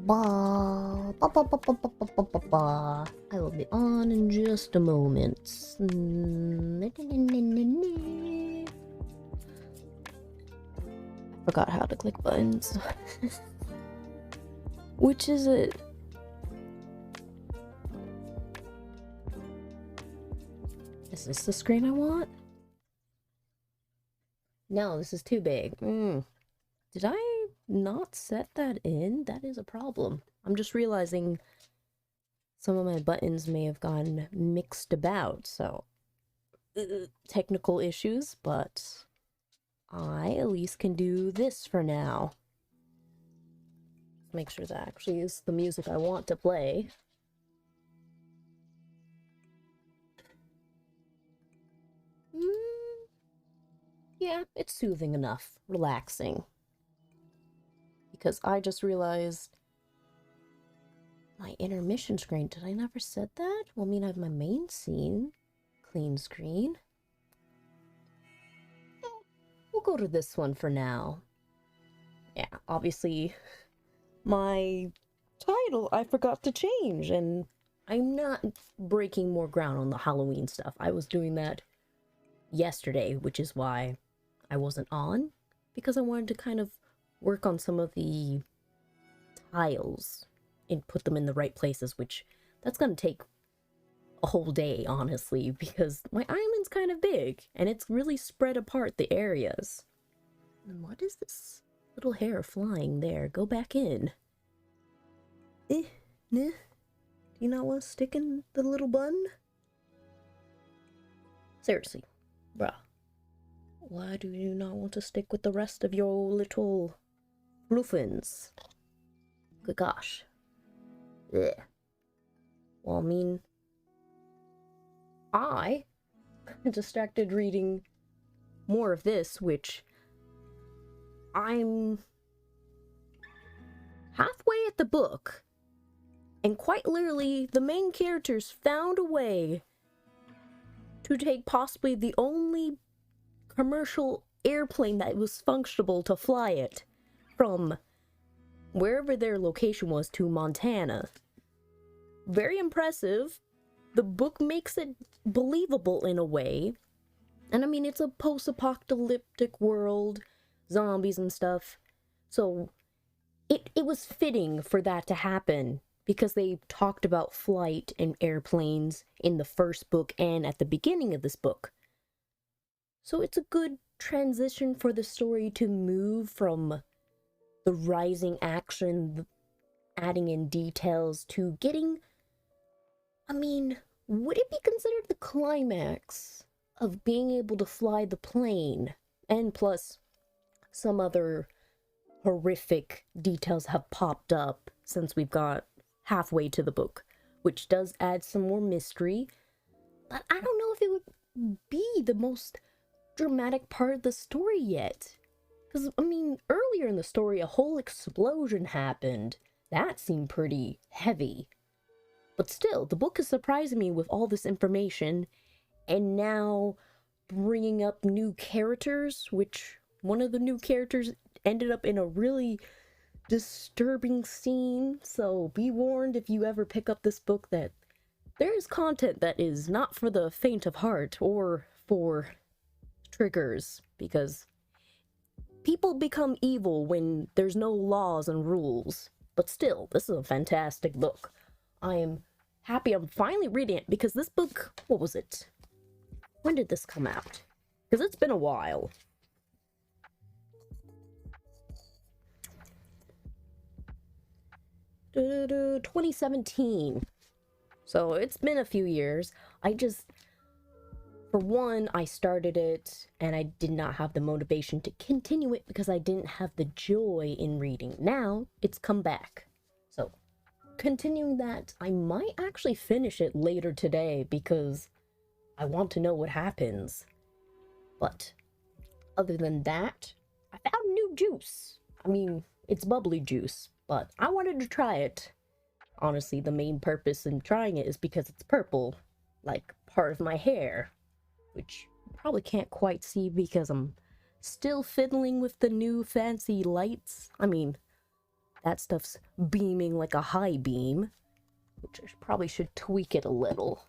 Ba, ba, ba, ba, ba, ba, ba, ba, ba, ba. I will be on in just a moment. I forgot how to click buttons. Which is it? Is this the screen I want? No, this is too big. Did I not set that in? That is a problem. I'm just realizing some of my buttons may have gone mixed about, so technical issues, but I at least can do this for now. Make sure that actually is the music I want to play. Yeah, it's soothing enough, relaxing. Because I just realized my intermission screen, did I never set that? Well, I mean, I have my main scene, clean screen. We'll go to this one for now. Yeah, obviously my title I forgot to change, and I'm not breaking more ground on the Halloween stuff. I was doing that yesterday, which is why I wasn't on, because I wanted to kind of work on some of the tiles and put them in the right places, which that's gonna take a whole day, honestly, because my island's kind of big and it's really spread apart the areas. And what is this little hair flying there? Go back in. Nah. Do you not want to stick in the little bun? Seriously, bruh. Why do you not want to stick with the rest of your little fluffins? Good gosh. Ugh. Well, I mean, I distracted reading more of this, which I'm halfway at the book, and quite literally, the main characters found a way to take possibly the only commercial airplane that was functional to fly it from wherever their location was to Montana. Very impressive. The book makes it believable in a way. And I mean, it's a post-apocalyptic world, zombies and stuff. So it was fitting for that to happen, because they talked about flight and airplanes in the first book and at the beginning of this book. So it's a good transition for the story to move from the rising action, adding in details, to getting, I mean, would it be considered the climax of being able to fly the plane? And plus, some other horrific details have popped up since we've got halfway to the book, which does add some more mystery. But I don't know if it would be the most dramatic part of the story yet. Because, I mean, earlier in the story, a whole explosion happened. That seemed pretty heavy. But still, the book is surprising me with all this information, and now bringing up new characters, which one of the new characters ended up in a really disturbing scene. So be warned, if you ever pick up this book, that there is content that is not for the faint of heart or for triggers, because people become evil when there's no laws and rules. But still, this is a fantastic book. I am happy I'm finally reading it, because this book, what was it? When did this come out? Because it's been a while. Da-da-da, 2017. So it's been a few years. For one, I started it and I did not have the motivation to continue it because I didn't have the joy in reading. Now it's come back. So continuing that, I might actually finish it later today because I want to know what happens. But other than that, I found new juice. I mean, it's bubbly juice, but I wanted to try it. Honestly, the main purpose in trying it is because it's purple, like part of my hair, which you probably can't quite see because I'm still fiddling with the new fancy lights. I mean, that stuff's beaming like a high beam, which I probably should tweak it a little.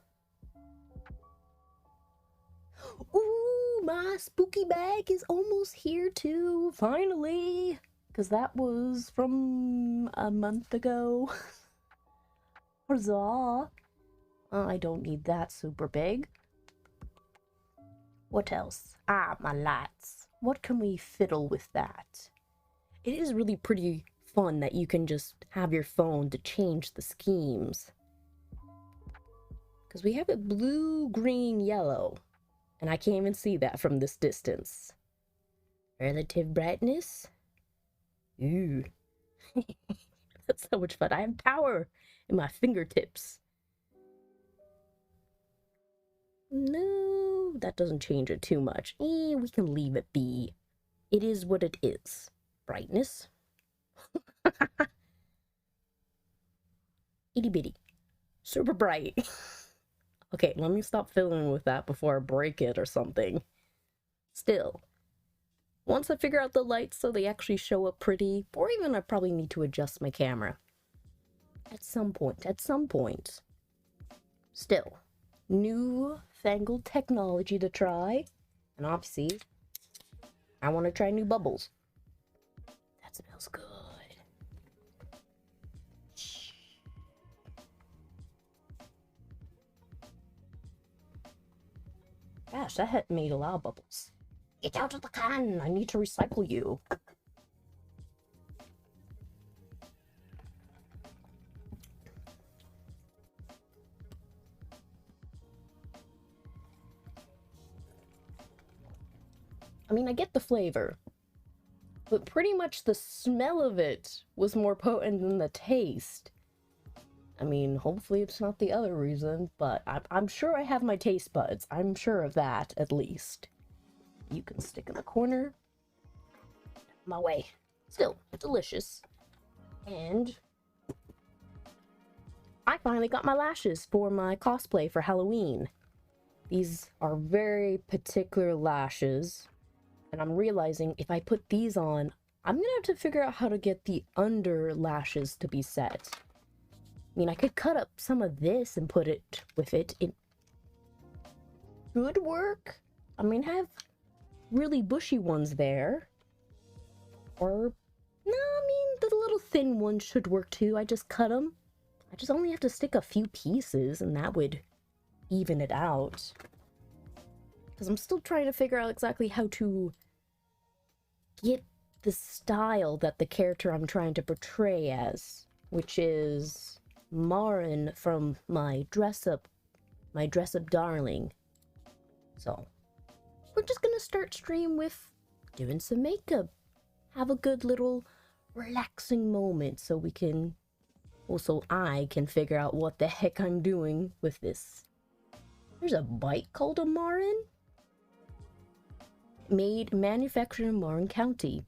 Ooh, my spooky bag is almost here too, finally, because that was from a month ago. Huzzah! I don't need that super big. What else? Ah, my lights. What can we fiddle with that? It is really pretty fun that you can just have your phone to change the schemes. Because we have it blue, green, yellow. And I can't even see that from this distance. Relative brightness? Ooh. That's so much fun. I have power in my fingertips. No, that doesn't change it too much. We can leave it be. It is what it is. Brightness. Itty bitty. Super bright. Okay, let me stop fiddling with that before I break it or something. Still, Once I figure out the lights so they actually show up pretty, or even I probably need to adjust my camera. At some point. Still, new fangled technology to try. And obviously, I want to try new bubbles. That smells good. Gosh, that had made a lot of bubbles. Get out of the can! I need to recycle you. I mean, I get the flavor, but pretty much the smell of it was more potent than the taste. I mean, hopefully it's not the other reason, but I'm sure I have my taste buds. I'm sure of that, at least. You can stick in the corner. My way. Still, delicious. And I finally got my lashes for my cosplay for Halloween. These are very particular lashes. And I'm realizing if I put these on, I'm gonna have to figure out how to get the under lashes to be set. I mean, I could cut up some of this and put it with it. It could work. I mean, I have really bushy ones there. Or, no, I mean, the little thin ones should work too. I just cut them. I just only have to stick a few pieces and that would even it out. Because I'm still trying to figure out exactly how to get the style that the character I'm trying to portray as, which is Marin from my dress up darling. So we're just gonna start stream with doing some makeup, have a good little relaxing moment so we can also I can figure out what the heck I'm doing with this. There's a bike called a Marin. Manufactured in Marin County.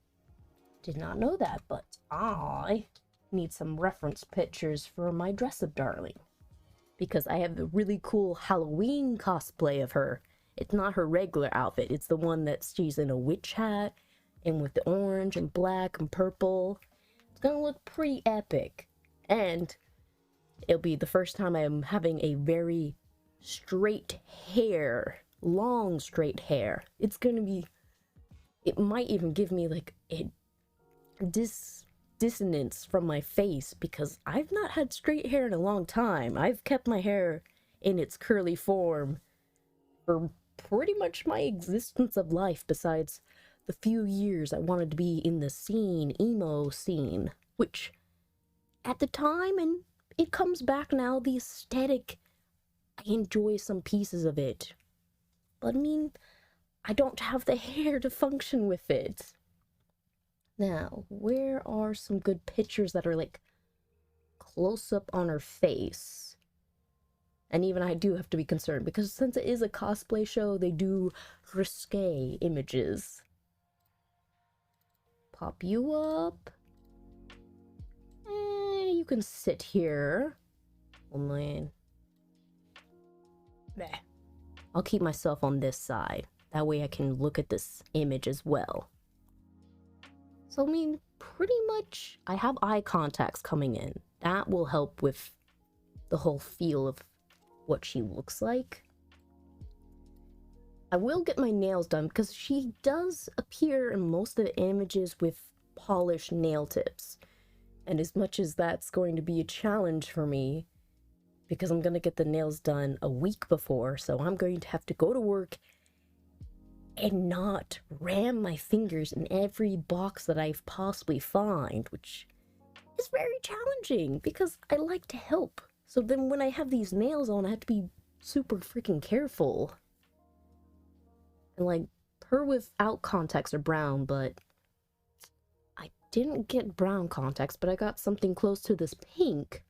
Did not know that, but I need some reference pictures for my dress-up darling. Because I have a really cool Halloween cosplay of her. It's not her regular outfit. It's the one that she's in a witch hat and with the orange and black and purple. It's gonna look pretty epic. And it'll be the first time I'm having a very straight hair. Long straight hair. It's gonna be, it might even give me like a dissonance from my face because I've not had straight hair in a long time. I've kept my hair in its curly form for pretty much my existence of life, besides the few years I wanted to be in the scene, emo scene, which at the time, and it comes back now, the aesthetic, I enjoy some pieces of it. But I mean, I don't have the hair to function with it. Now, where are some good pictures that are like close up on her face? And even I do have to be concerned because since it is a cosplay show, they do risque images. Pop you up. You can sit here. Oh man. Bleh. I'll keep myself on this side. That way I can look at this image as well. So, I mean, pretty much I have eye contacts coming in. That will help with the whole feel of what she looks like. I will get my nails done because she does appear in most of the images with polished nail tips. And as much as that's going to be a challenge for me, because I'm going to get the nails done a week before, so I'm going to have to go to work and not ram my fingers in every box that I possibly find, which is very challenging because I like to help. So then when I have these nails on, I have to be super freaking careful. And like, her without contacts are brown, but I didn't get brown contacts, but I got something close to this pink.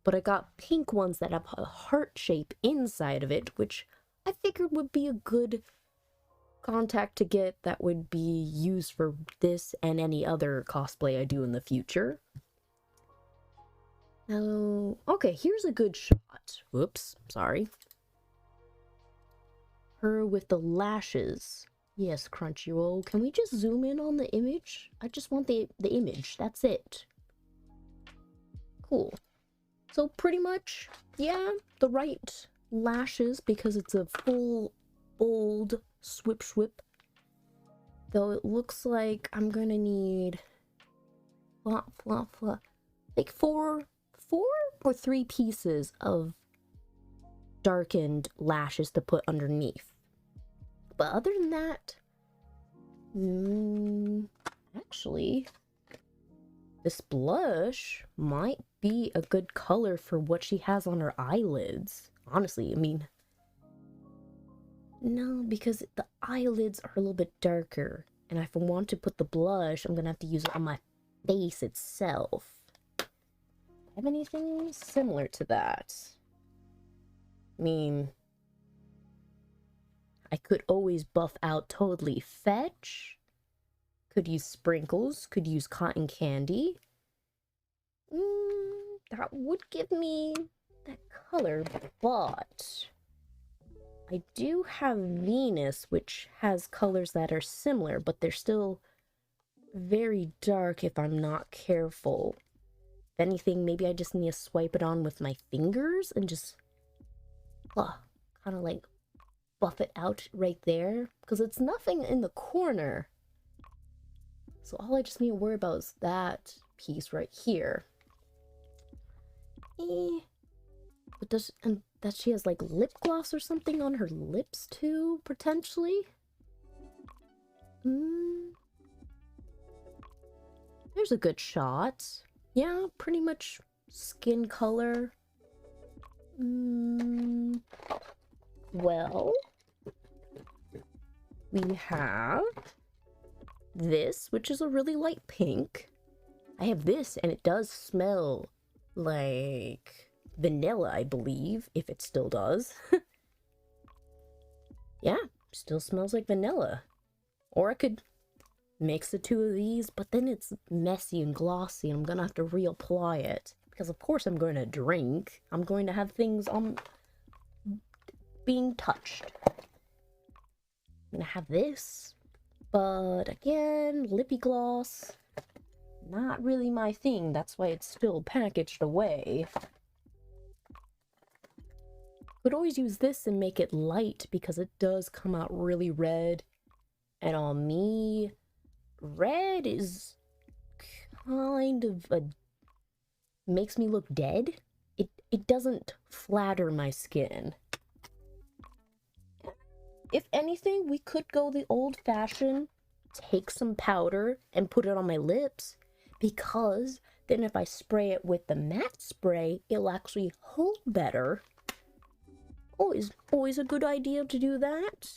But I got pink ones that have a heart shape inside of it, which I figured would be a good contact to get that would be used for this and any other cosplay I do in the future. Now, okay, here's a good shot. Whoops, sorry. Her with the lashes. Yes, Crunchyroll, can we just zoom in on the image? I just want the image, that's it. Cool. So pretty much, yeah, the right lashes because it's a full, bold swip swip. Though it looks like I'm gonna need flop, flop, flop. Like four or three pieces of darkened lashes to put underneath. But other than that, actually, this blush might be a good color for what she has on her eyelids. Honestly, I mean, no, because the eyelids are a little bit darker. And if I want to put the blush, I'm gonna have to use it on my face itself. Have anything similar to that? I mean, I could always buff out Totally Fetch. Could use sprinkles. Could use cotton candy. That would give me that color, but I do have Venus, which has colors that are similar, but they're still very dark if I'm not careful. If anything, maybe I just need to swipe it on with my fingers and just kind of like buff it out right there, because it's nothing in the corner. So all I just need to worry about is that piece right here. But that she has like lip gloss or something on her lips too, potentially. There's a good shot. Yeah, pretty much skin color. Well, we have this, which is a really light pink. I have this, and it does smell like vanilla, I believe, if it still does. Yeah, still smells like vanilla. Or I could mix the two of these, but then it's messy and glossy, and I'm gonna have to reapply it. Because of course I'm going to drink. I'm going to have things on being touched. I'm gonna have this, but again, lippy gloss, not really my thing. That's why it's still packaged away. Could always use this and make it light because it does come out really red. And on me, red is kind of makes me look dead. It doesn't flatter my skin. If anything, we could go the old-fashioned, take some powder and put it on my lips, because then if I spray it with the matte spray, it'll actually hold better. Always a good idea to do that.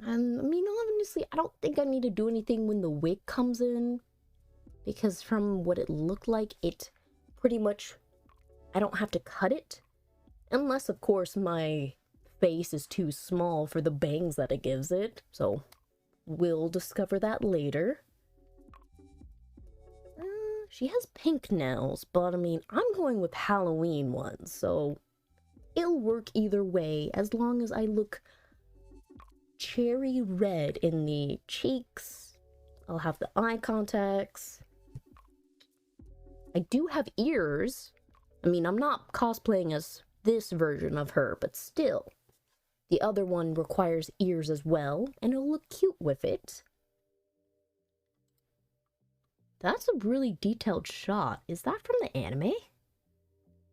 And I mean, honestly, I don't think I need to do anything when the wig comes in, because from what it looked like, it pretty much, I don't have to cut it, unless of course my face is too small for the bangs that it gives it, so we'll discover that later. She has pink nails, but I mean, I'm going with Halloween ones, so it'll work either way as long as I look cherry red in the cheeks. I'll have the eye contacts. I do have ears. I mean, I'm not cosplaying as this version of her, but still. The other one requires ears as well, and it'll look cute with it. That's a really detailed shot. Is that from the anime?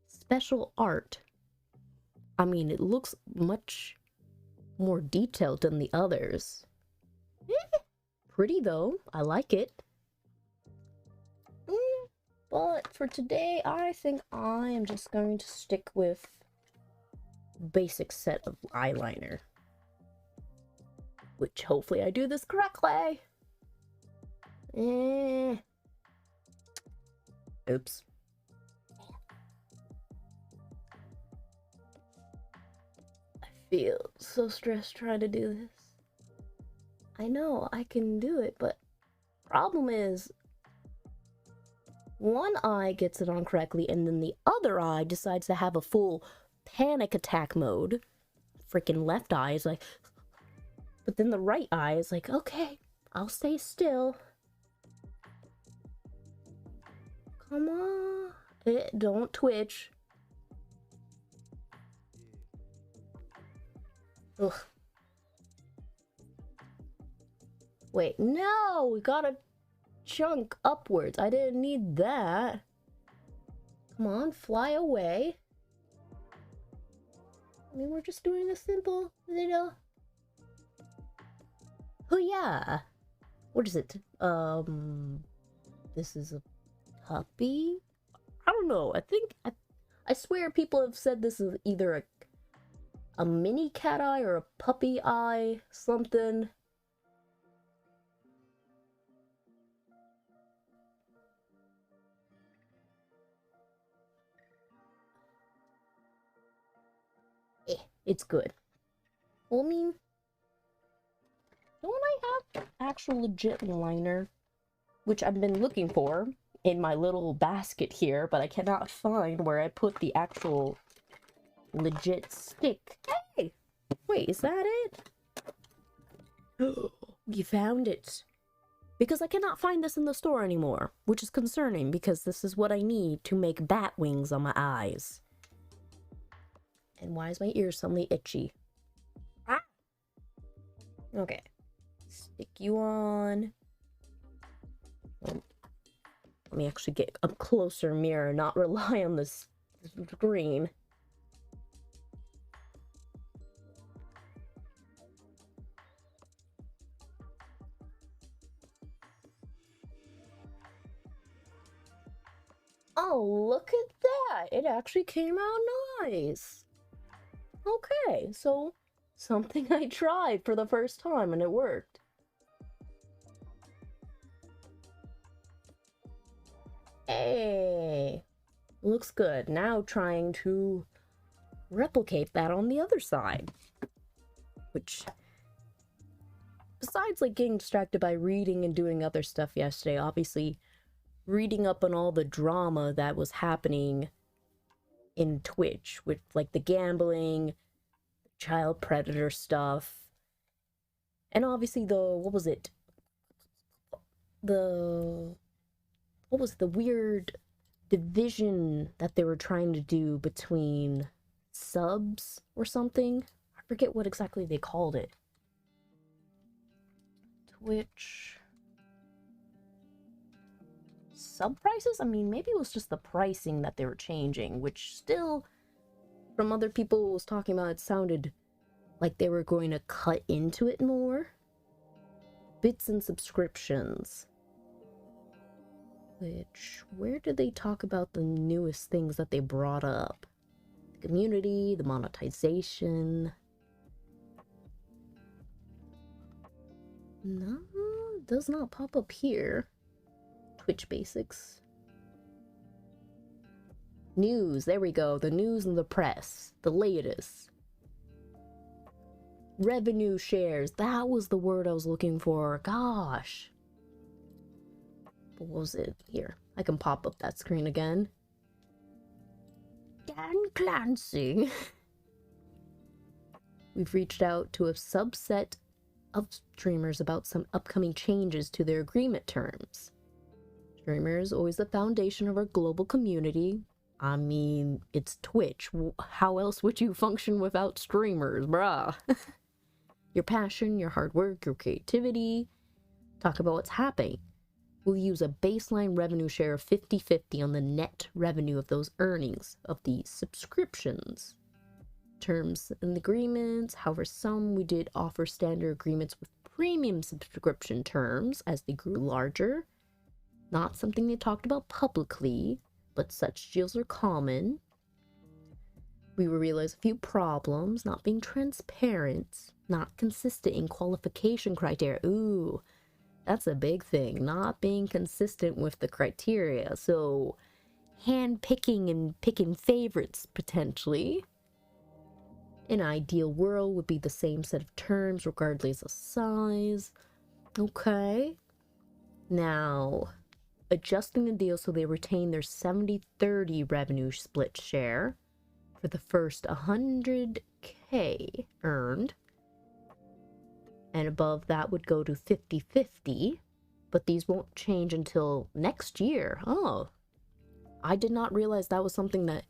Special art. I mean, it looks much more detailed than the others. Pretty though. I like it. But for today, I think I am just going to stick with basic set of eyeliner, which hopefully I do this correctly. Oops. I feel so stressed trying to do this. I know I can do it, but problem is one eye gets it on correctly and then the other eye decides to have a full panic attack mode. Freaking left eye is like, But then the right eye is like, okay, I'll stay still. Come on. Don't twitch. Ugh. Wait, no! We gotta chunk upwards. I didn't need that. Come on, fly away. I mean, we're just doing a simple little... Oh yeah! What is it? This is a puppy? I don't know. I swear people have said this is either a mini cat eye or a puppy eye, something. It's good. Well, I mean, don't I have actual legit liner? Which I've been looking for in my little basket here, but I cannot find where I put the actual legit stick. Hey! Wait, is that it? You found it. Because I cannot find this in the store anymore, which is concerning because this is what I need to make bat wings on my eyes. And why is my ear suddenly itchy? Ah! Okay. Stick you on. Let me actually get a closer mirror, not rely on this screen. Oh, look at that! It actually came out nice! Okay, so something I tried for the first time and it worked. Hey! Looks good. Now trying to replicate that on the other side. Which, besides like getting distracted by reading and doing other stuff yesterday, obviously reading up on all the drama that was happening in Twitch with like the gambling, child predator stuff, and obviously what was the weird division that they were trying to do between subs or something. I forget what exactly they called it. Twitch sub prices? I mean, maybe it was just the pricing that they were changing, which still, from other people was talking about, it sounded like they were going to cut into it more. Bits and subscriptions. Which, where did they talk about the newest things that they brought up? The community, the monetization. No, it does not pop up here. Twitch basics. News, there we go. The news and the press. The latest. Revenue shares. That was the word I was looking for. Gosh. What was it? Here. I can pop up that screen again. Dan Clancy. We've reached out to a subset of streamers about some upcoming changes to their agreement terms. Streamers, always the foundation of our global community. I mean, it's Twitch. How else would you function without streamers, bruh? Your passion, your hard work, your creativity. Talk about what's happening. We'll use a baseline revenue share of 50-50 on the net revenue of those earnings of the subscriptions. Terms and agreements. However, some we did offer standard agreements with premium subscription terms as they grew larger. Not something they talked about publicly, but such deals are common. We will realize a few problems, not being transparent, not consistent in qualification criteria. Ooh, that's a big thing, not being consistent with the criteria. So, hand-picking and picking favorites, potentially. An ideal world would be the same set of terms, regardless of size. Okay. Now, adjusting the deal so they retain their 70-30 revenue split share for the first 100K earned. and above that would go to 50/50, but these won't change until next year. Oh, I did not realize that was something that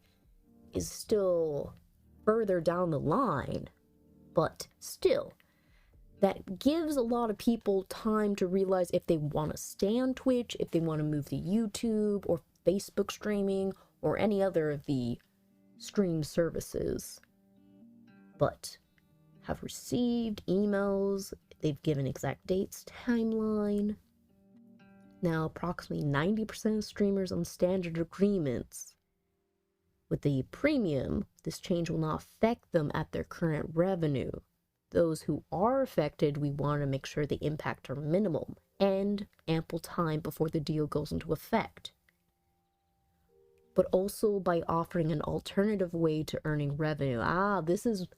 is still further down the line, but still, that gives a lot of people time to realize if they want to stay on Twitch, if they want to move to YouTube or Facebook streaming or any other of the stream services. But have received emails, they've given exact dates, timeline. Now, approximately 90% of streamers on standard agreements. With the premium, this change will not affect them at their current revenue. Those who are affected, we want to make sure the impact are minimal and ample time before the deal goes into effect. But also by offering an alternative way to earning revenue. This is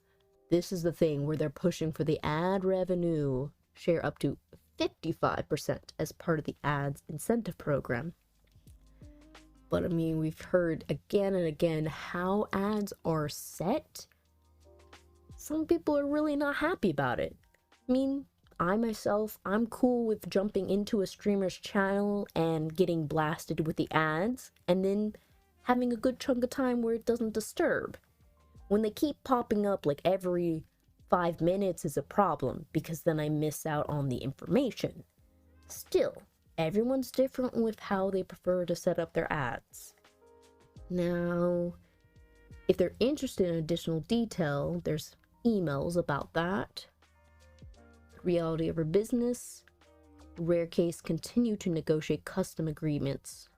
the thing where they're pushing for the ad revenue share up to 55% as part of the ads incentive program. But I mean, we've heard again and again how ads are set. Some people are really not happy about it. I mean, I myself, I'm cool with jumping into a streamer's channel and getting blasted with the ads, and then having a good chunk of time where it doesn't disturb. When they keep popping up like every 5 minutes is a problem, because then I miss out on the information. Still, everyone's different with how they prefer to set up their ads. Now, if they're interested in additional detail, there's emails about that. Reality of our business. Rare case, continue to negotiate custom agreements.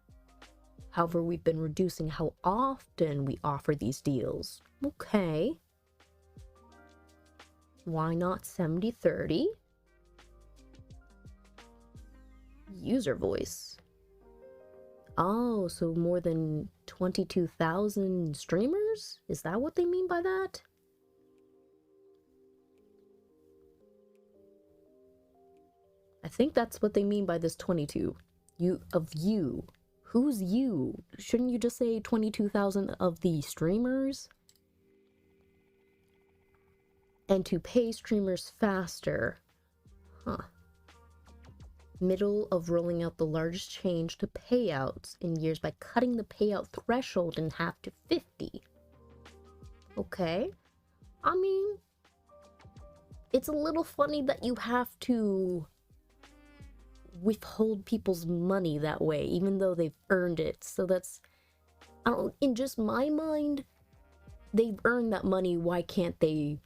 However, we've been reducing how often we offer these deals. Okay. Why not 70/30? User voice. Oh, so more than 22,000 streamers? Is that what they mean by that? I think that's what they mean by this 22. You. Who's you? Shouldn't you just say 22,000 of the streamers? And to pay streamers faster. Middle of rolling out the largest change to payouts in years by cutting the payout threshold in half to 50. Okay. I mean, it's a little funny that you have to withhold people's money that way, even though they've earned it. So that's, I don't, in just my mind, they've earned that money, why can't they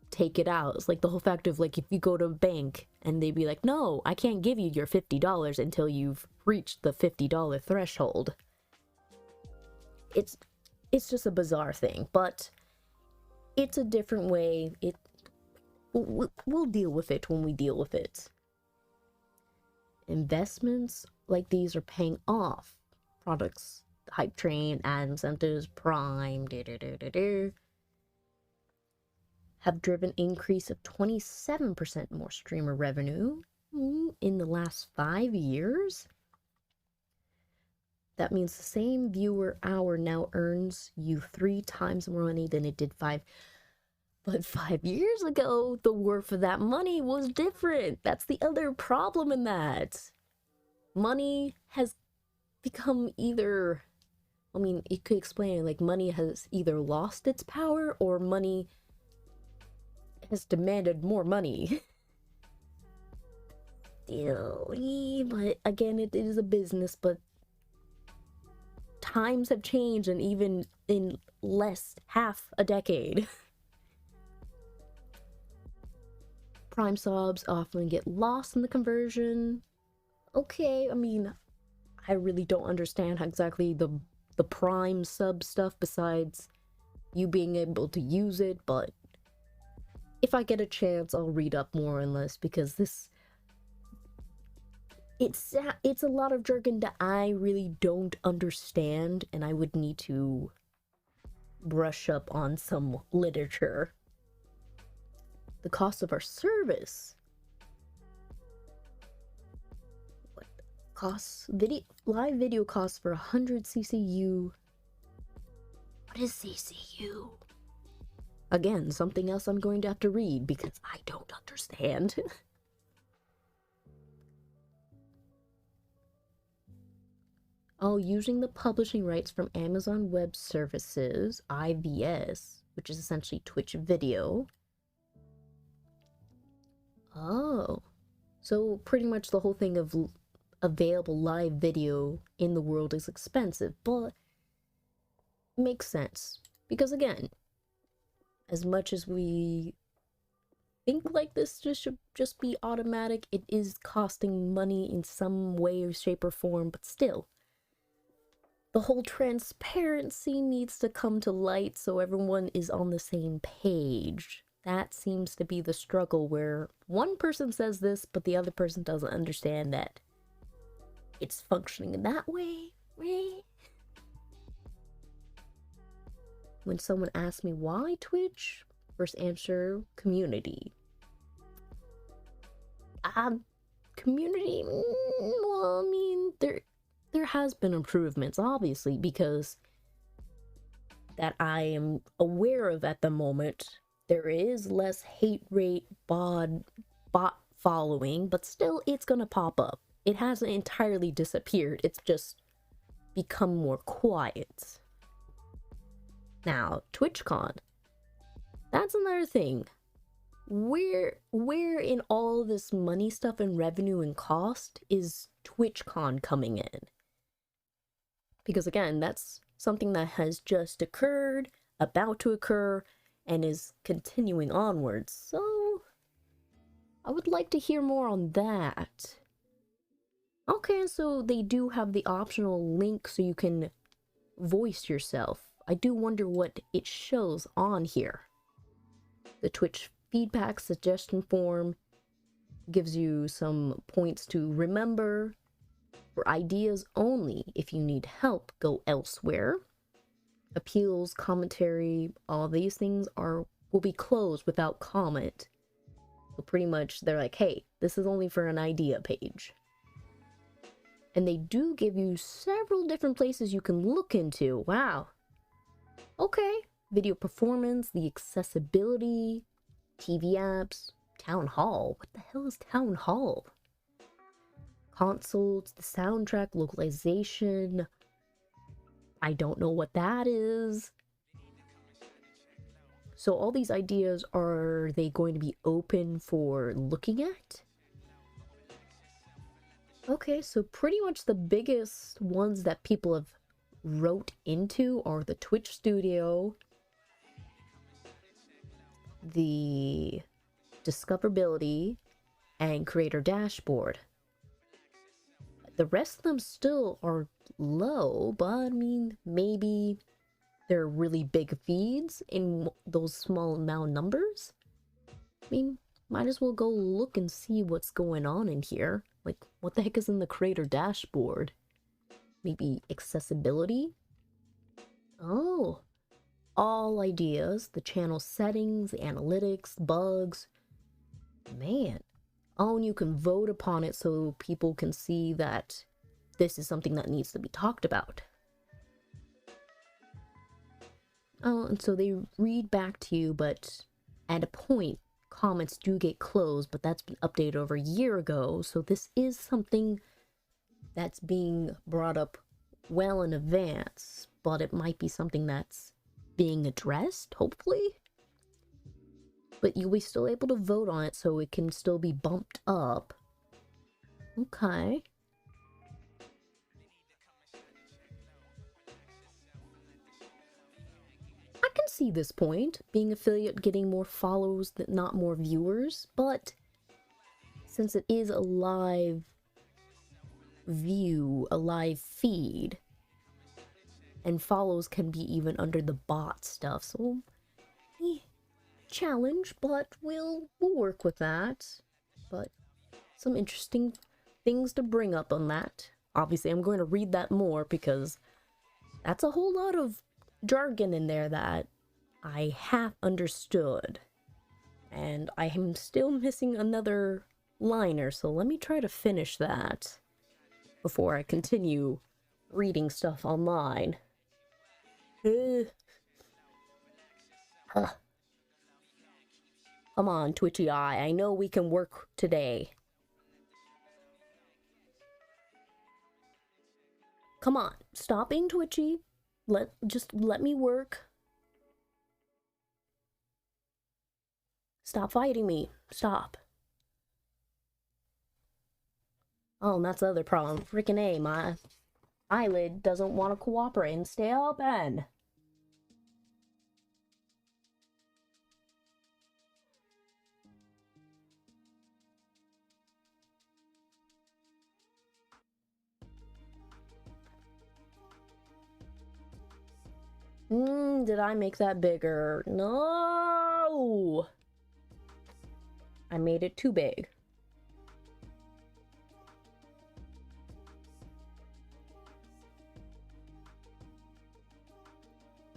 take it out? It's like the whole fact of, like, if you go to a bank and they'd be like, no, I can't give you your $50 until you've reached the $50 threshold. It's just a bizarre thing, but it's a different way. We'll deal with it when we deal with it. Investments like these are paying off. Products, hype train, ad incentives, Prime, have driven increase of 27% more streamer revenue in the last 5 years. That means the same viewer hour now earns you 3 times more money than it did 5. But 5 years ago, the worth of that money was different. That's the other problem in that. Money has become either, I mean, it could explain, like, money has either lost its power or money has demanded more money. But again, it is a business, but times have changed, and even in less half a decade. Prime subs often get lost in the conversion. Okay, I mean, I really don't understand how exactly the Prime sub stuff besides you being able to use it, but if I get a chance, I'll read up more on this, because it's a lot of jargon that I really don't understand, and I would need to brush up on some literature. The cost of our service. What costs? Live video costs for 100 CCU. What is CCU? Again, something else I'm going to have to read because I don't understand. Oh, using the publishing rights from Amazon Web Services, IVS, which is essentially Twitch video. Oh, so pretty much the whole thing of available live video in the world is expensive, but makes sense. Because again, as much as we think like this should just be automatic, it is costing money in some way or shape or form, but still. The whole transparency needs to come to light so everyone is on the same page. That seems to be the struggle where one person says this, but the other person doesn't understand that it's functioning in that way. When someone asks me why Twitch, first answer, community. Community, well, I mean, there has been improvements, obviously, because that I am aware of at the moment, there is less hate rate bot following, but still it's gonna pop up. It hasn't entirely disappeared, it's just become more quiet. Now, TwitchCon, that's another thing. Where in all this money stuff and revenue and cost is TwitchCon coming in? Because again, that's something that has just occurred, about to occur, and is continuing onwards. So I would like to hear more on that. Okay, so they do have the optional link so you can voice yourself. I do wonder what it shows on here. The Twitch feedback suggestion form gives you some points to remember. For ideas only. If you need help, go elsewhere. Appeals, commentary, all these things will be closed without comment. So pretty much they're like, hey, this is only for an idea page. And they do give you several different places you can look into. Wow. Okay. Video performance, the accessibility, TV apps, town hall. What the hell is town hall? Consoles, the soundtrack, localization. I don't know what that is. So all these ideas, are they going to be open for looking at? Okay, so pretty much the biggest ones that people have wrote into are the Twitch Studio, the discoverability, and creator dashboard. The rest of them still are low, but I mean, maybe they're really big feeds in those small amount numbers. I mean, might as well go look and see what's going on in here. Like, what the heck is in the creator dashboard? Maybe accessibility? Oh, all ideas, the channel settings, the analytics, bugs. Man. Oh, and you can vote upon it so people can see that this is something that needs to be talked about. Oh, and so they read back to you, but at a point, comments do get closed, but that's been updated over a year ago, so this is something that's being brought up well in advance, but it might be something that's being addressed, hopefully? But you'll be still able to vote on it, so it can still be bumped up. Okay. I can see this point, being affiliate getting more follows than not more viewers, but since it is a live view, a live feed, and follows can be even under the bot stuff, so challenge, but we'll work with that. But some interesting things to bring up on that. Obviously, I'm going to read that more because that's a whole lot of jargon in there that I have understood. And I am still missing another liner, so let me try to finish that before I continue reading stuff online. Come on, Twitchy Eye, I know we can work today. Come on, stop being twitchy. Just let me work. Stop fighting me. Stop. Oh, and that's the other problem. Freaking A, my eyelid doesn't want to cooperate and stay open. Did I make that bigger? No! I made it too big.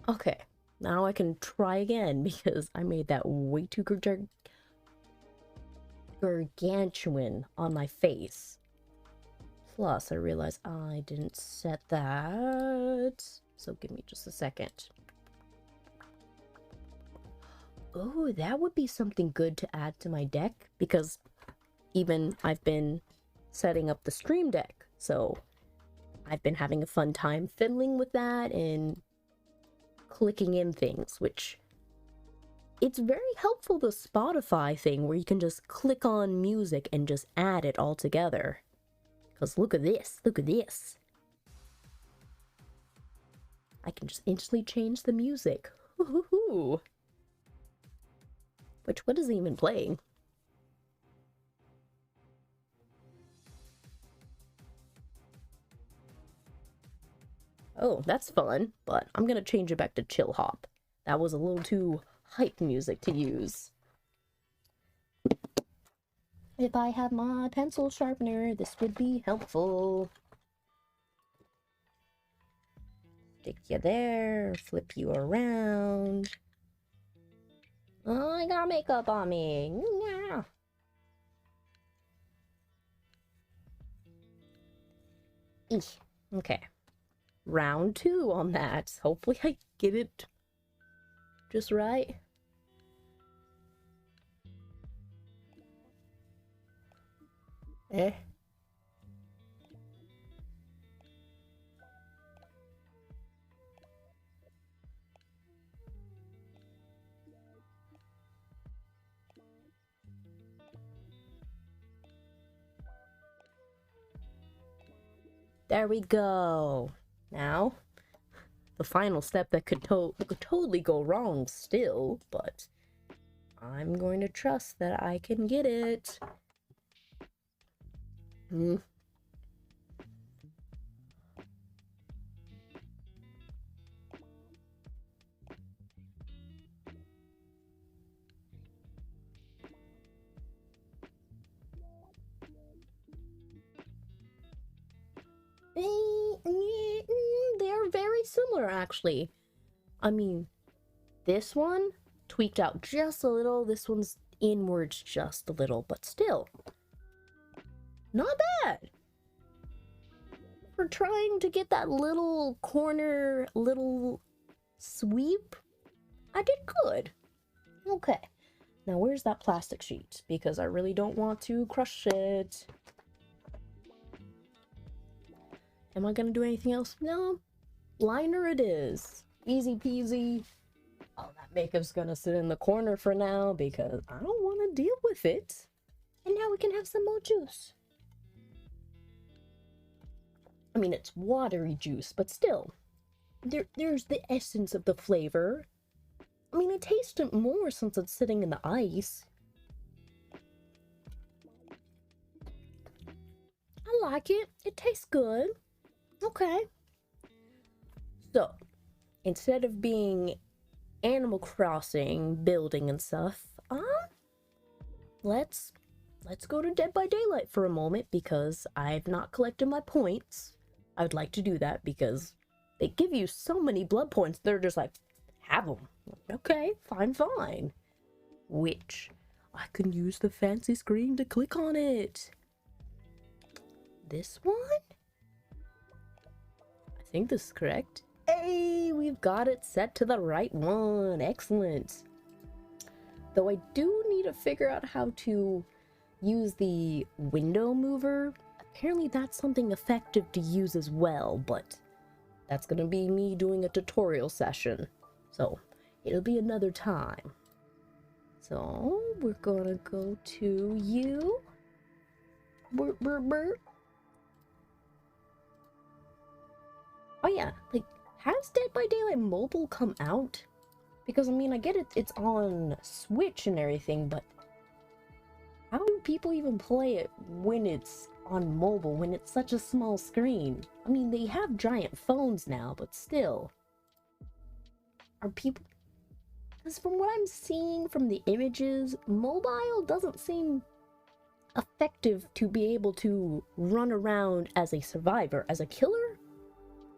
Okay, now I can try again because I made that way too gargantuan on my face. Plus, I realized I didn't set that. So give me just a second. Oh, that would be something good to add to my deck because even I've been setting up the stream deck. So I've been having a fun time fiddling with that and clicking in things, which it's very helpful, the Spotify thing where you can just click on music and just add it all together. Because look at this, look at this. I can just instantly change the music. Woohoo! Which, what is it even playing? Oh, that's fun, but I'm gonna change it back to chill hop. That was a little too hype music to use. If I had my pencil sharpener, this would be helpful. Stick you there, flip you around. Oh, I got makeup on me. Yeah. Eesh. Okay. Round 2 on that. Hopefully I get it just right. Eh. There we go. Now, the final step that could totally go wrong still, but I'm going to trust that I can get it. They're very similar, actually. I mean, this one tweaked out just a little. This one's inwards just a little, but still, not bad. For trying to get that little corner, little sweep, I did good. Okay, now where's that plastic sheet? Because I really don't want to crush it. Am I gonna do anything else? No. Liner it is. Easy peasy. Oh, that makeup's gonna sit in the corner for now because I don't want to deal with it. And now we can have some more juice. I mean, it's watery juice, but still. There's the essence of the flavor. I mean, I taste it more since it's sitting in the ice. I like it. It tastes good. Okay. So, instead of being Animal Crossing building and stuff, let's go to Dead by Daylight for a moment because I've not collected my points. I would like to do that because they give you so many blood points. They're just like, have them. Okay, fine. Which I can use the fancy screen to click on it. This one? I think this is correct. Hey, we've got it set to the right one. Excellent. Though I do need to figure out how to use the window mover apparently that's something effective to use as well, but that's gonna be me doing a tutorial session, so it'll be another time. So we're gonna go to you. Burp, burp, burp. Oh yeah, like, has Dead by Daylight Mobile come out? Because, I mean, I get it, it's on Switch and everything, but how do people even play it when it's on mobile, when it's such a small screen? I mean, they have giant phones now, but still. Are people... Because from what I'm seeing from the images, mobile doesn't seem effective to be able to run around as a survivor. As a killer,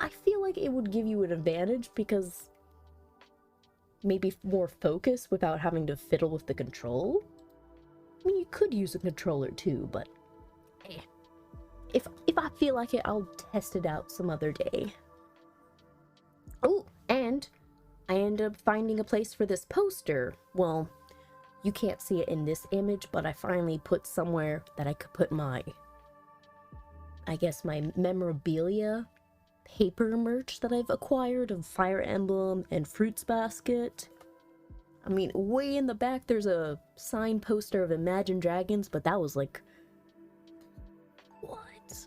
I feel like it would give you an advantage because maybe more focus without having to fiddle with the control. I mean, you could use a controller too, but if I feel like it, I'll test it out some other day. Oh, and I ended up finding a place for this poster. Well, you can't see it in this image, but I finally put somewhere that I could put my, I guess, my memorabilia paper merch that I've acquired of Fire Emblem and Fruits Basket. I mean, way in the back there's a signed poster of Imagine Dragons, but that was like, what,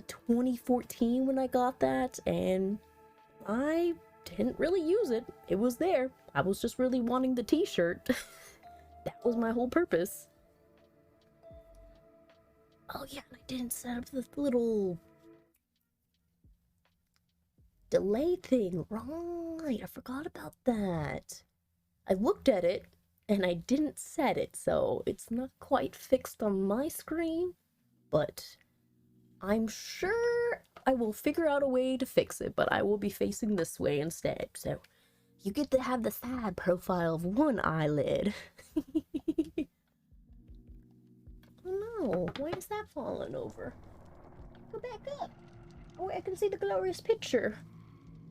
2014 when I got that, and I didn't really use it. It was there. I was just really wanting the t-shirt. That was my whole purpose. Oh yeah, and I didn't set up this little delay thing. Right, I forgot about that. I looked at it and I didn't set it, so it's not quite fixed on my screen, but I'm sure I will figure out a way to fix it, but I will be facing this way instead, so you get to have the side profile of one eyelid. Oh no, why is that falling over? Go back up. Oh, I can see the glorious picture.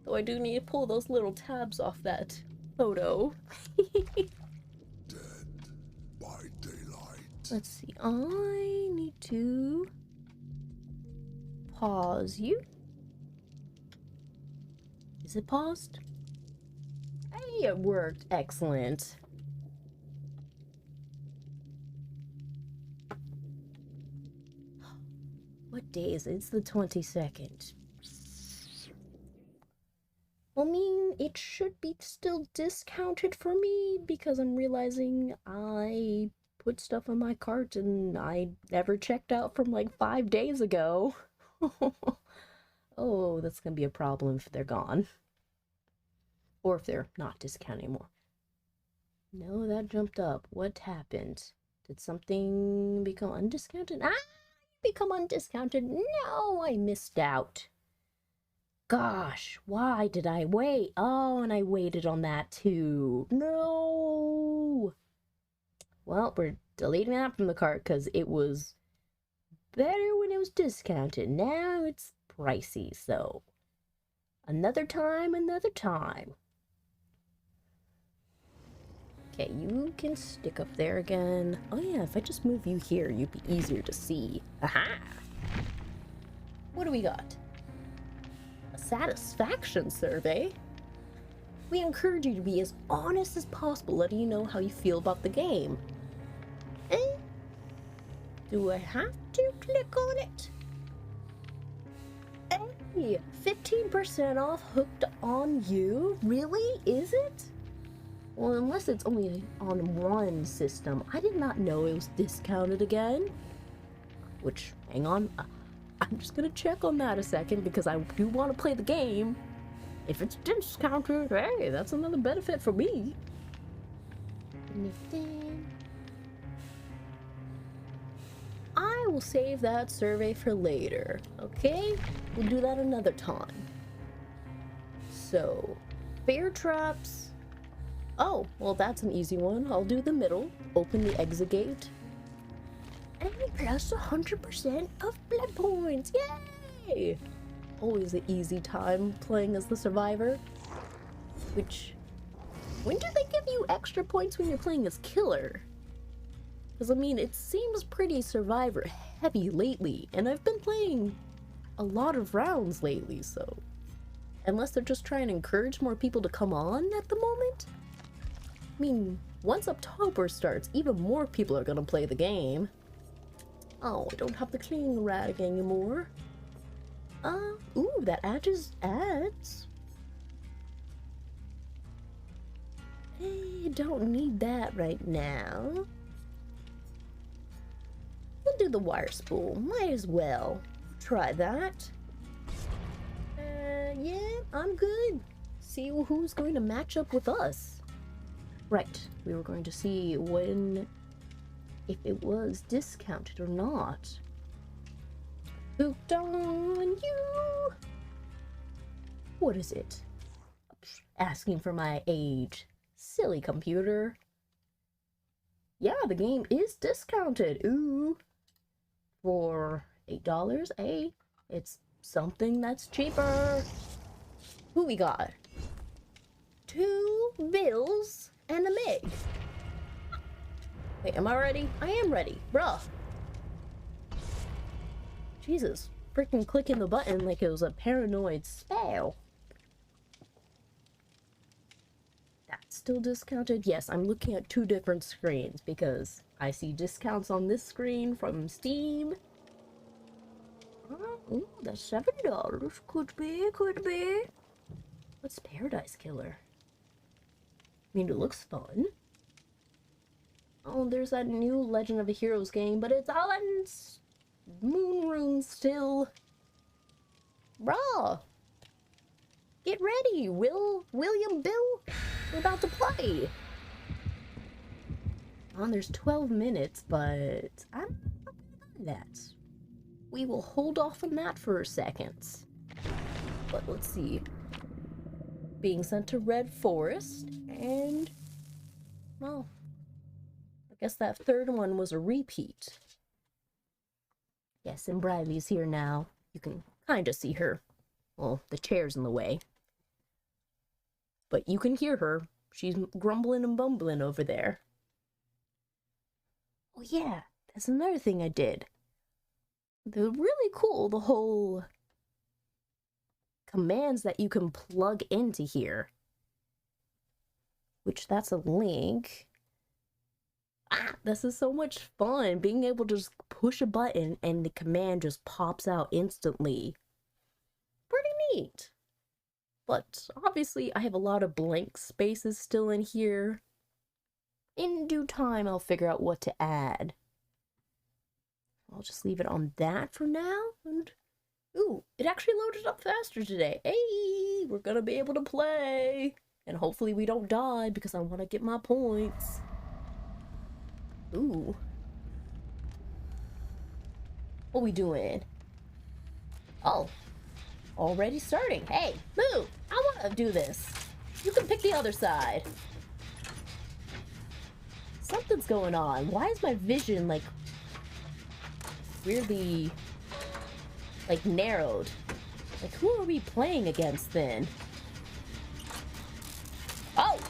Though I do need to pull those little tabs off that photo. Dead by daylight. Let's see, I need to pause you. Is it paused? Hey, it worked. Excellent. What day is it? It's the 22nd. I mean, it should be still discounted for me because I'm realizing I put stuff on my cart and I never checked out from like 5 days ago. Oh, that's gonna be a problem if they're gone. Or if they're not discounted anymore. No, that jumped up. What happened? Did something become undiscounted? Ah! Become undiscounted. No, I missed out. Gosh, why did I wait? Oh, and I waited on that too. No. Well, we're deleting that from the cart because it was better when it was discounted. Now it's pricey, so another time, another time. Okay, you can stick up there again. Oh yeah, if I just move you here, you'd be easier to see. Aha! What do we got? A satisfaction survey? We encourage you to be as honest as possible, letting you know how you feel about the game. Do I have to click on it? Hey, 15% off hooked on you? Really? Is it? Well, unless it's only on one system. I did not know it was discounted again. Which, hang on, I'm just gonna check on that a second because I do want to play the game. If it's discounted, hey, that's another benefit for me. I will save that survey for later, okay? We'll do that another time. So, bear traps. Oh, well, that's an easy one. I'll do the middle. Open the exit gate. And plus 100% of blood points. Yay! Always an easy time playing as the survivor. Which, when do they give you extra points when you're playing as killer? Because, I mean, it seems pretty Survivor heavy lately, and I've been playing a lot of rounds lately, so... Unless they're just trying to encourage more people to come on at the moment? I mean, once October starts, even more people are gonna play the game. Oh, I don't have the cleaning rag anymore. Ooh, that adds. Hey, don't need that right now. We'll do the wire spool. Might as well. Try that. Yeah, I'm good. See who's going to match up with us. Right, we were going to see if it was discounted or not. Hooked on you! What is it? Asking for my age. Silly computer. Yeah, the game is discounted. Ooh. For $8. Hey, it's something that's cheaper. Who we got? 2 Bills and a Meg. Wait, am I ready? I am ready, bruh. Jesus, freaking clicking the button like it was a paranoid spell. That's still discounted? Yes, I'm looking at 2 different screens because I see discounts on this screen from Steam. Ooh, that's $7. Could be. What's Paradise Killer? I mean, it looks fun. Oh, there's that new Legend of the Heroes game, but it's on Moon Rune still. Bruh! Get ready, William Bill! We're about to play! There's 12 minutes, but I'm not gonna do that. We will hold off on that for a second. But let's see. Being sent to Red Forest, and... well, I guess that third one was a repeat. Yes, and Briley's here now. You can kind of see her. Well, the chair's in the way. But you can hear her. She's grumbling and bumbling over there. Oh yeah, that's another thing I did. They're really cool, the whole commands that you can plug into here. Which, that's a link. This is so much fun. Being able to just push a button and the command just pops out instantly. Pretty neat. But obviously I have a lot of blank spaces still in here. In due time I'll figure out what to add. I'll just leave it on that for now. And ooh, it actually loaded up faster today. Hey, we're gonna be able to play. And hopefully we don't die because I want to get my points. Ooh. What we doing? Oh. Already starting. Hey, move! I want to do this. You can pick the other side. Something's going on. Why is my vision, like, weirdly, like, narrowed? Like, who are we playing against, then?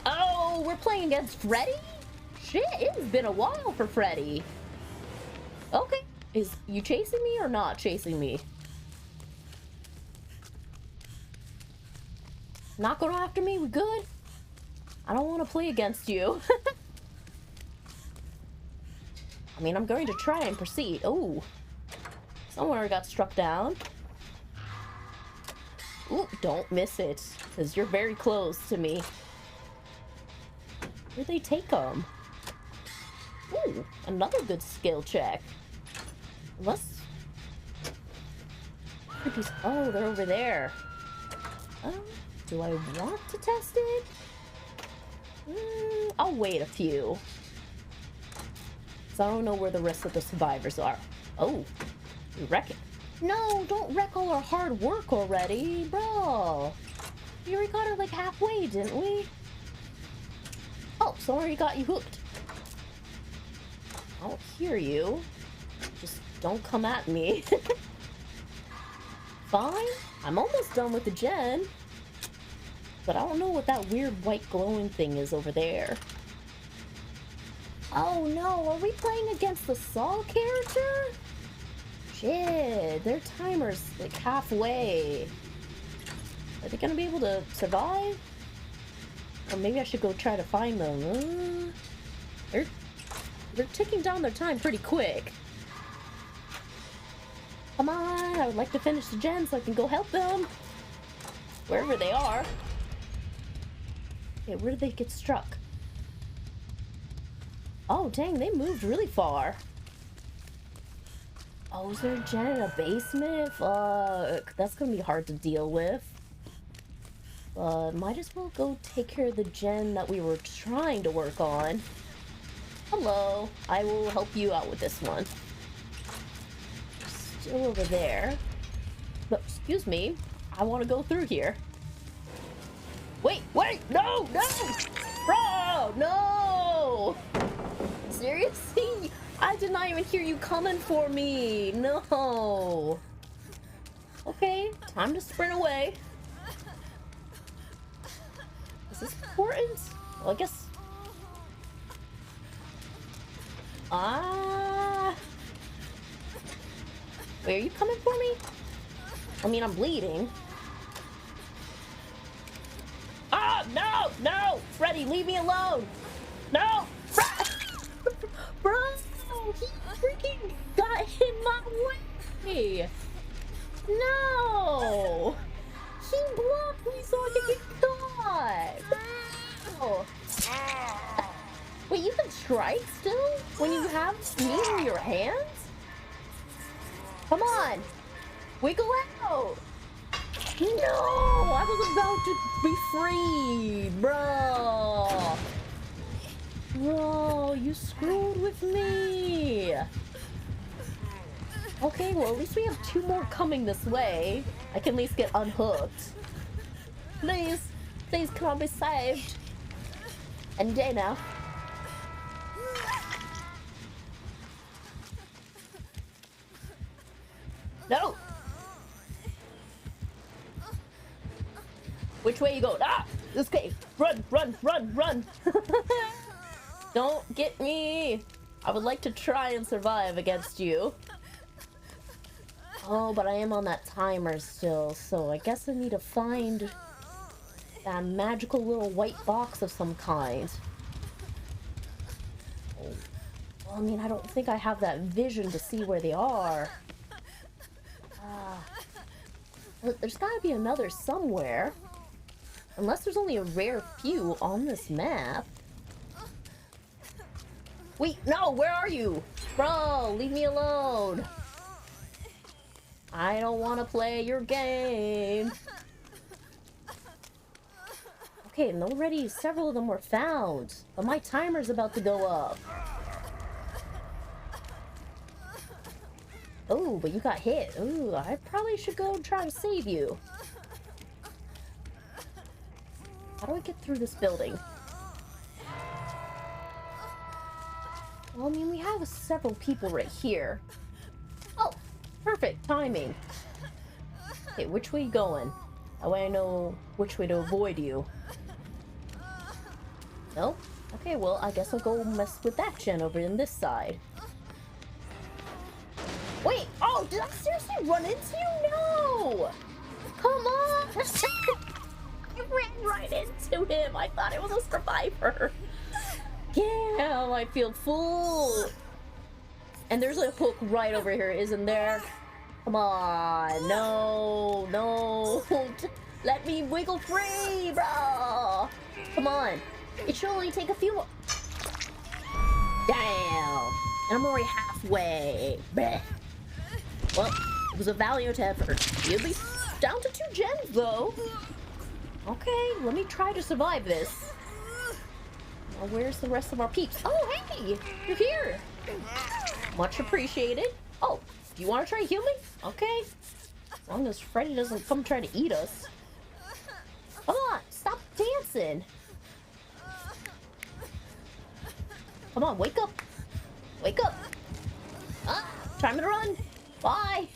Oh, we're playing against Freddy? Shit, it's been a while for Freddy. Okay, is you chasing me or not chasing me? Not going after me? We good? I don't want to play against you. I mean, I'm going to try and proceed. Oh, someone got struck down. Ooh, don't miss it, because you're very close to me. Where'd they take them? Ooh, another good skill check. Unless... oh, they're over there. Do I want to test it? I'll wait a few. So I don't know where the rest of the survivors are. Oh, we wreck it. No, don't wreck all our hard work already, bro. We already got it like halfway, didn't we? Oh, someone already got you hooked. I don't hear you. Just don't come at me. Fine. I'm almost done with the gen. But I don't know what that weird white glowing thing is over there. Oh no, are we playing against the Saul character? Shit, their timer's like halfway. Are they gonna be able to survive? Or maybe I should go try to find them. They're ticking down their time pretty quick. Come on, I would like to finish the gen so I can go help them. Wherever they are. Okay, where did they get struck? Oh, dang, they moved really far. Oh, is there a gen in a basement? Fuck, that's gonna be hard to deal with. Might as well go take care of the gen that we were trying to work on. Hello, I will help you out with this one. Still over there. But, excuse me, I want to go through here. Wait, no! Bro, no! Seriously? I did not even hear you coming for me. No. Okay, time to sprint away. Is this important? Well, I guess... Wait, are you coming for me? I mean, I'm bleeding. Ah, no! Freddy, leave me alone! No! Bro, he freaking got in my way! No! He blocked me so I could get caught! Bro. Wait, you can strike still? When you have me in your hands? Come on! Wiggle out! No! I was about to be free! Bro! Bro, you screwed with me! Okay, well at least we have 2 more coming this way. I can at least get unhooked. Please! Please come on, be saved! Any day now. No! Which way you going? Ah! This cave! Run! Don't get me! I would like to try and survive against you. Oh, but I am on that timer still, so I guess I need to find that magical little white box of some kind. Oh. Well, I mean, I don't think I have that vision to see where they are. There's gotta be another somewhere. Unless there's only a rare few on this map. Wait, no, where are you? Bro, leave me alone. I don't want to play your game. Okay, and already several of them were found. But my timer's about to go up. Oh, but you got hit. Ooh, I probably should go and try to save you. How do I get through this building? Well, I mean, we have several people right here. Oh, perfect timing. Okay, which way you going? That way I know which way to avoid you. No? Okay, well, I guess I'll go mess with that gen over in this side. Wait! Oh, did I seriously run into you? No! Come on! You ran right into him! I thought it was a survivor! Damn, I feel fooled! And there's a hook right over here, isn't there? Come on! No! No! Let me wiggle free, bro! Come on! It should only take a few more... Damn! And I'm already halfway! Bleh. Well, it was a valiant effort. At least down to 2 gens, though. Okay, let me try to survive this. Now, where's the rest of our peeps? Oh, hey! You're here! Much appreciated. Oh, do you want to try healing? Okay. As long as Freddy doesn't come try to eat us. Come on, stop dancing. Come on, wake up. Wake up. Ah, time to run. Bye!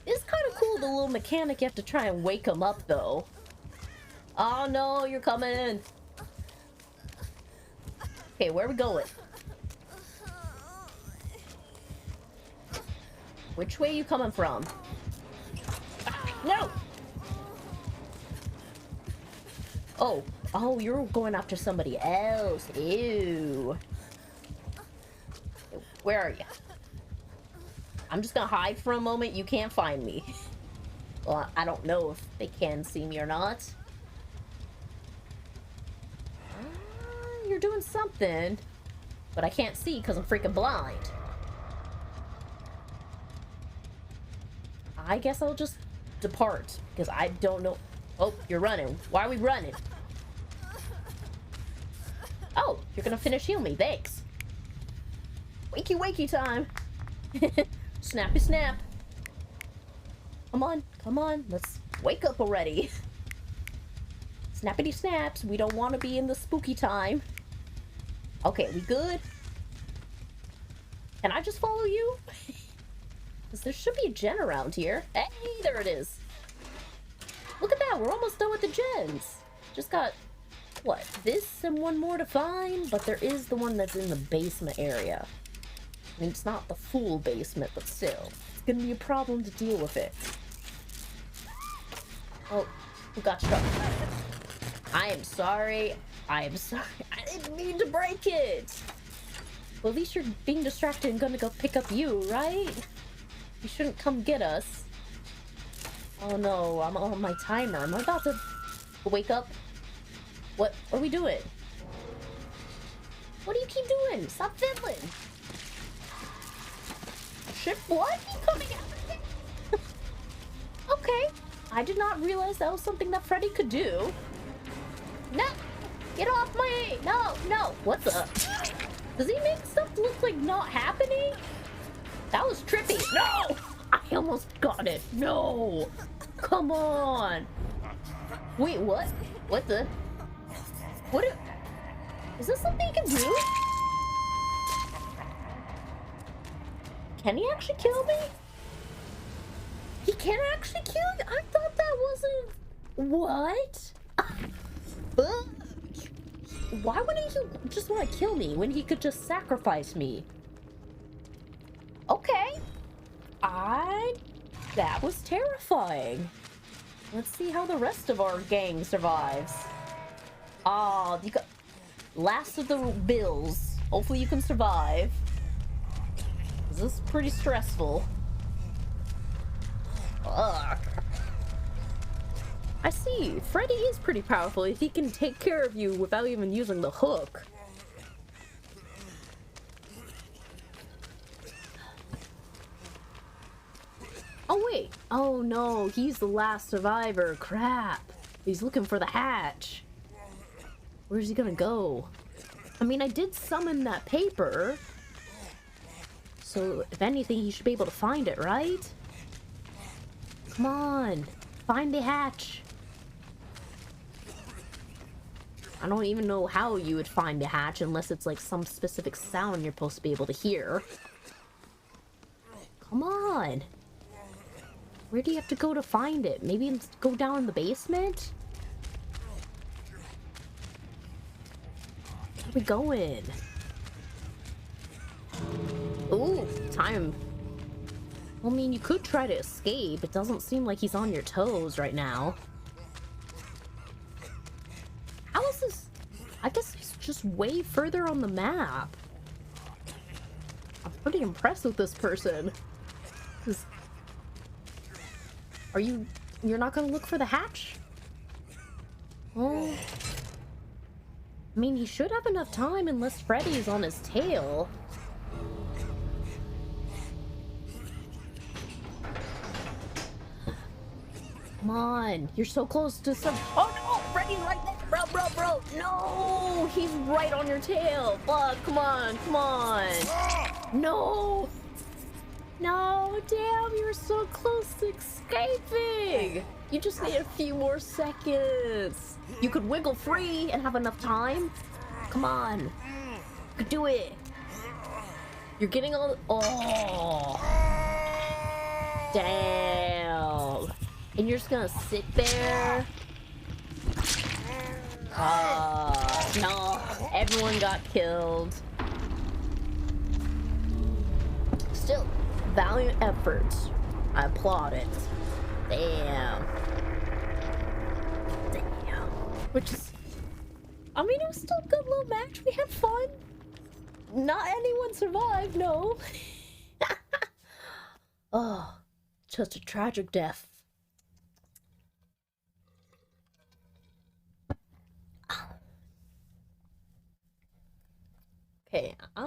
It's kind of cool, the little mechanic you have to try and wake him up, though. Oh no, you're coming! Okay, where are we going? Which way are you coming from? Ah, no! Oh, you're going after somebody else. Ew. Where are you? I'm just gonna hide for a moment. You can't find me. Well, I don't know if they can see me or not. You're doing something, but I can't see because I'm freaking blind. I guess I'll just depart because I don't know. Oh, you're running. Why are we running? Oh, you're gonna finish heal me. Thanks. Wakey, wakey time. Snappy snap. Come on, come on. Let's wake up already. Snappity snaps. We don't want to be in the spooky time. Okay, we good? Can I just follow you? Because there should be a gen around here. Hey, there it is. Look at that. We're almost done with the gens. Just got, what, this and one more to find? But there is the one that's in the basement area. I mean, it's not the full basement, but still. It's going to be a problem to deal with it. Oh, who got struck? I am sorry. I am sorry. I didn't mean to break it. Well, at least you're being distracted and gonna go pick up you, right? You shouldn't come get us. Oh no, I'm on my timer. I'm about to wake up. What are we doing? What do you keep doing? Stop fiddling. Shit, what? You coming after me? Okay. I did not realize that was something that Freddy could do. No! Get off me! No, no! What's up? Does he make stuff look like not happening? That was trippy. No! I almost got it. No! Come on! Wait, what? What the? What? Is this something he can do? Can he actually kill me? He can actually kill me? I thought that wasn't... What? Why wouldn't he just want to kill me when he could just sacrifice me? Okay. That was terrifying. Let's see how the rest of our gang survives. Ah, you got... Last of the bills. Hopefully you can survive. This is pretty stressful. Ugh. I see. Freddy is pretty powerful if he can take care of you without even using the hook. Oh wait. Oh no, he's the last survivor. Crap. He's looking for the hatch. Where's he gonna go? I mean, I did summon that paper. So if anything, he should be able to find it, right? Come on. Find the hatch. I don't even know how you would find the hatch unless it's like some specific sound you're supposed to be able to hear. Come on. Where do you have to go to find it? Maybe go down in the basement? Where are we going? Ooh, time. I mean, you could try to escape. It doesn't seem like he's on your toes right now. How is this? I guess he's just way further on the map. I'm pretty impressed with this person. You're not gonna look for the hatch? Oh. I mean, he should have enough time unless Freddy's on his tail. Come on, you're so close to some... Oh no, Freddy's right there, bro. No, he's right on your tail. Fuck, come on. No. No, damn, you were so close to escaping. You just need a few more seconds. You could wiggle free and have enough time. Come on. You could do it. You're getting all... Oh. Damn. And you're just gonna sit there? No, everyone got killed. Still, valiant efforts. I applaud it. Damn. Which is, I mean, it was still a good little match. We had fun. Not anyone survived, no. Oh, just a tragic death. Okay, I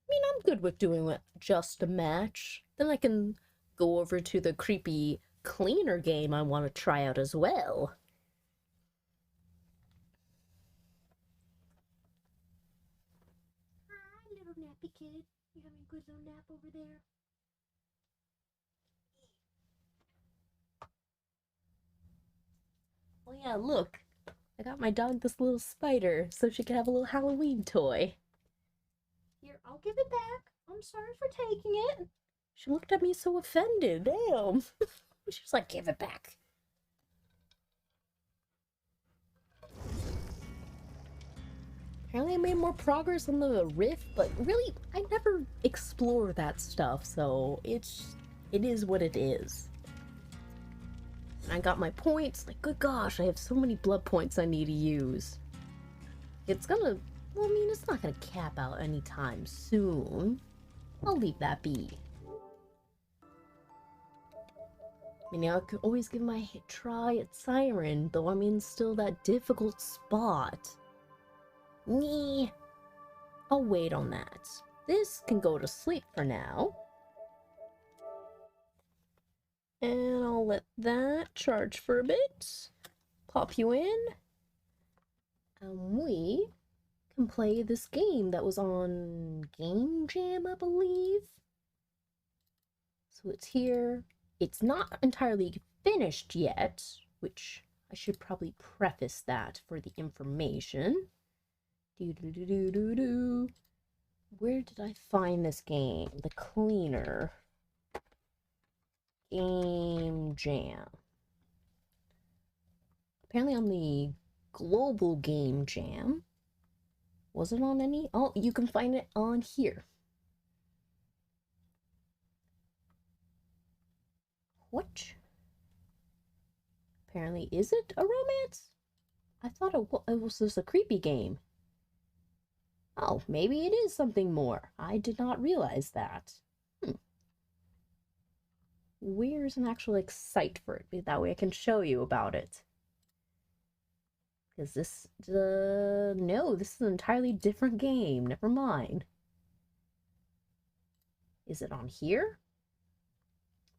mean, I'm good with doing just a match. Then I can go over to the creepy cleaner game I want to try out as well. Hi, little nappy kid. You having a good little nap over there? Oh yeah, look. I got my dog this little spider so she can have a little Halloween toy. Here, I'll give it back. I'm sorry for taking it. She looked at me so offended. Damn. She was like, give it back. Apparently I made more progress on the rift, but really, I never explore that stuff, so it is what it is. And I got my points, like, good gosh, I have so many blood points I need to use. It's gonna, well, I mean, it's not gonna cap out anytime soon. I'll leave that be. I mean, I could always give my try at Siren, though I'm in still that difficult spot. Nee. I'll wait on that. This can go to sleep for now. And I'll let that charge for a bit. Pop you in. And we can play this game that was on Game Jam, I believe. So it's here. It's not entirely finished yet, which I should probably preface that for the information. Do. Where did I find this game? The cleaner. Game Jam. Apparently on the global Game Jam. Was it on any? Oh, you can find it on here. What? Apparently, is it a romance? I thought it was just a creepy game. Oh, maybe it is something more. I did not realize that. Where's an actual site for it? That way I can show you about it. Is this no, this is an entirely different game. Never mind. Is it on here?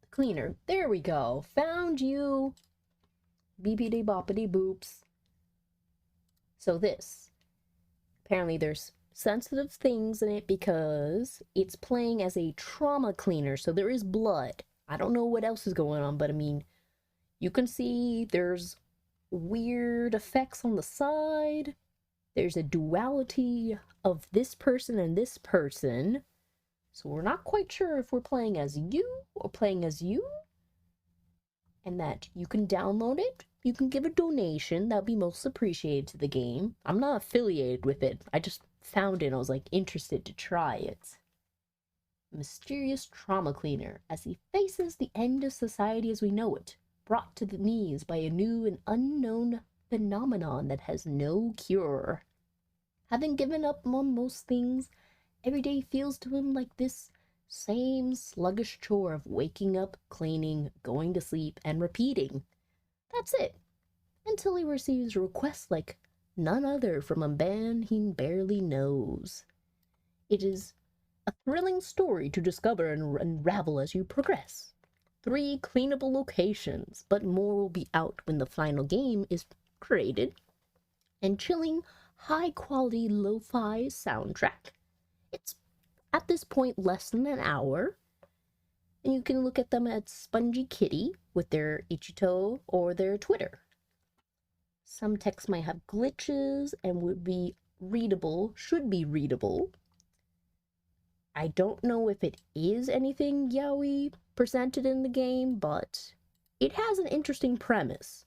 The cleaner. There we go. Found you. Beepity boppity boops. So this. Apparently there's sensitive things in it because it's playing as a trauma cleaner, so there is blood. I don't know what else is going on, but I mean, you can see there's weird effects on the side. There's a duality of this person and this person. So we're not quite sure if we're playing as you or playing as you. And that you can download it. You can give a donation. That would be most appreciated to the game. I'm not affiliated with it. I just found it and I was like interested to try it. Mysterious trauma cleaner as he faces the end of society as we know it, brought to the knees by a new and unknown phenomenon that has no cure. Having given up on most things, every day feels to him like this same sluggish chore of waking up, cleaning, going to sleep, and repeating. That's it. Until he receives requests like none other from a man he barely knows. It is a thrilling story to discover and unravel as you progress. 3 cleanable locations, but more will be out when the final game is created. And chilling, high-quality lo-fi soundtrack. It's at this point less than an hour. And you can look at them at Spongy Kitty with their Ichito or their Twitter. Some text might have glitches and would be readable, should be readable. I don't know if it is anything yaoi presented in the game, but it has an interesting premise.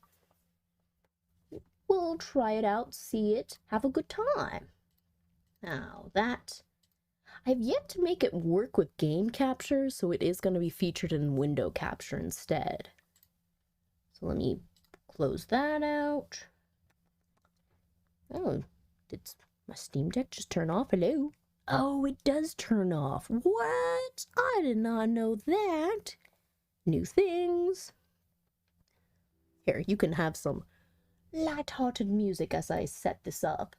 we'll try it out, see it, have a good time. Now that I've yet to make it work with game capture, so it is going to be featured in window capture instead. So let me close that out. Oh, did my Steam Deck just turn off? Hello? Oh, it does turn off. What? I did not know that. New things. Here, you can have some light-hearted music as I set this up.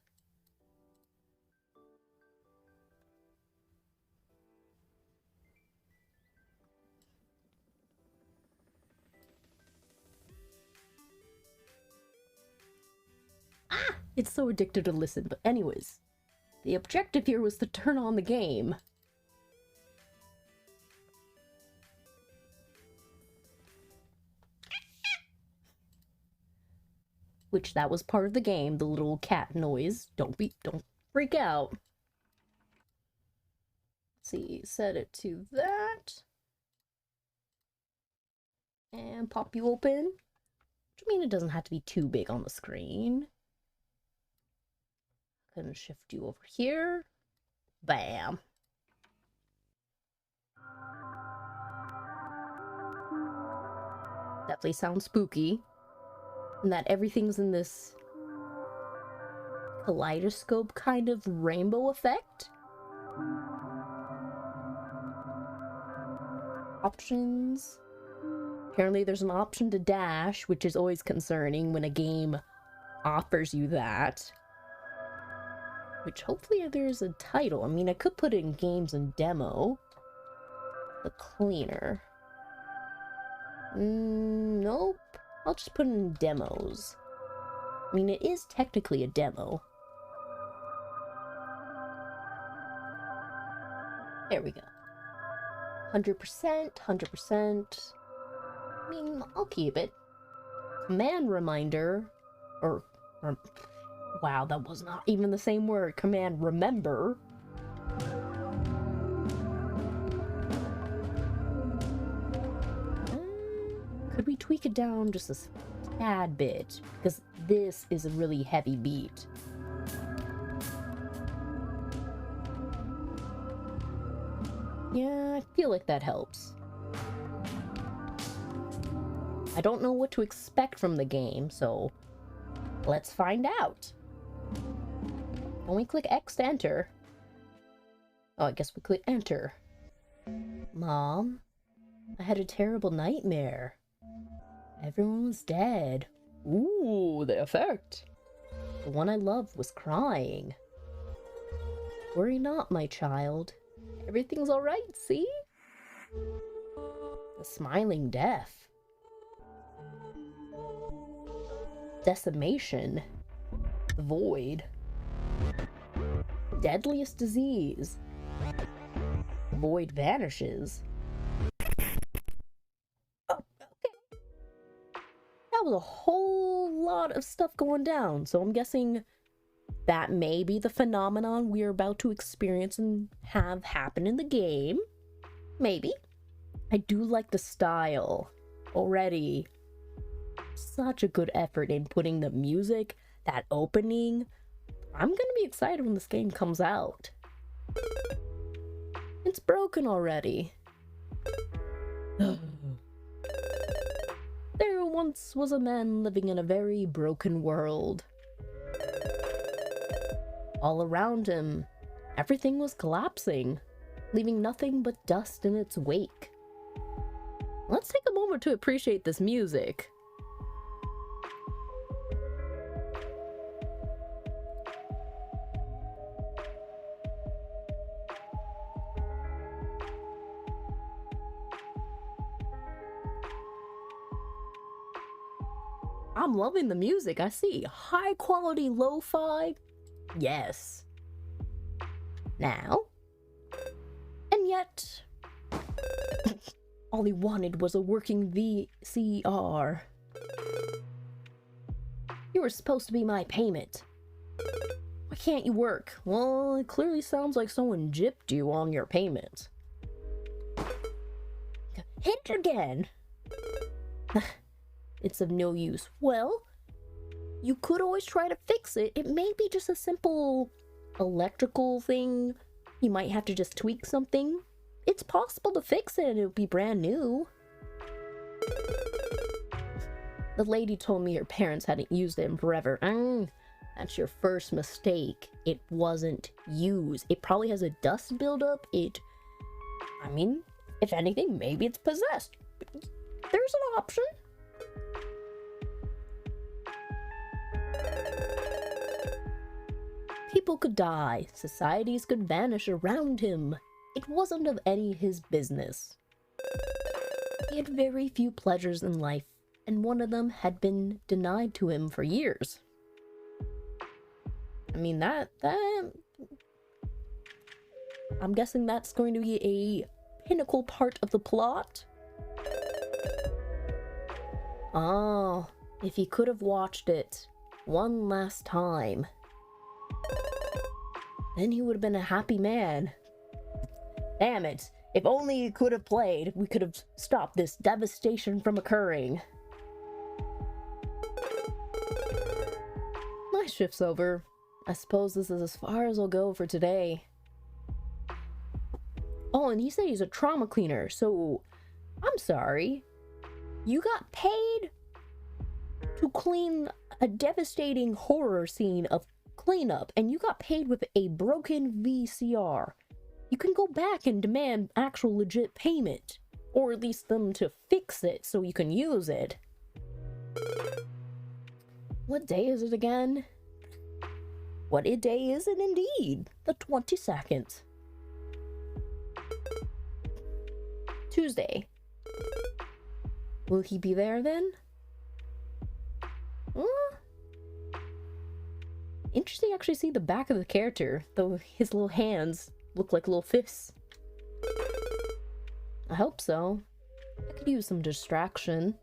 Ah! It's so addictive to listen, but anyways. The objective here was to turn on the game. Which that was part of the game, the little cat noise. Don't freak out. Let's see, set it to that. And pop you open. Which I mean, it doesn't have to be too big on the screen. Gonna shift you over here. Bam. Definitely sounds spooky. And that everything's in this kaleidoscope kind of rainbow effect. Options. Apparently there's an option to dash, which is always concerning when a game offers you that. Which hopefully there's a title. I mean, I could put it in games and demo. The cleaner. Nope. I'll just put it in demos. I mean, it is technically a demo. There we go. 100%, 100%. I mean, I'll keep it. Command reminder, or wow, that was not even the same word. Command remember. Could we tweak it down just a tad bit? Because this is a really heavy beat. Yeah, I feel like that helps. I don't know what to expect from the game, so let's find out. Don't we click X to enter? Oh, I guess we click enter. Mom, I had a terrible nightmare. Everyone was dead. Ooh, the effect. The one I loved was crying. Worry not, my child. Everything's alright, see? The smiling death. Decimation. The void. Deadliest disease. Void vanishes. Oh, okay. That was a whole lot of stuff going down, so I'm guessing that may be the phenomenon we're about to experience and have happen in the game. Maybe. I do like the style already. Such a good effort in putting the music, that opening. I'm gonna be excited when this game comes out. It's broken already. There once was a man living in a very broken world. All around him, everything was collapsing, leaving nothing but dust in its wake. Let's take a moment to appreciate this music. I'm loving the music. I see high quality lo-fi. Yes. Now. And yet. All he wanted was a working VCR. You were supposed to be my payment. Why can't you work? Well, it clearly sounds like someone gypped you on your payment. Hit again. It's of no use. Well, you could always try to fix it. It may be just a simple electrical thing. You might have to just tweak something. It's possible to fix it and it would be brand new. The lady told me her parents hadn't used it in forever. That's your first mistake. It wasn't used. It probably has a dust buildup. I mean, if anything, maybe it's possessed. There's an option. People could die. Societies could vanish around him. It wasn't of any his business. He had very few pleasures in life, and one of them had been denied to him for years. I mean, that I'm guessing that's going to be a pinnacle part of the plot. Oh, if he could have watched it one last time, then he would have been a happy man. Damn it. If only he could have played, we could have stopped this devastation from occurring. My shift's over. I suppose this is as far as I'll go for today. Oh, and he said he's a trauma cleaner, so I'm sorry. You got paid to clean a devastating horror scene of cleanup, and you got paid with a broken VCR. You can go back and demand actual legit payment, or at least them to fix it so you can use it. What day is it again? What day is it indeed? The 22nd. Tuesday. Will he be there then? Interesting to actually see the back of the character, though his little hands look like little fists. I hope so. I could use some distraction.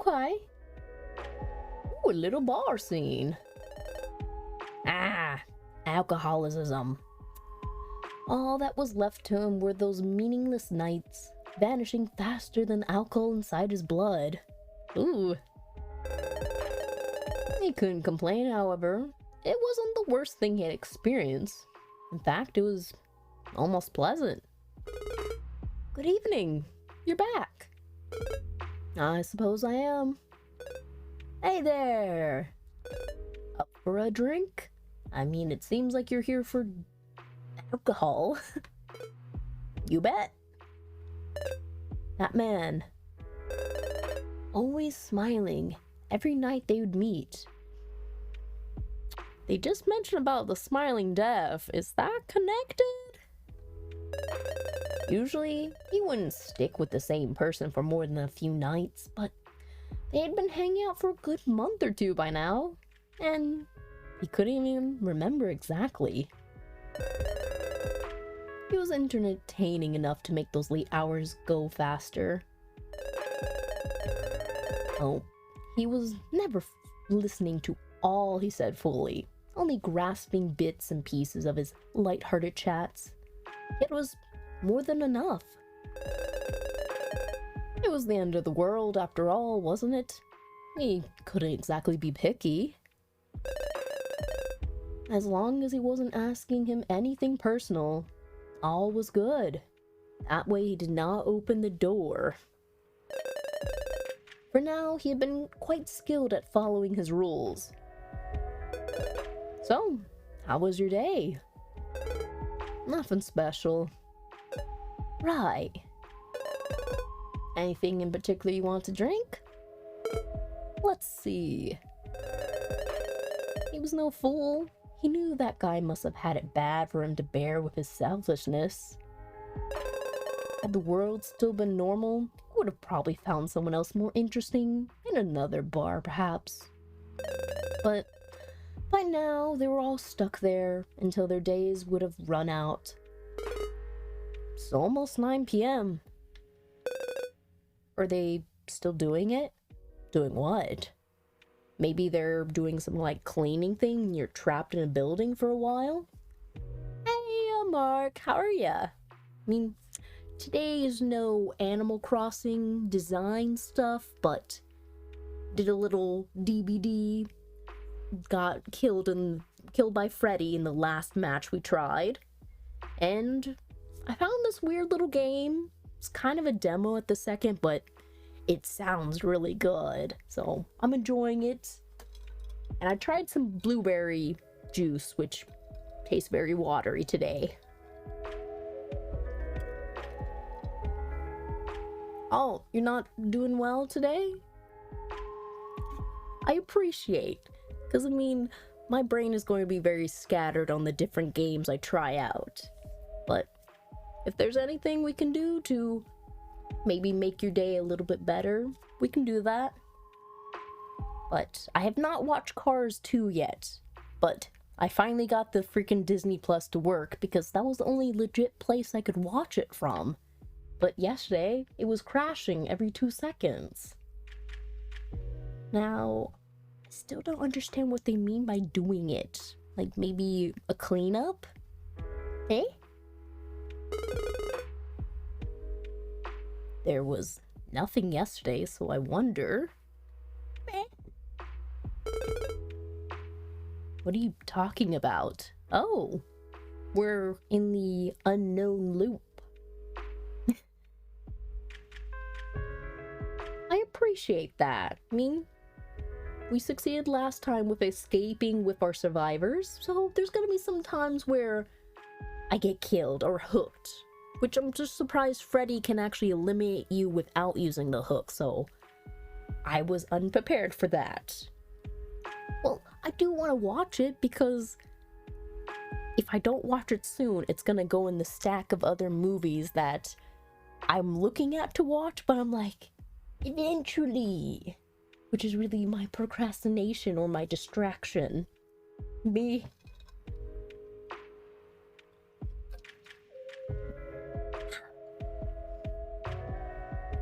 Okay. Ooh, a little bar scene. Alcoholism. All that was left to him were those meaningless nights, vanishing faster than alcohol inside his blood. Ooh. He couldn't complain, however. It wasn't the worst thing he had experienced. In fact, it was almost pleasant. Good evening. You're back. I suppose I am. Hey there. Up for a drink? I mean, it seems like you're here for alcohol. You bet. That man. Always smiling. Every night they would meet. They just mentioned about the smiling deaf. Is that connected? Usually, he wouldn't stick with the same person for more than a few nights, but they had been hanging out for a good month or two by now, and he couldn't even remember exactly. He was entertaining enough to make those late hours go faster. Oh, he was never listening to all he said fully, only grasping bits and pieces of his light-hearted chats. It was more than enough. It was the end of the world after all, wasn't it? He couldn't exactly be picky. As long as he wasn't asking him anything personal, all was good. That way he did not open the door. For now, he had been quite skilled at following his rules. So, how was your day? Nothing special. Right. Anything in particular you want to drink? Let's see. He was no fool. He knew that guy must have had it bad for him to bear with his selfishness. Had the world still been normal, he would have probably found someone else more interesting in another bar, perhaps. But by now, they were all stuck there until their days would have run out. It's almost 9 p.m. Are they still doing it? Doing what? Maybe they're doing some like cleaning thing and you're trapped in a building for a while? Hey, Mark, how are ya? I mean, today is no Animal Crossing design stuff, but did a little DBD, got killed by Freddy in the last match we tried, and I found this weird little game. It's kind of a demo at the second, but it sounds really good, so I'm enjoying it. And I tried some blueberry juice, which tastes very watery today. Oh, you're not doing well today? I appreciate, because I mean, my brain is going to be very scattered on the different games I try out. But if there's anything we can do to maybe make your day a little bit better, we can do that. But I have not watched Cars 2 yet, but I finally got the freaking Disney Plus to work because that was the only legit place I could watch it from. But yesterday, it was crashing every 2 seconds. Now, I still don't understand what they mean by doing it. Like maybe a cleanup? Eh? There was nothing yesterday, so I wonder... What are you talking about? Oh, we're in the unknown loop. I appreciate that. I mean, we succeeded last time with escaping with our survivors, so there's gonna be some times where I get killed or hooked, which I'm just surprised Freddy can actually eliminate you without using the hook, so I was unprepared for that. Well, I do want to watch it because if I don't watch it soon, it's gonna go in the stack of other movies that I'm looking at to watch, but I'm like, eventually, which is really my procrastination or my distraction. Me.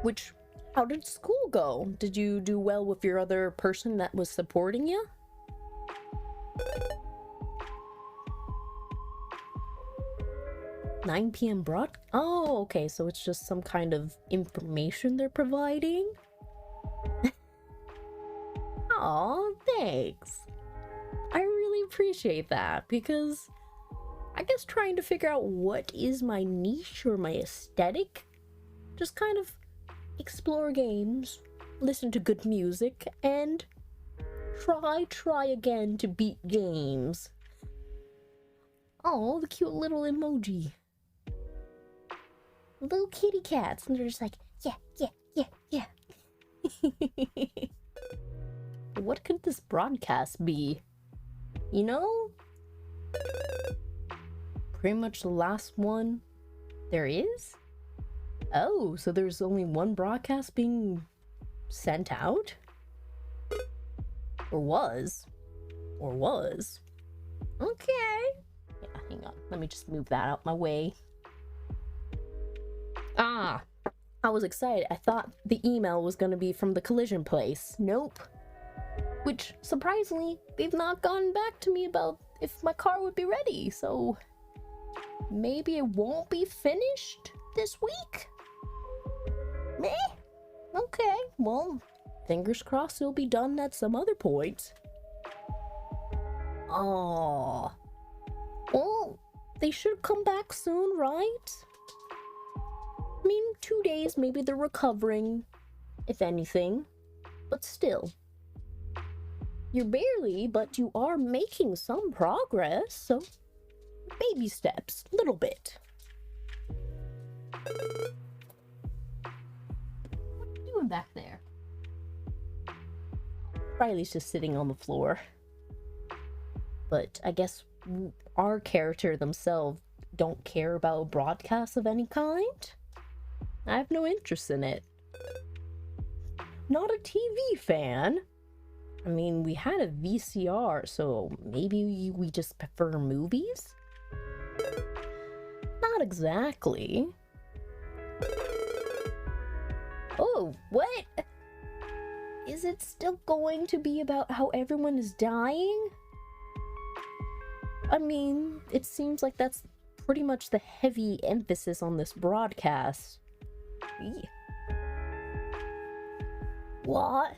Which, how did school go? Did you do well with your other person that was supporting you? 9 p.m. Oh, okay, so it's just some kind of information they're providing? Aw, thanks. I really appreciate that, because I guess trying to figure out what is my niche or my aesthetic, just kind of explore games, listen to good music, and try again to beat games. Oh, the cute little emoji. Little kitty cats, and they're just like, yeah. What could this broadcast be? You know? Pretty much the last one there is? Oh, so there's only one broadcast being sent out? Or was. Okay. Yeah, hang on. Let me just move that out my way. Ah, I was excited. I thought the email was going to be from the collision place. Nope. Which, surprisingly, they've not gotten back to me about if my car would be ready, so maybe it won't be finished this week? Meh? Okay, well, fingers crossed it'll be done at some other point. Oh, well, they should come back soon, right? I mean, 2 days, maybe they're recovering, if anything, but still. You're barely, but you are making some progress, so baby steps, little bit. What are you doing back there? Riley's just sitting on the floor. But I guess our character themselves don't care about broadcasts of any kind. I have no interest in it. Not a TV fan. I mean, we had a VCR, so maybe we just prefer movies? Not exactly. Oh, what? Is it still going to be about how everyone is dying? I mean, it seems like that's pretty much the heavy emphasis on this broadcast. What?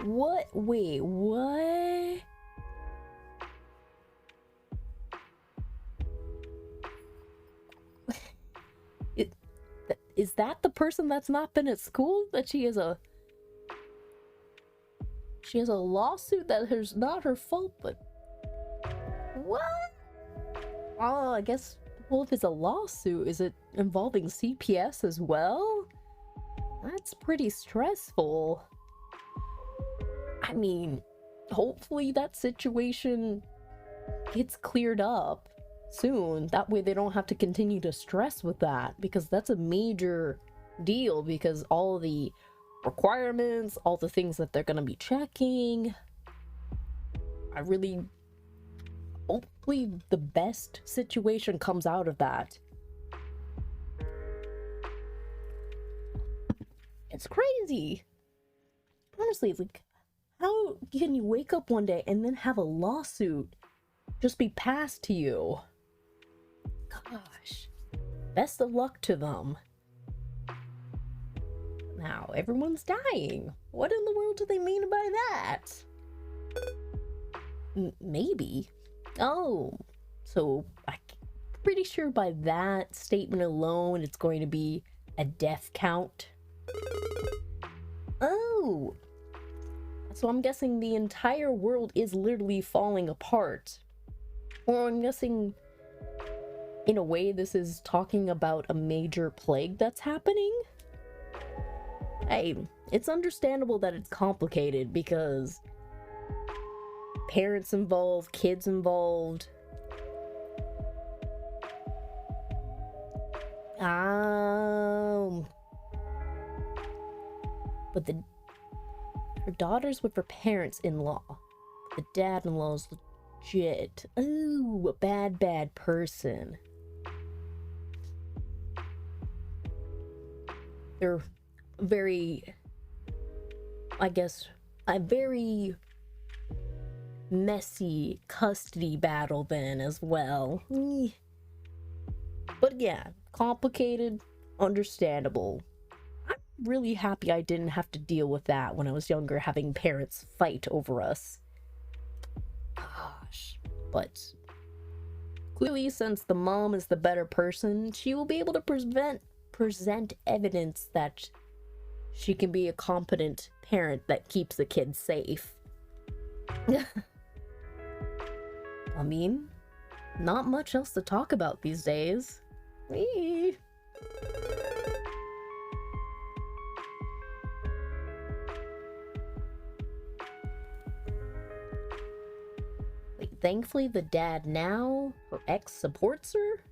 What? Wait, what? It, is that the person that's not been at school? That she has a lawsuit that is not her fault, but what? Oh, I guess, well, if it's a lawsuit, is it involving CPS as well? That's pretty stressful. I mean, hopefully that situation gets cleared up soon. That way they don't have to continue to stress with that, because that's a major deal, because all the requirements, all the things that they're gonna be checking. Hopefully the best situation comes out of that. It's crazy. Honestly, it's like, how can you wake up one day and then have a lawsuit just be passed to you? Gosh. Best of luck to them. Now, everyone's dying. What in the world do they mean by that? Maybe. Oh, so I'm pretty sure by that statement alone, it's going to be a death count. Oh, so I'm guessing the entire world is literally falling apart. Or I'm guessing, in a way, this is talking about a major plague that's happening? Hey, it's understandable that it's complicated because parents involved, kids involved. But her daughter's with her parents-in-law. The dad-in-law's legit. Ooh, a bad person. They're very, I guess, a very messy custody battle then as well. But yeah, complicated, understandable. I'm really happy I didn't have to deal with that when I was younger, having parents fight over us. Gosh. But clearly, since the mom is the better person, she will be able to present evidence that she can be a competent parent that keeps the kids safe. I mean, not much else to talk about these days. Wait, thankfully the dad now, her ex, supports her?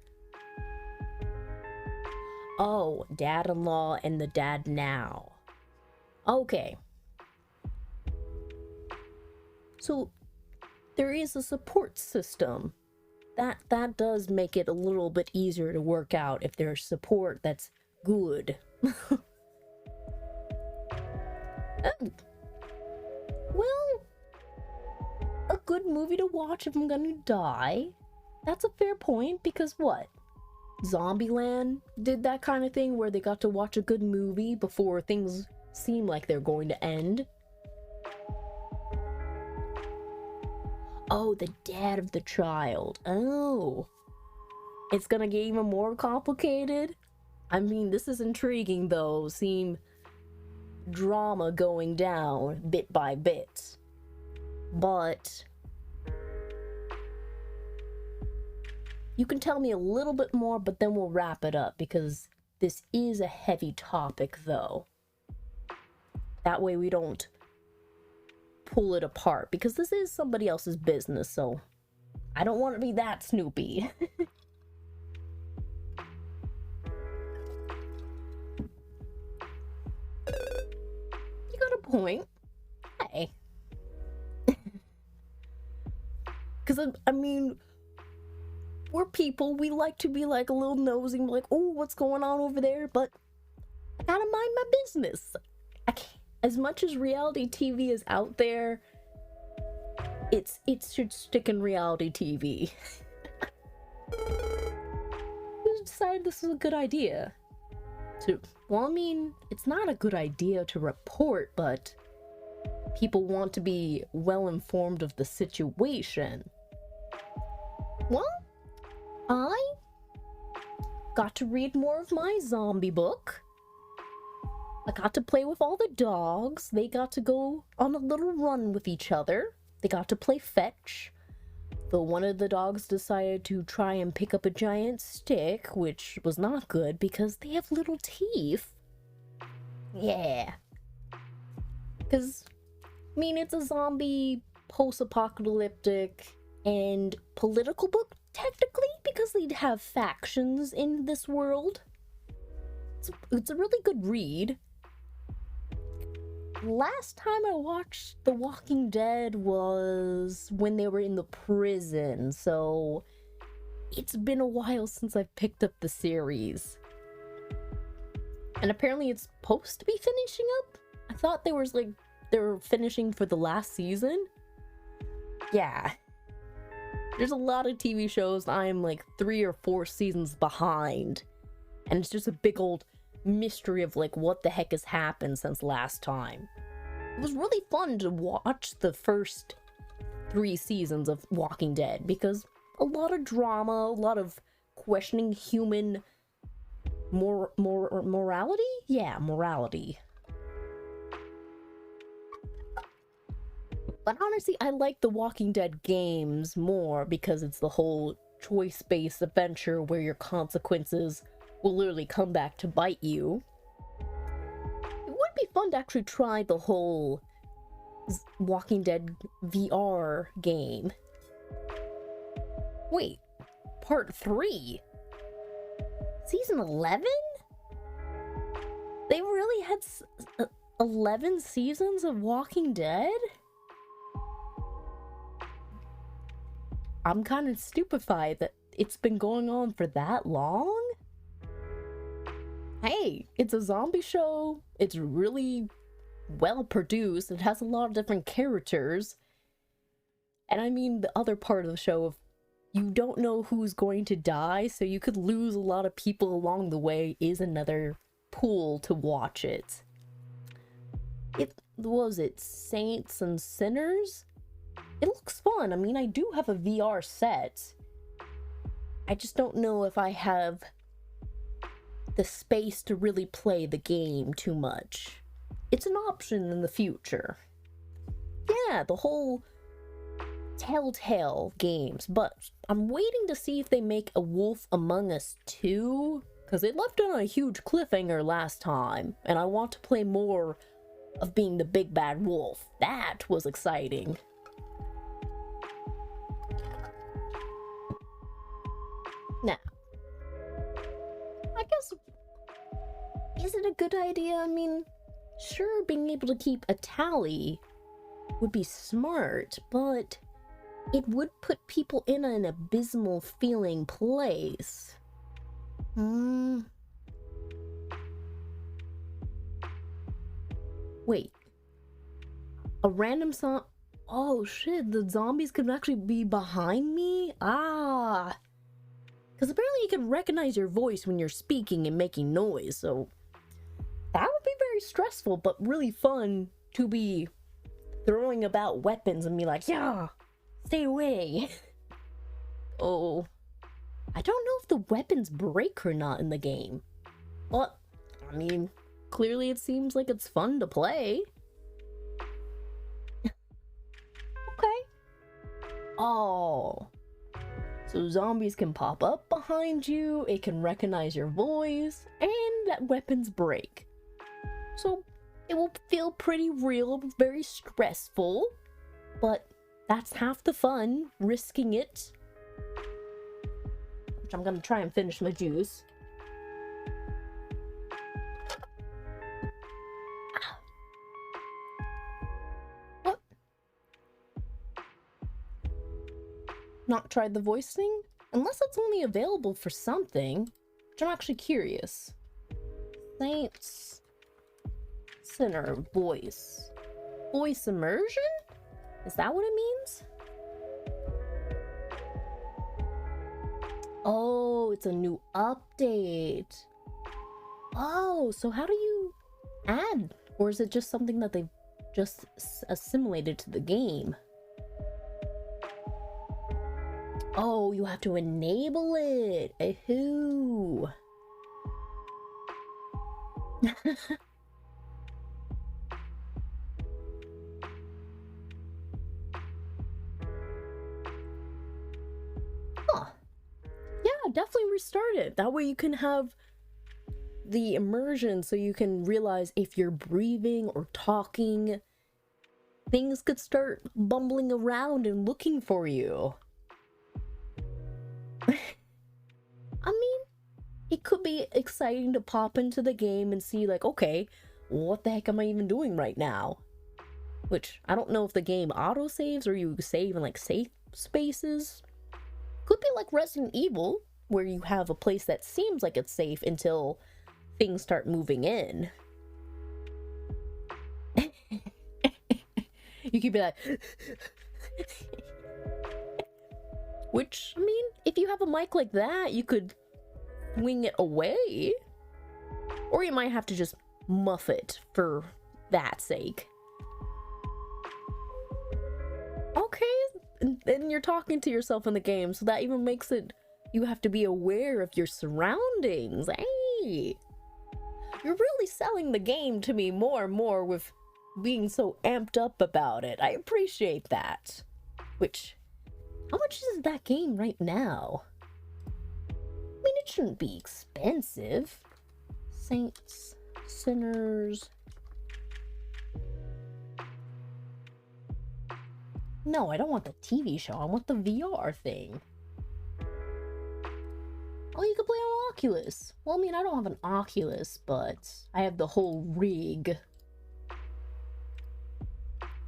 Oh, dad-in-law and the dad now. Okay. So there is a support system. That does make it a little bit easier to work out if there's support that's good. Well, a good movie to watch if I'm gonna die. That's a fair point, because what? Zombieland did that kind of thing where they got to watch a good movie before things seem like they're going to end. Oh, the dad of the child. Oh. It's gonna get even more complicated? I mean, this is intriguing though, seeing drama going down bit by bit. But you can tell me a little bit more, but then we'll wrap it up, because this is a heavy topic though. That way we don't pull it apart, because this is somebody else's business, so I don't want to be that Snoopy. You got a point. Hey. Because, I mean, we're people, we like to be like a little nosy, like, oh, what's going on over there? But I gotta mind my business. I can't. As much as reality TV is out there, it should stick in reality TV. Who decided this was a good idea? Well, I mean, it's not a good idea to report, but people want to be well informed of the situation. Well, I got to read more of my zombie book. I got to play with all the dogs. They got to go on a little run with each other. They got to play fetch. Though one of the dogs decided to try and pick up a giant stick, which was not good because they have little teeth. Yeah. Because, I mean, it's a zombie, post-apocalyptic, and political book, technically, because they'd have factions in this world. It's a really good read. Last time I watched The Walking Dead was when they were in the prison, so it's been a while since I've picked up the series. And apparently it's supposed to be finishing up? I thought they were finishing for the last season. Yeah. There's a lot of TV shows I'm like 3 or 4 seasons behind. And it's just a big old mystery of like what the heck has happened since last time. It was really fun to watch the first 3 seasons of Walking Dead because a lot of drama, a lot of questioning human morality? Yeah, morality. But honestly, I like the Walking Dead games more because it's the whole choice-based adventure where your consequences will literally come back to bite you. It would be fun to actually try the whole Walking Dead VR game. Wait, part 3? Season 11? They really had 11 seasons of Walking Dead? I'm kind of stupefied that it's been going on for that long. Hey, it's a zombie show. It's really well produced. It has a lot of different characters. And I mean the other part of the show of you don't know who's going to die, so you could lose a lot of people along the way is another pool to watch it. What was it, Saints and Sinners? It looks fun. I mean, I do have a VR set. I just don't know if I have the space to really play the game too much. It's an option in the future. Yeah, the whole Telltale games, but I'm waiting to see if they make a Wolf Among Us 2, because it left on a huge cliffhanger last time, and I want to play more of being the big bad wolf. That was exciting. Now, I guess, is it a good idea? I mean, sure, being able to keep a tally would be smart, but it would put people in an abysmal feeling place. Wait. A random oh shit, the zombies could actually be behind me? Ah. Because apparently you can recognize your voice when you're speaking and making noise, so that would be very stressful, but really fun to be throwing about weapons and be like, yeah, stay away. Oh, I don't know if the weapons break or not in the game. But, I mean, clearly it seems like it's fun to play. Okay. Oh. So zombies can pop up behind you, it can recognize your voice, and that weapons break. So it will feel pretty real, very stressful, but that's half the fun, risking it. Which I'm gonna try and finish my juice. What? Not tried the voice thing? Unless it's only available for something, which I'm actually curious. Saints. Sinner voice. Voice immersion? Is that what it means? Oh, it's a new update. Oh, so how do you add? Or is it just something that they've just assimilated to the game. Oh, you have to enable it. Ahoo. Huh. Yeah, definitely restart it. That way you can have the immersion, so you can realize if you're breathing or talking, things could start bumbling around and looking for you. I mean, it could be exciting to pop into the game and see, like, okay, what the heck am I even doing right now? Which, I don't know if the game auto-saves or you save in, like, safe spaces. Could be like Resident Evil, where you have a place that seems like it's safe until things start moving in. You could be like... Which, I mean, if you have a mic like that, you could wing it away. Or you might have to just muff it for that sake. Okay, and then you're talking to yourself in the game, so that even makes it... You have to be aware of your surroundings. Hey! You're really selling the game to me more and more with being so amped up about it. I appreciate that. Which... How much is that game right now? I mean, it shouldn't be expensive. Saints, Sinners... No, I don't want the TV show. I want the VR thing. Oh, you can play on Oculus. Well, I mean, I don't have an Oculus, but I have the whole rig.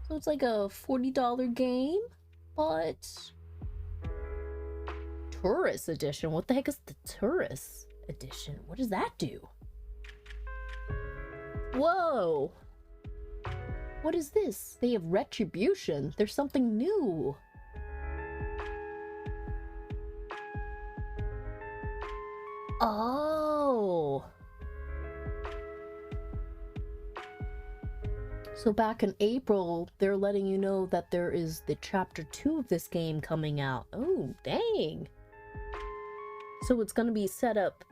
So it's like a $40 game, but... Tourist edition? What the heck is the tourist edition? What does that do? Whoa! What is this? They have retribution. There's something new. Oh! So back in April, they're letting you know that there is the chapter 2 of this game coming out. Oh, dang! So it's gonna be set up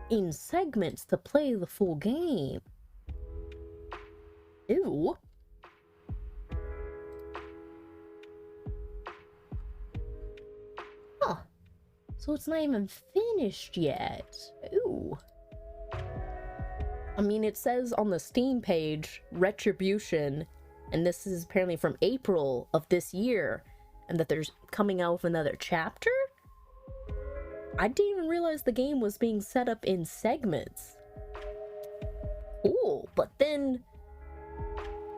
in segments to play the full game. Ew. Huh. So it's not even finished yet. Ooh. I mean, it says on the Steam page, Retribution, and this is apparently from April of this year, and that there's coming out with another chapter? I didn't even realize the game was being set up in segments. Cool, but then,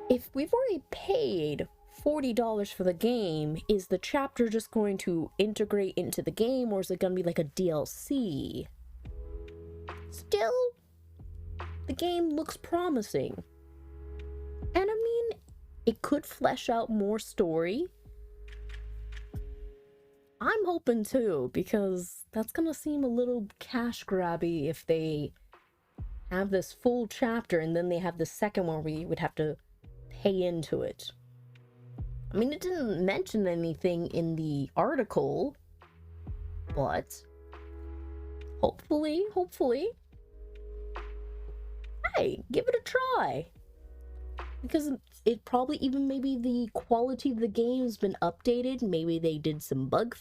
if we've already paid $40 for the game, is the chapter just going to integrate into the game, or is it going to be like a DLC? Still, the game looks promising. And I mean, it could flesh out more story. I'm hoping too, because that's gonna seem a little cash grabby if they have this full chapter and then they have the second one where you would have to pay into it. I mean, it didn't mention anything in the article, but hopefully, hey, give it a try. Because it probably even maybe the quality of the game has been updated. Maybe they did some bug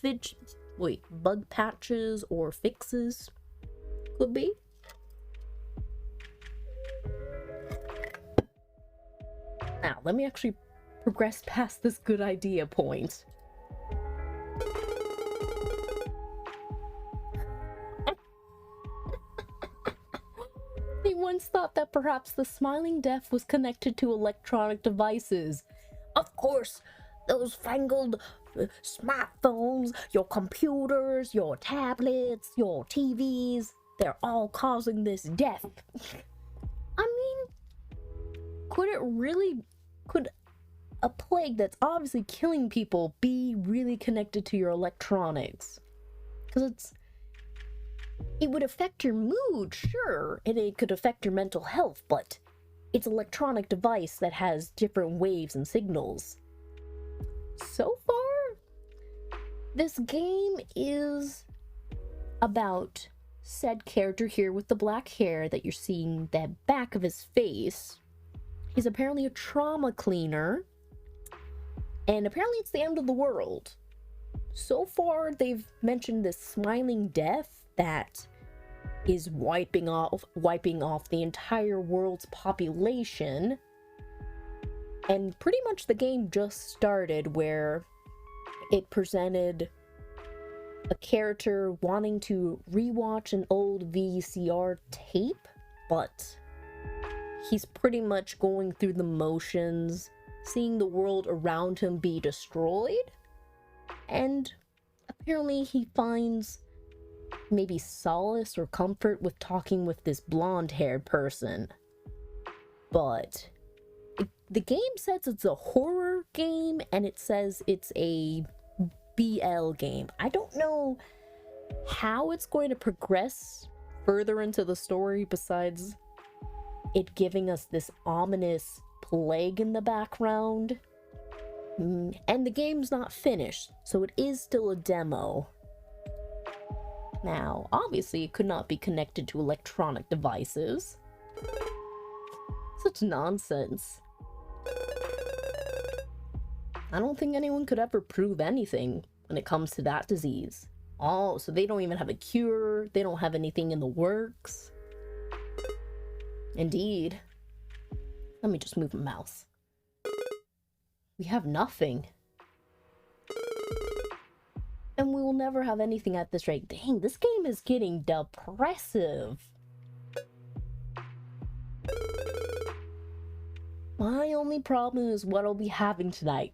patches or fixes. Could be. Now, let me actually progress past this good idea point. They once thought that perhaps the smiling deaf was connected to electronic devices. Of course, those fangled smartphones, your computers, your tablets, your TVs, they're all causing this death. I mean, could a plague that's obviously killing people be really connected to your electronics? Because it would affect your mood, sure, and it could affect your mental health, but it's an electronic device that has different waves and signals. So far, this game is about said character here with the black hair that you're seeing the back of his face. He's apparently a trauma cleaner, and apparently it's the end of the world. So far, they've mentioned this smiling death that is wiping off the entire world's population. And pretty much the game just started, where it presented a character wanting to rewatch an old VCR tape, but he's pretty much going through the motions, seeing the world around him be destroyed, and apparently he finds maybe solace or comfort with talking with this blonde-haired person. But the game says it's a horror game, and it says it's a BL game. I don't know how it's going to progress further into the story besides it giving us this ominous plague in the background. And the game's not finished, so it is still a demo. Now, obviously, it could not be connected to electronic devices. Such nonsense. I don't think anyone could ever prove anything when it comes to that disease. Oh, so they don't even have a cure, they don't have anything in the works. Indeed. Let me just move my mouse. We have nothing. And we will never have anything at this rate. Dang, this game is getting depressive. My only problem is what I'll be having tonight.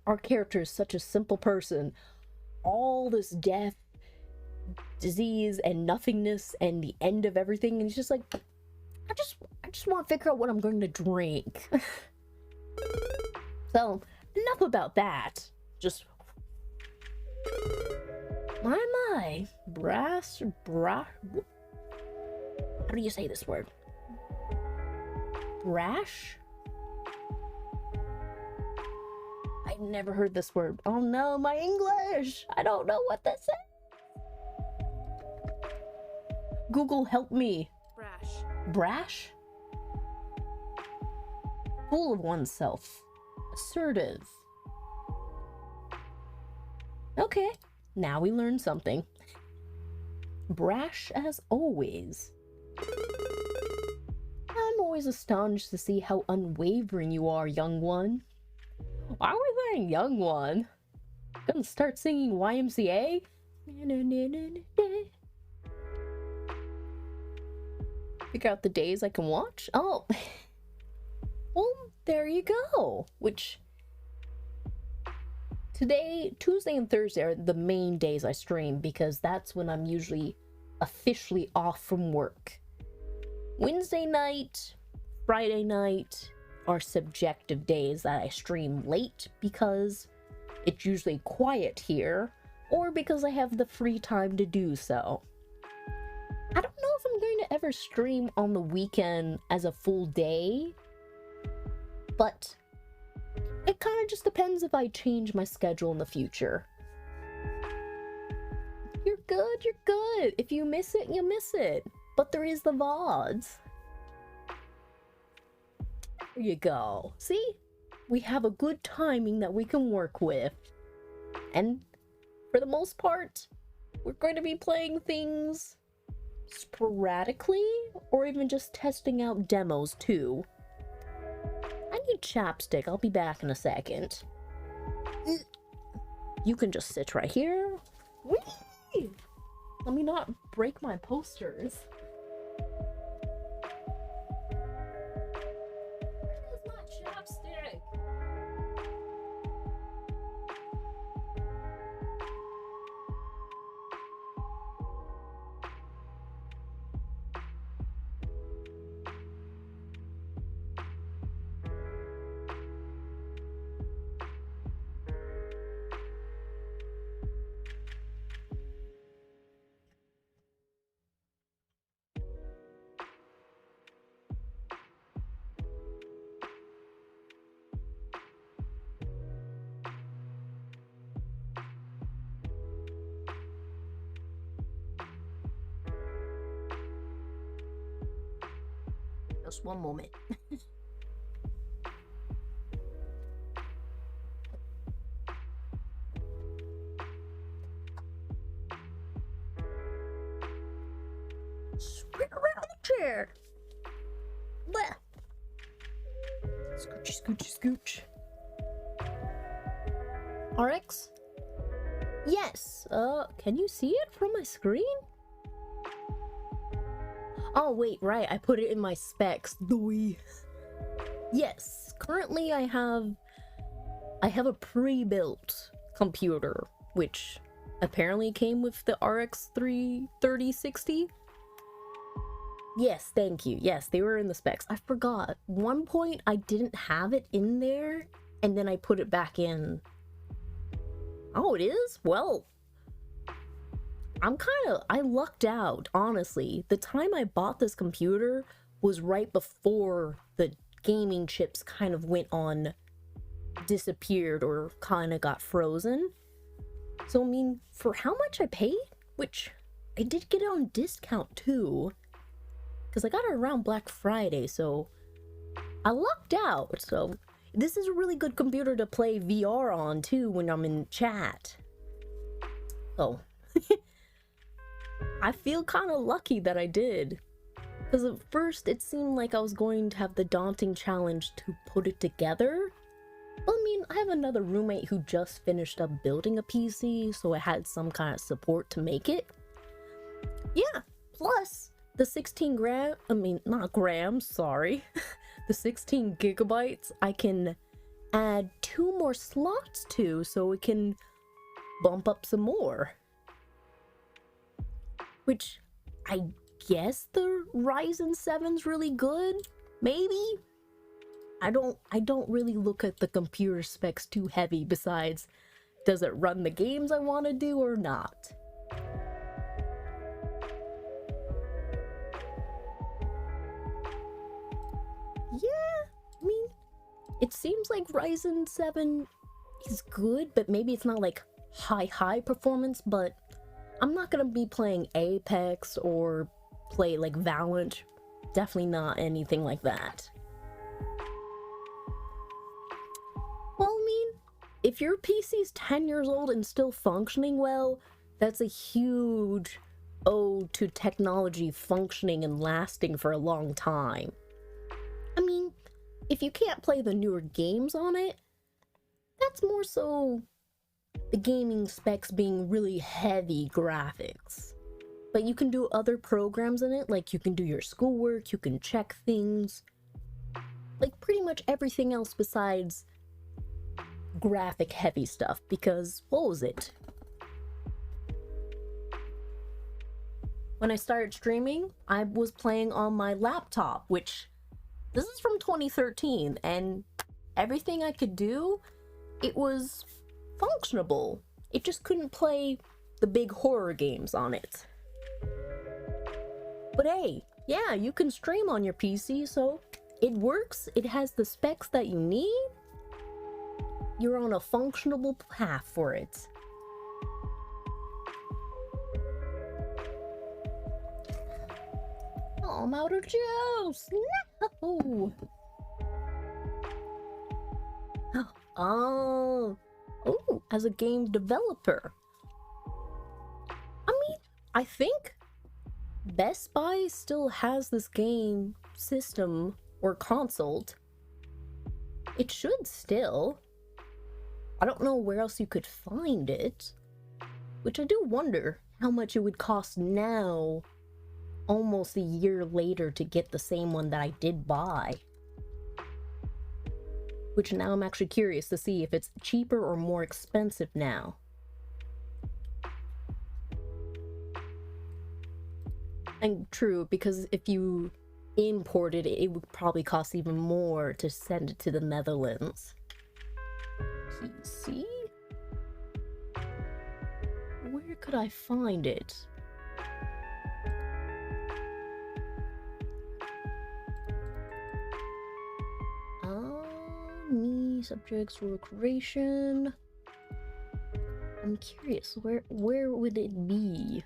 Our character is such a simple person. All this death, disease, and nothingness, and the end of everything, and it's just like, I just want to figure out what I'm going to drink. So, enough about that. Just, my, how do you say this word? Brash? I've never heard this word. Oh no, my English! I don't know what this is. Google, help me. Brash. Brash? Full of oneself. Assertive. Okay, now we learned something. Brash as always. I'm always astonished to see how unwavering you are, young one. Why are we saying young one? Gonna start singing YMCA? Figure out the days I can watch? Oh. Well, there you go. Which, today, Tuesday and Thursday are the main days I stream, because that's when I'm usually officially off from work. Wednesday night, Friday night are subjective days that I stream late because it's usually quiet here, or because I have the free time to do so. I don't know if I'm going to ever stream on the weekend as a full day, but it kind of just depends if I change my schedule in the future. You're good, you're good. If you miss it, you miss it. But there is the VODs. There you go. See? We have a good timing that we can work with. And for the most part, we're going to be playing things sporadically, or even just testing out demos too. I need chapstick. I'll be back in a second. You can just sit right here. Whee! Let me not break my posters. Just one moment. Swing around the chair. Bleh. Scoochy, scoochy, scooch. RX? Yes. Can you see it from my screen? Oh, wait, right. I put it in my specs. Doi. Yes. Currently, I have a pre-built computer, which apparently came with the RX 3060. Yes, thank you. Yes, they were in the specs. I forgot. One point I didn't have it in there, and then I put it back in. Oh, it is? Well, I lucked out, honestly. The time I bought this computer was right before the gaming chips kind of disappeared or kind of got frozen. So, I mean, for how much I paid, which I did get it on discount too, because I got it around Black Friday, so I lucked out. So, this is a really good computer to play VR on too when I'm in chat. So, I feel kind of lucky that I did. Because at first it seemed like I was going to have the daunting challenge to put it together. But I mean, I have another roommate who just finished up building a PC, so it had some kind of support to make it. Yeah, plus the 16 not grams, sorry. The 16 gigabytes I can add 2 more slots to, so it can bump up some more. Which, I guess the Ryzen 7's really good? Maybe? I don't really look at the computer specs too heavy, besides, does it run the games I want to do or not? Yeah, I mean, it seems like Ryzen 7 is good, but maybe it's not like high performance, but I'm not gonna be playing Apex or play like Valorant. Definitely not anything like that. Well, I mean, if your PC's 10 years old and still functioning well, that's a huge ode to technology functioning and lasting for a long time. I mean, if you can't play the newer games on it, that's more so the gaming specs being really heavy graphics. But you can do other programs in it, like you can do your schoolwork, you can check things, like pretty much everything else besides graphic heavy stuff, because what was it? When I started streaming, I was playing on my laptop, which this is from 2013, and everything I could do, it was functionable. It just couldn't play the big horror games on it. But hey, yeah, you can stream on your PC, so it works. It has the specs that you need. You're on a functionable path for it. Oh, I'm out of juice! No! Oh, as a game developer. I mean, I think Best Buy still has this game system or console. It should still. I don't know where else you could find it, which I do wonder how much it would cost now, almost a year later, to get the same one that I did buy. Which now I'm actually curious to see if it's cheaper or more expensive now. And true, because if you imported it, it would probably cost even more to send it to the Netherlands. PC? Where could I find it? Me, subjects, recreation. I'm curious, where would it be?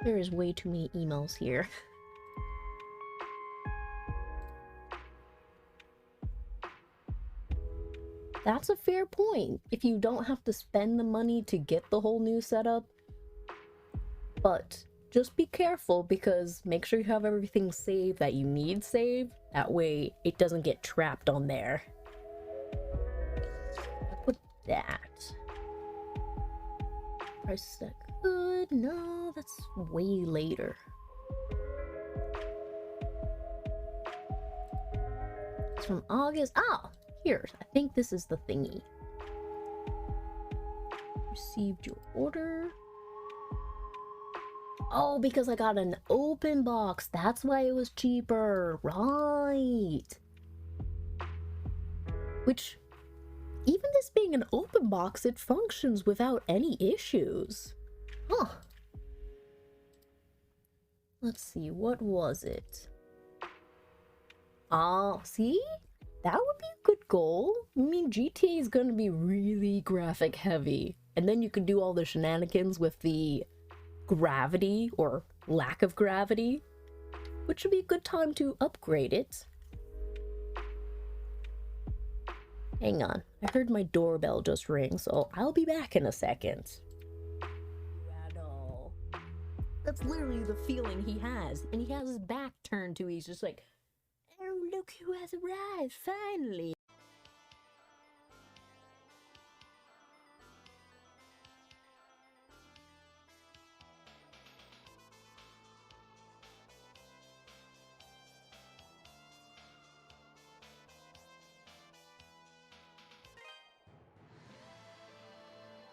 There is way too many emails here. That's a fair point. If you don't have to spend the money to get the whole new setup. But just be careful, because make sure you have everything saved that you need saved. That way it doesn't get trapped on there. I'll put that. Price that good? No, that's way later. It's from August. Oh, here. I think this is the thingy. Received your order. Oh, because I got an open box. That's why it was cheaper. Right. Which, even this being an open box, it functions without any issues. Huh. Let's see, what was it? See? That would be a good goal. I mean, GTA is gonna be really graphic heavy. And then you can do all the shenanigans with the gravity or lack of gravity, which would be a good time to upgrade it. Hang on, I heard my doorbell just ring, so I'll be back in a second. That's literally the feeling he has, and he has his back turned to, he's just like, oh, look who has arrived, finally.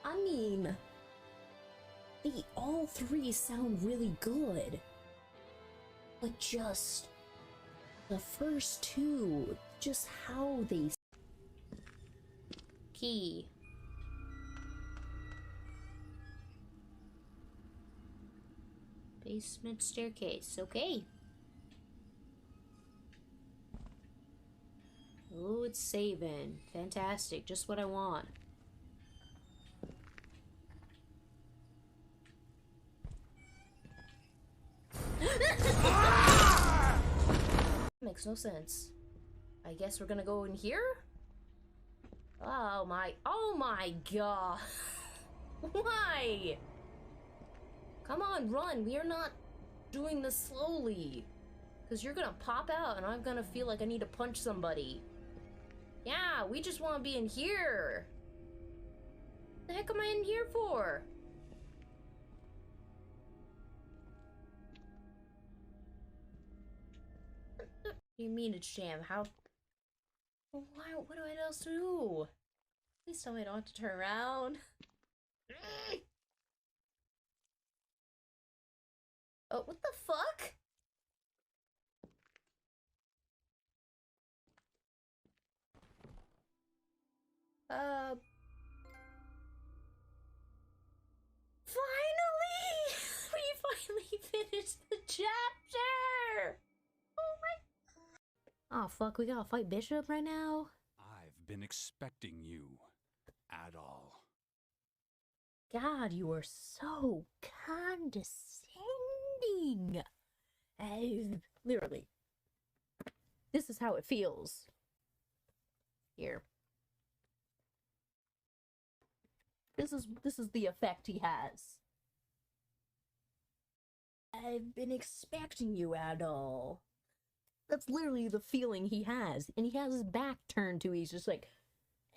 I mean, they all three sound really good, but just the first two, just how they... Key. Basement staircase, okay. Oh, it's saving. Fantastic, just what I want. Makes no sense. I guess we're gonna go in here? Oh my god. Why? Come on, run. We are not doing this slowly. Because you're gonna pop out and I'm gonna feel like I need to punch somebody. Yeah, we just want to be in here. What the heck am I in here for? What do you mean it's jam? How? Why? What do I else do? Please tell me I don't have to turn around. Oh, what the fuck? Finally! We finally finished the chapter! Oh my... Oh fuck, we gotta fight Bishop right now? I've been expecting you, Adol. God, you are so condescending. Literally. This is how it feels. Here. This is the effect he has. I've been expecting you, Adol. That's literally the feeling he has. And he has his back turned to, he's just like,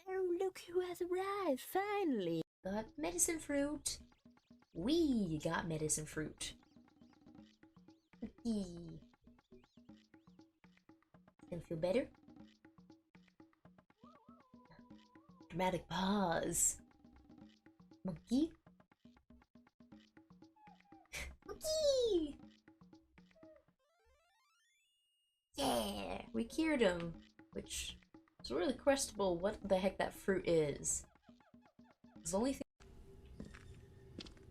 oh, look who has arrived, finally. Got medicine fruit. We got medicine fruit. Gonna feel better? Dramatic pause. Monkey? Monkey! Yeah, we cured him, which is really questionable what the heck that fruit is. It's the only thing.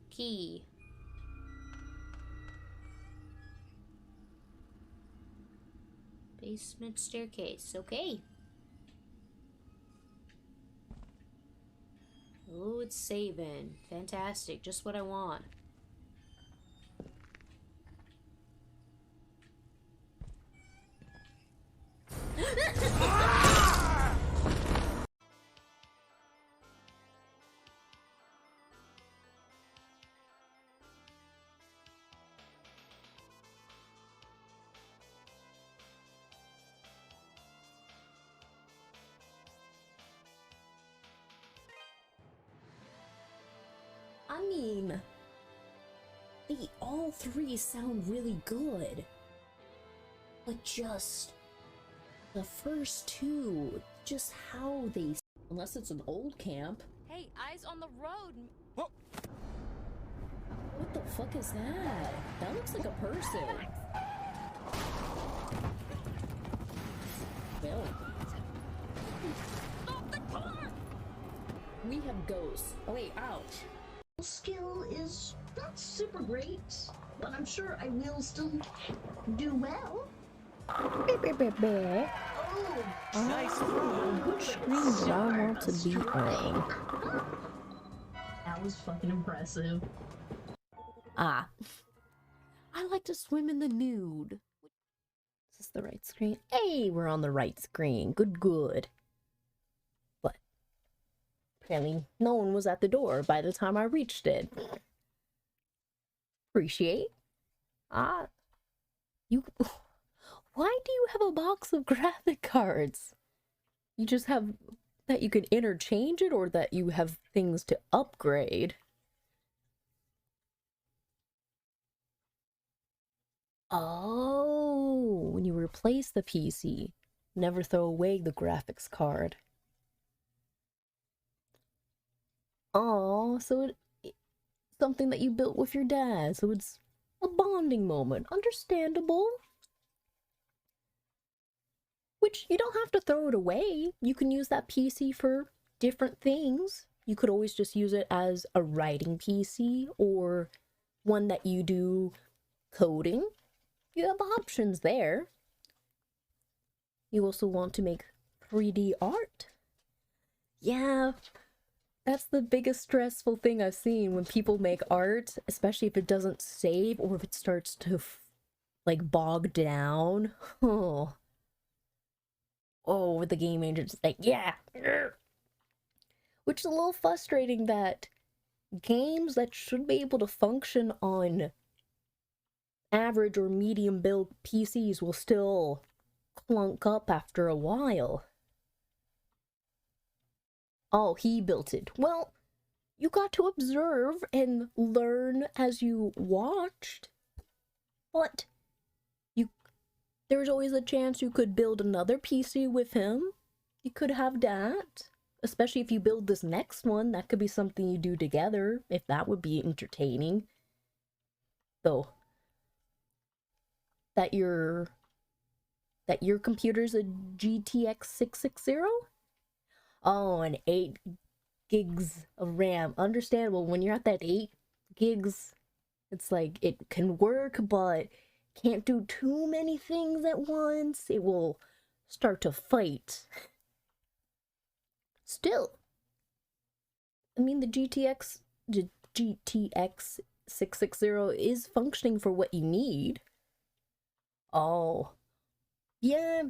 Key. Basement staircase, okay. Oh, it's saving. Fantastic, just what I want. mean, they all three sound really good. But just the first two, just how they... Unless it's an old camp. Hey, eyes on the road. Whoa. What the fuck is that? That looks like a person. Well, Stop the car! we have ghosts. Oh wait, ouch. Skill is not super great, but I'm sure I will still do well. Oh, Nice throw. Which screen do I want to be on? that was fucking impressive. Ah. I like to swim in the nude. Is this the right screen? Hey, we're on the right screen. Good, good. But apparently no one was at the door by the time I reached it. Appreciate. You... Why do you have a box of graphic cards? You just have that you can interchange it, or that you have things to upgrade? Oh, when you replace the PC, never throw away the graphics card. Oh, so it's something that you built with your dad, so it's a bonding moment. Understandable. Which, you don't have to throw it away. You can use that PC for different things. You could always just use it as a writing PC, or one that you do coding. You have options there. You also want to make 3D art? Yeah, that's the biggest stressful thing I've seen when people make art, especially if it doesn't save or if it starts to like bog down. Oh, the game agent's like, yeah. Which is a little frustrating that games that should be able to function on average or medium build PCs will still clunk up after a while. Oh, he built it. Well, you got to observe and learn as you watched. But there's always a chance you could build another PC with him. You could have that. Especially if you build this next one, that could be something you do together, if that would be entertaining. Though, that your computer's a GTX 660? Oh, and 8 gigs of RAM. Understandable. When you're at that 8 gigs, it's like, it can work, but can't do too many things at once. It will start to fight. Still, I mean, the GTX 660 is functioning for what you need. Oh, yeah,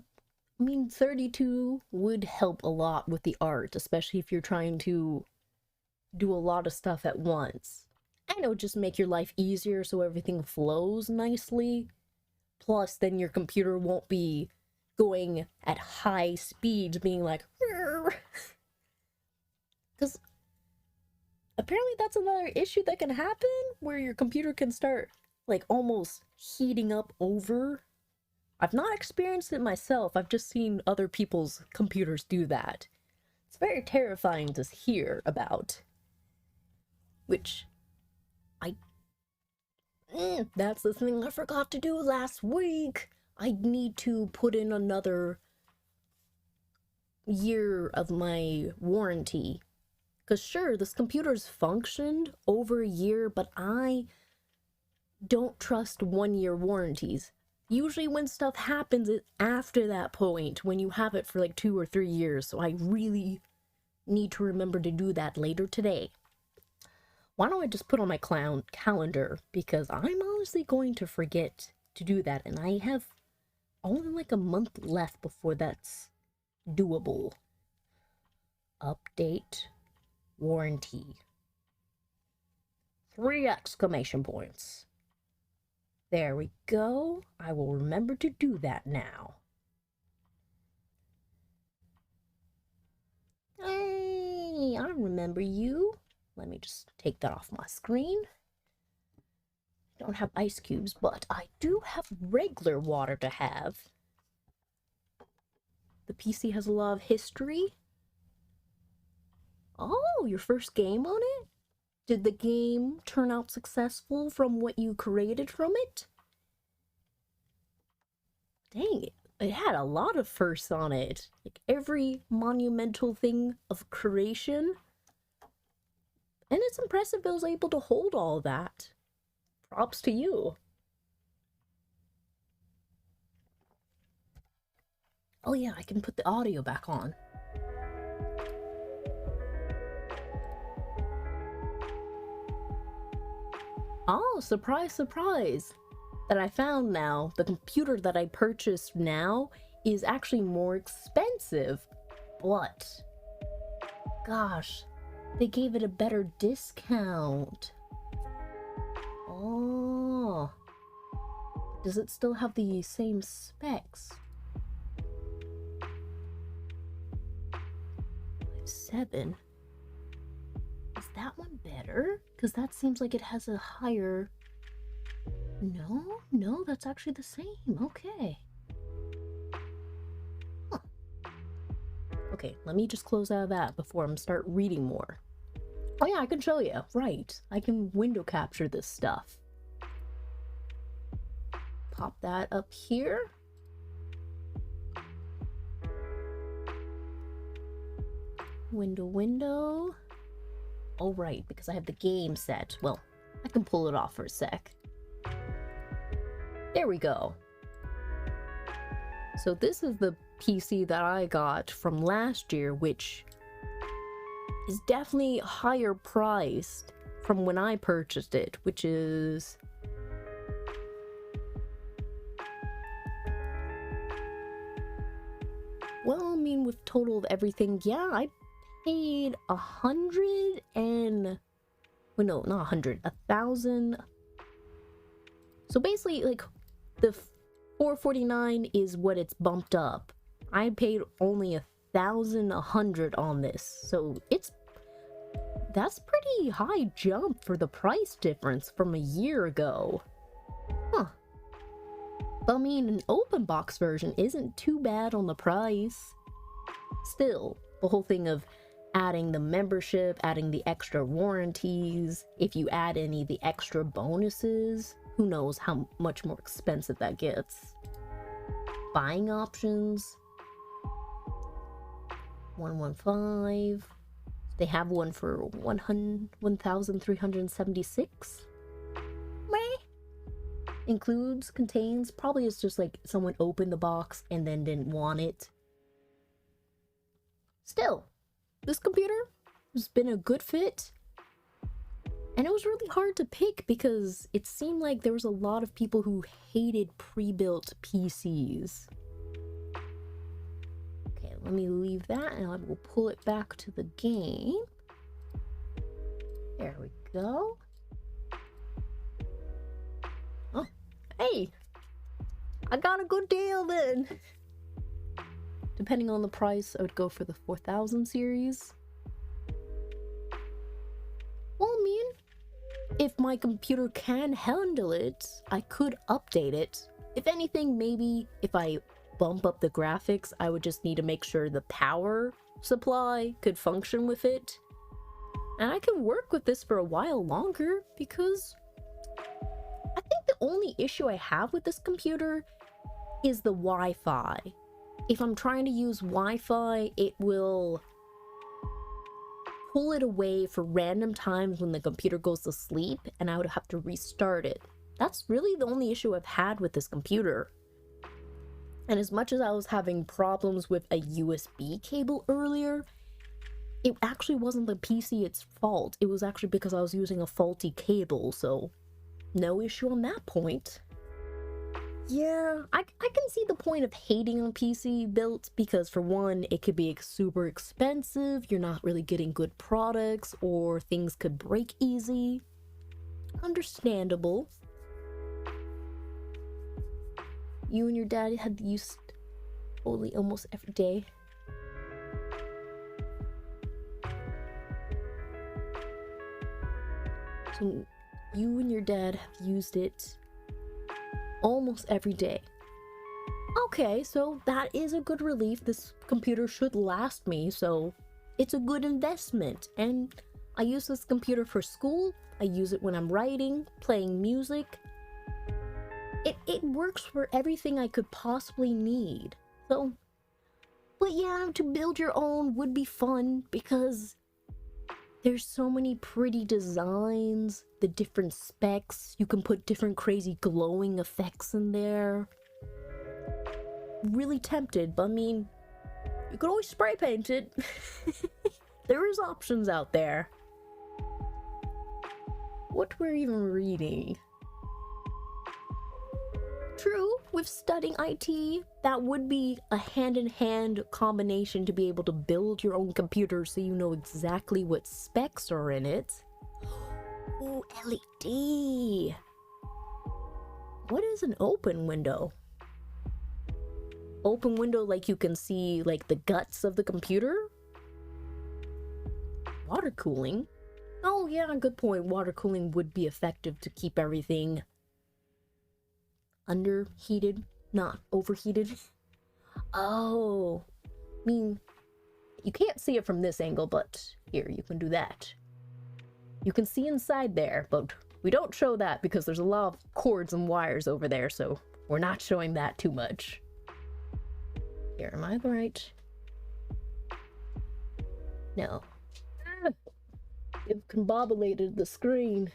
I mean, 32 would help a lot with the art, especially if you're trying to do a lot of stuff at once. And it would just make your life easier so everything flows nicely. Plus, then your computer won't be going at high speeds, being like, because apparently that's another issue that can happen, where your computer can start, like, almost heating up over. I've not experienced it myself, I've just seen other people's computers do that. It's very terrifying to hear about. Which, that's the thing I forgot to do last week. I need to put in another year of my warranty. Because sure, this computer's functioned over a year, but I don't trust 1-year warranties. Usually when stuff happens, it's after that point, when you have it for like 2 or 3 years. So I really need to remember to do that later today. Why don't I just put on my calendar? Because I'm honestly going to forget to do that. And I have only like a month left before that's doable. Update warranty. 3 exclamation points. There we go. I will remember to do that now. Hey, I remember you. let me just take that off my screen. I don't have ice cubes, but I do have regular water to have. The PC has a lot of history. Oh, your first game on it? Did the game turn out successful from what you created from it? Dang it. It had a lot of firsts on it. Like every monumental thing of creation. And it's impressive it was able to hold all that. Props to you. Oh yeah, I can put the audio back on. Oh, surprise, surprise. That I found now, the computer that I purchased now is actually more expensive. But, gosh, they gave it a better discount. Oh. Does it still have the same specs? 7. Is that one better? Because that seems like it has a higher... No, that's actually the same. Okay. Huh. Okay, let me just close out of that before I start reading more. Oh yeah, I can show you. Right. I can window capture this stuff. Pop that up here. Window. Oh right, because I have the game set. Well, I can pull it off for a sec. There we go. So this is the PC that I got from last year, which is definitely higher priced from when I purchased it, which is... Well, I mean, with total of everything, yeah, I paid 100 and... Well, no, not 100, 1,000. So basically, like, the $449 is what it's bumped up. I paid only 1,100 on this, so that's pretty high jump for the price difference from a year ago. Huh. But I mean, an open box version isn't too bad on the price. Still, the whole thing of adding the membership, adding the extra warranties, if you add any of the extra bonuses, who knows how much more expensive that gets. Buying options. 115. They have one for 1,376. Meh. Includes, contains. Probably it's just like someone opened the box and then didn't want it. Still, this computer has been a good fit. And it was really hard to pick because it seemed like there was a lot of people who hated pre-built PCs. Okay, let me leave that and I will pull it back to the game. There we go. Oh, hey! I got a good deal then! Depending on the price, I would go for the 4000 series. Well, I mean, if my computer can handle it, I could update it. If anything, maybe if I bump up the graphics, I would just need to make sure the power supply could function with it. And I can work with this for a while longer because I think the only issue I have with this computer is the Wi-Fi. If I'm trying to use Wi-Fi, it will pull it away for random times when the computer goes to sleep and I would have to restart it. That's really the only issue I've had with this computer. And as much as I was having problems with a USB cable earlier, it actually wasn't the PC its fault. It was actually because I was using a faulty cable, so no issue on that point. Yeah, I can see the point of hating on PC built because for one, it could be super expensive, you're not really getting good products, or things could break easy. Understandable. You and your dad had used only almost every day. And you and your dad have used it almost every day. Okay, so that is a good relief. This computer should last me, so it's a good investment. And I use this computer for school. I use it when I'm writing, playing music. It works for everything I could possibly need. So, but yeah, to build your own would be fun because there's so many pretty designs, the different specs. You can put different crazy glowing effects in there. Really tempted, but I mean, you could always spray paint it. There is options out there. What we're even reading. True, with studying IT, that would be a hand-in-hand combination to be able to build your own computer so you know exactly what specs are in it. Ooh, LED. What is an open window? Open window like you can see like the guts of the computer? Water cooling? Oh yeah, good point. Water cooling would be effective to keep everything underheated, not overheated. Oh, I mean, you can't see it from this angle, but here, you can do that. You can see inside there, but we don't show that because there's a lot of cords and wires over there, so we're not showing that too much. Here, am I right? No. It combobulated the screen.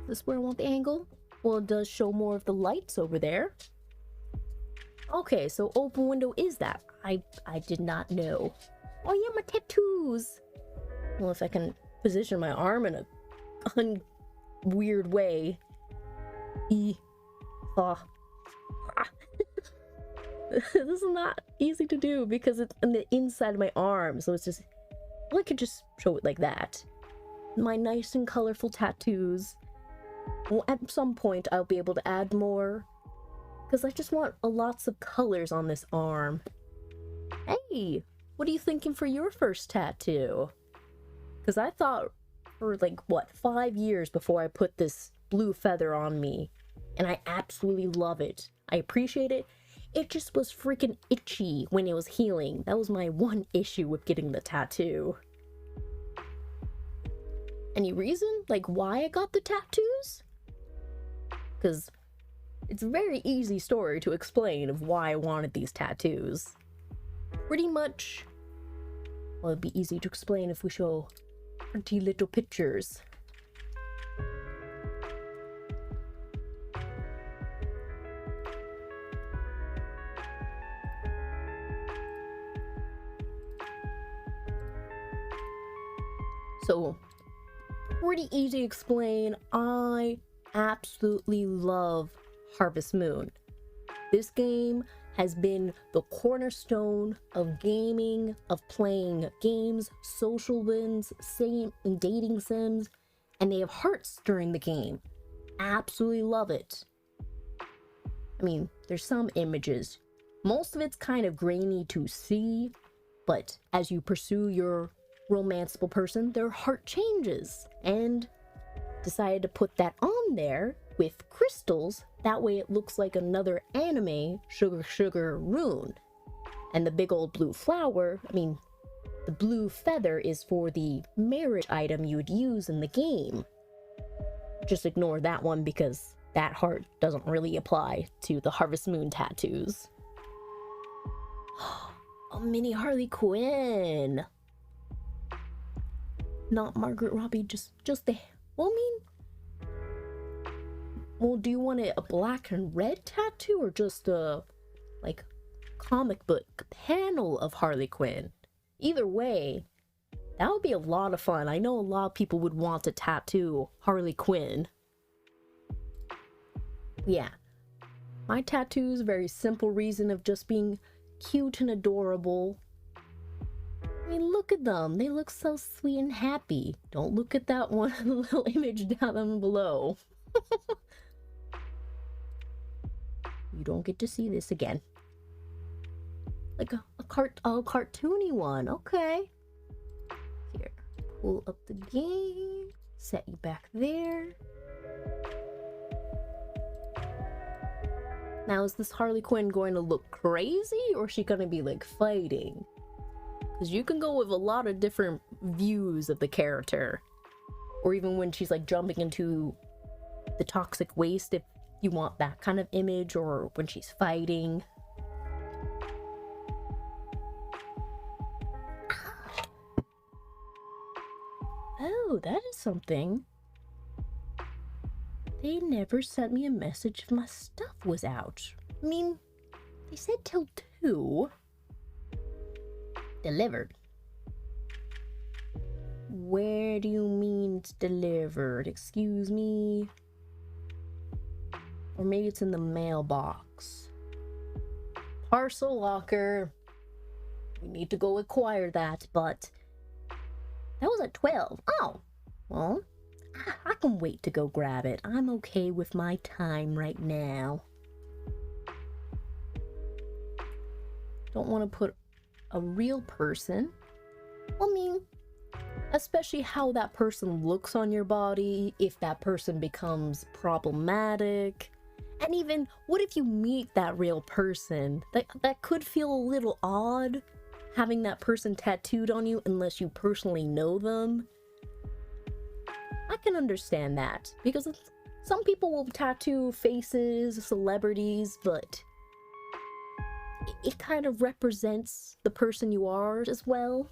Is this where I want the angle? Well, it does show more of the lights over there. Okay, so open window is that. I did not know. Oh yeah, my tattoos. Well, if I can position my arm in a weird way. This is not easy to do because it's on the inside of my arm, so it's just, well, I could just show it like that. My nice and colorful tattoos. Well, at some point I'll be able to add more because I just want lots of colors on this arm. Hey, what are you thinking for your first tattoo? Because I thought for like, what, 5 years before I put this blue feather on me, and I absolutely love it. I appreciate it. It just was freaking itchy when it was healing. That was my one issue with getting the tattoo. Any reason, like, why I got the tattoos? Because it's a very easy story to explain of why I wanted these tattoos. Pretty much, well, it'd be easy to explain if we show pretty little pictures. So, pretty easy to explain. I absolutely love Harvest Moon. This game has been the cornerstone of gaming, of playing games, social wins, dating sims, and they have hearts during the game. Absolutely love it. I mean, there's some images. Most of it's kind of grainy to see, but as you pursue your romanceable person, their heart changes, and decided to put that on there with crystals. That way it looks like another anime sugar sugar rune. And the big old blue flower, I mean, the blue feather is for the marriage item you would use in the game. Just ignore that one because that heart doesn't really apply to the Harvest Moon tattoos. A mini Harley Quinn. Not Margaret Robbie, just the, well, I mean, well, do you want a black and red tattoo or just a, like, comic book panel of Harley Quinn? Either way, that would be a lot of fun. I know a lot of people would want to tattoo Harley Quinn. Yeah, my tattoo is a very simple reason of just being cute and adorable. I mean, look at them. They look so sweet and happy. Don't look at that one little image down below. You don't get to see this again. Like a cartoony one. Okay. Here. Pull up the game. Set you back there. Now, is this Harley Quinn going to look crazy, or is she going to be, like, fighting? Because you can go with a lot of different views of the character. Or even when she's, like, jumping into the toxic waste, if you want that kind of image, or when she's fighting. Oh, that is something. They never sent me a message if my stuff was out. I mean, they said till 2. Delivered. Where do you mean it's delivered? Excuse me? Or maybe it's in the mailbox. Parcel locker. We need to go acquire that, but that was at 12. Oh, well, I can wait to go grab it. I'm okay with my time right now. Don't want to put a real person. I mean, especially how that person looks on your body, if that person becomes problematic. And even, what if you meet that real person? That could feel a little odd, having that person tattooed on you unless you personally know them. I can understand that, because some people will tattoo faces, celebrities, but it kind of represents the person you are as well.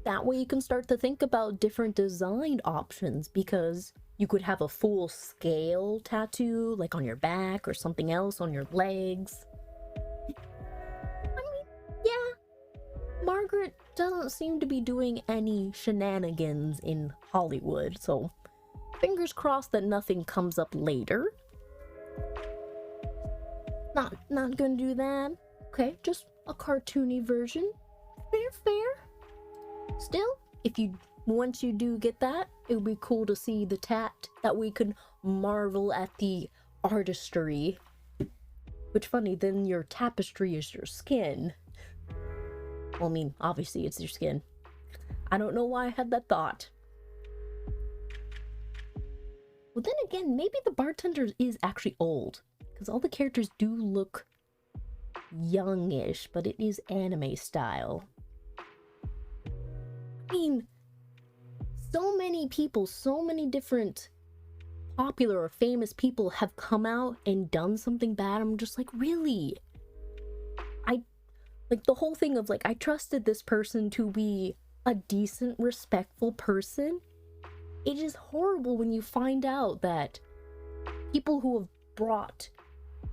That way you can start to think about different design options, because you could have a full scale tattoo, like on your back or something else on your legs. I mean, yeah, Margaret doesn't seem to be doing any shenanigans in Hollywood, so fingers crossed that nothing comes up later. Not gonna do that. Okay, just a cartoony version. Fair. Still, once you do get that, it would be cool to see the tat, that we could marvel at the artistry. Which, funny, then your tapestry is your skin. Well, I mean, obviously it's your skin. I don't know why I had that thought. Well, then again, maybe the bartender is actually old, because all the characters do look youngish, but it is anime style. I mean, so many people, so many different popular or famous people have come out and done something bad. I'm just like, really? Like, the whole thing of, like, I trusted this person to be a decent, respectful person. It is horrible when you find out that people who have brought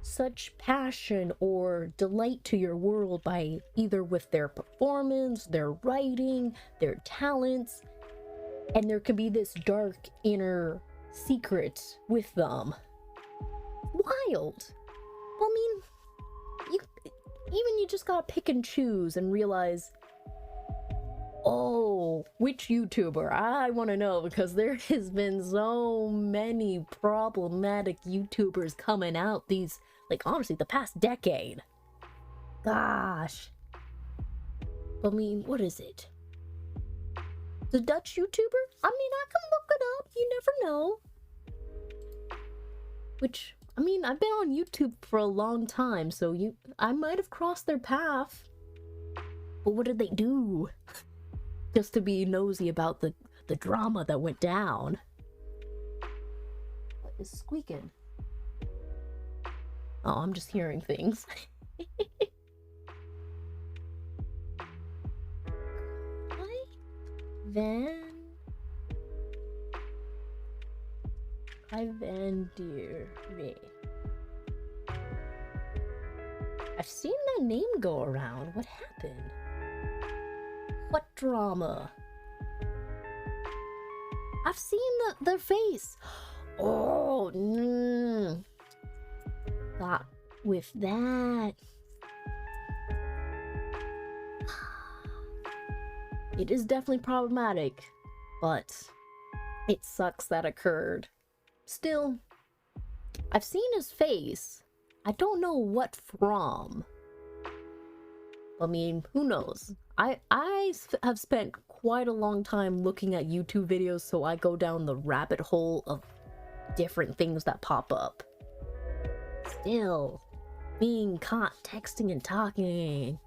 such passion or delight to your world by either with their performance, their writing, their talents, and there could be this dark inner secret with them. Wild. I mean, you just gotta pick and choose and realize, oh, which YouTuber? I want to know, because there has been so many problematic YouTubers coming out these, like, honestly, the past decade. Gosh. I mean, what is it? The Dutch YouTuber? I mean, I can look it up. You never know. Which, I mean, I've been on YouTube for a long time, so I might have crossed their path. But what did they do? Just to be nosy about the drama that went down. What is squeaking? Oh, I'm just hearing things. Ivan dear me. I've seen that name go around. What happened? What drama? I've seen their face. Oh, not with that. It is definitely problematic, but it sucks that occurred. Still, I've seen his face. I don't know what from. I mean, who knows? I have spent quite a long time looking at YouTube videos, so I go down the rabbit hole of different things that pop up. Still, being caught texting and talking.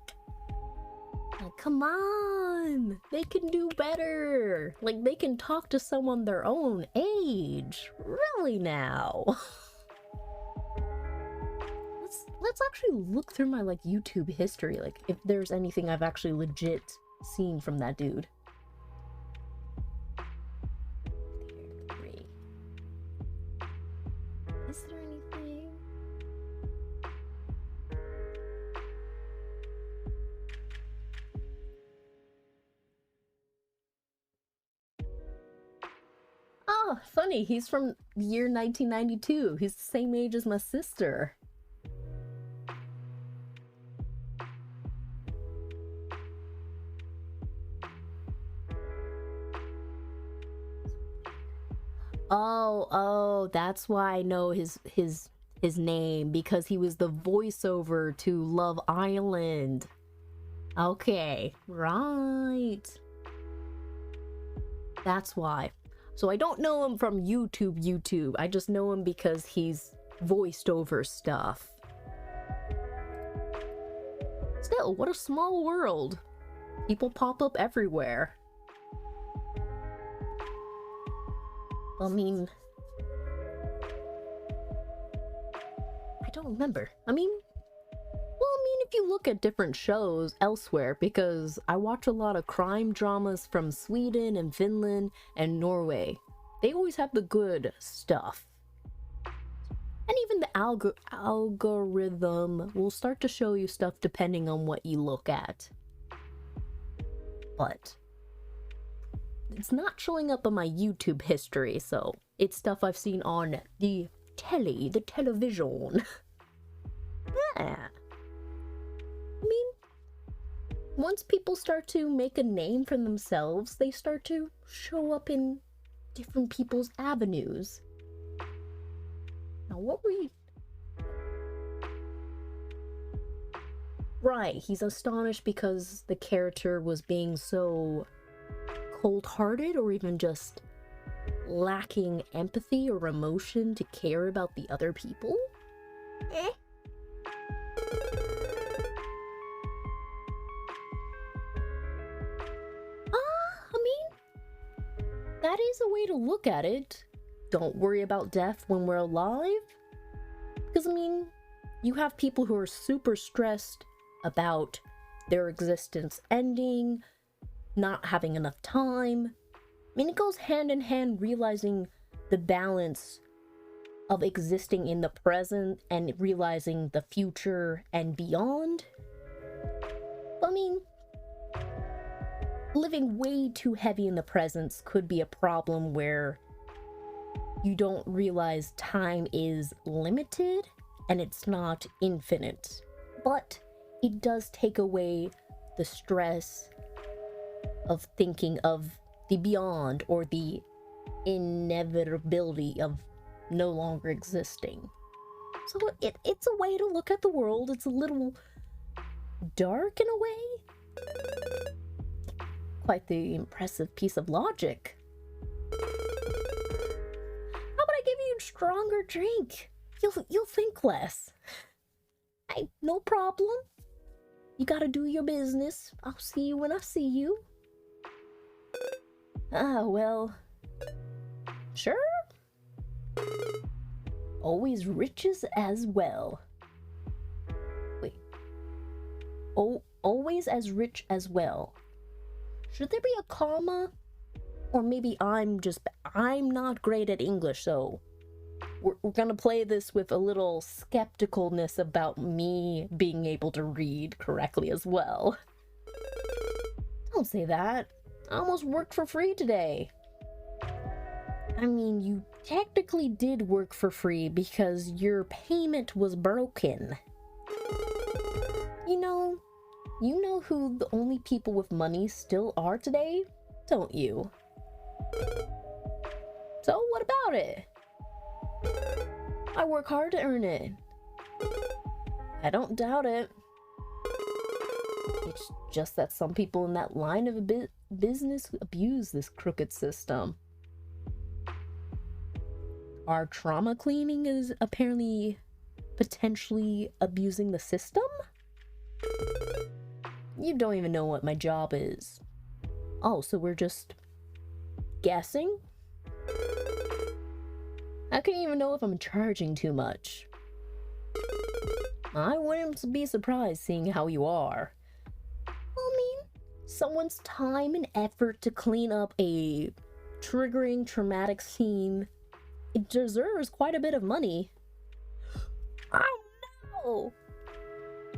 Like, come on! They can do better! Like, they can talk to someone their own age. Really now? Let's actually look through my, like, YouTube history. Like, if there's anything I've actually legit seen from that dude. Is there anything? Oh, funny. He's from the year 1992. He's the same age as my sister. Oh, that's why I know his name, because he was the voiceover to Love Island. Okay, right. That's why. So I don't know him from YouTube. I just know him because he's voiced over stuff. Still, what a small world. People pop up everywhere. I mean, I don't remember. If you look at different shows elsewhere, because I watch a lot of crime dramas from Sweden and Finland and Norway, they always have the good stuff. And even the algorithm will start to show you stuff depending on what you look at. But it's not showing up on my YouTube history, so it's stuff I've seen on the television. Yeah. Once people start to make a name for themselves, they start to show up in different people's avenues. Now, what were you... Right, he's astonished because the character was being so cold-hearted, or even just lacking empathy or emotion to care about the other people? That is a way to look at it. Don't worry about death when we're alive. Because, you have people who are super stressed about their existence ending, not having enough time. It goes hand in hand, realizing the balance of existing in the present and realizing the future and beyond. Living way too heavy in the present could be a problem where you don't realize time is limited and it's not infinite. But it does take away the stress of thinking of the beyond or the inevitability of no longer existing. So it's a way to look at the world. It's a little dark in a way. Quite the impressive piece of logic. How about I give you a stronger drink? You'll think less. Hey, no problem. You gotta do your business. I'll see you when I see you. Well, sure. Always riches as well. Wait. Oh, always as rich as well. Should there be a comma? Or maybe I'm not great at English, so we're gonna play this with a little skepticalness about me being able to read correctly as well. Don't say that. I almost worked for free today. You technically did work for free because your payment was broken. You know who the only people with money still are today, don't you? So what about it? I work hard to earn it. I don't doubt it. It's just that some people in that line of business abuse this crooked system? Our trauma cleaning is apparently potentially abusing the system? You don't even know what my job is. Oh, so we're just guessing? I can't even know if I'm charging too much. I wouldn't be surprised seeing how you are. I mean, someone's time and effort to clean up a triggering traumatic scene, it deserves quite a bit of money. Oh no!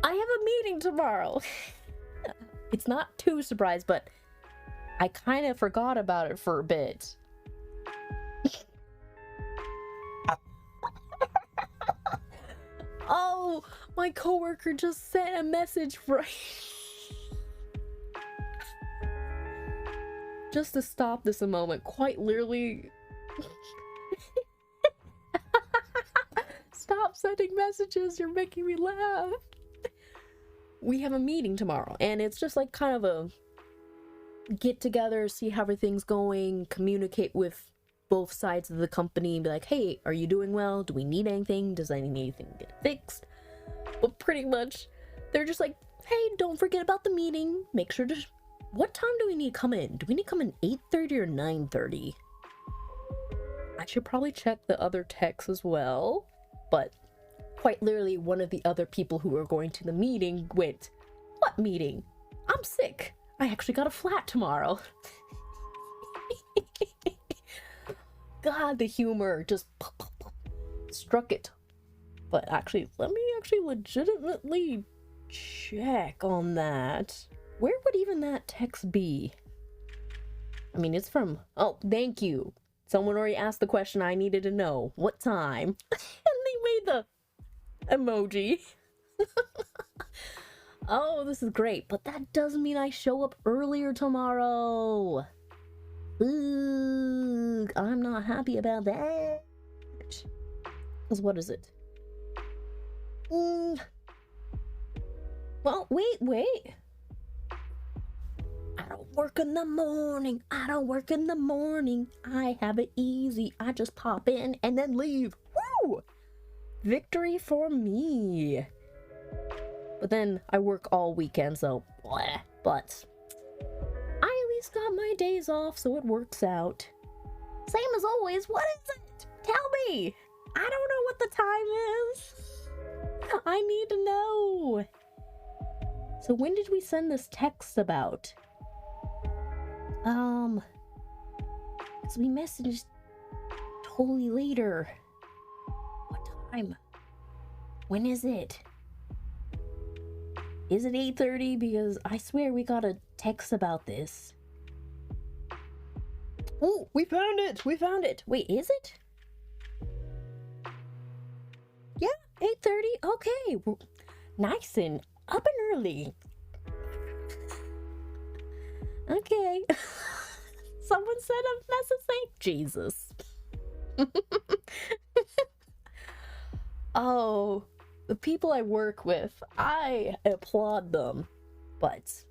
I have a meeting tomorrow. It's not too surprised, but I kind of forgot about it for a bit. Oh, my coworker just sent a message right just to stop this a moment, quite literally. Stop sending messages, you're making me laugh. We have a meeting tomorrow, and it's just like kind of a get together, see how everything's going, communicate with both sides of the company, be like, hey, are you doing well? Do we need anything? Does anything get fixed? But pretty much, they're just like, hey, don't forget about the meeting. Make sure to... What time do we need to come in? Do we need to come in 8:30 or 9:30? I should probably check the other texts as well. But quite literally, one of the other people who were going to the meeting went, what meeting? I'm sick. I actually got a flat tomorrow. God, the humor just struck it. But actually, let me legitimately check on that. Where would even that text be? I mean, it's from... Oh, thank you. Someone already asked the question I needed to know. What time? And they made the emoji. Oh, this is great. But that doesn't mean I show up earlier tomorrow. Ooh, I'm not happy about that. Because what is it? Well, wait. I don't work in the morning. I have it easy. I just pop in and then leave. Woo! Victory for me. But then I work all weekend, so bleh. But I at least got my days off, so it works out. Same as always, what is it? Tell me! I don't know what the time is. I need to know. So when did we send this text about? Because we messaged totally later. What time? When is it? Is it 8:30? Because I swear we got a text about this. Oh, we found it! Wait, is it? Yeah, 8:30? Okay. Nice and up and early. Okay. Someone sent a message saying, Jesus. Oh, the people I work with, I applaud them. But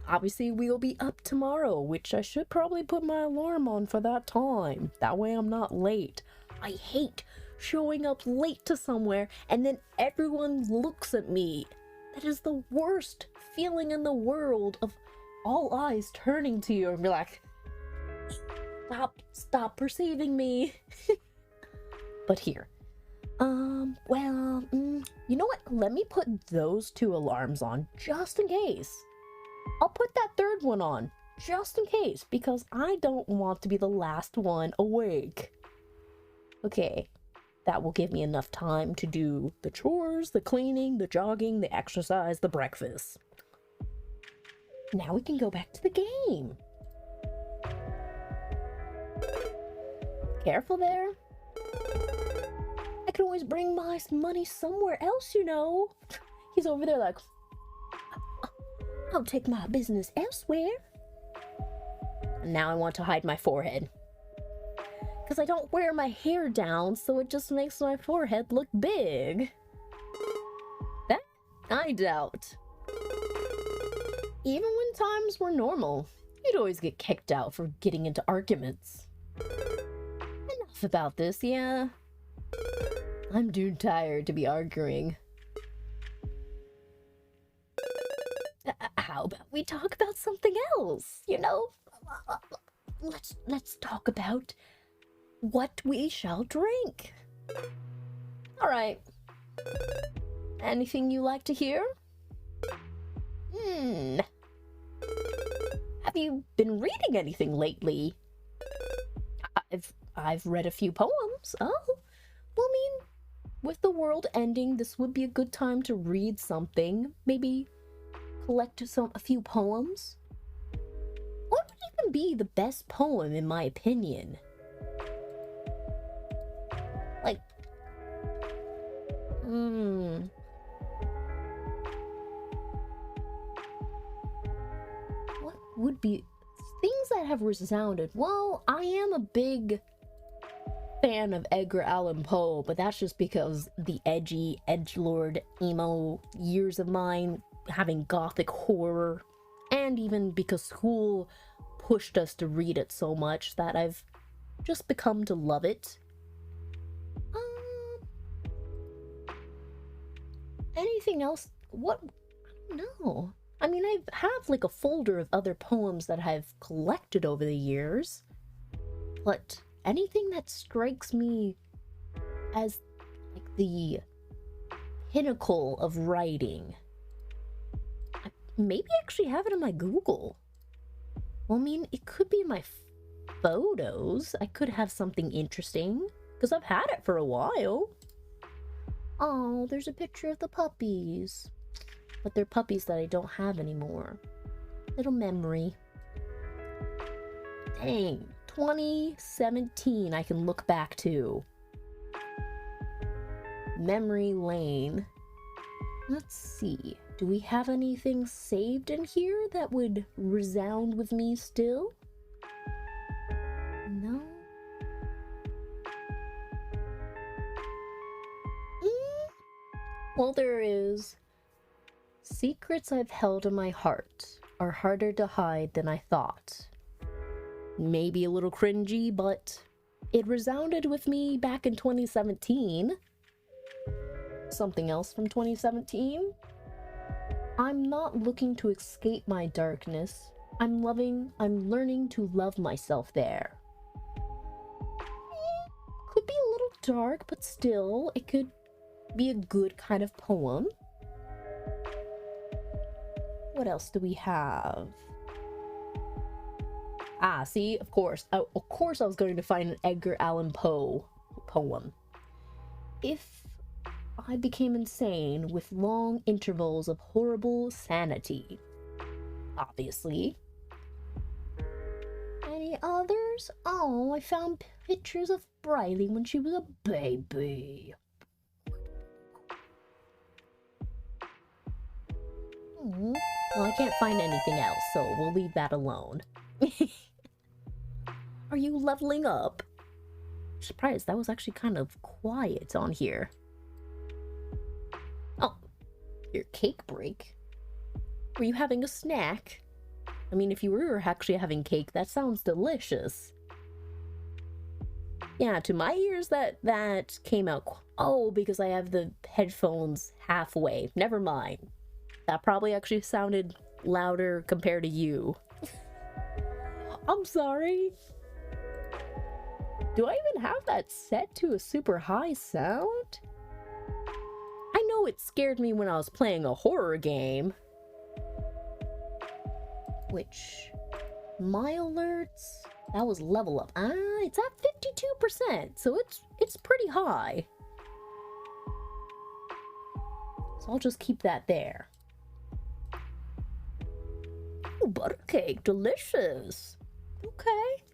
obviously we'll be up tomorrow, which I should probably put my alarm on for that time. That way I'm not late. I hate showing up late to somewhere and then everyone looks at me. That is the worst feeling in the world, of all eyes turning to you and be like, stop perceiving me. But here, you know what? Let me put those 2 alarms on just in case. I'll put that 3rd one on just in case, because I don't want to be the last one awake. Okay, that will give me enough time to do the chores, the cleaning, the jogging, the exercise, the breakfast. Now we can go back to the game. Careful there. I can always bring my money somewhere else, you know. He's over there like, I'll take my business elsewhere. And now I want to hide my forehead. Because I don't wear my hair down, so it just makes my forehead look big. That I doubt. Even when times were normal, You'd always get kicked out for getting into arguments. Enough about this, yeah. I'm too tired to be arguing. How about we talk about something else, you know? Let's talk about what we shall drink. All right. Anything you like to hear? Have you been reading anything lately? I've read a few poems. Oh, well, I mean, with the world ending, this would be a good time to read something. Maybe collect a few poems. What would even be the best poem, in my opinion? Like, what would be things that have resounded? Well, I am a big fan of Edgar Allan Poe, but that's just because the edgy, edgelord, emo years of mine having gothic horror, and even because school pushed us to read it so much that I've just become to love it. Anything else? What? I don't know. I mean, I have like a folder of other poems that I've collected over the years, but anything that strikes me as like the pinnacle of writing, I maybe actually have it in my Google. Well, I mean, it could be in my photos. I could have something interesting because I've had it for a while. Oh, there's a picture of the puppies. But they're puppies that I don't have anymore. Little memory. Dang, 2017 I can look back to. Memory lane. Let's see. Do we have anything saved in here that would resound with me still? No? Well, there is. Secrets I've held in my heart are harder to hide than I thought. Maybe a little cringy, but it resounded with me back in 2017. Something else from 2017? I'm not looking to escape my darkness. I'm learning to love myself there. Could be a little dark, but still, it could be a good kind of poem. What else do we have? See, of course I was going to find an Edgar Allan Poe poem. If I became insane with long intervals of horrible sanity. Obviously. Any others? Oh, I found pictures of Briley when she was a baby. Well, I can't find anything else, so we'll leave that alone. Are you leveling up? Surprised, that was actually kind of quiet on here. Oh, your cake break? Were you having a snack? I mean, if you were actually having cake, that sounds delicious. Yeah, to my ears, that came out... Oh, because I have the headphones halfway. Never mind. That probably actually sounded louder compared to you. I'm sorry. Do I even have that set to a super high sound? I know it scared me when I was playing a horror game. Which, my alerts, that was level up. It's at 52%, so it's pretty high. So I'll just keep that there. Ooh, butter cake, delicious. Okay.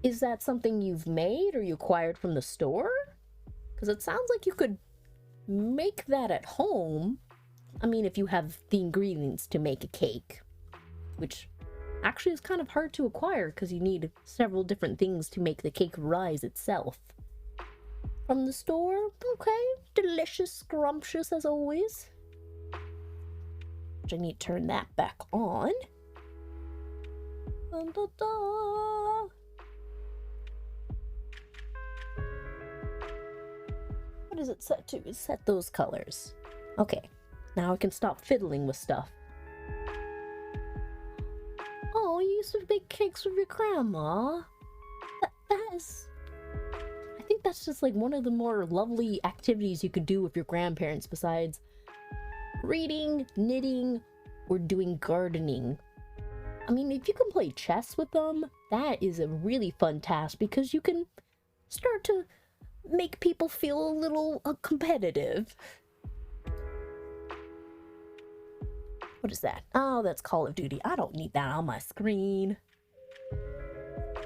Is that something you've made or you acquired from the store? Because it sounds like you could make that at home. I mean, if you have the ingredients to make a cake, which actually is kind of hard to acquire because you need several different things to make the cake rise itself. From the store, okay, delicious, scrumptious as always. I need to turn that back on. Dun, dun, dun. What is it set to? It's set those colors. Okay, now I can stop fiddling with stuff. Oh, you used to bake cakes with your grandma. That is... I think that's just like one of the more lovely activities you could do with your grandparents besides reading, knitting, or doing gardening. I mean, if you can play chess with them, that is a really fun task because you can start to make people feel a little competitive. What is that? Oh, that's Call of Duty. I don't need that on my screen.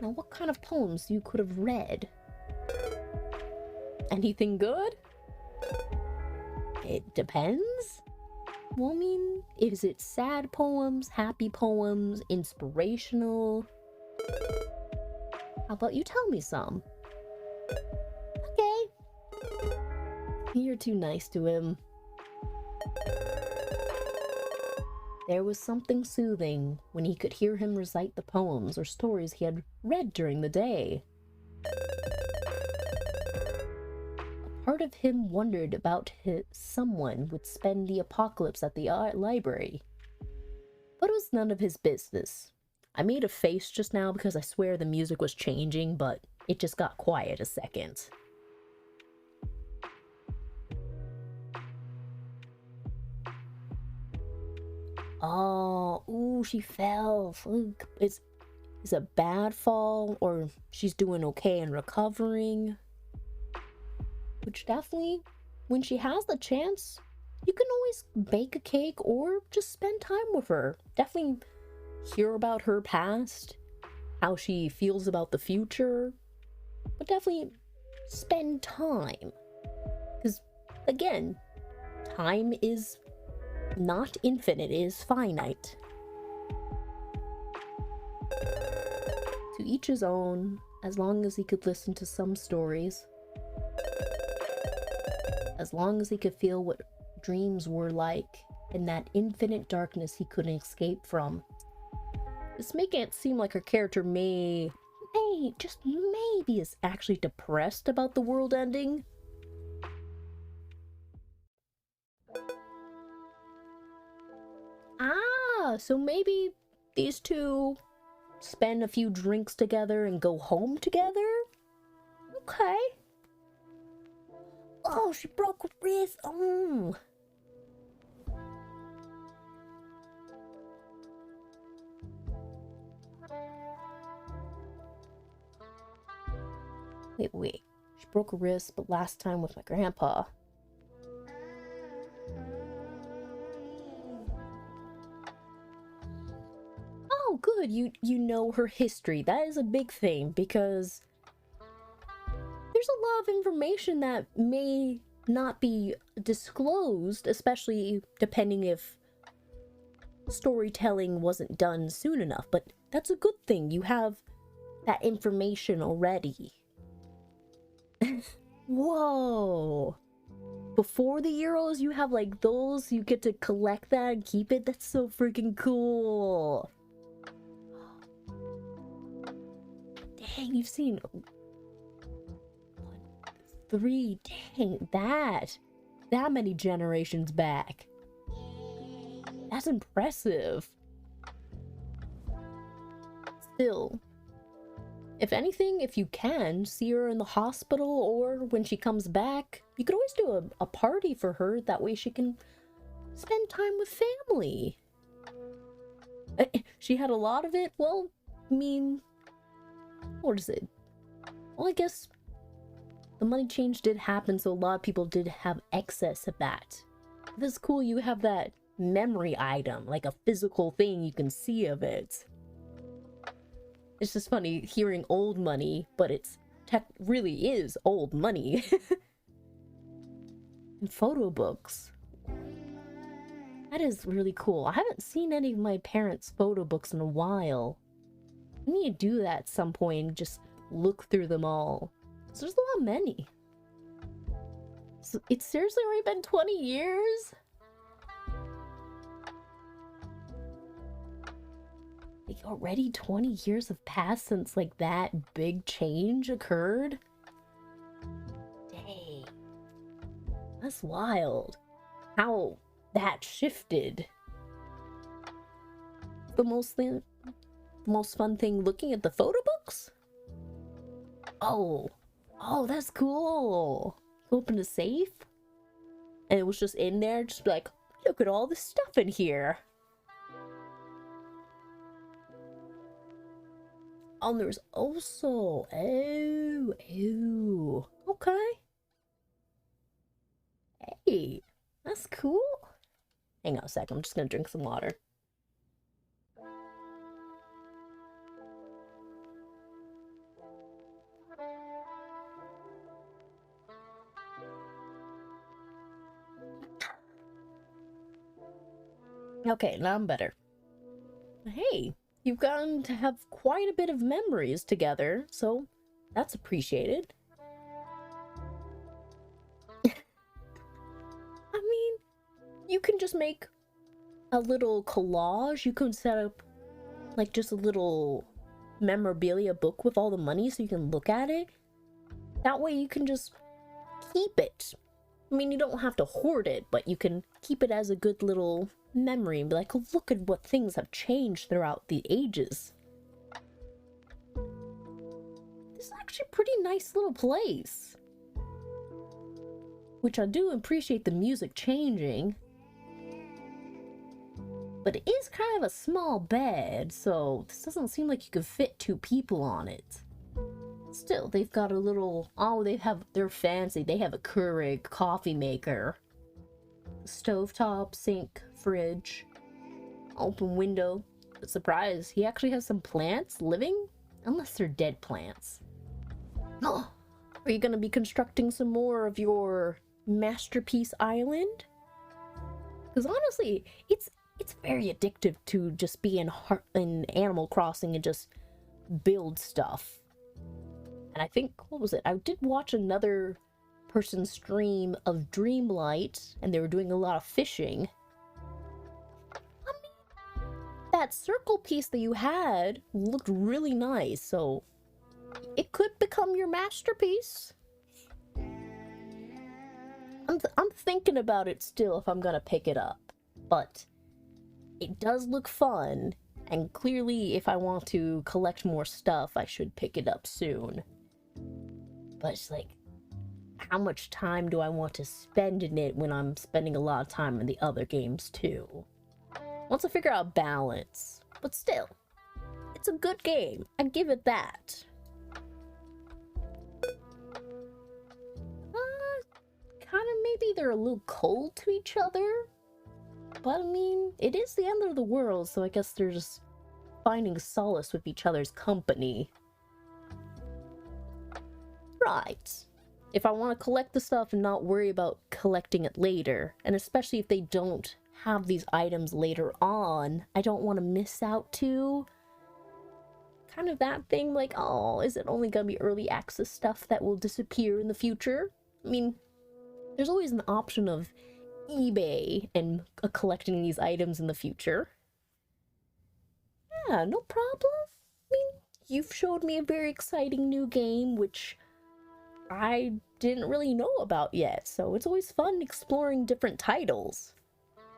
Now, what kind of poems you could have read? Anything good? It depends. Well, I mean, is it sad poems, happy poems, inspirational? How about you tell me some? Okay. You're too nice to him. There was something soothing when he could hear him recite the poems or stories he had read during the day. A part of him wondered about someone would spend the apocalypse at the library. But it was none of his business. I made a face just now because I swear the music was changing, but it just got quiet a second. Oh, ooh, she fell. Is a bad fall, or she's doing okay and recovering? Which definitely, when she has the chance, you can always bake a cake or just spend time with her. Definitely hear about her past, how she feels about the future, but definitely spend time. Because, again, time is not infinite, it is finite. To each his own, as long as he could listen to some stories. As long as he could feel what dreams were like in that infinite darkness he couldn't escape from. This making it seem like her character may just maybe is actually depressed about the world ending. Ah, so maybe these two spend a few drinks together and go home together? Okay. Oh, she broke her wrist. Oh. Wait. She broke her wrist, but last time with my grandpa. Oh, good. You know her history. That is a big thing because there's a lot of information that may not be disclosed, especially depending if storytelling wasn't done soon enough. But that's a good thing. You have that information already. Whoa. Before the Euros, you have like those, you get to collect that and keep it. That's so freaking cool. Dang, you've seen 3, dang, that many generations back. That's impressive. Still, if anything, if you can see her in the hospital or when she comes back, you could always do a party for her. That way she can spend time with family. She had a lot of it. Well, I mean, what is it? Well, I guess the money change did happen, so a lot of people did have excess of that. This is cool. You have that memory item, like a physical thing you can see of it. It's just funny hearing old money, but it's really is old money. And photo books. That is really cool. I haven't seen any of my parents' photo books in a while. I need to do that at some point and just look through them all. So there's a lot many. So it's seriously already been 20 years? Like, already 20 years have passed since, like, that big change occurred? Dang. That's wild. How that shifted. The most fun thing looking at the photo books? Oh, that's cool. Open a safe, and it was just in there, just like, look at all this stuff in here. Oh, and there's also, okay. Hey, that's cool. Hang on a sec, I'm just gonna drink some water. Okay, now I'm better. Hey, you've gotten to have quite a bit of memories together, so that's appreciated. I mean, you can just make a little collage. You can set up, like, just a little memorabilia book with all the money so you can look at it. That way you can just keep it. I mean, you don't have to hoard it, but you can keep it as a good little memory and be like, oh, look at what things have changed throughout the ages. This is actually a pretty nice little place. Which I do appreciate the music changing. But it is kind of a small bed, so this doesn't seem like you could fit 2 people on it. Still, they've got a little, they're fancy. They have a Keurig coffee maker, stovetop, sink, fridge, open window. But surprise, he actually has some plants living, unless they're dead plants. Oh, are you gonna be constructing some more of your masterpiece island? Because honestly, it's very addictive to just be in Animal Crossing and just build stuff. And I think, what was it? I did watch another person's stream of Dreamlight, and they were doing a lot of fishing. I mean, that circle piece that you had looked really nice, so it could become your masterpiece. I'm thinking about it still if I'm gonna pick it up, but it does look fun, and clearly if I want to collect more stuff, I should pick it up soon. But it's like, how much time do I want to spend in it when I'm spending a lot of time in the other games too? Once I figure out balance. But still, it's a good game. I give it that. Kind of maybe they're a little cold to each other. But I mean, it is the end of the world, so I guess they're just finding solace with each other's company. Right. If I want to collect the stuff and not worry about collecting it later, and especially if they don't have these items later on, I don't want to miss out too. Kind of that thing like, oh, is it only gonna be early access stuff that will disappear in the future? I mean, there's always an option of eBay and collecting these items in the future. Yeah, no problem. I mean, you've showed me a very exciting new game, which I didn't really know about yet, so it's always fun exploring different titles.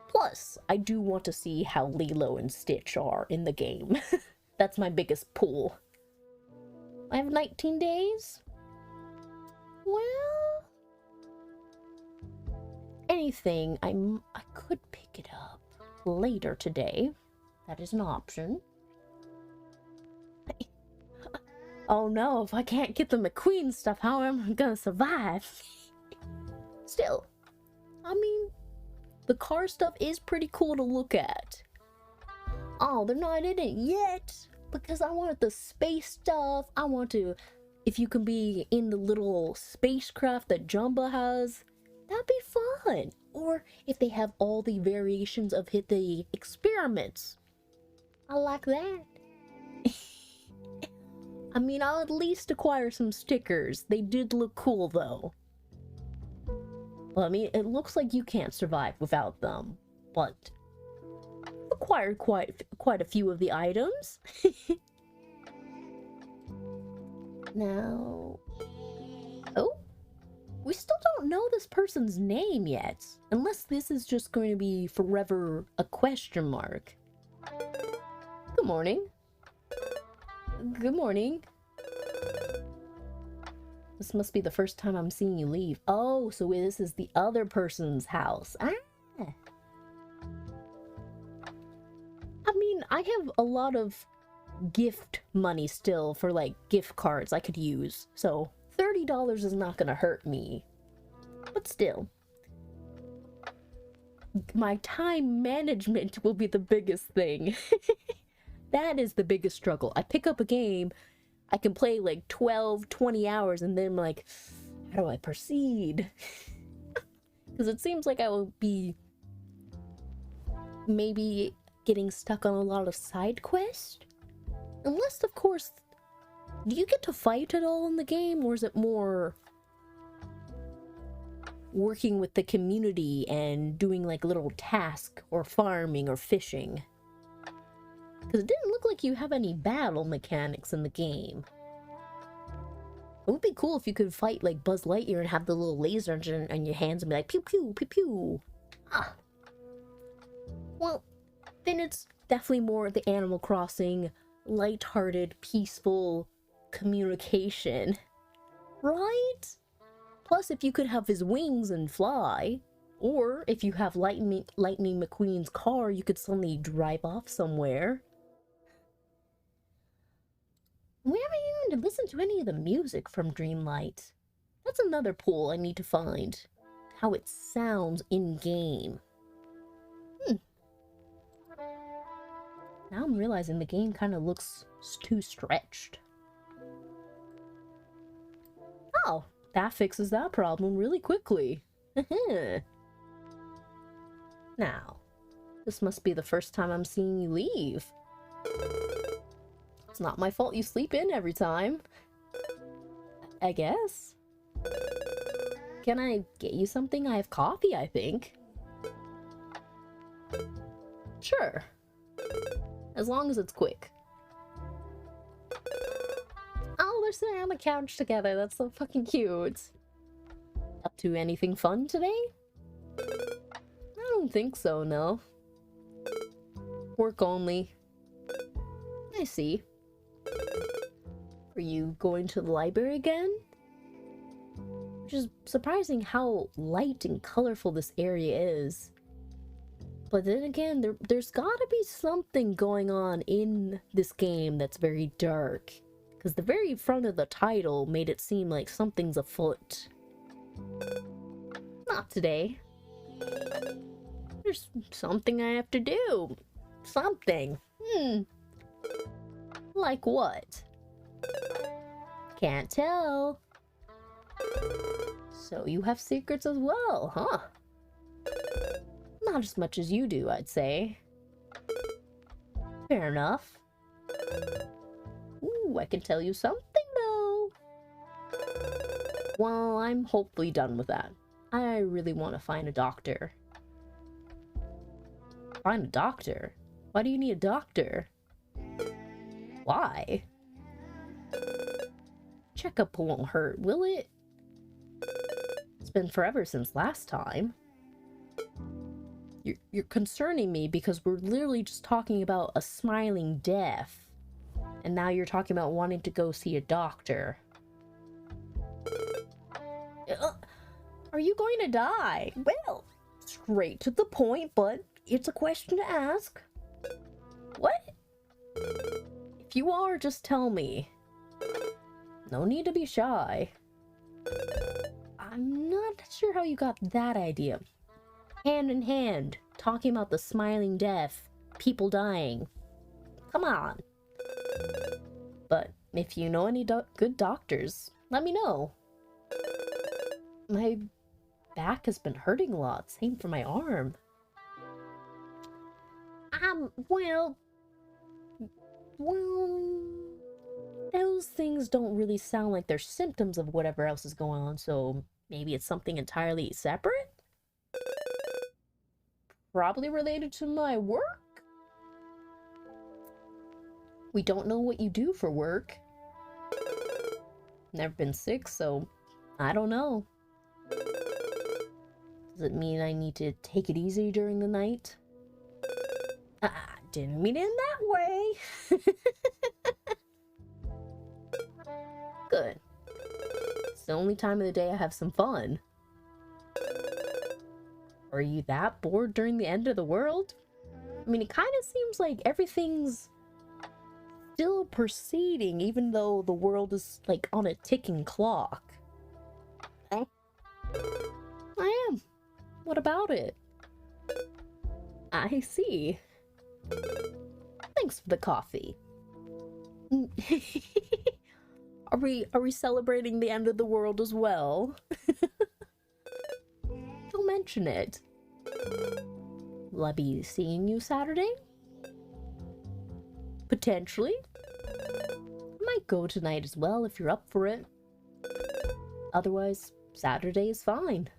Plus, I do want to see how Lilo and Stitch are in the game. That's my biggest pull. I have 19 days? Well, anything, I could pick it up later today. That is an option. Oh no, if I can't get the McQueen stuff, how am I gonna survive? Still, I mean, the car stuff is pretty cool to look at. Oh, they're not in it yet, because I wanted the space stuff. I want to, if you can be in the little spacecraft that Jumba has, that'd be fun. Or if they have all the variations of the experiments. I like that. I mean, I'll at least acquire some stickers. They did look cool, though. Well, I mean, it looks like you can't survive without them. But the acquired quite a few of the items. Now... Oh? We still don't know this person's name yet. Unless this is just going to be forever a question mark. Good morning. Good morning. This must be the first time I'm seeing you leave. Oh, so this is the other person's house. Ah. I mean, I have a lot of gift money still for, like, gift cards I could use. So, $30 is not gonna hurt me. But still. My time management will be the biggest thing. That is the biggest struggle. I pick up a game, I can play like 12, 20 hours, and then I'm like, how do I proceed? Because it seems like I will be maybe getting stuck on a lot of side quests. Unless, of course, do you get to fight at all in the game, or is it more working with the community and doing like little tasks or farming or fishing? Because it didn't look like you have any battle mechanics in the game. It would be cool if you could fight like Buzz Lightyear and have the little laser engine on your hands and be like, pew pew, pew pew. Ah. Well, then it's definitely more the Animal Crossing, lighthearted, peaceful communication. Right? Plus, if you could have his wings and fly, or if you have Lightning McQueen's car, you could suddenly drive off somewhere. We haven't even listened to any of the music from Dreamlight. That's another pull I need to find. How it sounds in-game. Now I'm realizing the game kind of looks too stretched. Oh, that fixes that problem really quickly. Now, this must be the first time I'm seeing you leave. It's not my fault you sleep in every time. I guess. Can I get you something? I have coffee, I think. Sure. As long as it's quick. Oh, they're sitting on the couch together. That's so fucking cute. Up to anything fun today? I don't think so, no. Work only. I see. Are you going to the library again? Which is surprising how light and colorful this area is. But then again, there's gotta be something going on in this game that's very dark. Because the very front of the title made it seem like something's afoot. Not today. There's something I have to do. Something. Like what? Can't tell. So you have secrets as well, huh? Not as much as you do, I'd say. Fair enough. Ooh, I can tell you something, though. Well, I'm hopefully done with that. I really want to find a doctor. Find a doctor? Why do you need a doctor? Why? Checkup won't hurt, will it? It's been forever since last time. You're concerning me because we're literally just talking about a smiling death. And now you're talking about wanting to go see a doctor. Are you going to die? Well, straight to the point, but it's a question to ask. What? If you are, just tell me. No need to be shy. I'm not sure how you got that idea. Hand in hand, talking about the smiling death, people dying. Come on. But if you know any good doctors, let me know. My back has been hurting a lot, same for my arm. Well, those things don't really sound like they're symptoms of whatever else is going on, so maybe it's something entirely separate? Probably related to my work? We don't know what you do for work. Never been sick, so I don't know. Does it mean I need to take it easy during the night? I didn't mean it in that way. Good. It's the only time of the day I have some fun. Are you that bored during the end of the world? I mean, it kind of seems like everything's still proceeding, even though the world is, like, on a ticking clock. I am. What about it? I see. Thanks for the coffee. Are we celebrating the end of the world as well? Don't mention it. Will I be seeing you Saturday? Potentially. I might go tonight as well if you're up for it. Otherwise, Saturday is fine.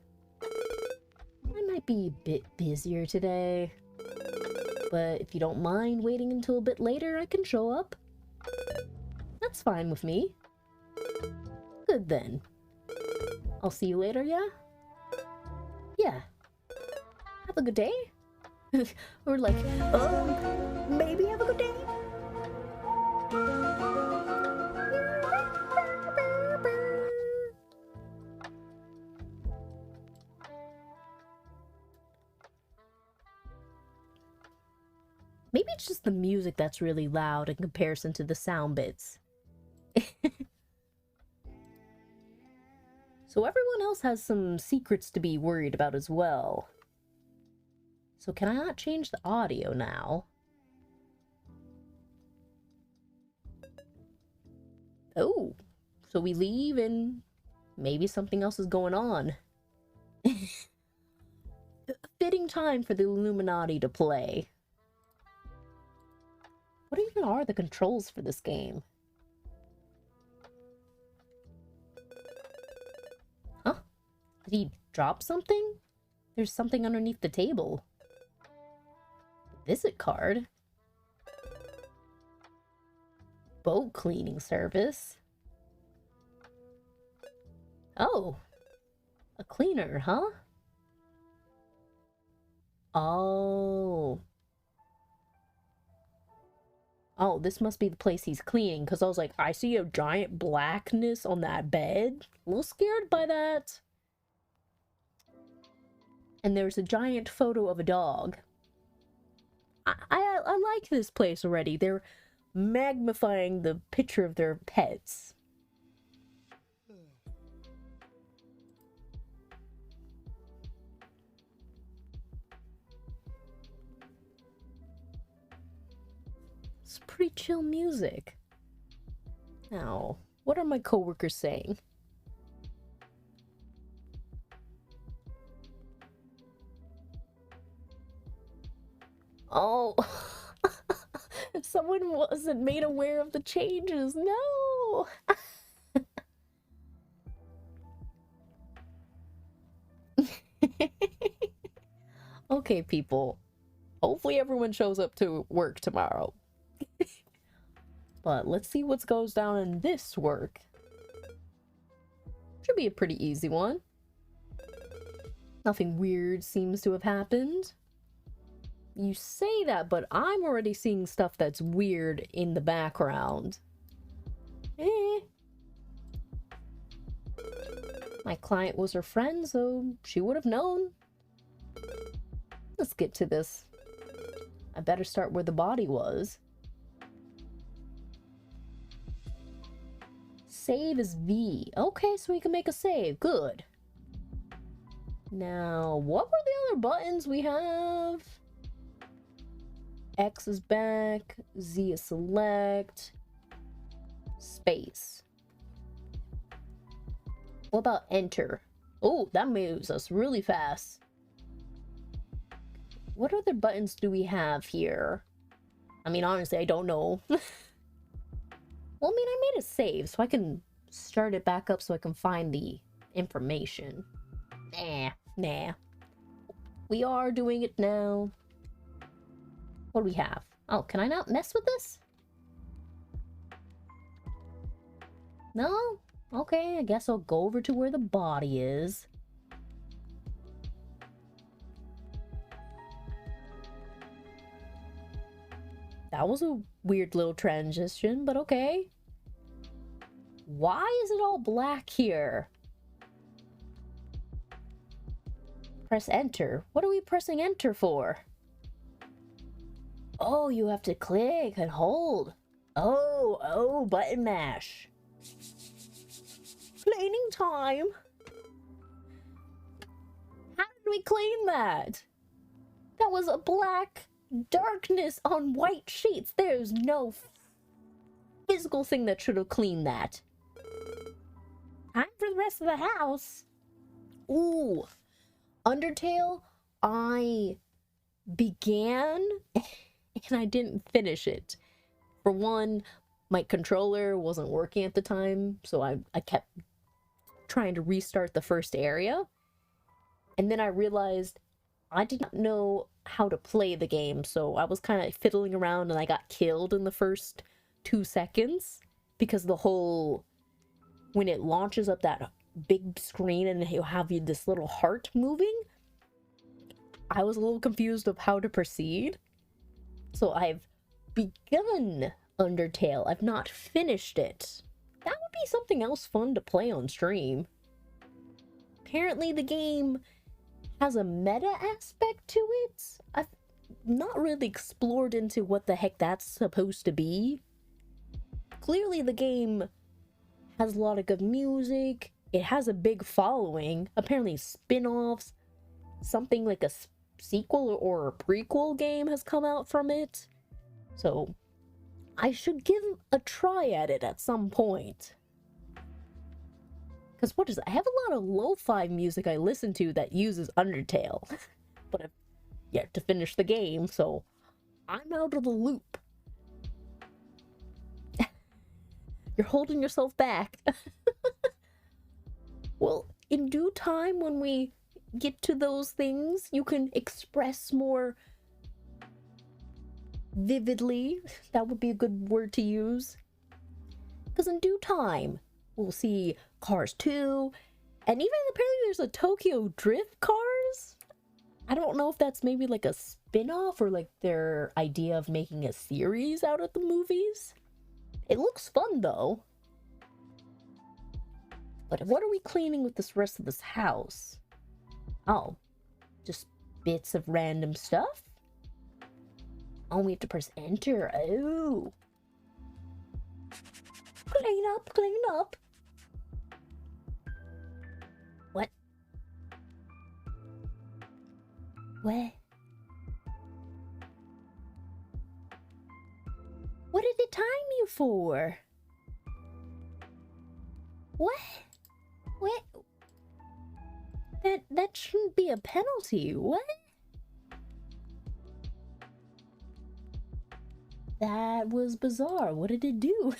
I might be a bit busier today, but if you don't mind waiting until a bit later, I can show up. That's fine with me. Good then. I'll see you later, yeah? Yeah. Have a good day? Or like, maybe have a good day? Maybe it's just the music that's really loud in comparison to the sound bits. So everyone else has some secrets to be worried about as well. So can I not change the audio now? Oh, so we leave and maybe something else is going on. Fitting time for the Illuminati to play. What even are the controls for this game? Huh? Did he drop something? There's something underneath the table. Visit card. Boat cleaning service. Oh. A cleaner, huh? Oh. Oh, this must be the place he's cleaning, because I was like, I see a giant blackness on that bed. A little scared by that. And there's a giant photo of a dog. I like this place already. They're magnifying the picture of their pets. It's pretty chill music. Now, what are my coworkers saying? Oh, someone wasn't made aware of the changes. No. Okay, people. Hopefully everyone shows up to work tomorrow. But let's see what goes down in this work. Should be a pretty easy one. Nothing weird seems to have happened. You say that, but I'm already seeing stuff that's weird in the background. My client was her friend, so she would have known. Let's get to this. I better start where the body was. Save is V. Okay, so we can make a save. Good. Now, what were the other buttons we have? X is back. Z is select. Space. What about enter? Oh, that moves us really fast. What other buttons do we have here? I mean, honestly, I don't know. Well, I mean, I made a save, so I can start it back up so I can find the information. Nah. We are doing it now. What do we have? Oh, can I not mess with this? No? Okay, I guess I'll go over to where the body is. That was a weird little transition, but okay. Why is it all black here? Press enter. What are we pressing enter for? Oh, you have to click and hold. Oh, button mash. Cleaning time. How did we clean that? That was a black darkness on white sheets. There's no physical thing that should have cleaned that. Time for the rest of the house. Ooh. Undertale, I began and I didn't finish it. For one, my controller wasn't working at the time, so I kept trying to restart the first area. And then I realized I did not know how to play the game, so I was kind of fiddling around and I got killed in the first 2 seconds because the whole... when it launches up that big screen and you'll have this little heart moving, I was a little confused of how to proceed. So I've begun Undertale. I've not finished it. That would be something else fun to play on stream. Apparently the game has a meta aspect to it. I've not really explored into what the heck that's supposed to be. Clearly the game has a lot of good music. It has a big following. Apparently spin-offs, something like a sequel or a prequel game has come out from it. So I should give a try at it at some point. Because what is it? I have a lot of lo-fi music I listen to that uses Undertale. But I've yet to finish the game, so I'm out of the loop. You're holding yourself back. Well, in due time, when we get to those things, you can express more vividly. That would be a good word to use. Because in due time, we'll see Cars 2, and even apparently there's a Tokyo Drift Cars. I don't know if that's maybe like a spin-off or like their idea of making a series out of the movies. It looks fun though. But what are we cleaning with this rest of this house? Oh, just bits of random stuff? Oh, we have to press enter. Oh. Clean up, clean up. What? What? What did it time you for? What? What? That shouldn't be a penalty. What? That was bizarre. What did it do?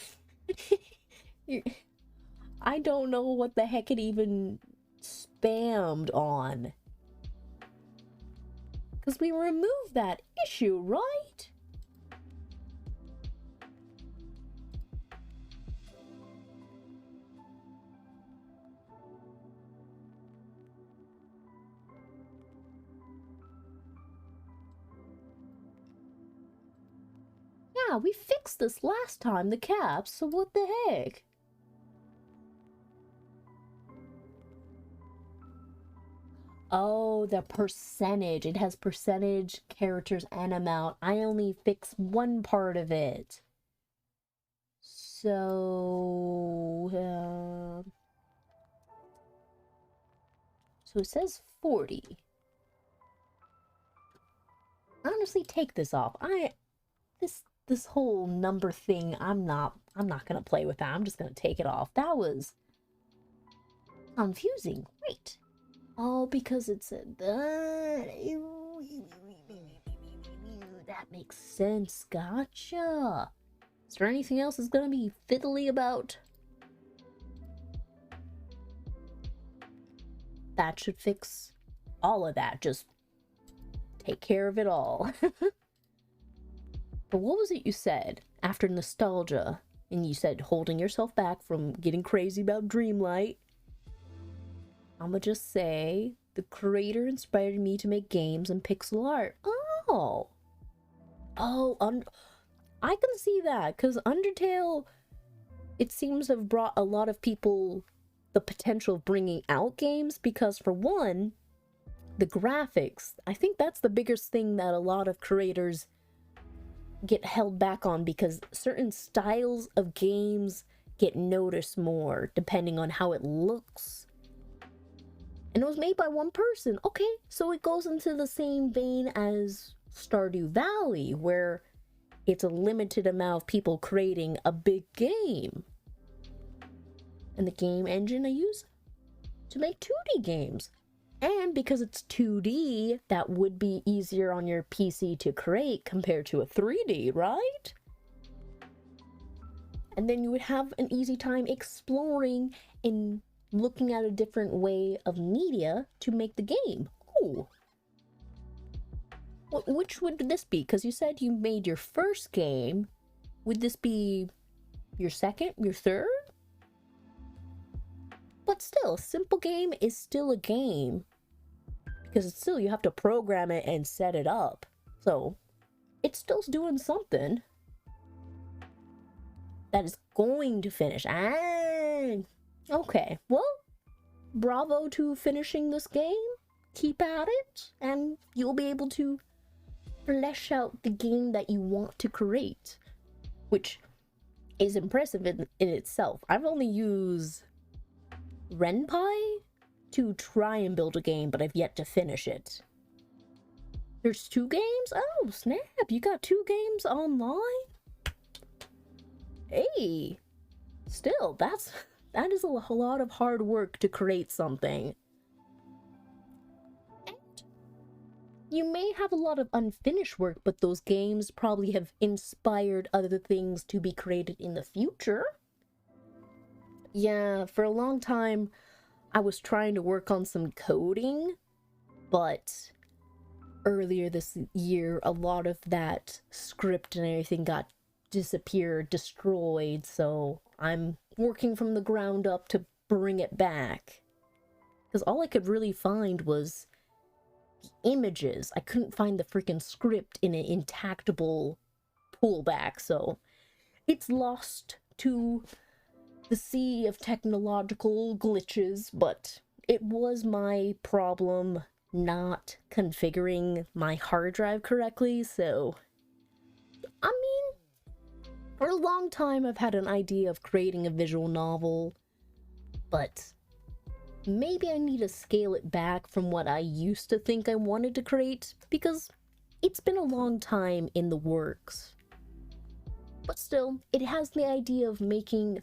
I don't know what the heck it even spammed on. Because we removed that issue, right? Yeah, we fixed this last time, the caps, so what the heck? Oh, the percentage. It has percentage, characters, and amount. I only fixed one part of it. So it says 40. Honestly, take this off. This whole number thing, I'm not gonna play with that. I'm just gonna take it off. That was confusing. Wait. Oh, because it said that. That makes sense. Gotcha. Is there anything else that's gonna be fiddly about? That should fix all of that. Just take care of it all. But what was it you said after nostalgia? and you said holding yourself back from getting crazy about Dreamlight, I'm gonna just say the creator inspired me to make games and pixel art. Oh, I can see that, because Undertale, it seems to have brought a lot of people the potential of bringing out games, because for one, the graphics, I think that's the biggest thing that a lot of creators get held back on, because certain styles of games get noticed more depending on how it looks. And it was made by one person. Okay, so it goes into the same vein as Stardew Valley, where it's a limited amount of people creating a big game. And the game engine I use to make 2D games. And because it's 2D, that would be easier on your PC to create compared to a 3D, right? And then you would have an easy time exploring and looking at a different way of media to make the game. Ooh. Which would this be? Because you said you made your first game. Would this be your second, your third? But still, a simple game is still a game. Because it's still, you have to program it and set it up. So, it's still doing something that is going to finish. Okay, well, bravo to finishing this game. Keep at it, and you'll be able to flesh out the game that you want to create, which is impressive in itself. I've only used Ren'Py to try and build a game, but I've yet to finish it. There's 2 games? Oh, snap, you got 2 games online? Hey, still, that is a lot of hard work to create something. And you may have a lot of unfinished work, but those games probably have inspired other things to be created in the future. Yeah, for a long time, I was trying to work on some coding, but earlier this year, a lot of that script and everything got disappeared, destroyed, so I'm working from the ground up to bring it back. Because all I could really find was the images. I couldn't find the freaking script in an intactable pullback, so it's lost to the sea of technological glitches, but it was my problem not configuring my hard drive correctly, so I mean, for a long time I've had an idea of creating a visual novel, but maybe I need to scale it back from what I used to think I wanted to create, because it's been a long time in the works. But still, it has the idea of making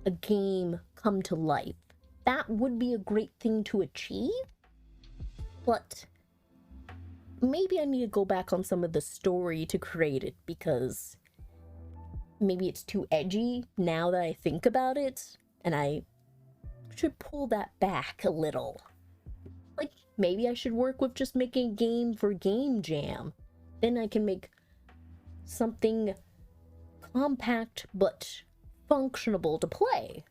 a game come to life. That would be a great thing to achieve, but maybe I need to go back on some of the story to create it, because maybe it's too edgy now that I think about it, and I should pull that back a little. Like, maybe I should work with just making a game for Game Jam. Then I can make something compact but functionable to play.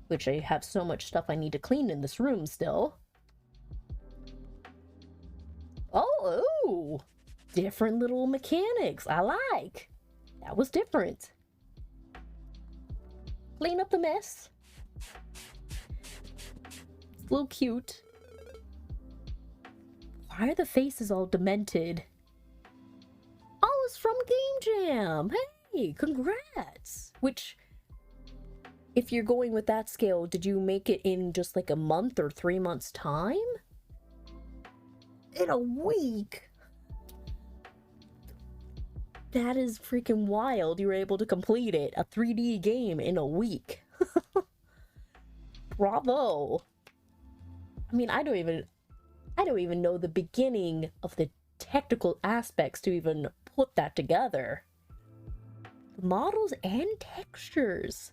Which I have so much stuff I need to clean in this room still. Oh, ooh, different little mechanics. I like. That was different. Clean up the mess. It's a little cute. Why are the faces all demented? Oh, it's from Game Jam. Hey, congrats. Which, if you're going with that scale, did you make it in just like a month or 3 months' time? In a week? That is freaking wild. You were able to complete it. A 3D game in a week. Bravo. I mean, I don't even know the beginning of the technical aspects to even put that together. The models and textures.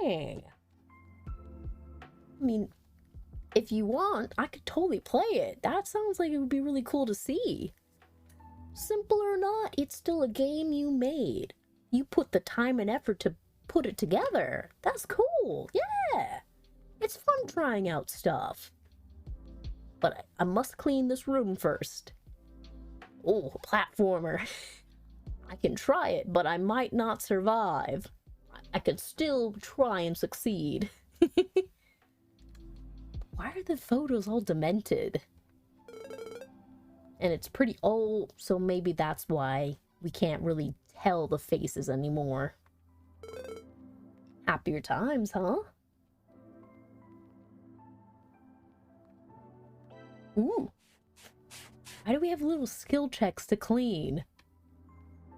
Dang. I mean, if you want, I could totally play it. That sounds like it would be really cool to see. Simple or not, it's still a game you made. You put the time and effort to put it together. That's cool. Yeah. It's fun trying out stuff. But I must clean this room first. Oh, a platformer. I can try it, but I might not survive. I could still try and succeed. Why are the photos all demented? And it's pretty old, so maybe that's why we can't really tell the faces anymore. Happier times, huh? Ooh. Why do we have little skill checks to clean?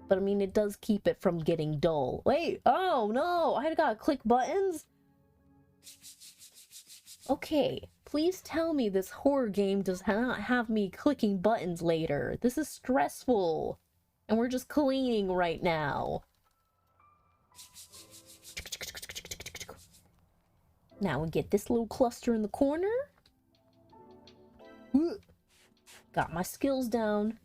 But I mean, it does keep it from getting dull. Wait, oh no, I gotta click buttons? Okay, please tell me this horror game does not have me clicking buttons later. This is stressful. And we're just cleaning right now. Now we get this little cluster in the corner. Got my skills down.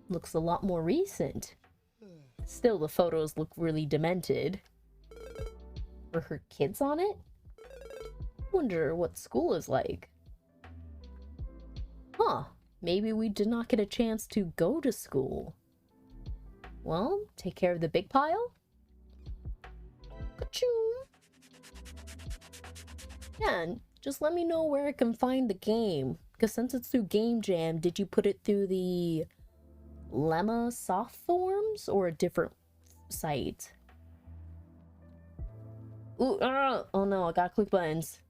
Looks a lot more recent. Still, the photos look really demented. Were her kids on it? Wonder what school is like. Huh. Maybe we did not get a chance to go to school. Well, take care of the big pile. Ka-choo! Yeah, and just let me know where I can find the game. Because since it's through Game Jam, did you put it through the Lemma soft forms or a different site? Ooh, oh no, I gotta click buttons.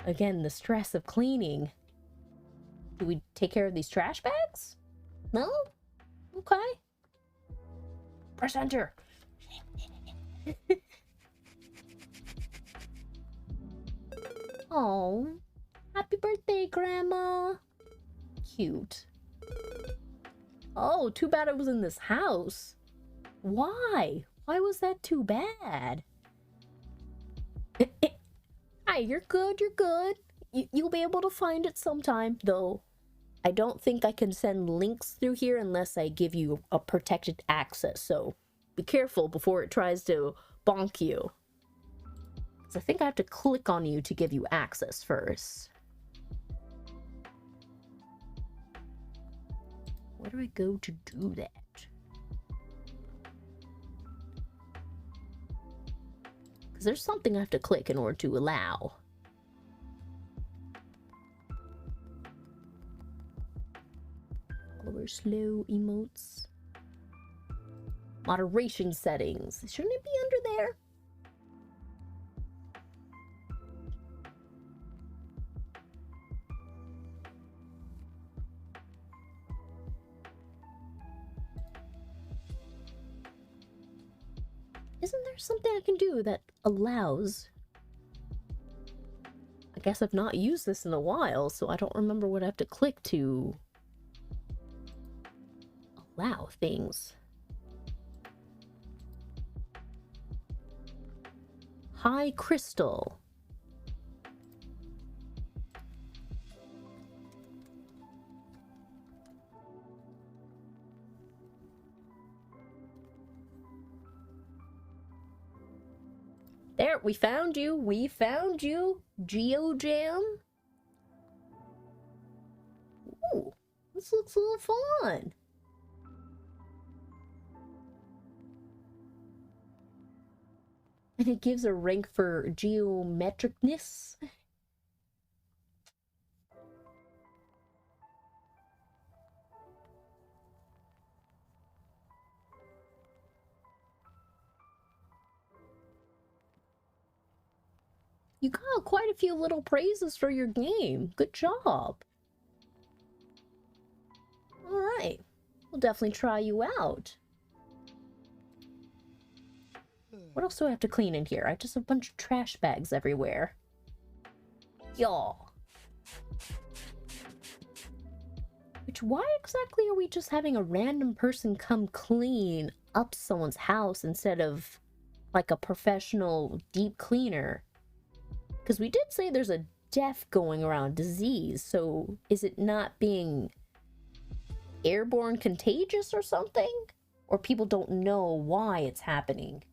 Again, the stress of cleaning. Do we take care of these trash bags? No? Okay. Press enter. Oh, happy birthday, Grandma. Cute. Oh, too bad it was in this house. Why? Why was that too bad? Hi, you're good, you're good. You'll be able to find it sometime, though. I don't think I can send links through here unless I give you a protected access, so be careful before it tries to bonk you. So I think I have to click on you to give you access first. Where do I go to do that? Because there's something I have to click in order to allow. Lower slow emotes. Moderation settings. Shouldn't it be under there? Isn't there something I can do that allows? I guess I've not used this in a while, so I don't remember what I have to click to allow things. High crystal. There, we found you. We found you. GeoJam. Ooh, this looks a little fun. And it gives a rank for geometricness. You got quite a few little praises for your game. Good job. Alright. We'll definitely try you out. What else do I have to clean in here? I just have a bunch of trash bags everywhere. Y'all. Which, why exactly are we just having a random person come clean up someone's house instead of like a professional deep cleaner? Because we did say there's a death going around, disease, so is it not being airborne contagious or something? Or people don't know why it's happening?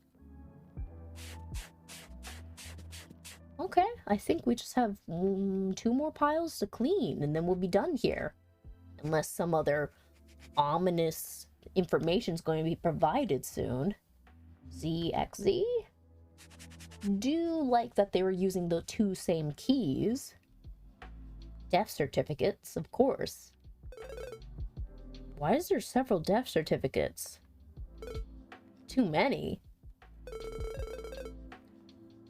Okay, I think we just have 2 more piles to clean, and then we'll be done here. Unless some other ominous information's going to be provided soon. ZXZ? Do like that they were using the 2 same keys. Death certificates, of course. Why is there several death certificates? Too many.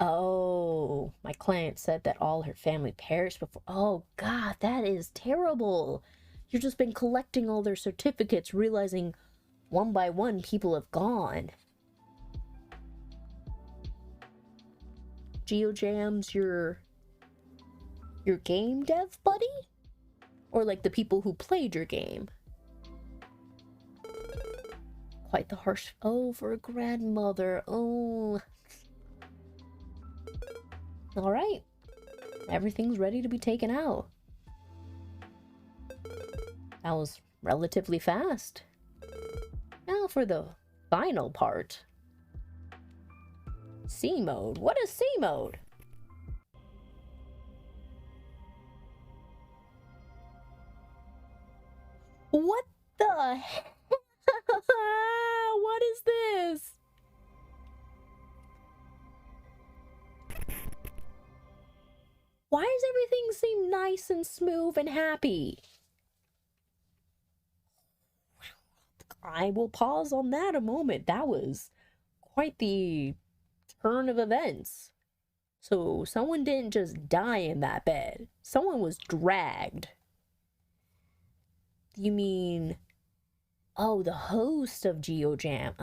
Oh, my client said that all her family perished before. Oh, God, that is terrible. You've just been collecting all their certificates, realizing one by one people have gone. GeoJam's your game dev buddy? Or like the people who played your game? Quite the harsh... Oh, for a grandmother. Oh. Alright. Everything's ready to be taken out. That was relatively fast. Now for the final part. C mode. What is C mode? What the heck? What is this? Why does everything seem nice and smooth and happy? I will pause on that a moment. That was quite the turn of events. So someone didn't just die in that bed. Someone was dragged. You mean... Oh, the host of GeoJam.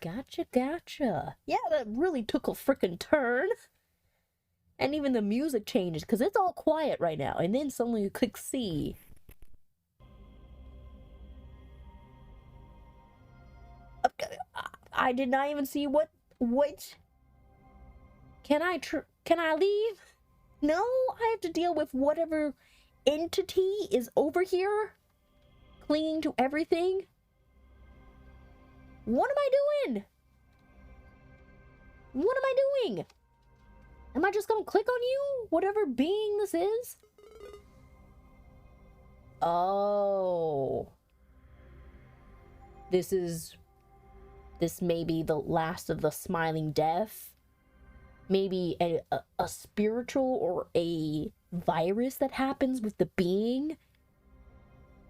Gotcha. Yeah, that really took a frickin' turn. And even the music changes, because it's all quiet right now. And then suddenly you click C. I did not even see what... Can I leave? No, I have to deal with whatever entity is over here, clinging to everything. What am I doing? What am I doing? Am I just gonna click on you? Whatever being this is? Oh. This may be the last of the smiling death. Maybe a spiritual or a virus that happens with the being.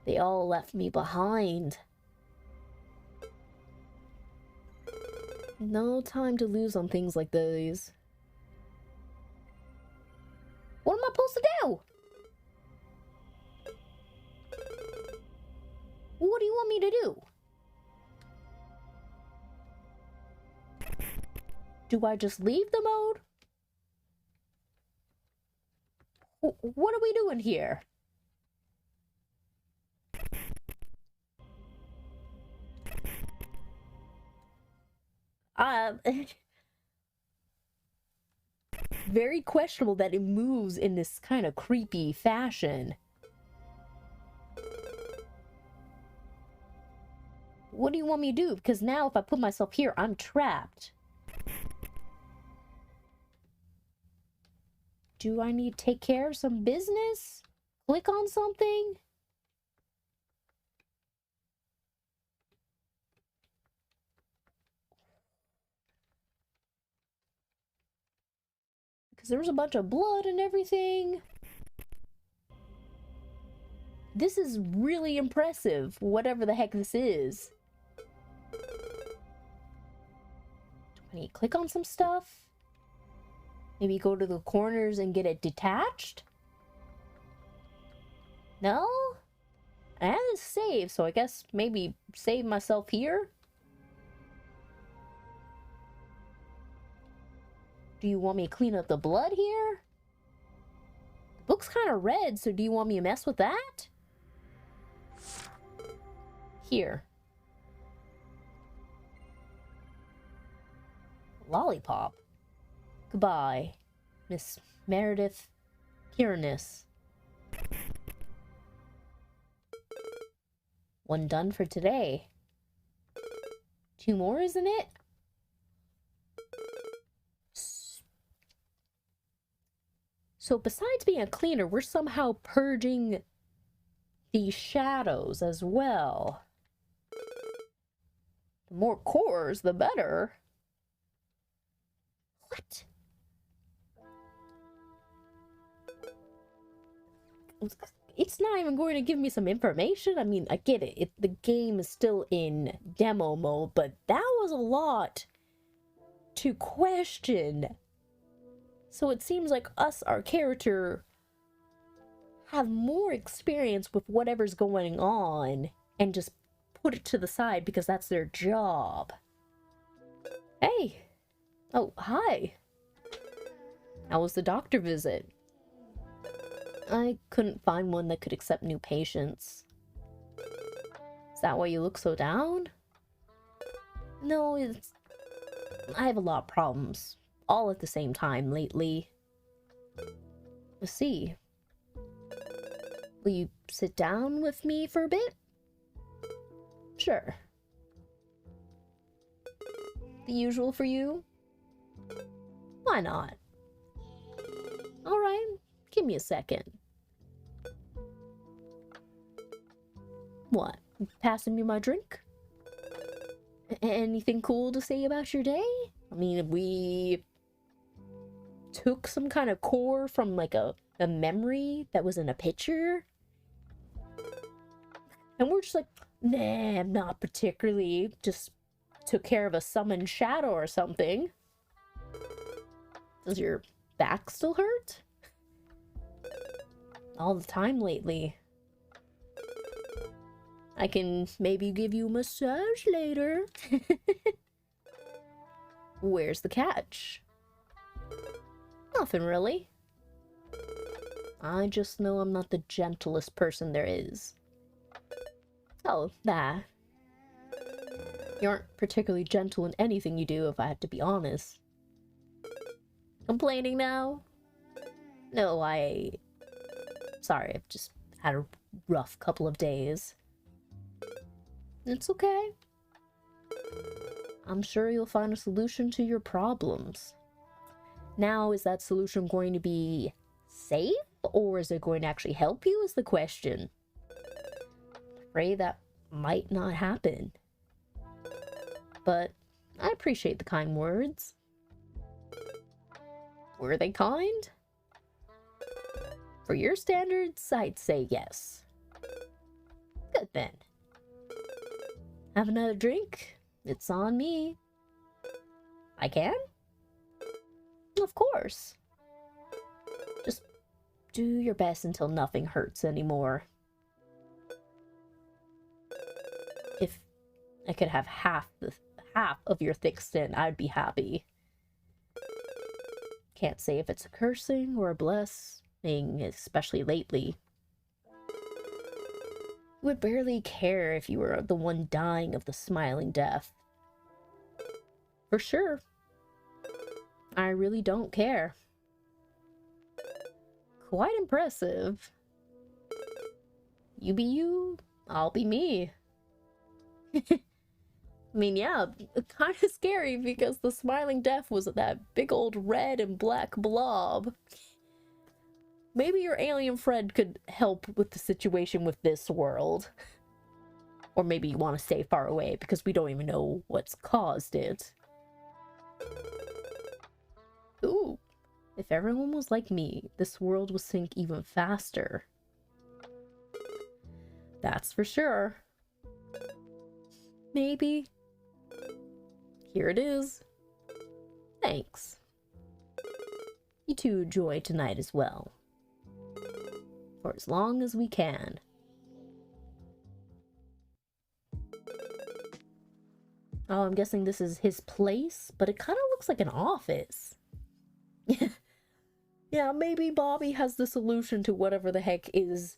They all left me behind. No time to lose on things like these. What am I supposed to do? What do you want me to do? Do I just leave the mode? What are we doing here? Very questionable that it moves in this kind of creepy fashion. What do you want me to do? Because now if I put myself here, I'm trapped. Do I need to take care of some business? Click on something? Because there was a bunch of blood and everything. This is really impressive, whatever the heck this is. Do I need to click on some stuff? Maybe go to the corners and get it detached? No? I had to save, so I guess maybe save myself here? Do you want me to clean up the blood here? The book's kind of red, so do you want me to mess with that? Here. Lollipop. Goodbye, Miss Meredith Kiranis. One done for today. 2 more, isn't it? So besides being a cleaner, we're somehow purging the shadows as well. The more cores, the better. What? It's not even going to give me some information. I mean, I get it. The game is still in demo mode, but that was a lot to question. So it seems like our character, have more experience with whatever's going on and just put it to the side because that's their job. Hey. Oh, hi. How was the doctor visit? I couldn't find one that could accept new patients. Is that why you look so down? No, I have a lot of problems, all at the same time lately. Let's see. Will you sit down with me for a bit? Sure. The usual for you? Why not? Alright, give me a second. What? Passing me my drink? Anything cool to say about your day? I mean, we took some kind of core from like a memory that was in a picture. And we're just like, nah, not particularly. Just took care of a summoned shadow or something. Does your back still hurt? All the time lately. I can maybe give you a massage later. Where's the catch? Nothing really. I just know I'm not the gentlest person there is. Oh, that. You aren't particularly gentle in anything you do, if I have to be honest. Complaining now? No, sorry, I've just had a rough couple of days. It's okay. I'm sure you'll find a solution to your problems. Now, is that solution going to be safe, or is it going to actually help you, is the question. Afraid that might not happen. But I appreciate the kind words. Were they kind? For your standards, I'd say yes. Good then. Have another drink? It's on me. I can? Of course. Just do your best until nothing hurts anymore. If I could have half of your thick skin, I'd be happy. Can't say if it's a cursing or a blessing, especially lately. Would barely care if you were the one dying of the smiling death. For sure. I really don't care. Quite impressive. You be you, I'll be me. I mean, yeah, kind of scary because the smiling death was that big old red and black blob. Maybe your alien friend could help with the situation with this world. Or maybe you want to stay far away because we don't even know what's caused it. Ooh, if everyone was like me, this world would sink even faster. That's for sure. Maybe. Here it is. Thanks. You two enjoy tonight as well. For as long as we can. Oh, I'm guessing this is his place, but it kind of looks like an office. Yeah, maybe Bobby has the solution to whatever the heck is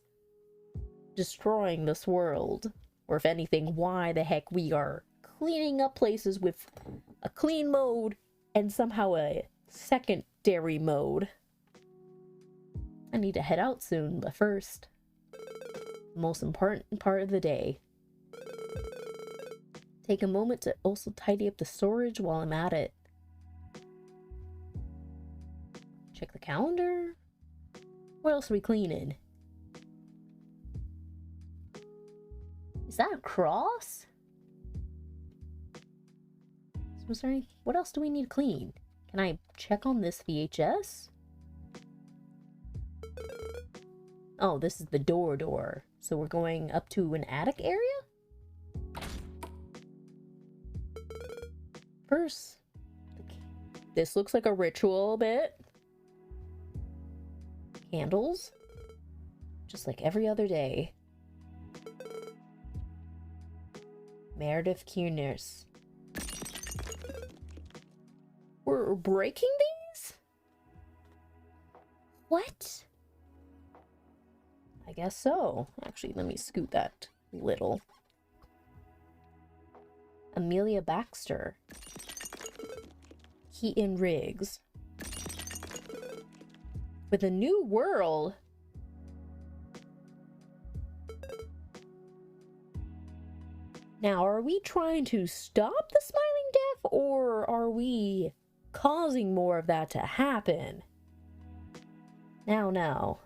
destroying this world. Or if anything, why the heck we are cleaning up places with a clean mode and somehow a secondary mode. I need to head out soon, but first, the most important part of the day, Take a moment to also tidy up the storage while I'm at it. Check the calendar. What else are we cleaning? Is that a cross? Was there any... What else do we need to clean? Can I check on this VHS? Oh, this is the door. So we're going up to an attic area? First, this looks like a ritual a bit. Candles. Just like every other day. Meredith Cuners. We're breaking these? What? I guess so. Actually, let me scoot that little. Amelia Baxter. Keaton Riggs. With a new world. Now, are we trying to stop the smiling death, or are we causing more of that to happen? Now.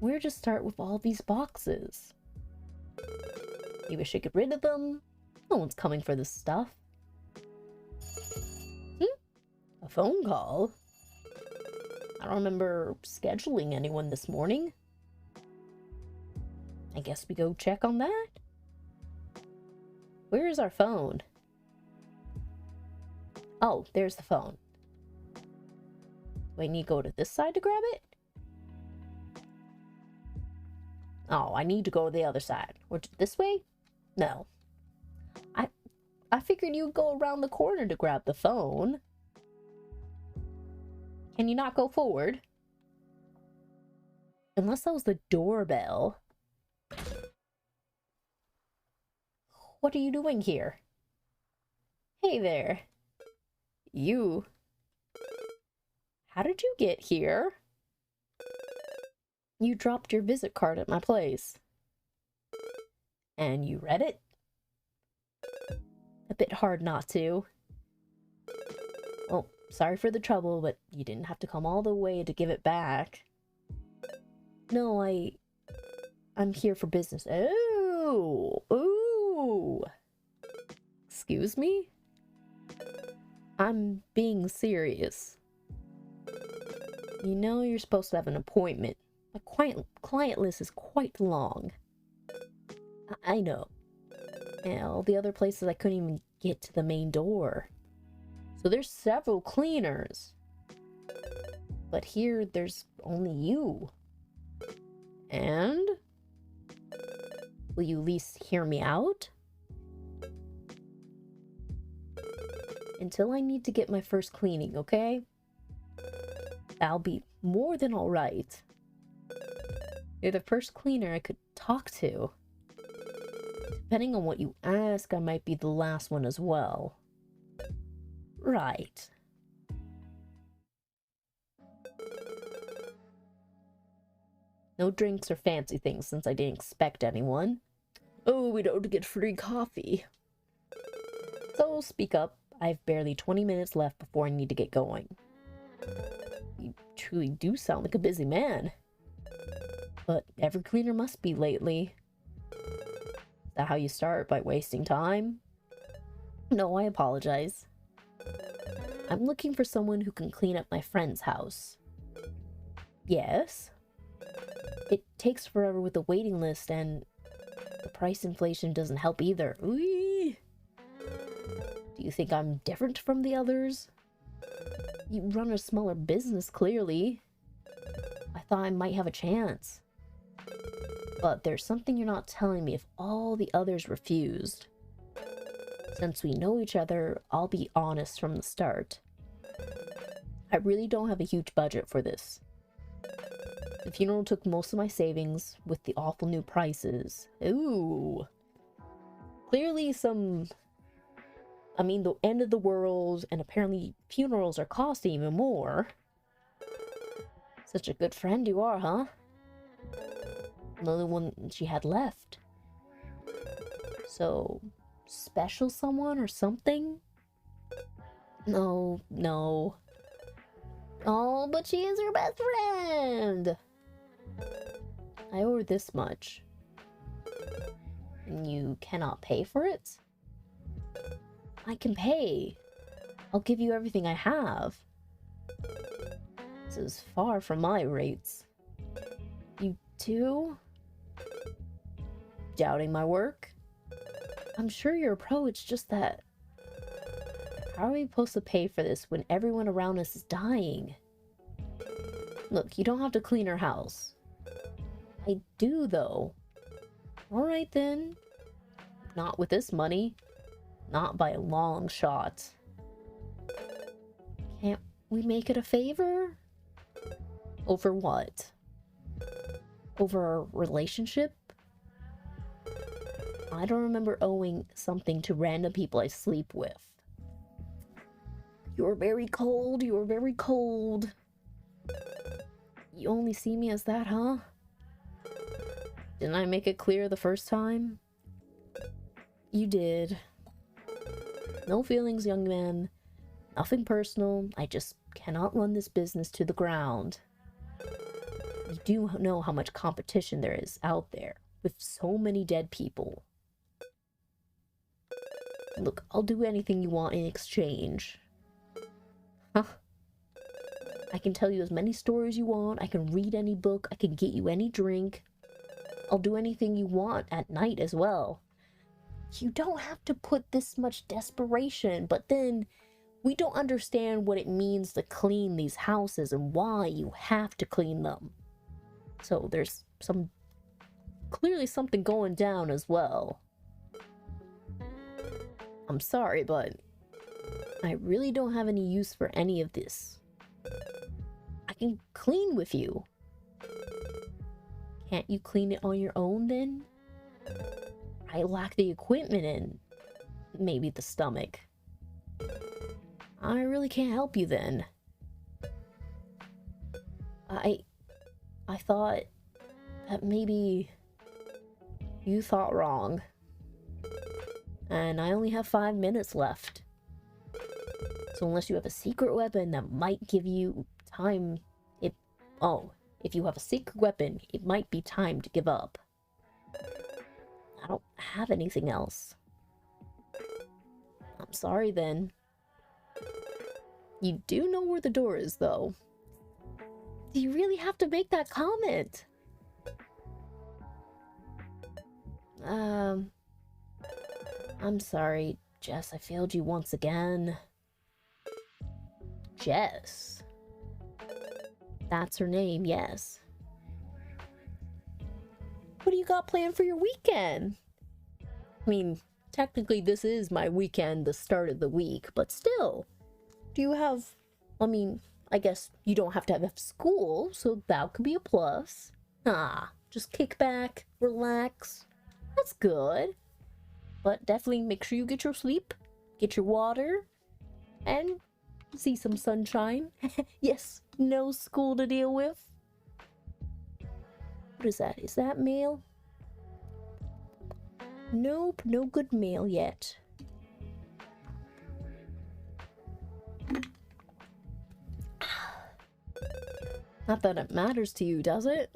Where to start with all these boxes? Maybe I should get rid of them. No one's coming for this stuff. A phone call? I don't remember scheduling anyone this morning. I guess we go check on that? Where is our phone? Oh, there's the phone. Do I need to go to this side to grab it? Oh, I need to go to the other side. Or this way? No. I figured you'd go around the corner to grab the phone. Can you not go forward? Unless that was the doorbell. What are you doing here? Hey there. You. How did you get here? You dropped your visit card at my place. And you read it? A bit hard not to. Well, sorry for the trouble, but you didn't have to come all the way to give it back. No, I'm here for business. Oh! Ooh! Excuse me? I'm being serious. You know you're supposed to have an appointment. My client list is quite long. I know. And all the other places I couldn't even get to the main door. So there's several cleaners. But here there's only you. And? Will you at least hear me out? Until I need to get my first cleaning, okay? I'll be more than alright. You're the first cleaner I could talk to. Depending on what you ask, I might be the last one as well. Right. No drinks or fancy things since I didn't expect anyone. Oh, we don't get free coffee. So speak up. I have barely 20 minutes left before I need to get going. You truly do sound like a busy man. But every cleaner must be lately. Is that how you start? By wasting time? No, I apologize. I'm looking for someone who can clean up my friend's house. Yes? It takes forever with the waiting list, and the price inflation doesn't help either. Whee! Do you think I'm different from the others? You run a smaller business, clearly. I thought I might have a chance. But there's something you're not telling me if all the others refused. Since we know each other, I'll be honest from the start. I really don't have a huge budget for this. The funeral took most of my savings with the awful new prices. Ooh. Clearly the end of the world, and apparently funerals are costing even more. Such a good friend you are, huh? The only one she had left. So, special someone or something? No, no. Oh, but she is her best friend! I owe her this much. And you cannot pay for it? I can pay. I'll give you everything I have. This is far from my rates. You too? Doubting my work? I'm sure you're a pro, it's just that... How are we supposed to pay for this when everyone around us is dying? Look, you don't have to clean our house. I do, though. Alright then. Not with this money. Not by a long shot. Can't we make it a favor? Over what? Over our relationship? I don't remember owing something to random people I sleep with. You're very cold, you're very cold. You only see me as that, huh? Didn't I make it clear the first time? You did. No feelings, young man. Nothing personal. I just cannot run this business to the ground. You do know how much competition there is out there, with so many dead people. Look, I'll do anything you want in exchange. Huh? I can tell you as many stories you want, I can read any book, I can get you any drink. I'll do anything you want at night as well. You don't have to put this much desperation, but then we don't understand what it means to clean these houses and why you have to clean them. So there's clearly something going down as well. I'm sorry, but I really don't have any use for any of this. I can clean with you. Can't you clean it on your own then? I lack the equipment and maybe the stomach. I really can't help you then. I thought that maybe you thought wrong. And I only have 5 minutes left. So unless you have a secret weapon that might give you time, if you have a secret weapon, it might be time to give up. I don't have anything else. I'm sorry then. You do know where the door is, though. Do you really have to make that comment? I'm sorry, Jess, I failed you once again. Jess? That's her name, yes. What do you got planned for your weekend? I mean, technically this is my weekend, the start of the week, but still. Do you have... I guess you don't have to have school, so that could be a plus. Just kick back, relax. That's good. But definitely make sure you get your sleep, get your water, and see some sunshine. Yes, no school to deal with. What is that? Is that mail? Nope, no good mail yet. Not that it matters to you, does it?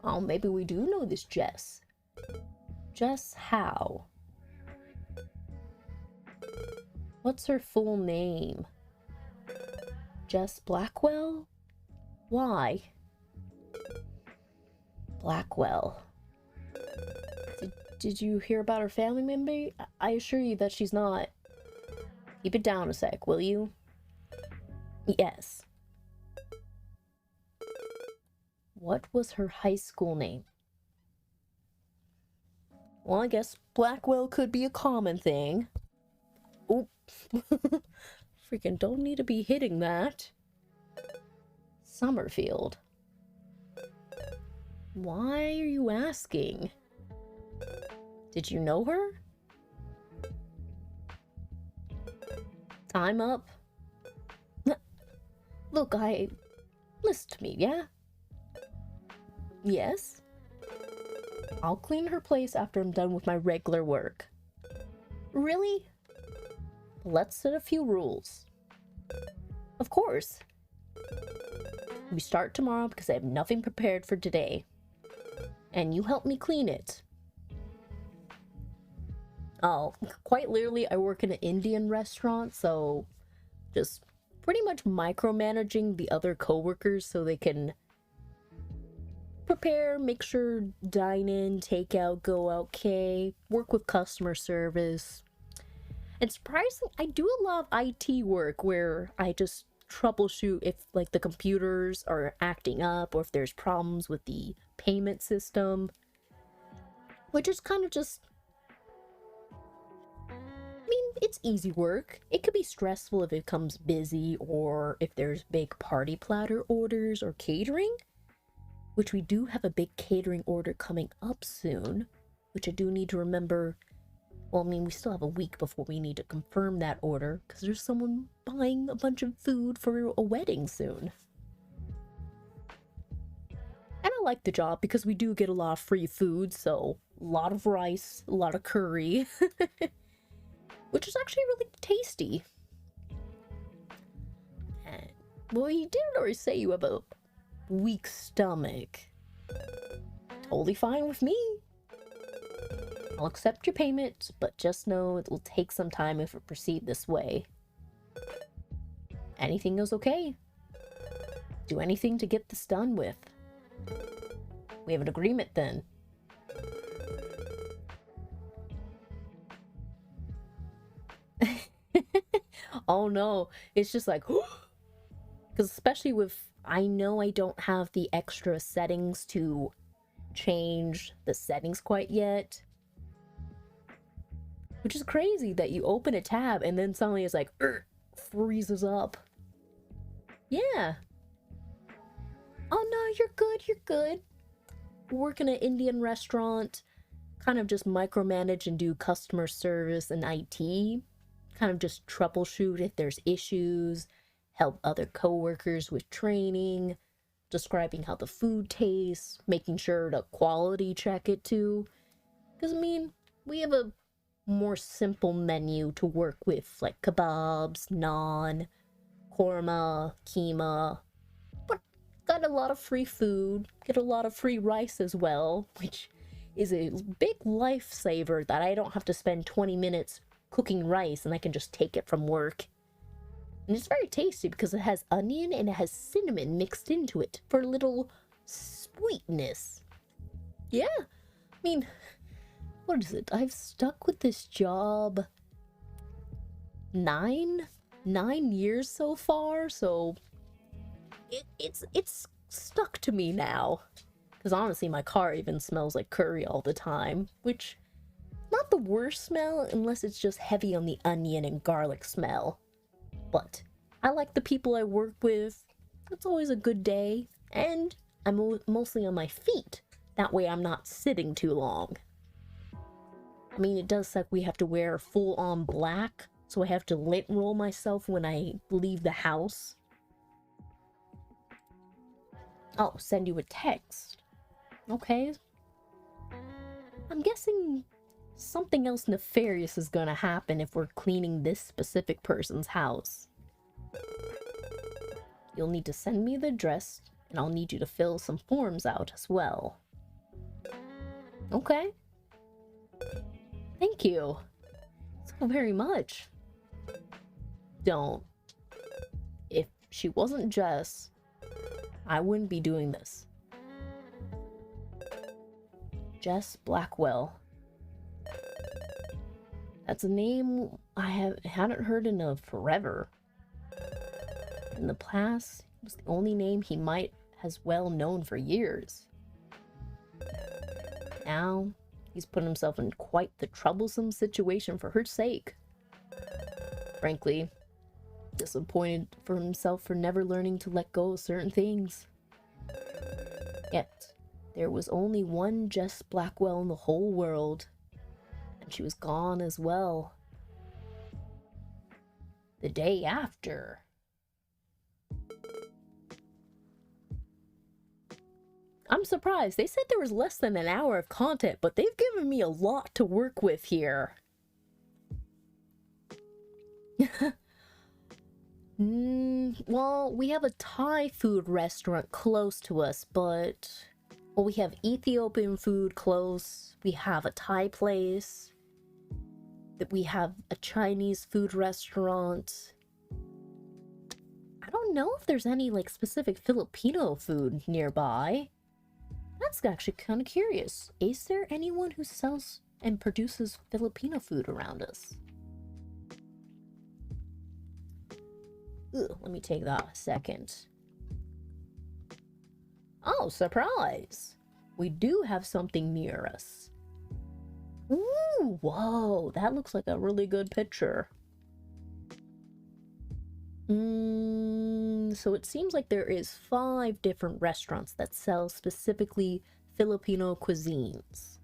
Oh, maybe we do know this Jess. Jess how? What's her full name? Jess Blackwell? Why? Blackwell. Did you hear about her family member? I assure you that she's not. Keep it down a sec, will you? Yes. What was her high school name? Well, I guess Blackwell could be a common thing. Oop. Freaking don't need to be hitting that. Summerfield. Why are you asking? Did you know her? Time up. Look, listen to me, yeah? Yes? I'll clean her place after I'm done with my regular work. Really? Let's set a few rules. Of course. We start tomorrow because I have nothing prepared for today. And you help me clean it. Oh, quite literally, I work in an Indian restaurant, so just pretty much micromanaging the other coworkers so they can prepare, make sure dine in, take out, go out, okay, work with customer service. And surprisingly, I do a lot of IT work where I just troubleshoot if like the computers are acting up or if there's problems with the payment system, which is kind of just, I mean, it's easy work. It could be stressful if it comes busy or if there's big party platter orders or catering, which we do have a big catering order coming up soon, which I do need to remember. Well, I mean, we still have a week before we need to confirm that order because there's someone buying a bunch of food for a wedding soon. And I like the job because we do get a lot of free food, so a lot of rice, a lot of curry, which is actually really tasty. And, well, you did already say you have a weak stomach. Totally fine with me. I'll accept your payment, but just know it will take some time if we proceed this way. Anything goes okay. Do anything to get this done with. We have an agreement then. Oh no, it's just like, because especially with, I know I don't have the extra settings to change the settings quite yet. Which is crazy that you open a tab and then suddenly it's like, freezes up. Yeah. Oh no, you're good, you're good. Work in an Indian restaurant, kind of just micromanage and do customer service and IT. Kind of just troubleshoot if there's issues, help other coworkers with training, describing how the food tastes, making sure to quality check it too. Because, I mean, we have a more simple menu to work with, like kebabs, naan, korma, keema, but got a lot of free food, get a lot of free rice as well, which is a big lifesaver that I don't have to spend 20 minutes cooking rice and I can just take it from work. And it's very tasty because it has onion and it has cinnamon mixed into it for a little sweetness. Yeah, I mean, what is it? I've stuck with this job 9 years so far, so it's stuck to me now. Because honestly, my car even smells like curry all the time, which not the worst smell unless it's just heavy on the onion and garlic smell. But I like the people I work with. It's always a good day, and I'm mostly on my feet. That way I'm not sitting too long. I mean, it does suck we have to wear full-on black, so I have to lint roll myself when I leave the house. Oh, send you a text. Okay. I'm guessing something else nefarious is gonna happen if we're cleaning this specific person's house. You'll need to send me the address, and I'll need you to fill some forms out as well. Okay. Thank you so very much. Don't. If she wasn't Jess, I wouldn't be doing this. Jess Blackwell. That's a name I hadn't heard in forever. In the past, it was the only name he might has well known for years. Now, he's put himself in quite the troublesome situation for her sake. Frankly, disappointed for himself for never learning to let go of certain things. Yet, there was only one Jess Blackwell in the whole world, and she was gone as well. The day after. I'm I'm surprised. They said there was less than an hour of content, but they've given me a lot to work with here. Well, we have a Thai food restaurant close to us, but... Well, we have Ethiopian food close. We have a Thai place. We have a Chinese food restaurant. I don't know if there's any, like, specific Filipino food nearby. That's actually kind of curious. Is there anyone who sells and produces Filipino food around us? Ugh, let me take that a second. Oh, surprise! We do have something near us. Ooh, whoa, that looks like a really good picture. So it seems like there is 5 different restaurants that sell specifically Filipino cuisines.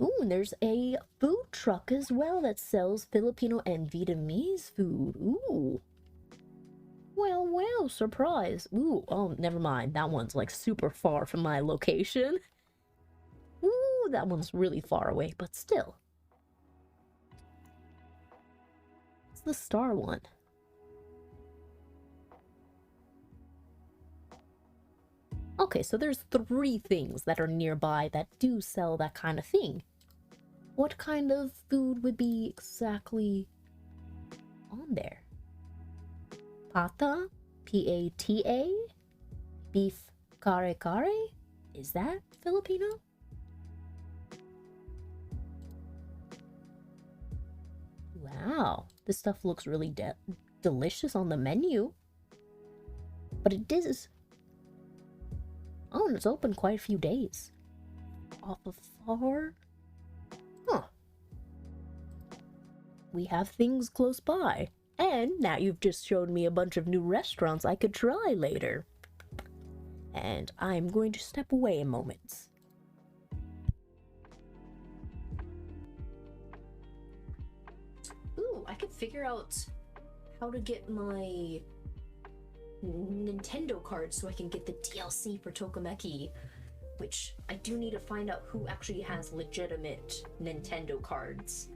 Ooh, and there's a food truck as well that sells Filipino and Vietnamese food. Ooh. Well, surprise. Ooh, oh, never mind. That one's like super far from my location. Ooh, that one's really far away, but still. It's the star one. Okay, so there's 3 things that are nearby that do sell that kind of thing. What kind of food would be exactly on there? Pata? P-A-T-A? Beef kare-kare? Is that Filipino? Wow, this stuff looks really delicious on the menu. But it is... Oh, and it's open quite a few days. Off of far? Huh. We have things close by. And now you've just showed me a bunch of new restaurants I could try later. And I'm going to step away a moment. Ooh, I could figure out how to get my Nintendo cards so I can get the DLC for Tokimeki. Which I do need to find out who actually has legitimate Nintendo cards.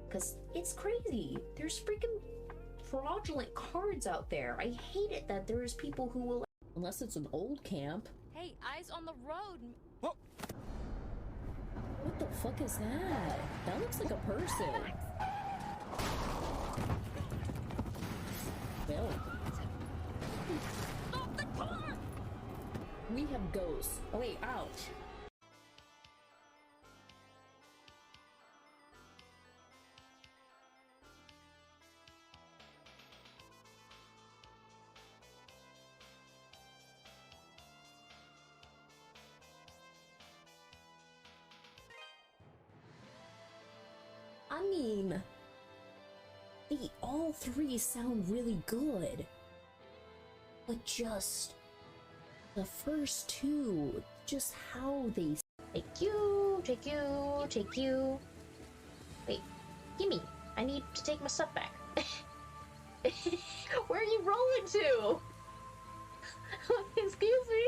Because it's crazy. There's freaking fraudulent cards out there. I hate it that there's people who will... Unless it's an old camp. Hey, eyes on the road. Whoa. What the fuck is that? That looks like a person. Well. Stop the car! We have ghosts. Oh wait, ouch. I mean, they all 3 sound really good, but just the first 2, just how they... Take you. Wait, gimme. I need to take my stuff back. Where are you rolling to? Excuse me?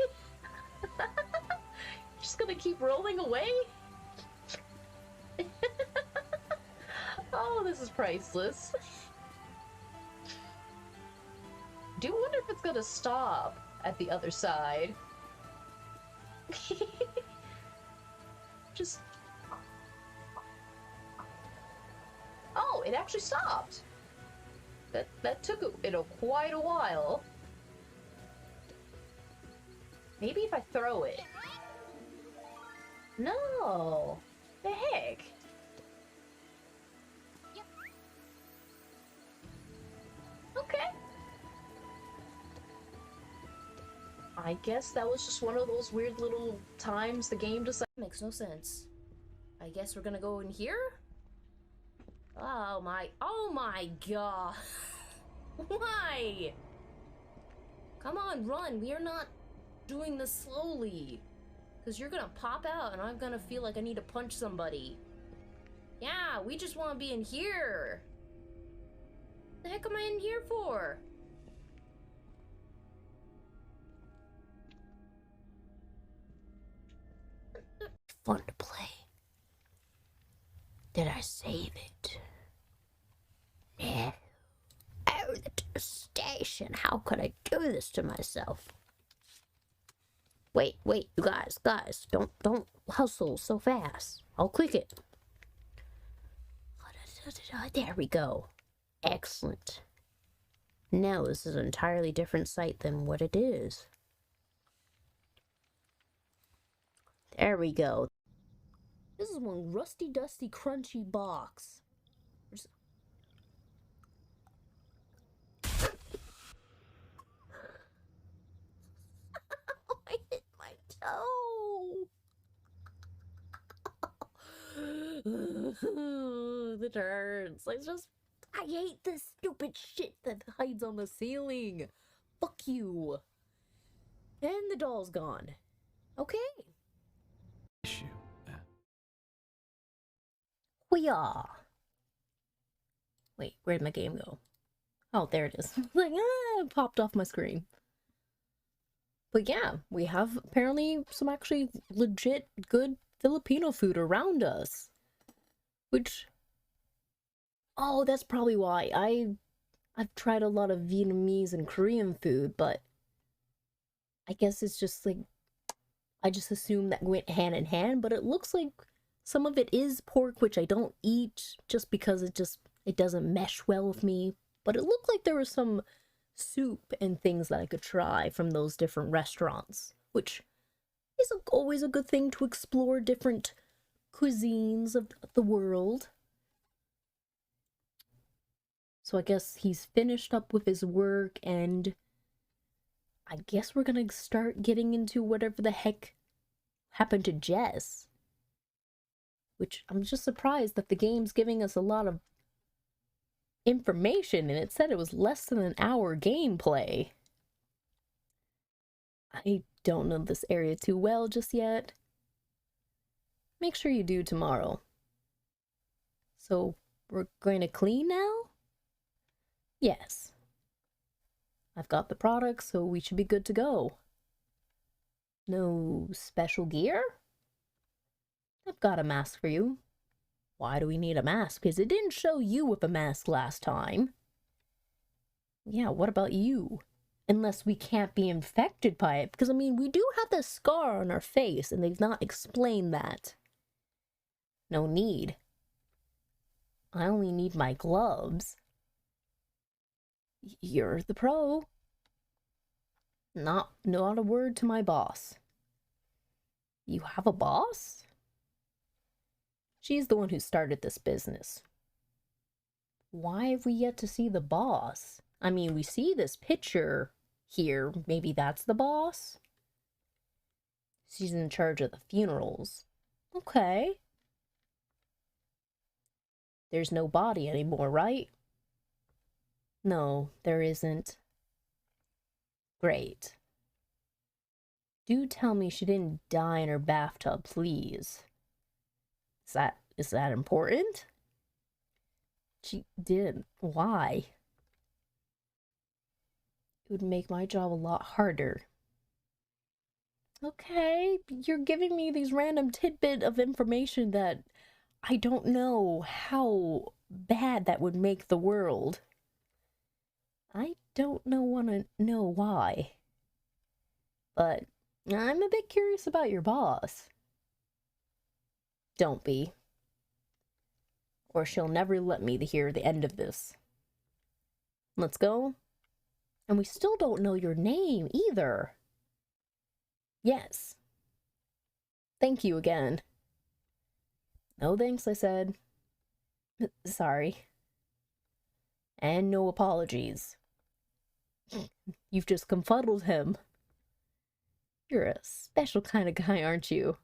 Just gonna keep rolling away? Oh, this is priceless. Do wonder if it's gonna stop at the other side. Just... Oh, it actually stopped. That took quite a while. Maybe if I throw it. No. The heck? Okay. I guess that was just one of those weird little times the game decided. Makes no sense. I guess we're gonna go in here? Oh my god. Why? Come on, run. We are not doing this slowly. Because you're gonna pop out and I'm gonna feel like I need to punch somebody. Yeah, we just want to be in here. The heck am I in here for? Did I save it? No. Oh, the devastation. How could I do this to myself? Wait, you guys, don't hustle so fast. I'll click it. There we go. Excellent. Now this is an entirely different site than what it is. There we go. This is one rusty, dusty, crunchy box. I hit my toe. It hurts. I hate this stupid shit that hides on the ceiling. Fuck you. And the doll's gone. Okay. Issue. We are. Wait, where'd my game go? Oh, there it is. Like, it popped off my screen. But yeah, we have apparently some actually legit good Filipino food around us. Which, oh, that's probably why. I've tried a lot of Vietnamese and Korean food, but I guess it's just like, I just assumed that went hand in hand, but it looks like some of it is pork, which I don't eat just because it doesn't mesh well with me. But it looked like there was some soup and things that I could try from those different restaurants, which is always a good thing to explore different cuisines of the world. So I guess he's finished up with his work, and I guess we're gonna start getting into whatever the heck happened to Jess. Which I'm just surprised that the game's giving us a lot of information, and it said it was less than an hour gameplay. I don't know this area too well just yet. Make sure you do tomorrow. So, we're going to clean now? Yes. I've got the products, so we should be good to go. No special gear? I've got a mask for you. Why do we need a mask? Because it didn't show you with a mask last time. Yeah, what about you? Unless we can't be infected by it. Because, I mean, we do have the scar on our face, and they've not explained that. No need. I only need my gloves. You're the pro. Not a word to my boss. You have a boss? She's the one who started this business. Why have we yet to see the boss? I mean, we see this picture here. Maybe that's the boss? She's in charge of the funerals. Okay. There's no body anymore, right? No, there isn't. Great. Do tell me she didn't die in her bathtub, please. Is that important? She didn't. Why? It would make my job a lot harder. Okay, you're giving me these random tidbit of information that I don't know how bad that would make the world. I don't want to know why. But I'm a bit curious about your boss. Don't be. Or she'll never let me hear the end of this. Let's go. And we still don't know your name either. Yes. Thank you again. No thanks, I said. Sorry. And no apologies. You've just confuddled him. You're a special kind of guy, aren't you?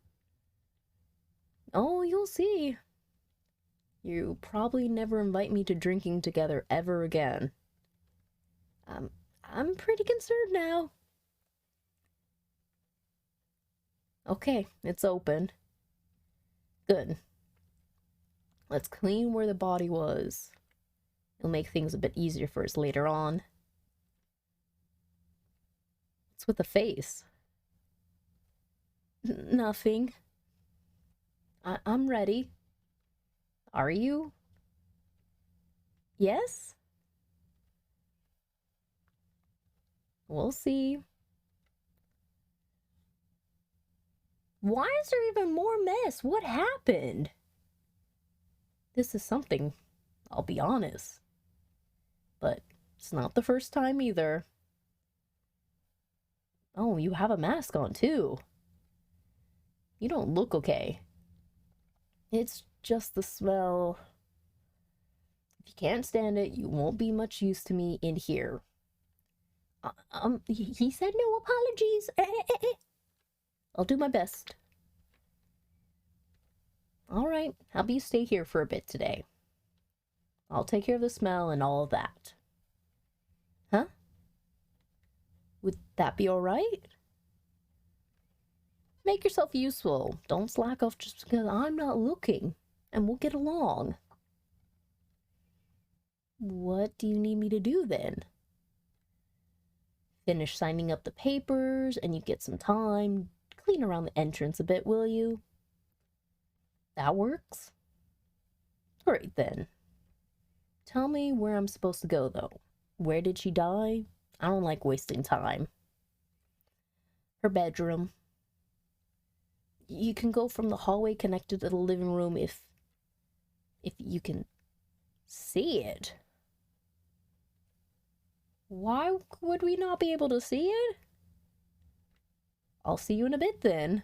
Oh, you'll see. You probably never invite me to drinking together ever again. I'm pretty concerned now. Okay, it's open. Good. Let's clean where the body was. It'll make things a bit easier for us later on. What's with the face? Nothing. I'm ready. Are you? Yes? We'll see. Why is there even more mess? What happened? This is something, I'll be honest. But it's not the first time either. Oh, you have a mask on too. You don't look okay. It's just the smell. If you can't stand it, you won't be much use to me in here. He said no apologies. I'll do my best. All right, how about you stay here for a bit today? I'll take care of the smell and all of that. Huh? Would that be all right? Make yourself useful. Don't slack off just because I'm not looking, and we'll get along. What do you need me to do then? Finish signing up the papers, and you get some time. Clean around the entrance a bit, will you? That works? Great then. Tell me where I'm supposed to go, though. Where did she die? I don't like wasting time. Her bedroom. You can go from the hallway connected to the living room if you can see it. Why would we not be able to see it? I'll see you in a bit then.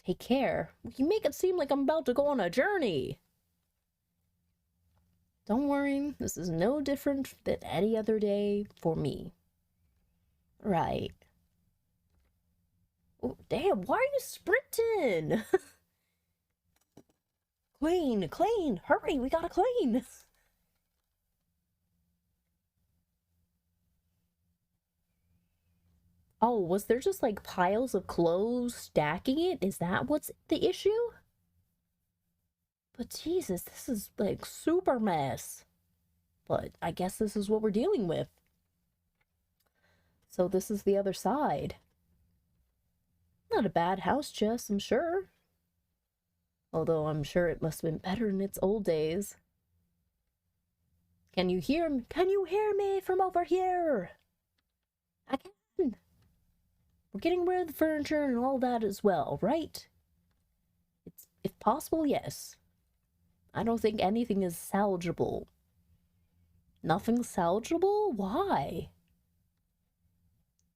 Take care. You make it seem like I'm about to go on a journey. Don't worry, this is no different than any other day for me. Right. Oh, damn, why are you sprinting? Clean, hurry, we gotta clean. Oh, was there just like piles of clothes stacking it? Is that what's the issue? But Jesus, this is like super mess. But I guess this is what we're dealing with. So this is the other side. Not a bad house, Jess, I'm sure. Although I'm sure it must have been better in its old days. Can you hear me? Can you hear me from over here? I can. We're getting rid of the furniture and all that as well, right? It's, if possible, yes. I don't think anything is salvageable. Nothing salvageable? Why?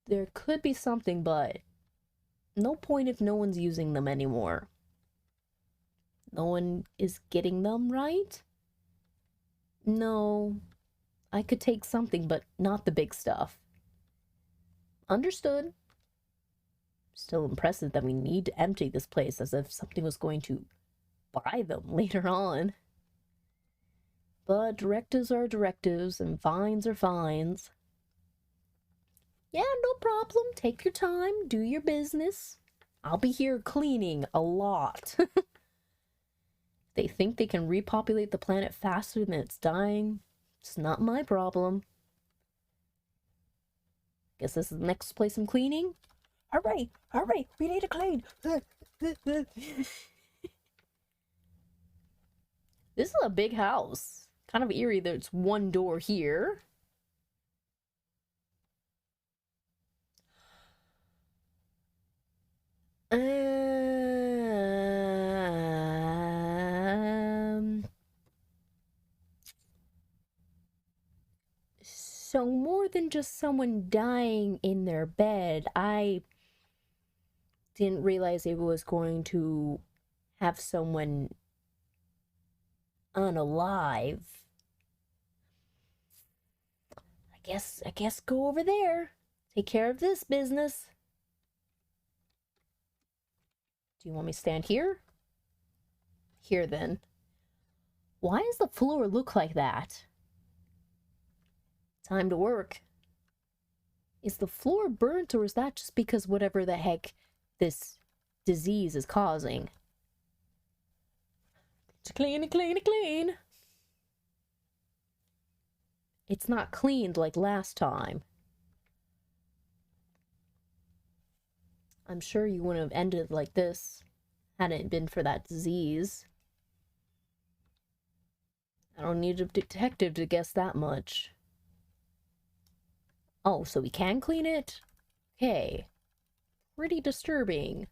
There could be something, but no point if no one's using them anymore. No one is getting them, right? No. I could take something, but not the big stuff. Understood. Still impressive that we need to empty this place as if something was going to buy them later on. But directives are directives and fines are fines. Yeah, no problem. Take your time. Do your business. I'll be here cleaning a lot. They think they can repopulate the planet faster than it's dying. It's not my problem. Guess this is the next place I'm cleaning. Hurry! Hurry! We need to clean! This is a big house. Kind of eerie that it's one door here. So more than just someone dying in their bed, I didn't realize it was going to have someone unalive. I guess go over there. Take care of this business. Do you want me to stand here? Here then. Why does the floor look like that? Time to work. Is the floor burnt, or is that just because whatever the heck this disease is causing? Clean. It's not cleaned like last time. I'm sure you wouldn't have ended like this had it been for that disease. I don't need a detective to guess that much. Oh, so we can clean it? Okay. Pretty disturbing.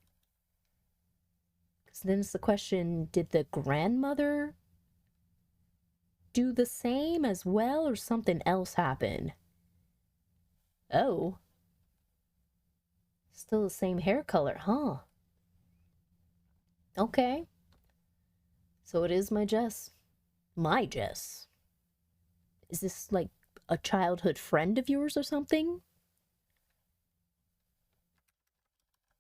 Because then it's the question, did the grandmother do the same as well, or something else happen? Oh. Still the same hair color, huh? Okay. So it is my Jess. My Jess. Is this like a childhood friend of yours or something?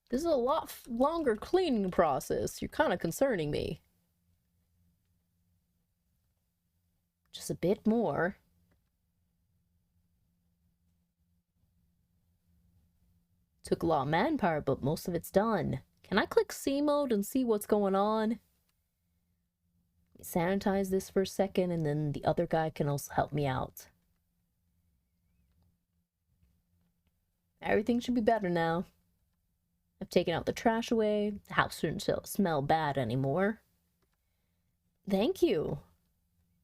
This is a lot longer cleaning process. You're kind of concerning me. Just a bit more. Took a lot of manpower, but most of it's done. Can I click C mode and see what's going on? Sanitize this for a second, and then the other guy can also help me out. Everything should be better now. I've taken out the trash away. The house shouldn't smell bad anymore. Thank you.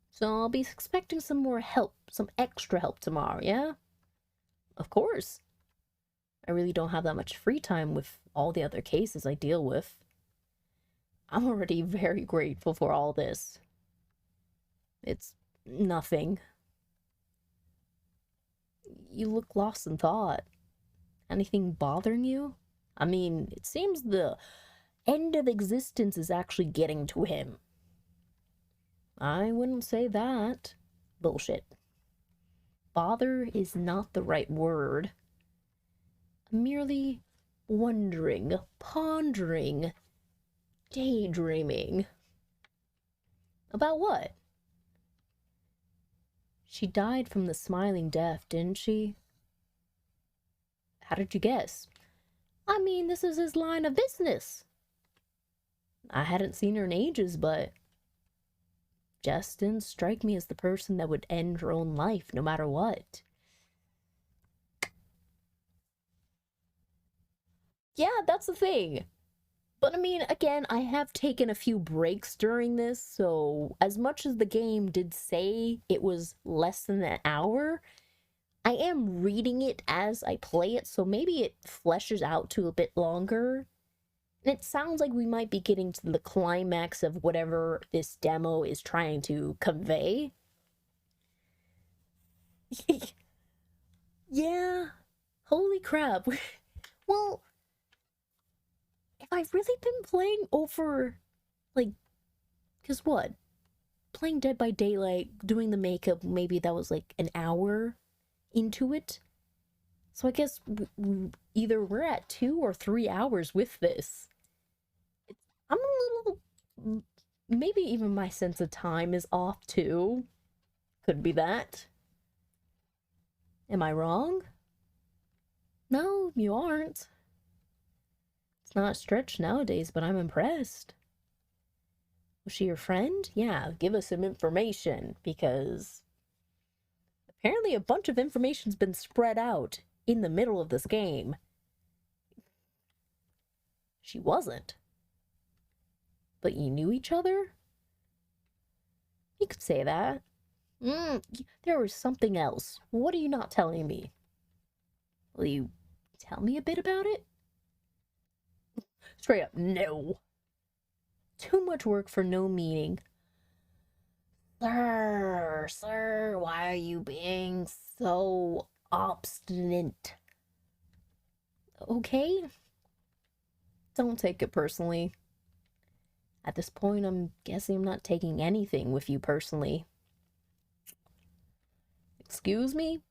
So I'll be expecting some more help, some extra help tomorrow, yeah? Of course. I really don't have that much free time with all the other cases I deal with. I'm already very grateful for all this. It's nothing. You look lost in thought. Anything bothering you? I mean, it seems the end of existence is actually getting to him. I wouldn't say that. Bullshit. Bother is not the right word. I'm merely wondering, pondering, daydreaming. About what? She died from the smiling death, didn't she? How did you guess? I mean, this is his line of business. I hadn't seen her in ages, but Jess didn't strike me as the person that would end her own life no matter what. Yeah, that's the thing. But I mean, again, I have taken a few breaks during this, so as much as the game did say it was less than an hour, I am reading it as I play it, so maybe it fleshes out to a bit longer. And it sounds like we might be getting to the climax of whatever this demo is trying to convey. Yeah. Holy crap. Well, if I've really been playing over, like, because what? Playing Dead by Daylight, doing the makeup, maybe that was like an hour into it. So I guess either we're at 2 or 3 hours with this. I'm a little... Maybe even my sense of time is off too. Could be that. Am I wrong? No, you aren't. It's not a stretch nowadays, but I'm impressed. Was she your friend? Yeah, give us some information, because apparently a bunch of information's been spread out in the middle of this game. She wasn't. But you knew each other? You could say that. There was something else. What are you not telling me? Will you tell me a bit about it? Straight up, no. Too much work for no meaning. Sir, why are you being so obstinate? Okay? Don't take it personally. At this point, I'm guessing I'm not taking anything with you personally. Excuse me?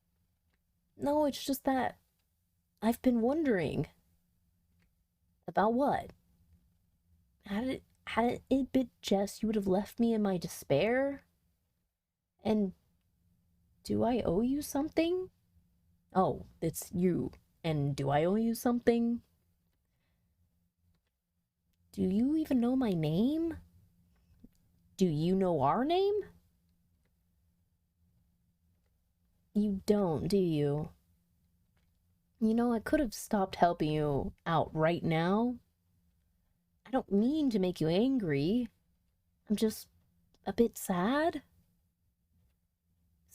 No, it's just that I've been wondering. About what? Had it been Jess, you would have left me in my despair? And do I owe you something? Oh, it's you. And do I owe you something? Do you even know my name? Do you know our name? You don't, do you? You know, I could have stopped helping you out right now. I don't mean to make you angry. I'm just a bit sad.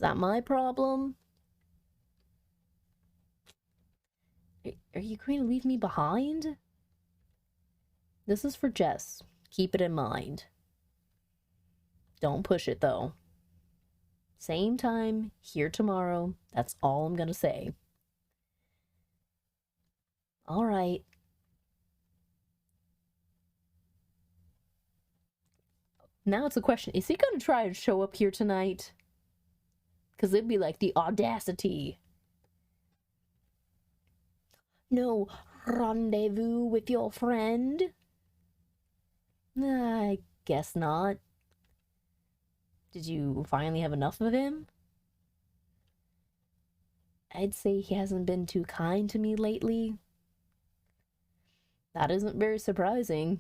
that my problem? Are you going to leave me behind? This is for Jess. Keep it in mind. Don't push it, though. Same time, here tomorrow. That's all I'm gonna say. Alright. Now it's a question. Is he gonna try to show up here tonight? Because it'd be like the audacity. No rendezvous with your friend? I guess not. Did you finally have enough of him? I'd say he hasn't been too kind to me lately. That isn't very surprising.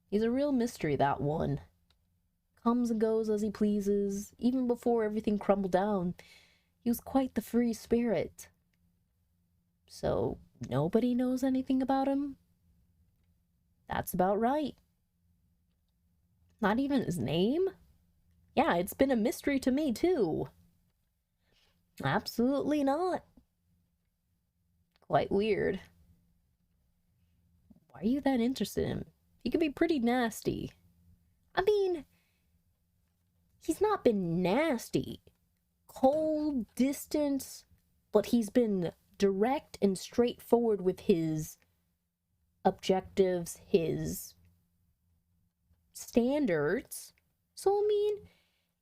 He's a real mystery, that one. Comes and goes as he pleases. Even before everything crumbled down, he was quite the free spirit. So, nobody knows anything about him? That's about right. Not even his name? Yeah, it's been a mystery to me, too. Absolutely not. Quite weird. Why are you that interested in him? He could be pretty nasty. I mean, he's not been nasty. Cold, distant, but he's been direct and straightforward with his objectives, his standards. So, I mean,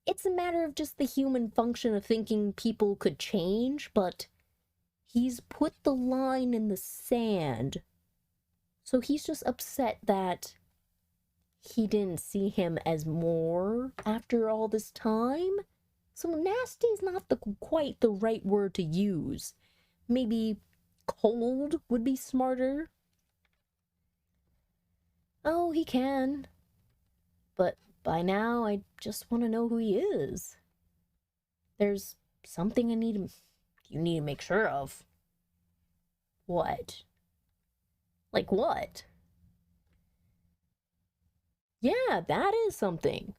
it's a matter of just the human function of thinking people could change, but he's put the line in the sand. So he's just upset that he didn't see him as more after all this time. So nasty is not quite the right word to use. Maybe cold would be smarter. Oh, he can. But by now, I just want to know who he is. There's something you need to make sure of. What? Like what? Yeah, that is something.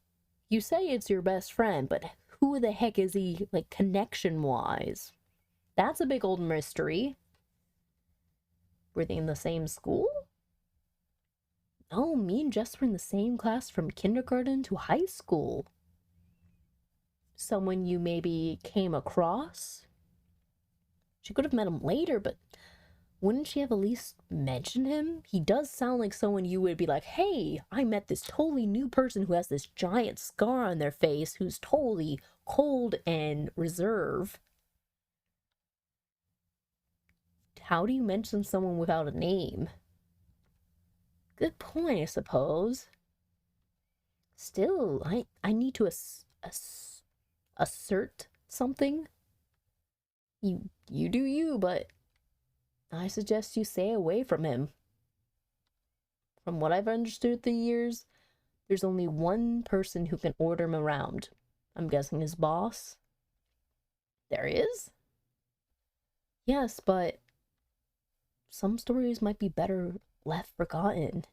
You say it's your best friend, but who the heck is he, like, connection-wise? That's a big old mystery. Were they in the same school? No, me and Jess were in the same class from kindergarten to high school. Someone you maybe came across? She could have met him later, but wouldn't she have at least mentioned him? He does sound like someone you would be like, hey, I met this totally new person who has this giant scar on their face who's totally cold and reserved. How do you mention someone without a name? Good point, I suppose. Still, I need to assert something. You do you, but I suggest you stay away from him. From what I've understood through the years, there's only one person who can order him around. I'm guessing his boss. There is? Yes, but some stories might be better left forgotten.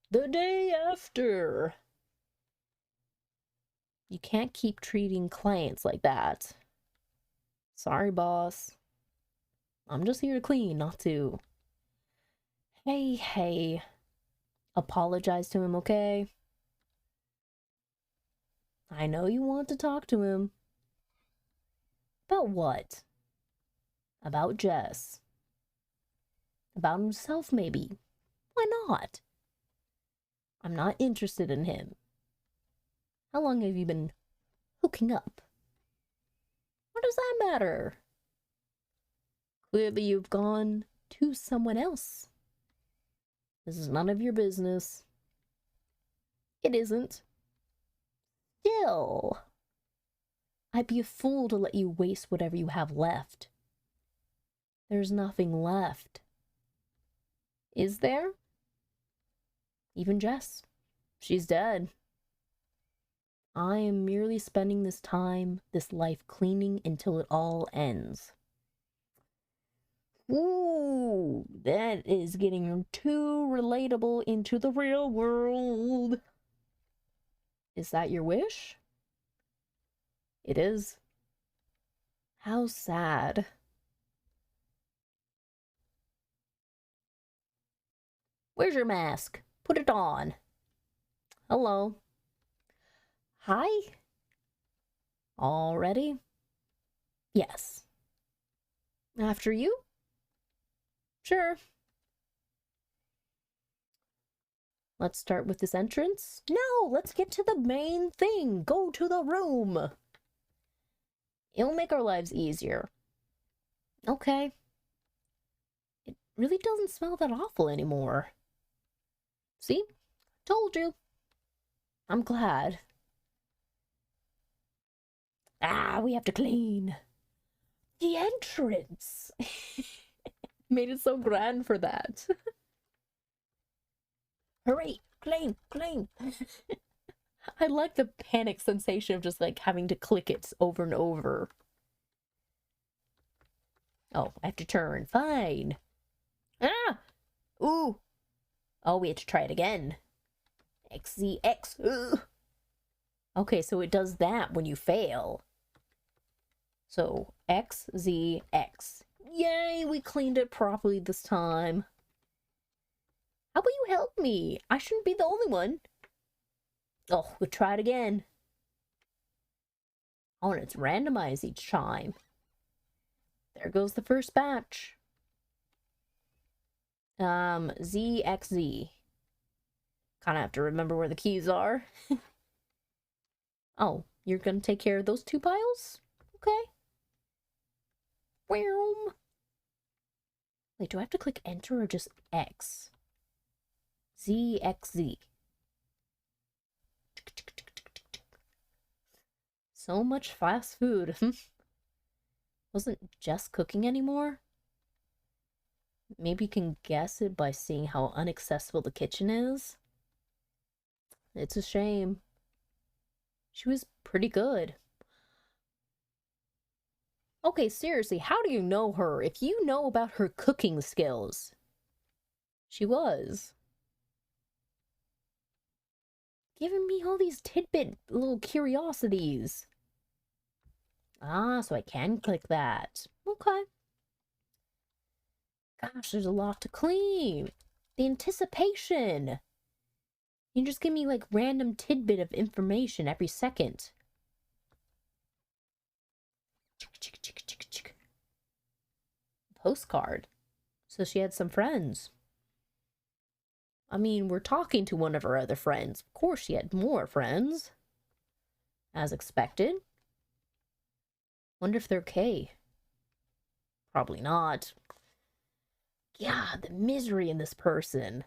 The day after. You can't keep treating clients like that. Sorry, boss. I'm just here to clean, not to. Hey. Apologize to him, okay? I know you want to talk to him. About what? About Jess. About himself, maybe. Why not? I'm not interested in him. How long have you been hooking up? What does that matter? Clearly you've gone to someone else. This is none of your business. It isn't. Still, I'd be a fool to let you waste whatever you have left. There's nothing left. Is there? Even Jess. She's dead. I am merely spending this time, this life cleaning until it all ends. Ooh, that is getting too relatable into the real world. Is that your wish? It is. How sad. Where's your mask? Put it on. Hello. Hi. All ready? Yes. After you? Sure. Let's start with this entrance. No, let's get to the main thing. Go to the room. It'll make our lives easier. Okay. It really doesn't smell that awful anymore. See? Told you. I'm glad. Ah, we have to clean. The entrance. Made it so grand for that. Hurry, clean, clean. I like the panic sensation of just like having to click it over and over. Oh, I have to turn. Fine. Ah! Ooh. Oh, we have to try it again. XZX. Ooh. Okay, so it does that when you fail. So, XZX. Yay, we cleaned it properly this time. How about you help me? I shouldn't be the only one. Oh, we'll try it again. Oh, and it's randomized each time. There goes the first batch. ZXZ. Kind of have to remember where the keys are. Oh, you're gonna take care of those two piles? Okay. Wait, do I have to click enter or just X? ZXZ. So much fast food. Wasn't Jess cooking anymore? Maybe you can guess it by seeing how inaccessible the kitchen is. It's a shame. She was pretty good. Okay, seriously, how do you know her if you know about her cooking skills? She was. Giving me all these tidbit little curiosities. Ah, so I can click that. Okay. Gosh, there's a lot to clean. The anticipation. You just give me like random tidbit of information every second. Postcard. So she had some friends. I mean, we're talking to one of her other friends. Of course she had more friends. As expected. Wonder if they're okay. Probably not. Yeah, the misery in this person.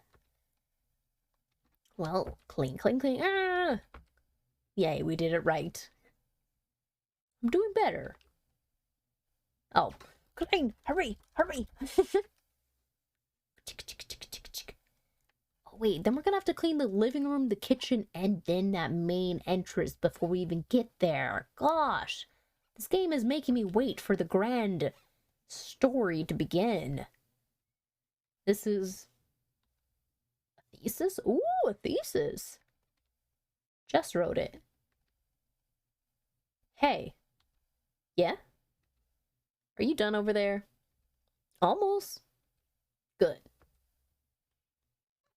Well, clean, clean, clean. Ah! Yay, we did it right. I'm doing better. Oh, clean! Hurry! Hurry! Oh, wait, then we're gonna have to clean the living room, the kitchen, and then that main entrance before we even get there. Gosh! This game is making me wait for the grand story to begin. This is a thesis? Ooh, a thesis. Jess wrote it. Hey. Yeah? Are you done over there? Almost. Good.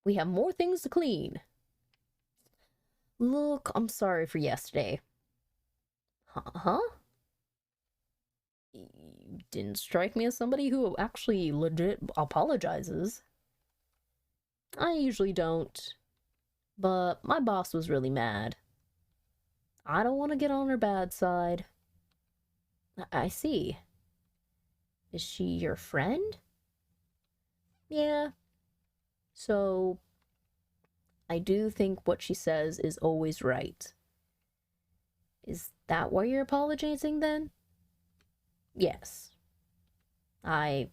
We have more things to clean. Look, I'm sorry for yesterday. Huh? You didn't strike me as somebody who actually legit apologizes. I usually don't. But my boss was really mad. I don't want to get on her bad side. I see. Is she your friend? Yeah. So, I do think what she says is always right. Is that why you're apologizing then? Yes. I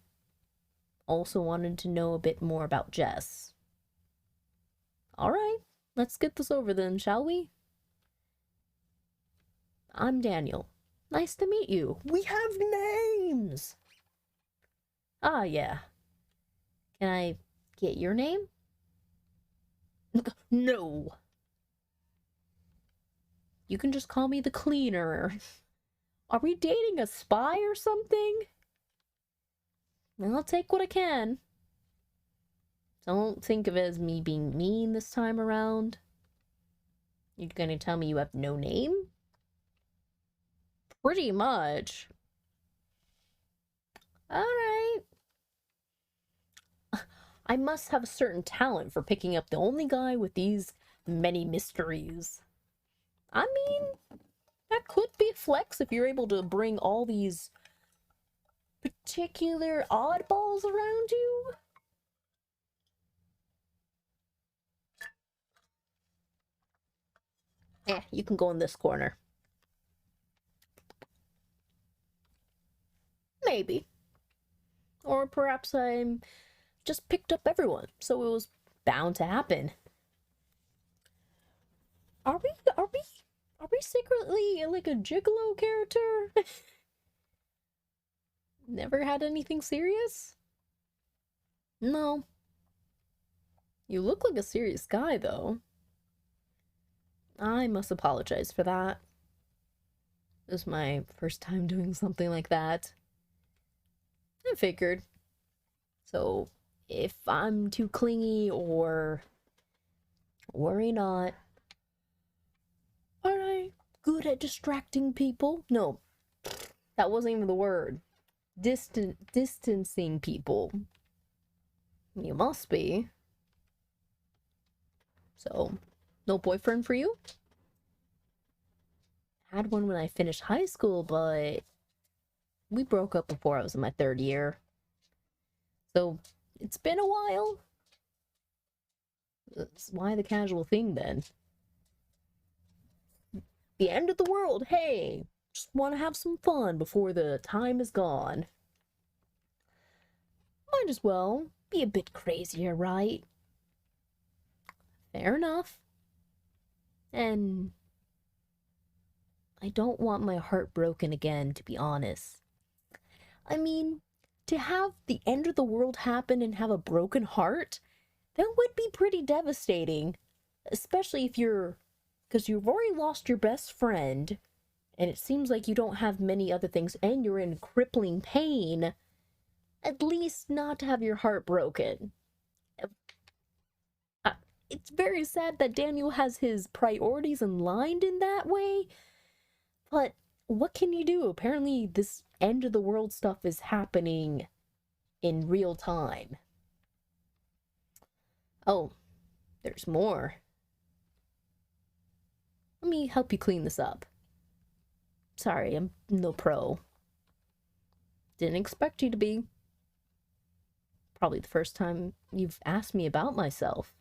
also wanted to know a bit more about Jess. Alright, let's get this over then, shall we? I'm Daniel. Nice to meet you. We have names! Ah, yeah. Can I get your name? No. You can just call me the cleaner. Are we dating a spy or something? I'll take what I can. Don't think of it as me being mean this time around. You're gonna tell me you have no name? Pretty much. Alright. I must have a certain talent for picking up the only guy with these many mysteries. I mean, that could be a flex if you're able to bring all these particular oddballs around you. You can go in this corner. Maybe. Or perhaps I'm just picked up everyone, so it was bound to happen. Are we secretly like a gigolo character? Never had anything serious? No. You look like a serious guy, though. I must apologize for that. It was my first time doing something like that. I figured. So, if I'm too clingy or worry not. Are I good at distracting people? No, that wasn't even the word. Distancing people. You must be. So, no boyfriend for you? Had one when I finished high school, but we broke up before I was in my 3rd year. So, it's been a while. That's why the casual thing then. The end of the world, hey! Just want to have some fun before the time is gone. Might as well be a bit crazier, right? Fair enough. And I don't want my heart broken again, to be honest. I mean, to have the end of the world happen and have a broken heart, that would be pretty devastating. Especially if because you've already lost your best friend, and it seems like you don't have many other things, and you're in crippling pain. At least not to have your heart broken. It's very sad that Daniel has his priorities aligned in that way, but what can you do? Apparently this end of the world stuff is happening in real time. Oh, there's more. Let me help you clean this up. Sorry, I'm no pro. Didn't expect you to be. Probably the first time you've asked me about myself.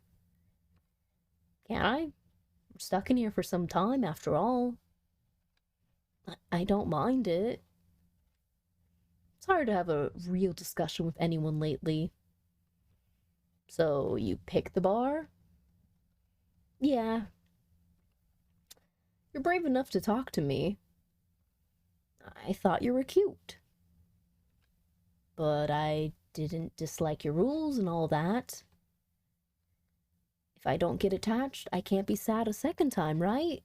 Can I? I'm stuck in here for some time after all. I don't mind it. It's hard to have a real discussion with anyone lately. So, you pick the bar? Yeah. You're brave enough to talk to me. I thought you were cute. But I didn't dislike your rules and all that. If I don't get attached, I can't be sad a second time, right?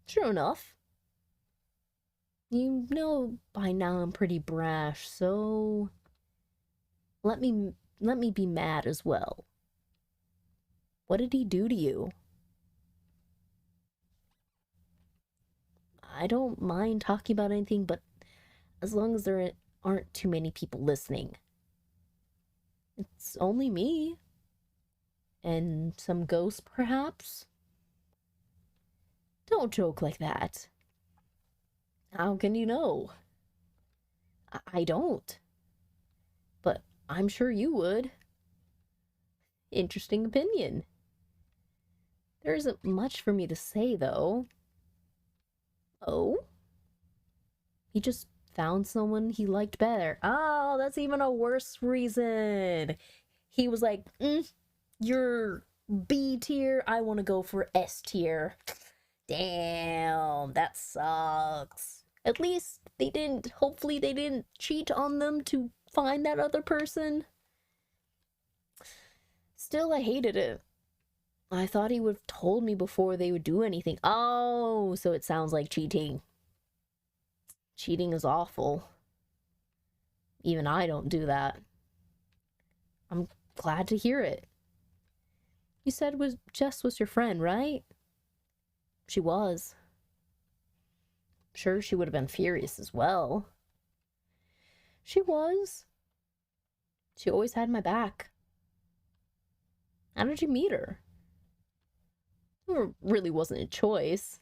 True enough. You know by now I'm pretty brash, so let me be mad as well. What did he do to you? I don't mind talking about anything, but as long as there aren't too many people listening. It's only me. And some ghosts, perhaps? Don't joke like that. How can you know? I don't. But I'm sure you would. Interesting opinion. There isn't much for me to say, though. Oh? He just found someone he liked better. Oh, that's even a worse reason. He was like, you're B tier, I want to go for S tier. Damn, that sucks. At least hopefully they didn't cheat on them to find that other person. Still, I hated it. I thought he would have told me before they would do anything. Oh, so it sounds like cheating. Cheating is awful. Even I don't do that. I'm glad to hear it. You said Jess was your friend, right? She was. Sure, she would have been furious as well. She was. She always had my back. How did you meet her? It really wasn't a choice.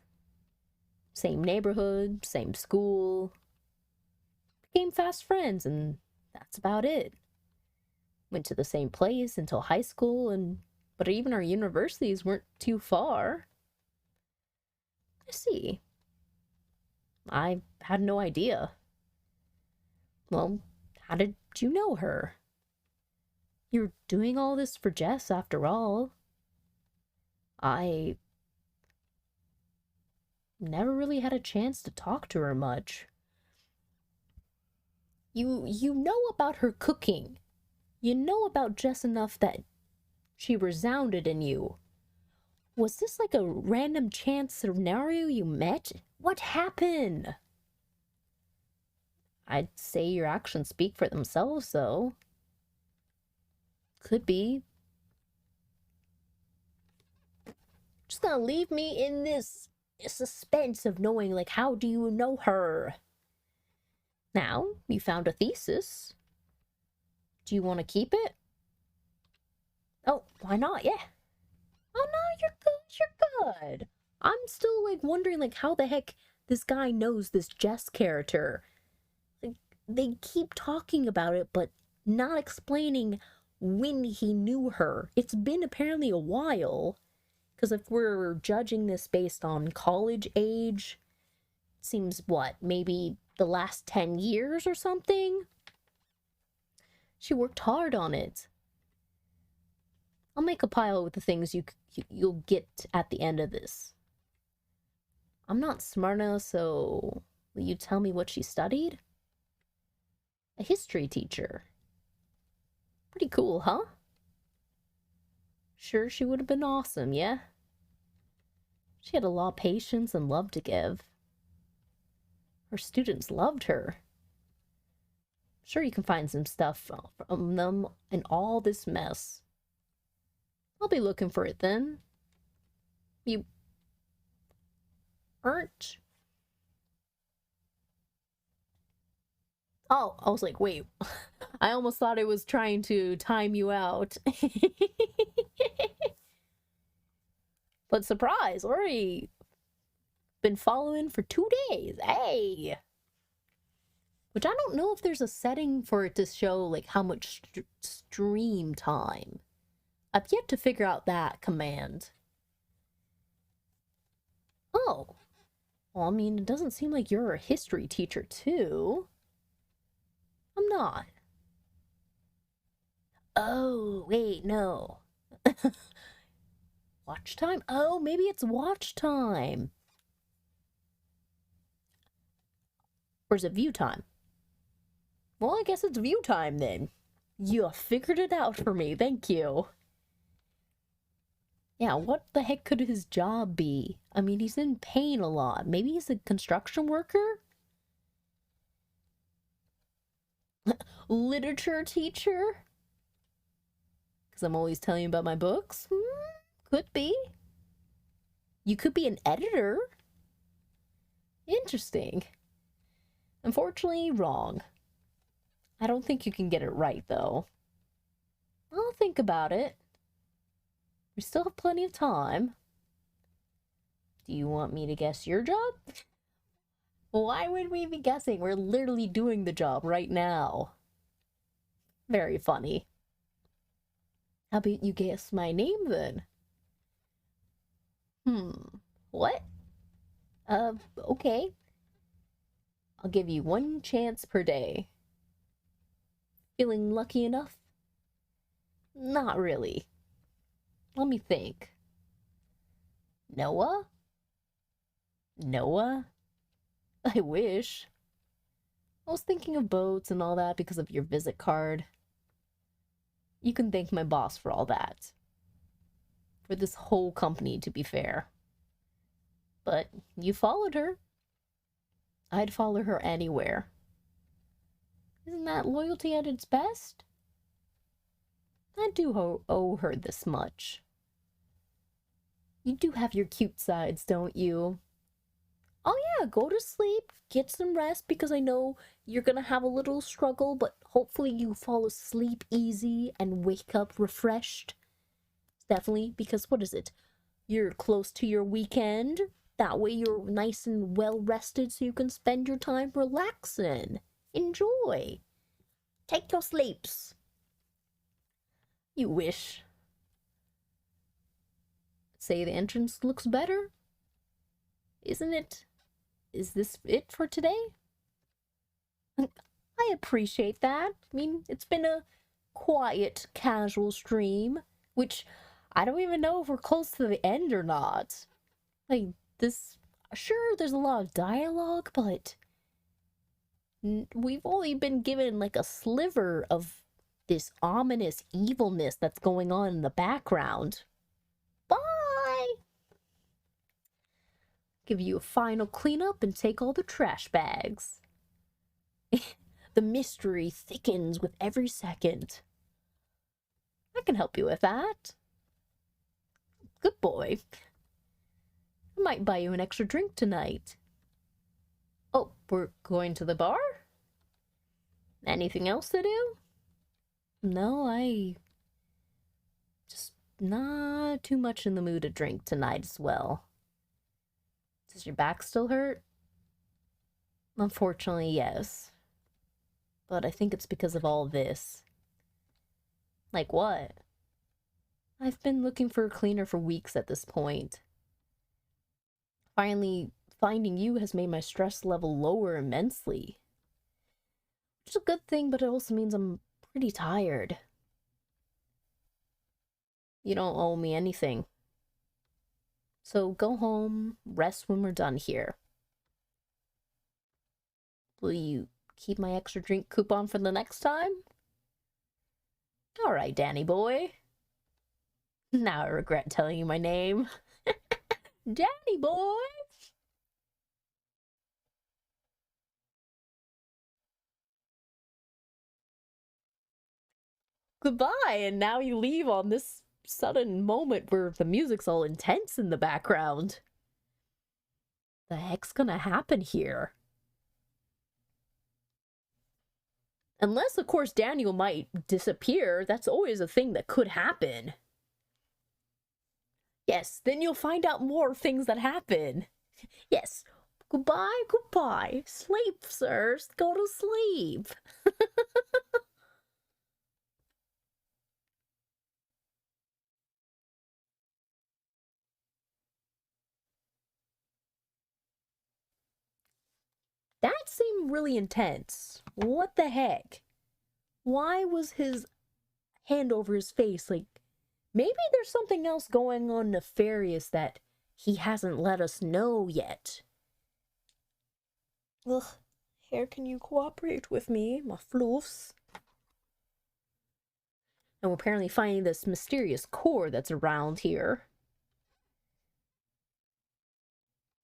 Same neighborhood, same school. Became fast friends, and that's about it. Went to the same place until high school, but even our universities weren't too far. I see. I had no idea. Well, how did you know her? You're doing all this for Jess, after all. I never really had a chance to talk to her much. You know about her cooking. You know about Jess enough that she resounded in you. Was this like a random chance scenario you met? What happened? I'd say your actions speak for themselves, though. Could be. Just gonna leave me in this suspense of knowing, like, how do you know her? Now, you found a thesis. Do you want to keep it? Oh, why not? Yeah. Oh, no, you're good. You're good. I'm still, like, wondering, like, how the heck this guy knows this Jess character. Like, they keep talking about it, but not explaining when he knew her. It's been apparently a while. Because if we're judging this based on college age, it seems what, maybe the last 10 years or something? She worked hard on it. I'll make a pile with the things you'll get at the end of this. I'm not smart enough, so will you tell me what she studied? A history teacher. Pretty cool, huh? Sure, she would have been awesome, yeah? She had a lot of patience and love to give. Her students loved her. Sure, you can find some stuff from them in all this mess. I'll be looking for it then. You aren't? Oh, I was like, wait. I almost thought it was trying to time you out. But surprise, already been following for 2 days. Hey! Which I don't know if there's a setting for it to show, like, how much stream time. I've yet to figure out that command. Oh. Well, I mean, it doesn't seem like you're a history teacher, too. I'm not. Oh, wait, no. Watch time? Oh, maybe it's watch time. Or is it view time? Well, I guess it's view time then. You figured it out for me. Thank you. Yeah, what the heck could his job be? I mean, he's in pain a lot. Maybe he's a construction worker? Literature teacher? Because I'm always telling you about my books? Could be. You could be an editor. Interesting. Unfortunately, wrong. I don't think you can get it right, though. I'll think about it. We still have plenty of time. Do you want me to guess your job? Why would we be guessing? We're literally doing the job right now. Very funny. How about you guess my name, then? What? Okay. I'll give you 1 chance per day. Feeling lucky enough? Not really. Let me think. Noah? Noah? I wish. I was thinking of boats and all that because of your visit card. You can thank my boss for all that. For this whole company, to be fair. But you followed her. I'd follow her anywhere. Isn't that loyalty at its best? I do owe her this much. You do have your cute sides, don't you? Oh yeah, go to sleep, get some rest, because I know you're gonna have a little struggle, but hopefully you fall asleep easy and wake up refreshed. Definitely, because what is it? You're close to your weekend. That way you're nice and well rested so you can spend your time relaxing. Enjoy. Take your sleeps. You wish. Say the entrance looks better? Isn't it? Is this it for today? I appreciate that. I mean, it's been a quiet, casual stream, which I don't even know if we're close to the end or not. Like, this, sure, there's a lot of dialogue, but we've only been given like a sliver of this ominous evilness that's going on in the background. Bye! Give you a final cleanup and take all the trash bags. The mystery thickens with every second. I can help you with that. Good boy. I might buy you an extra drink tonight. Oh, we're going to the bar? Anything else to do? No, I just not too much in the mood to drink tonight as well. Does your back still hurt? Unfortunately, yes. But I think it's because of all this. Like what? I've been looking for a cleaner for weeks at this point. Finally, finding you has made my stress level lower immensely. Which is a good thing, but it also means I'm pretty tired. You don't owe me anything. So go home, rest when we're done here. Will you keep my extra drink coupon for the next time? Alright, Danny boy. Now I regret telling you my name. Danny boy! Goodbye, and now you leave on this sudden moment where the music's all intense in the background. The heck's gonna happen here? Unless, of course, Daniel might disappear. That's always a thing that could happen. Yes, then you'll find out more things that happen. Yes, goodbye, goodbye. Sleep, sirs. Go to sleep. That seemed really intense. What the heck? Why was his hand over his face? Like, maybe there's something else going on nefarious that he hasn't let us know yet. Ugh, Hair, can you cooperate with me, my floofs? And we're apparently finding this mysterious core that's around here.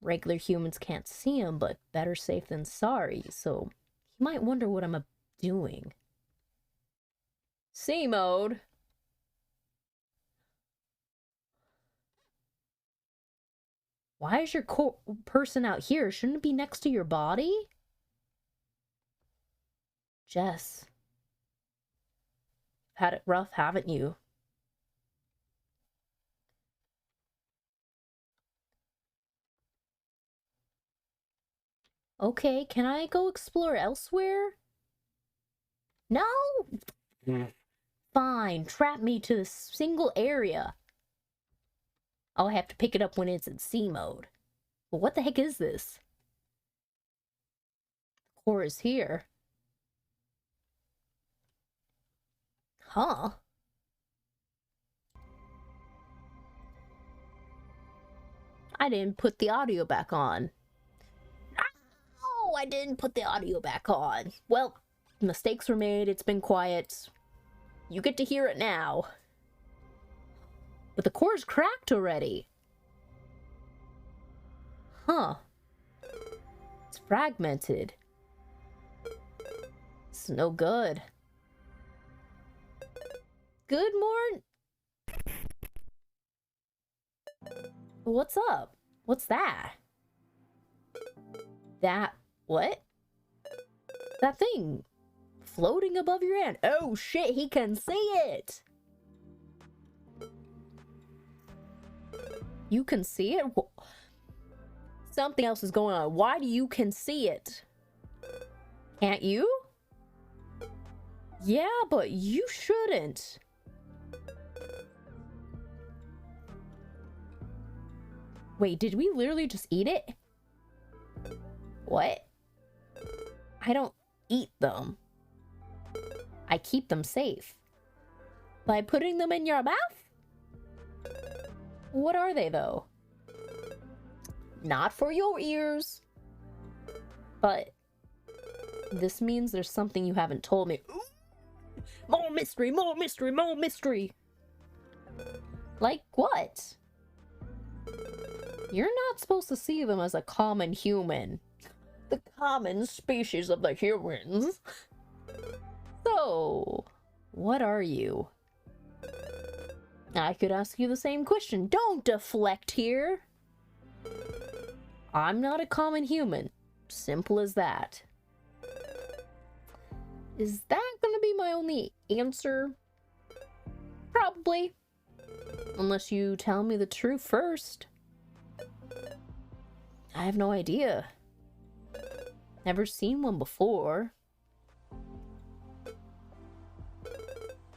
Regular humans can't see him, but better safe than sorry, so he might wonder what I'm doing. C mode. Why is your person out here? Shouldn't it be next to your body? Jess. Had it rough, haven't you? Okay, can I go explore elsewhere? No! Fine, trap me to a single area. I'll have to pick it up when it's in C mode. But what the heck is this? The core is here. Huh? I didn't put the audio back on. Oh, I didn't put the audio back on. Well, mistakes were made. It's been quiet. You get to hear it now. But the core's cracked already. Huh. It's fragmented. It's no good. Good morning. What's up? What's that? That what? That thing floating above your hand. Oh shit, he can see it. You can see it? Something else is going on. Why do you can see it? Can't you? Yeah, but you shouldn't. Wait, did we literally just eat it? What? I don't eat them. I keep them safe. By putting them in your mouth? What are they, though? Not for your ears. But this means there's something you haven't told me. Ooh! More mystery, more mystery, more mystery. Like what? You're not supposed to see them as a common human. The common species of the humans. So, what are you? I could ask you the same question. Don't deflect here. I'm not a common human. Simple as that. Is that gonna be my only answer? Probably. Unless you tell me the truth first. I have no idea. Never seen one before.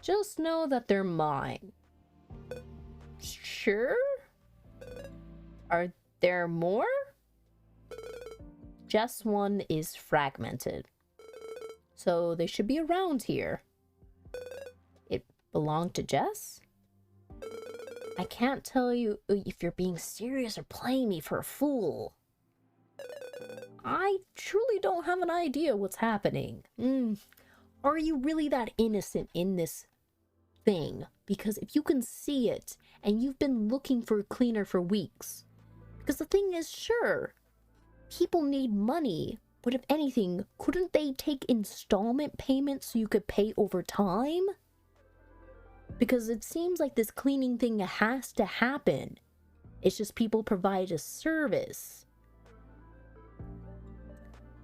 Just know that they're mine. Sure? Are there more? Just one is fragmented. So they should be around here. It belonged to Jess? I can't tell you if you're being serious or playing me for a fool. I truly don't have an idea what's happening. Are you really that innocent in this thing? Because if you can see it, and you've been looking for a cleaner for weeks. Because the thing is, sure, people need money, but if anything, couldn't they take installment payments so you could pay over time? Because it seems like this cleaning thing has to happen. It's just people provide a service.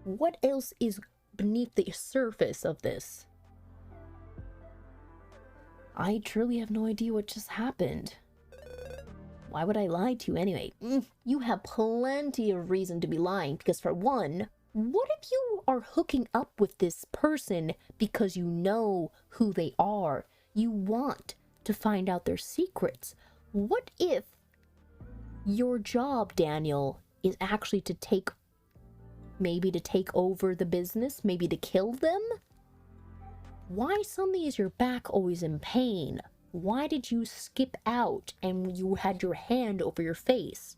What else is beneath the surface of this? I truly have no idea what just happened. Why would I lie to you anyway? You have plenty of reason to be lying, because for one, what if you are hooking up with this person because you know who they are? You want to find out their secrets. What if your job, Daniel, is actually to take over the business, maybe to kill them? Why suddenly is your back always in pain? Why did you skip out and you had your hand over your face?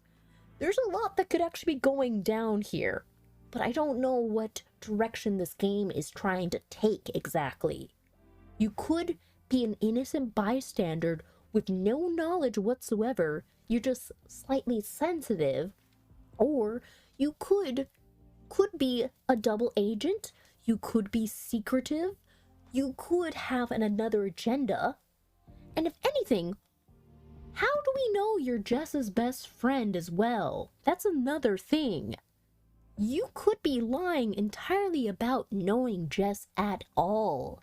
There's a lot that could actually be going down here, but I don't know what direction this game is trying to take exactly. You could be an innocent bystander with no knowledge whatsoever, you're just slightly sensitive, or you could be a double agent, you could be secretive, you could have another agenda. And if anything, how do we know you're Jess's best friend as well? That's another thing. You could be lying entirely about knowing Jess at all.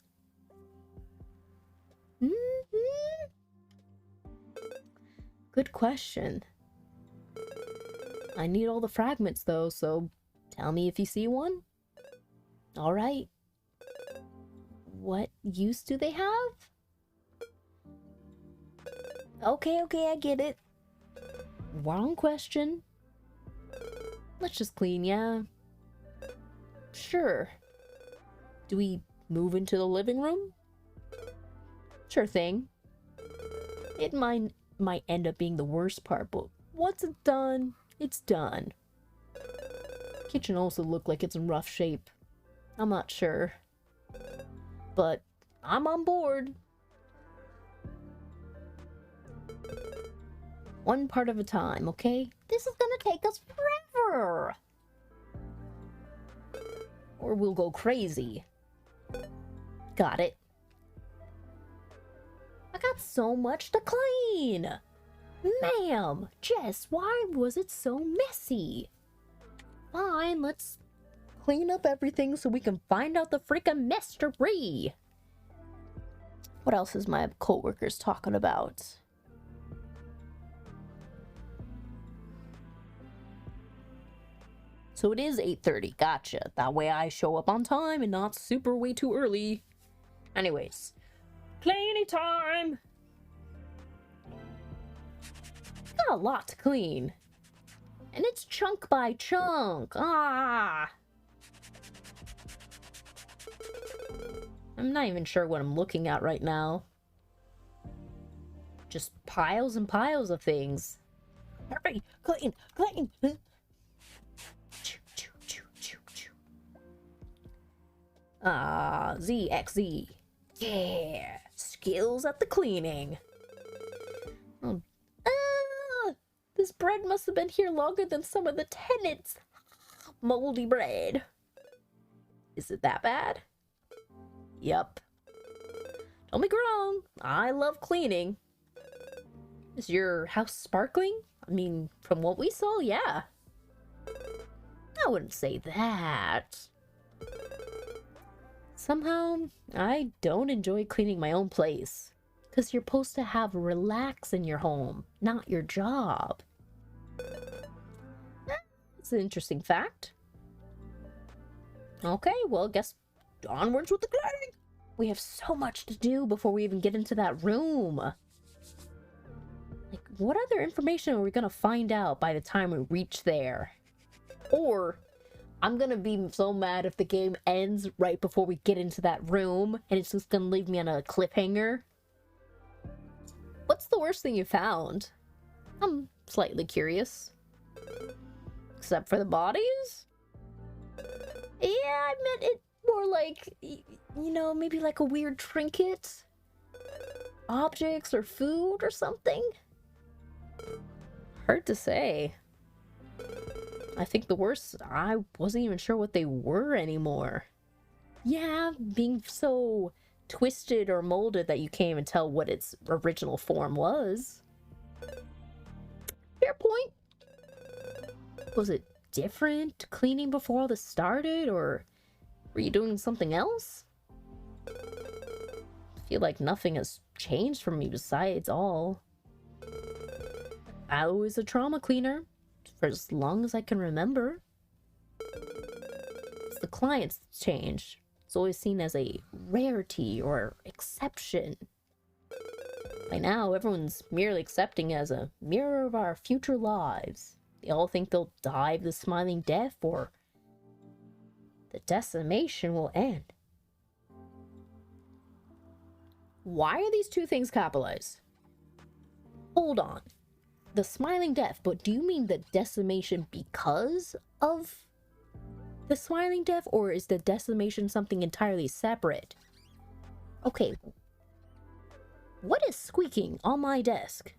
Good question. I need all the fragments though, so tell me if you see one. Alright. What use do they have? Okay, I get it. Wrong question. Let's just clean, yeah. Sure. Do we move into the living room? Sure thing. It might end up being the worst part, but once it's done, it's done. Kitchen also looked like it's in rough shape. I'm not sure. But I'm on board. One part of a time, okay? This is gonna take us forever. or we'll go crazy. Got it. I got so much to clean! Ma'am, Jess, why was it so messy? Fine, let's clean up everything so we can find out the freaking mystery. What else is my coworkers talking about? So it is 8:30, gotcha. That way I show up on time and not super way too early. Anyways, cleaning time! Got a lot to clean. And it's chunk by chunk. Ah! I'm not even sure what I'm looking at right now. Just piles and piles of things. Hurry! Clean! Clean! Ah, ZXZ. Yeah! Skills at the cleaning. Oh, this bread must have been here longer than some of the tenants. Moldy bread. Is it that bad? Yup. Don't be wrong. I love cleaning. Is your house sparkling? I mean, from what we saw, yeah. I wouldn't say that. Somehow, I don't enjoy cleaning my own place. Because you're supposed to have relax in your home, not your job. It's an interesting fact. Okay, well, guess onwards with the cleaning. We have so much to do before we even get into that room. Like, what other information are we gonna find out by the time we reach there? Or, I'm gonna be so mad if the game ends right before we get into that room and it's just gonna leave me on a cliffhanger. What's the worst thing you found? I'm slightly curious. Except for the bodies? Yeah, I meant it more like, you know, maybe like a weird trinket? Objects or food or something? Hard to say. I think the worst, I wasn't even sure what they were anymore. Yeah, being so twisted or molded that you can't even tell what its original form was. Fair point. Was it different cleaning before all this started, or were you doing something else? I feel like nothing has changed for me besides all. I was a trauma cleaner for as long as I can remember. It's the clients that's changed. It's always seen as a rarity or exception. By now, everyone's merely accepting as a mirror of our future lives. They all think they'll die of the smiling death, or the decimation will end. Why are these two things capitalized? Hold on. The smiling death, but do you mean the decimation because of the smiling death, or is the decimation something entirely separate? Okay. What is squeaking on my desk?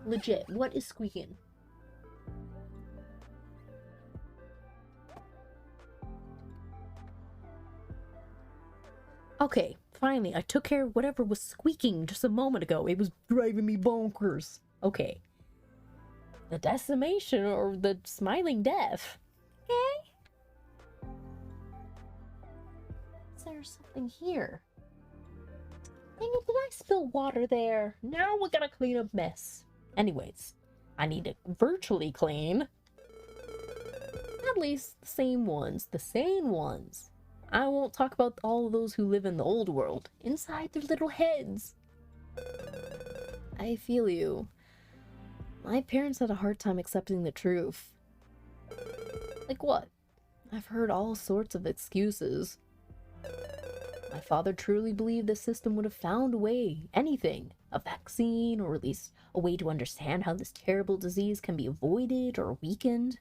Legit, what is squeaking? Okay, finally, I took care of whatever was squeaking just a moment ago. It was driving me bonkers. Okay. The decimation or the smiling death. Okay. Is there something here? Dang it, did I spill water there? Now we gotta clean up mess. Anyways, I need to virtually clean. At least the same ones. The same ones. I won't talk about all of those who live in the old world, inside their little heads. I feel you. My parents had a hard time accepting the truth. Like what? I've heard all sorts of excuses. My father truly believed the system would have found a way, anything, a vaccine, or at least a way to understand how this terrible disease can be avoided or weakened.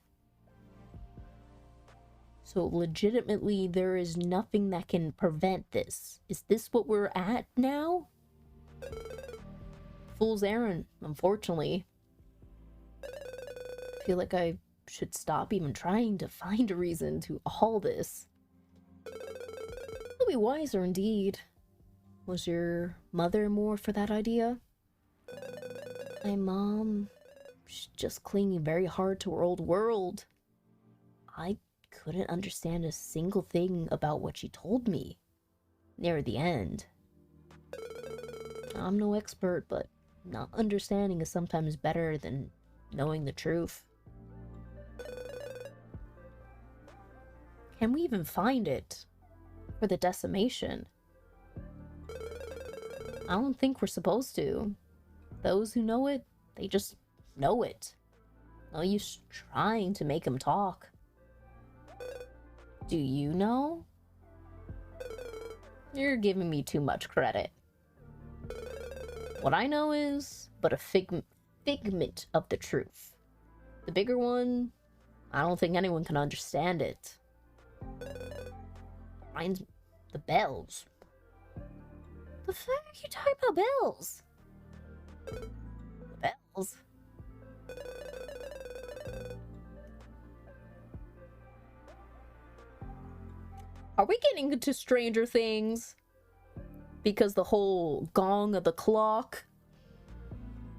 So legitimately, there is nothing that can prevent this. Is this what we're at now? Fool's errand, unfortunately. I feel like I should stop even trying to find a reason to all this. It'll be wiser indeed. Was your mother more for that idea? My mom, she's just clinging very hard to her old world. I couldn't understand a single thing about what she told me near the end. I'm no expert, but not understanding is sometimes better than knowing the truth. Can we even find it for the decimation? I don't think we're supposed to. Those who know it, they just know it. No use trying to make them talk. Do you know? You're giving me too much credit. What I know is but a figment of the truth. The bigger one, I don't think anyone can understand it. Mine's the bells. The fuck are you talking about bells? Bells? Are we getting into Stranger Things? Because the whole gong of the clock?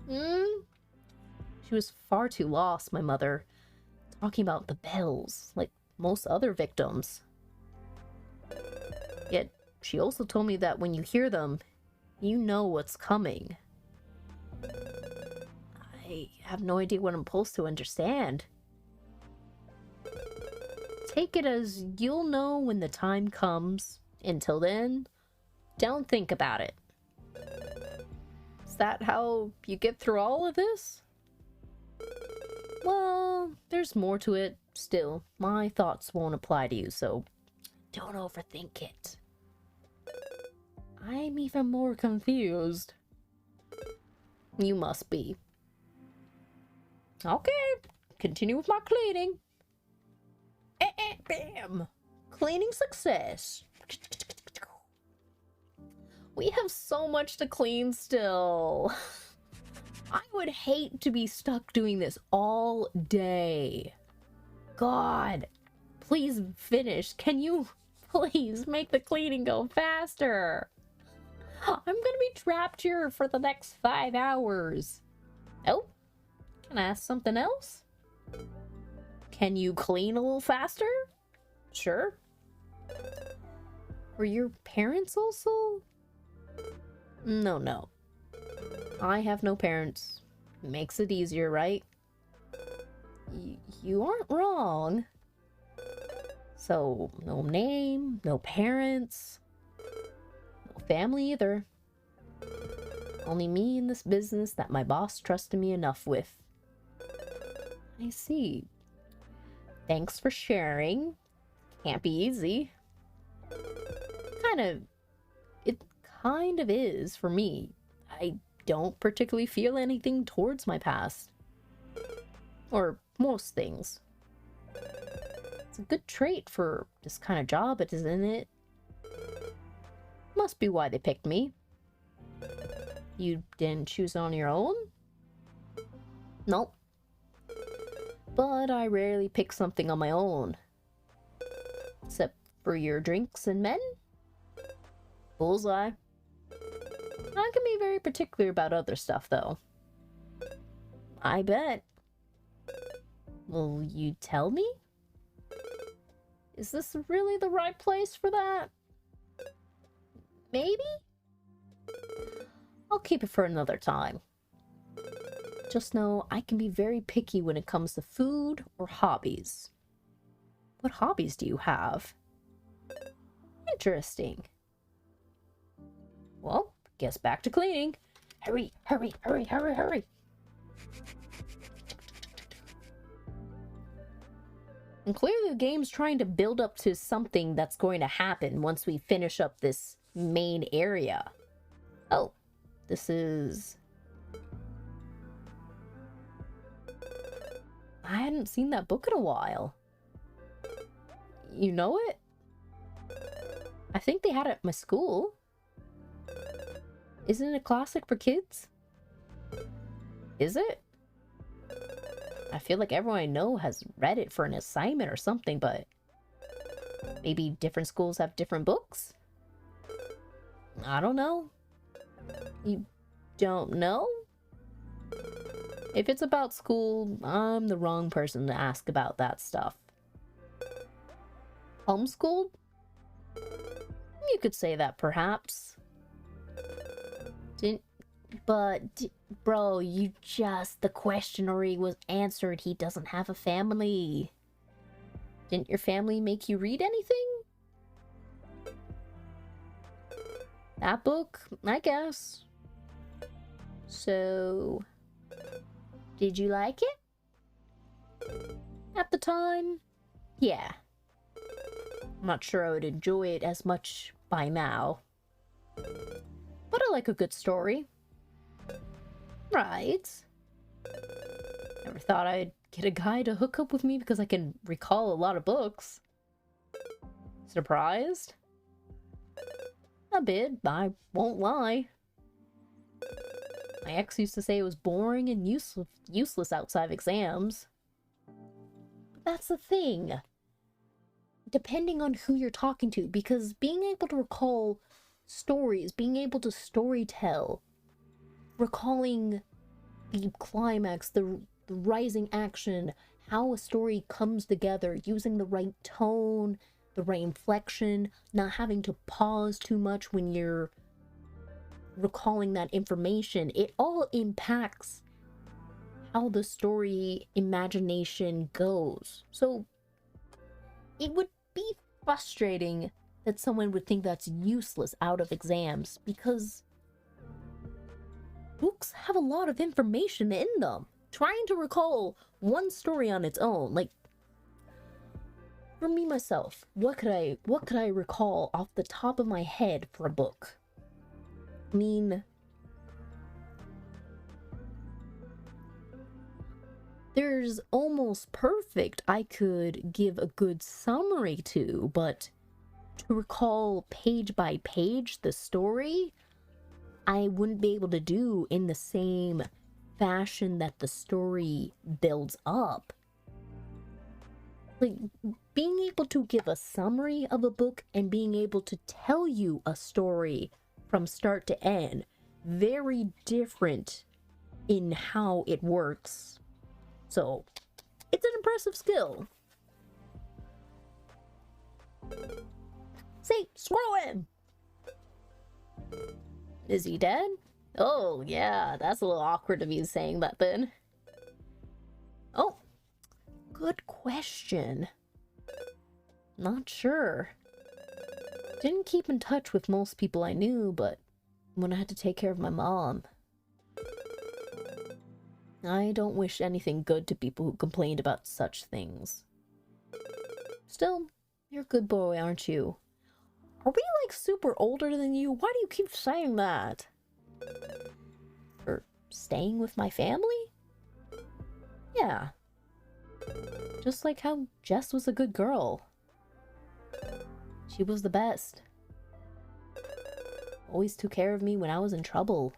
She was far too lost, my mother, talking about the bells, like most other victims. Yet, she also told me that when you hear them, you know what's coming. I have no idea what I'm supposed to understand. Take it as you'll know when the time comes. Until then, don't think about it. Is that how you get through all of this? Well, there's more to it. Still, my thoughts won't apply to you, so don't overthink it. I'm even more confused. You must be. Okay, continue with my cleaning. Bam! Cleaning success. We have so much to clean still. I would hate to be stuck doing this all day. God, please finish. Can you please make the cleaning go faster? I'm gonna be trapped here for the next 5 hours. Oh, can I ask something else? Can you clean a little faster? Sure. Were your parents also? No. I have no parents. Makes it easier, right? You aren't wrong. So, no name, no parents, no family either. Only me in this business that my boss trusted me enough with. I see. Thanks for sharing. Can't be easy. It kind of is for me. I don't particularly feel anything towards my past. Or most things. It's a good trait for this kind of job, isn't it? Must be why they picked me. You didn't choose on your own? Nope. But I rarely pick something on my own. Except for your drinks and men? Bullseye. I can be very particular about other stuff, though. I bet. Will you tell me? Is this really the right place for that? Maybe? I'll keep it for another time. Just know I can be very picky when it comes to food or hobbies. What hobbies do you have? Interesting. Well, guess back to cleaning. Hurry. And clearly the game's trying to build up to something that's going to happen once we finish up this main area. Oh, this is... I hadn't seen that book in a while. You know it? I think they had it at my school. Isn't it a classic for kids? Is it? I feel like everyone I know has read it for an assignment or something, but maybe different schools have different books? I don't know. You don't know? If it's about school, I'm the wrong person to ask about that stuff. Homeschooled? You could say that, perhaps. Bro, the questionary was answered. He doesn't have a family. Didn't your family make you read anything? That book? I guess. So, did you like it? At the time? Yeah. I'm not sure I would enjoy it as much by now. But I like a good story. Right. Never thought I'd get a guy to hook up with me because I can recall a lot of books. Surprised? A bit, I won't lie. My ex used to say it was boring and useless outside of exams. But that's the thing. Depending on who you're talking to, because being able to recall stories, being able to storytell, recalling the climax, the rising action, how a story comes together, using the right tone, the right inflection, not having to pause too much when you're recalling that information, it all impacts how the story imagination goes. So it would be frustrating that someone would think that's useless out of exams, because books have a lot of information in them. Trying to recall one story on its own, like, for me myself, what could I recall off the top of my head for a book? I mean, there's Almost Perfect I could give a good summary to, but to recall page by page the story, I wouldn't be able to do in the same fashion that the story builds up. Like, being able to give a summary of a book and being able to tell you a story from start to end, very different in how it works. So, it's an impressive skill. Say, screw him! Is he dead? Oh, yeah, that's a little awkward of you saying that then. Oh, good question. Not sure. Didn't keep in touch with most people I knew, but when I had to take care of my mom, I don't wish anything good to people who complained about such things. Still, you're a good boy, aren't you? Are we, like, super older than you? Why do you keep saying that? For staying with my family? Yeah. Just like how Jess was a good girl. She was the best. Always took care of me when I was in trouble.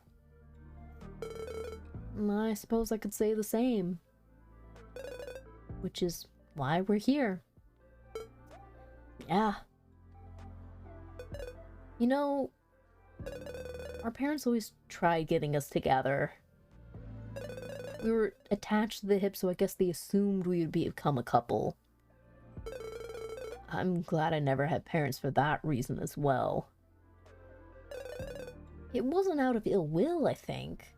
I suppose I could say the same. Which is why we're here. Yeah. You know, our parents always tried getting us together. We were attached to the hip, so I guess they assumed we would become a couple. I'm glad I never had parents for that reason as well. It wasn't out of ill will, I think.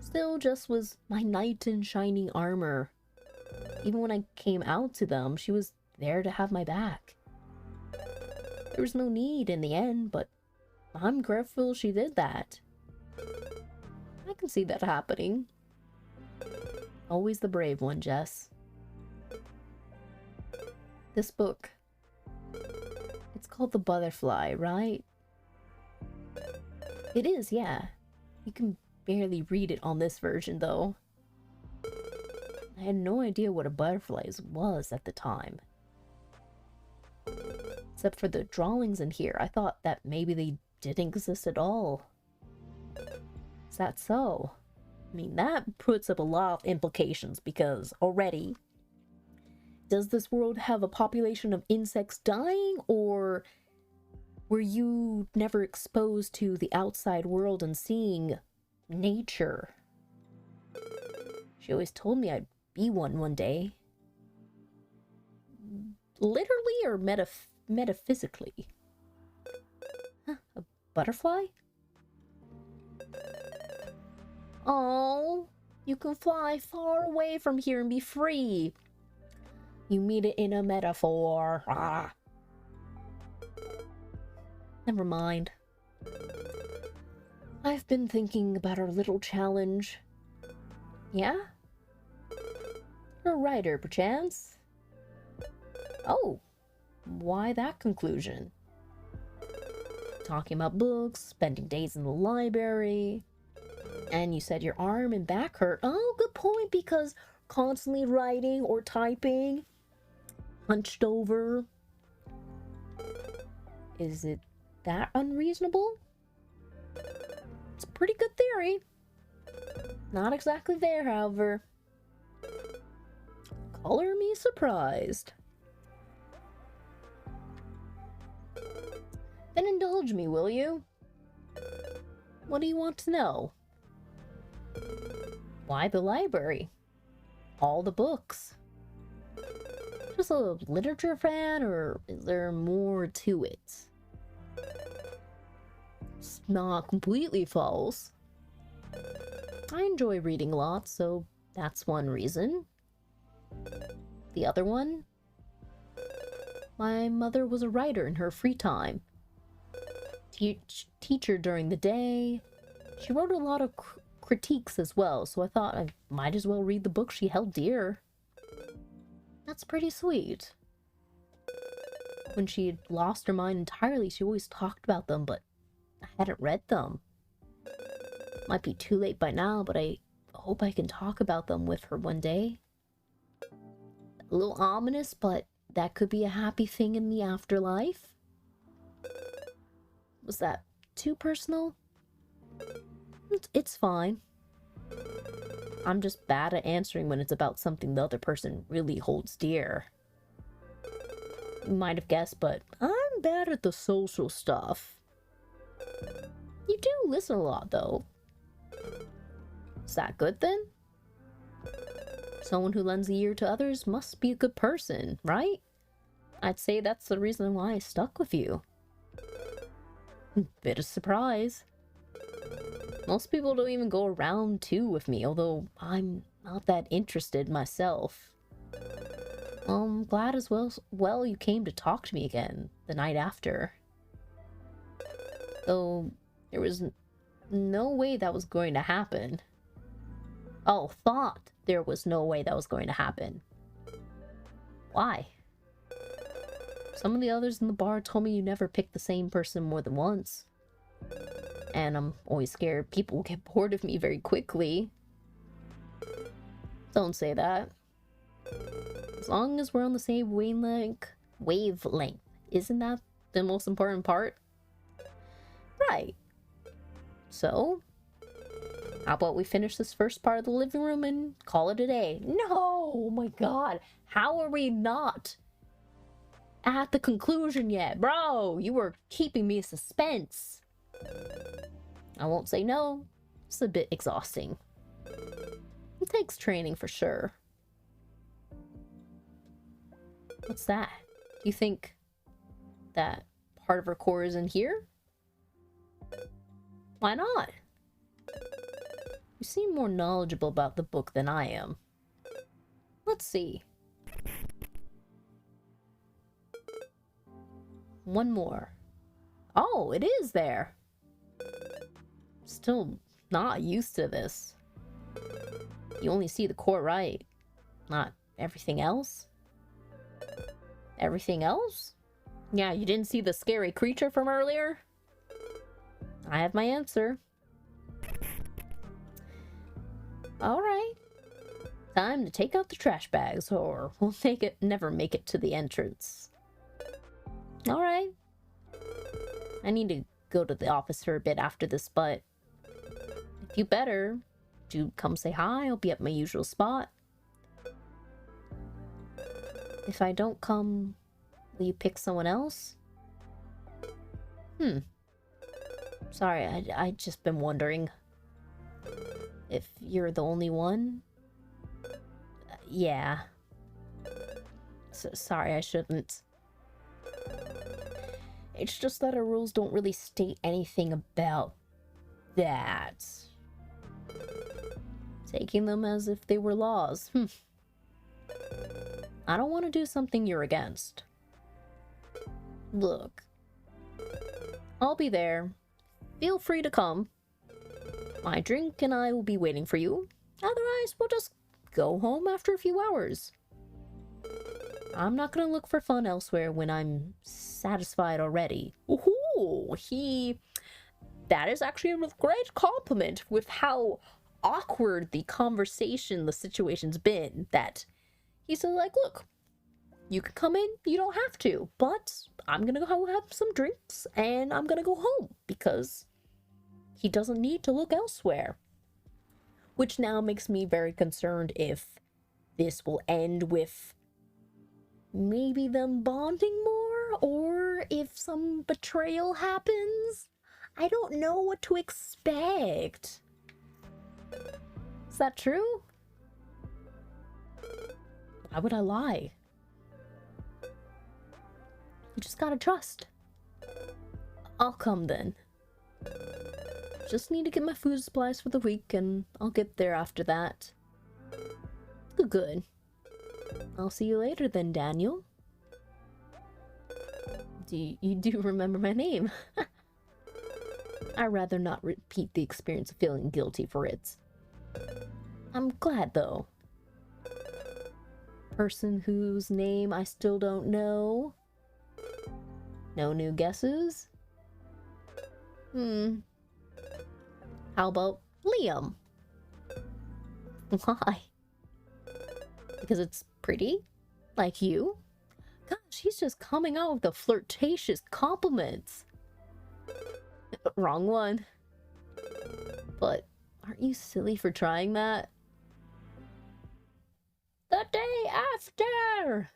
Still just was my knight in shining armor. Even when I came out to them, she was there to have my back. There was no need in the end, but I'm grateful she did that. I can see that happening. Always the brave one, Jess. This book, it's called The Butterfly, right? It is, yeah. You can barely read it on this version, though. I had no idea what a butterfly was at the time. Except for the drawings in here, I thought that maybe they didn't exist at all. Is that so? mean, that puts up a lot of implications because already, does this world have a population of insects dying, or were you never exposed to the outside world and seeing nature? She always told me I'd be one day. Literally or metaphysically? Huh, a butterfly? Oh, you can fly far away from here and be free. You mean it in a metaphor. Ah. Never mind. I've been thinking about our little challenge. Yeah? You're a writer, perchance? Oh, why that conclusion? Talking about books, spending days in the library, and you said your arm and back hurt. Oh, good point, because constantly writing or typing, hunched over. Is it that unreasonable? It's a pretty good theory. Not exactly there, however. Color me surprised. Then indulge me, will you? What do you want to know? Why the library? All the books? Just a literature fan, or is there more to it? It's not completely false. I enjoy reading a lot, so that's one reason. The other one? My mother was a writer in her free time. Teacher during the day. She wrote a lot of critiques as well, so I thought I might as well read the book she held dear. That's pretty sweet. When she had lost her mind entirely, she always talked about them, but I hadn't read them. Might be too late by now, but I hope I can talk about them with her one day. A little ominous, but that could be a happy thing in the afterlife. Was that too personal? It's fine. I'm just bad at answering when it's about something the other person really holds dear. You might have guessed, but I'm bad at the social stuff. You do listen a lot, though. Is that good, then? Someone who lends a ear to others must be a good person, right? I'd say that's the reason why I stuck with you. Bit of surprise. Most people don't even go around two with me, although I'm not that interested myself. I'm glad as well you came to talk to me again the night after. Though there was no way that was going to happen. Oh, thought there was no way that was going to happen. Why? Some of the others in the bar told me you never pick the same person more than once. And I'm always scared people will get bored of me very quickly. Don't say that. As long as we're on the same wavelength. Isn't that the most important part? Right. So, how about we finish this first part of the living room and call it a day? No! Oh my god. How are we not at the conclusion yet? Bro, you were keeping me in suspense. I won't say no. It's a bit exhausting. It takes training for sure. What's that? Do you think that part of her core is in here? Why not? You seem more knowledgeable about the book than I am. Let's see. One more. Oh, it is there. Still not used to this. You only see the core, right? Not everything else? Everything else? Yeah, you didn't see the scary creature from earlier? I have my answer. Alright. Time to take out the trash bags, or we'll never make it to the entrance. Alright. I need to go to the office for a bit after this, but you better Do come say hi, I'll be at my usual spot. If I don't come, will you pick someone else? Sorry, I just been wondering. If you're the only one? Yeah. Sorry, I shouldn't. It's just that our rules don't really state anything about that. Taking them as if they were laws. I don't want to do something you're against. Look. I'll be there. Feel free to come. My drink and I will be waiting for you. Otherwise, we'll just go home after a few hours. I'm not gonna look for fun elsewhere when I'm satisfied already. Ooh, that is actually a great compliment with how awkward the situation's been. That he's like, look, you can come in, you don't have to, but I'm gonna go have some drinks and I'm gonna go home because he doesn't need to look elsewhere. Which now makes me very concerned if this will end with maybe them bonding more, or if some betrayal happens. I don't know what to expect. Is that true? Why would I lie? You just gotta trust. I'll come then. Just need to get my food supplies for the week and I'll get there after that. Good. I'll see you later then, Daniel. You do remember my name? I'd rather not repeat the experience of feeling guilty for it. I'm glad, though. Person whose name I still don't know? No new guesses? How about Liam? Why? Because it's pretty? Like you? Gosh, he's just coming out with the flirtatious compliments. Wrong one. But aren't you silly for trying that? The day after!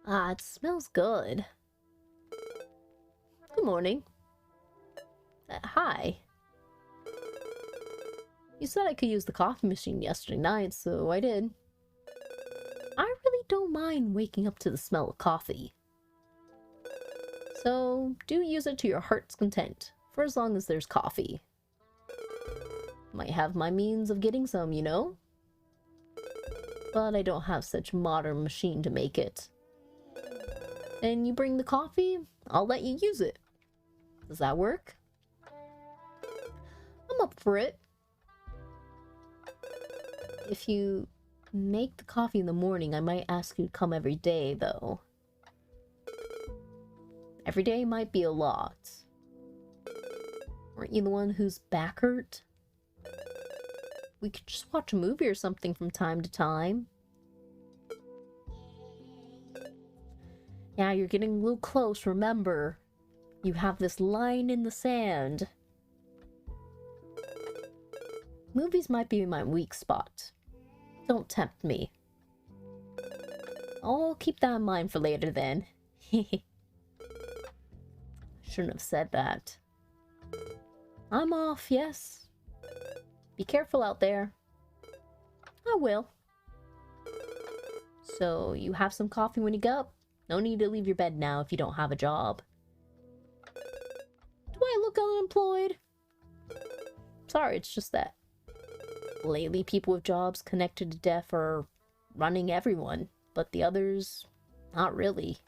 Ah, it smells good. Good morning. Hi. You said I could use the coffee machine yesterday night, so I did. I really don't mind waking up to the smell of coffee. So, do use it to your heart's content, for as long as there's coffee. Might have my means of getting some, you know? But I don't have such modern machine to make it. And you bring the coffee, I'll let you use it. Does that work? I'm up for it. If you make the coffee in the morning, I might ask you to come every day, though. Every day might be a lot. Weren't you the one whose back hurt? We could just watch a movie or something from time to time. Yeah, you're getting a little close, remember. You have this line in the sand. Movies might be my weak spot. Don't tempt me. I'll keep that in mind for later then. Shouldn't have said that. I'm off, yes. Be careful out there. I will. So, you have some coffee when you get up? No need to leave your bed now if you don't have a job. Do I look unemployed? Sorry, it's just that lately people with jobs connected to death are running everyone, but the others, not really.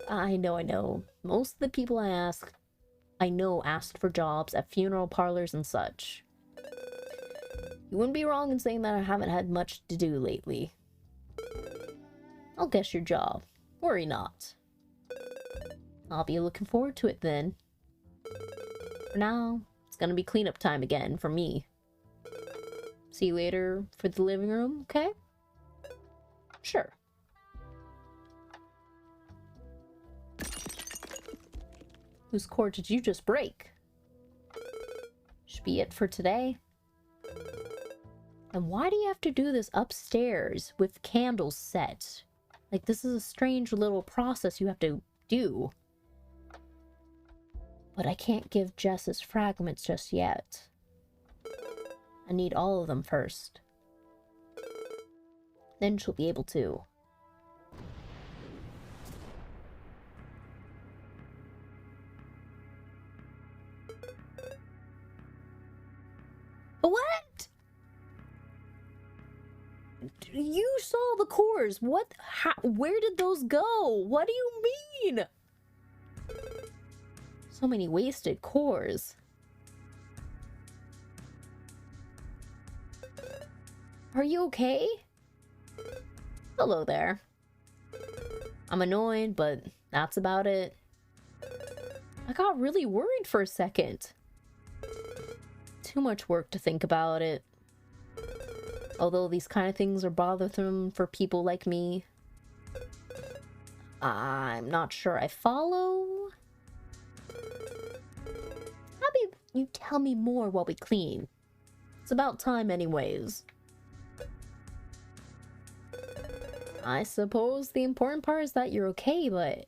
I know. Most of the people I know asked for jobs at funeral parlors and such. You wouldn't be wrong in saying that I haven't had much to do lately. I'll guess your job. Worry not. I'll be looking forward to it then. For now, it's gonna be cleanup time again for me. See you later for the living room, okay? Sure. Whose cord did you just break? Should be it for today. And why do you have to do this upstairs with candles set? Like, this is a strange little process you have to do. But I can't give Jess his fragments just yet. I need all of them first. Then she'll be able to. What? You saw the cores. What? How, where did those go? What do you mean? So many wasted cores. Are you okay? Hello there. I'm annoyed, but that's about it. I got really worried for a second. Too much work to think about it. Although these kind of things are bothersome for people like me. I'm not sure I follow. How about you tell me more while we clean? It's about time anyways. I suppose the important part is that you're okay, but...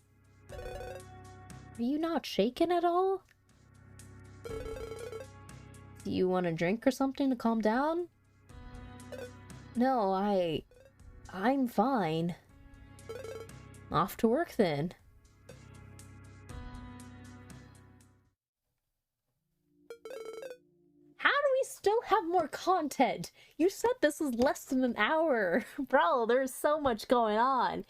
Are you not shaken at all? Do you want a drink or something to calm down? No, I'm fine. Off to work then. How do we still have more content? You said this was less than an hour. Bro, there's so much going on.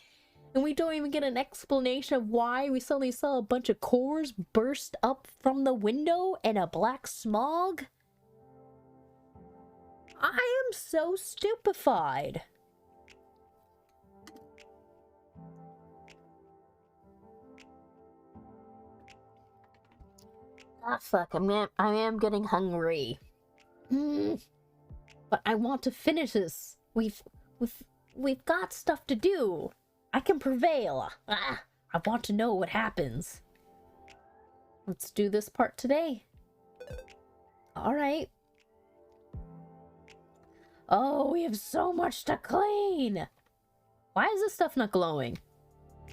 And we don't even get an explanation of why we suddenly saw a bunch of cores burst up from the window and a black smog. I am so stupefied. Ah, fuck, I am getting hungry. But I want to finish this. We've got stuff to do. I can prevail. I want to know what happens. Let's do this part today. Alright. Oh, we have so much to clean. Why is this stuff not glowing?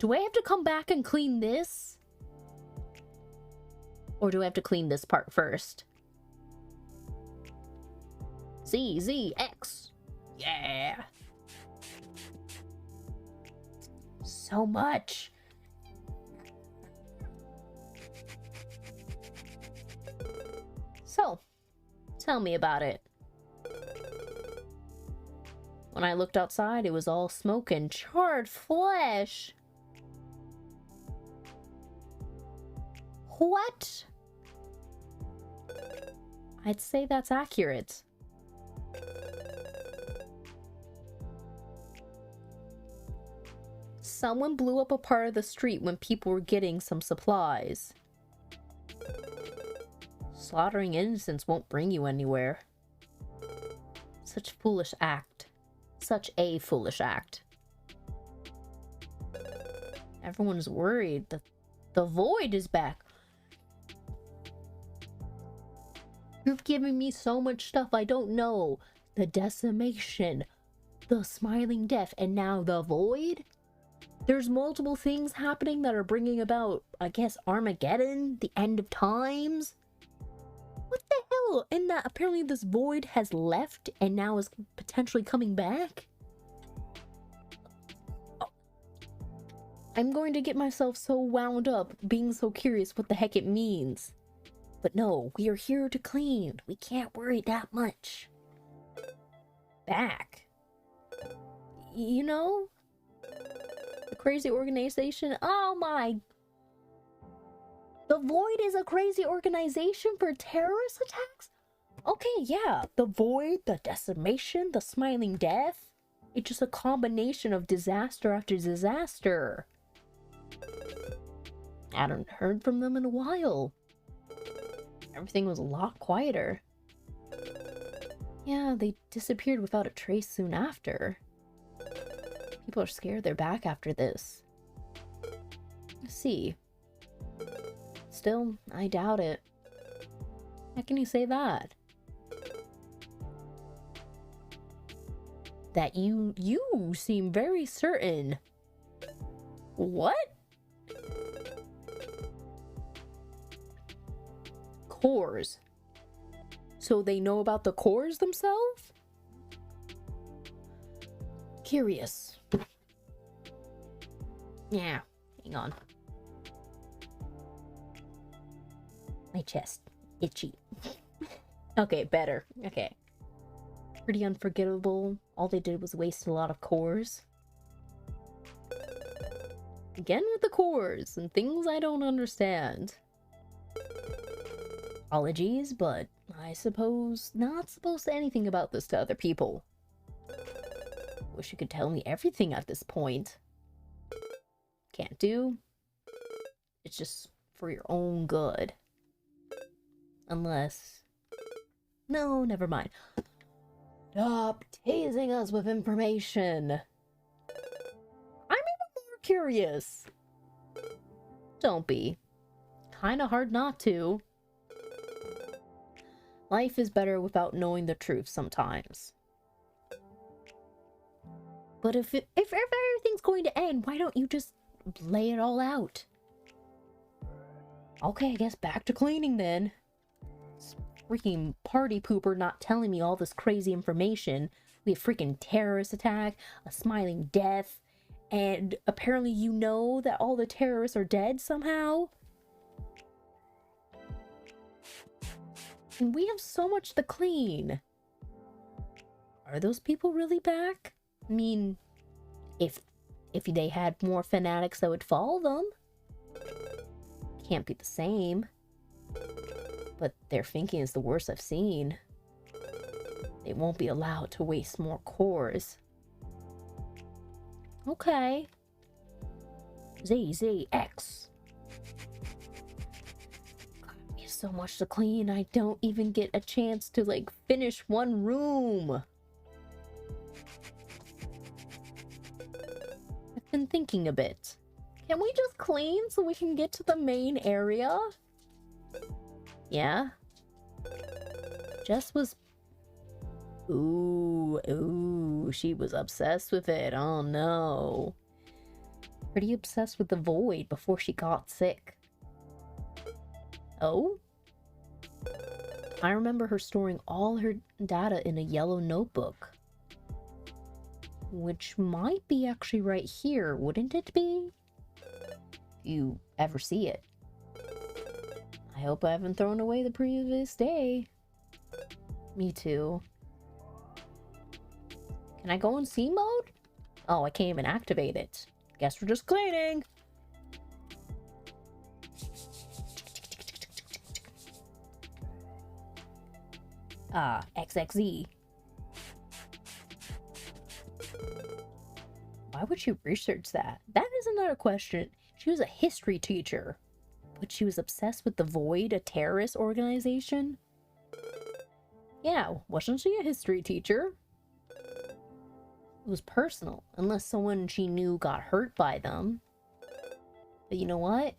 Do I have to come back and clean this? Or do I have to clean this part first? Z, X. Yeah. So much. So, tell me about it. When I looked outside, it was all smoke and charred flesh. What? I'd say that's accurate. Someone blew up a part of the street when people were getting some supplies. Slaughtering innocents won't bring you anywhere. Such foolish act. Such a foolish act. Everyone's worried that the void is back. You've given me so much stuff I don't know. The decimation, the smiling death, and now the void? There's multiple things happening that are bringing about, I guess, Armageddon, the end of times. What the hell? And that apparently this void has left and now is potentially coming back? Oh. I'm going to get myself so wound up being so curious what the heck it means. But no, we are here to clean. We can't worry that much. Back. You know? The crazy organization. Oh my. The Void is a crazy organization for terrorist attacks? Okay, yeah. The Void, the decimation, the smiling death. It's just a combination of disaster after disaster. I haven't heard from them in a while. Everything was a lot quieter. Yeah, they disappeared without a trace soon after. People are scared they're back after this. Let's see. Still, I doubt it. How can you say that? that you seem very certain. What? Cores. So they know about the cores themselves? Curious. Yeah, hang on. My chest. Itchy. Okay, better. Okay. Pretty unforgettable. All they did was waste a lot of cores. Again with the cores and things I don't understand. Apologies, but I suppose not supposed to anything about this to other people. Wish you could tell me everything at this point. Can't do. It's just for your own good. Unless... No, never mind. Stop teasing us with information. I'm even more curious. Don't be. Kinda hard not to. Life is better without knowing the truth sometimes. But if everything's going to end, why don't you just lay it all out? Okay, I guess back to cleaning then. This freaking party pooper not telling me all this crazy information. We have freaking terrorist attack, a smiling death, and apparently you know that all the terrorists are dead somehow? And we have so much to clean. Are those people really back? I mean, if they had more fanatics that would follow them. Can't be the same. But their thinking is the worst I've seen. They won't be allowed to waste more cores. Okay. ZZX. So much to clean, I don't even get a chance to, like, finish one room. I've been thinking a bit. Can we just clean so we can get to the main area? Yeah? Jess was... Ooh, she was obsessed with it. Oh no. Pretty obsessed with the void before she got sick. Oh? I remember her storing all her data in a yellow notebook. Which might be actually right here, wouldn't it be? If you ever see it. I hope I haven't thrown away the previous day. Me too. Can I go in C mode? Oh, I can't even activate it. Guess we're just cleaning. Ah, XXZ. Why would you research that? That is another question. She was a history teacher, but she was obsessed with the Void, a terrorist organization? Yeah, wasn't she a history teacher? It was personal, unless someone she knew got hurt by them. But you know what?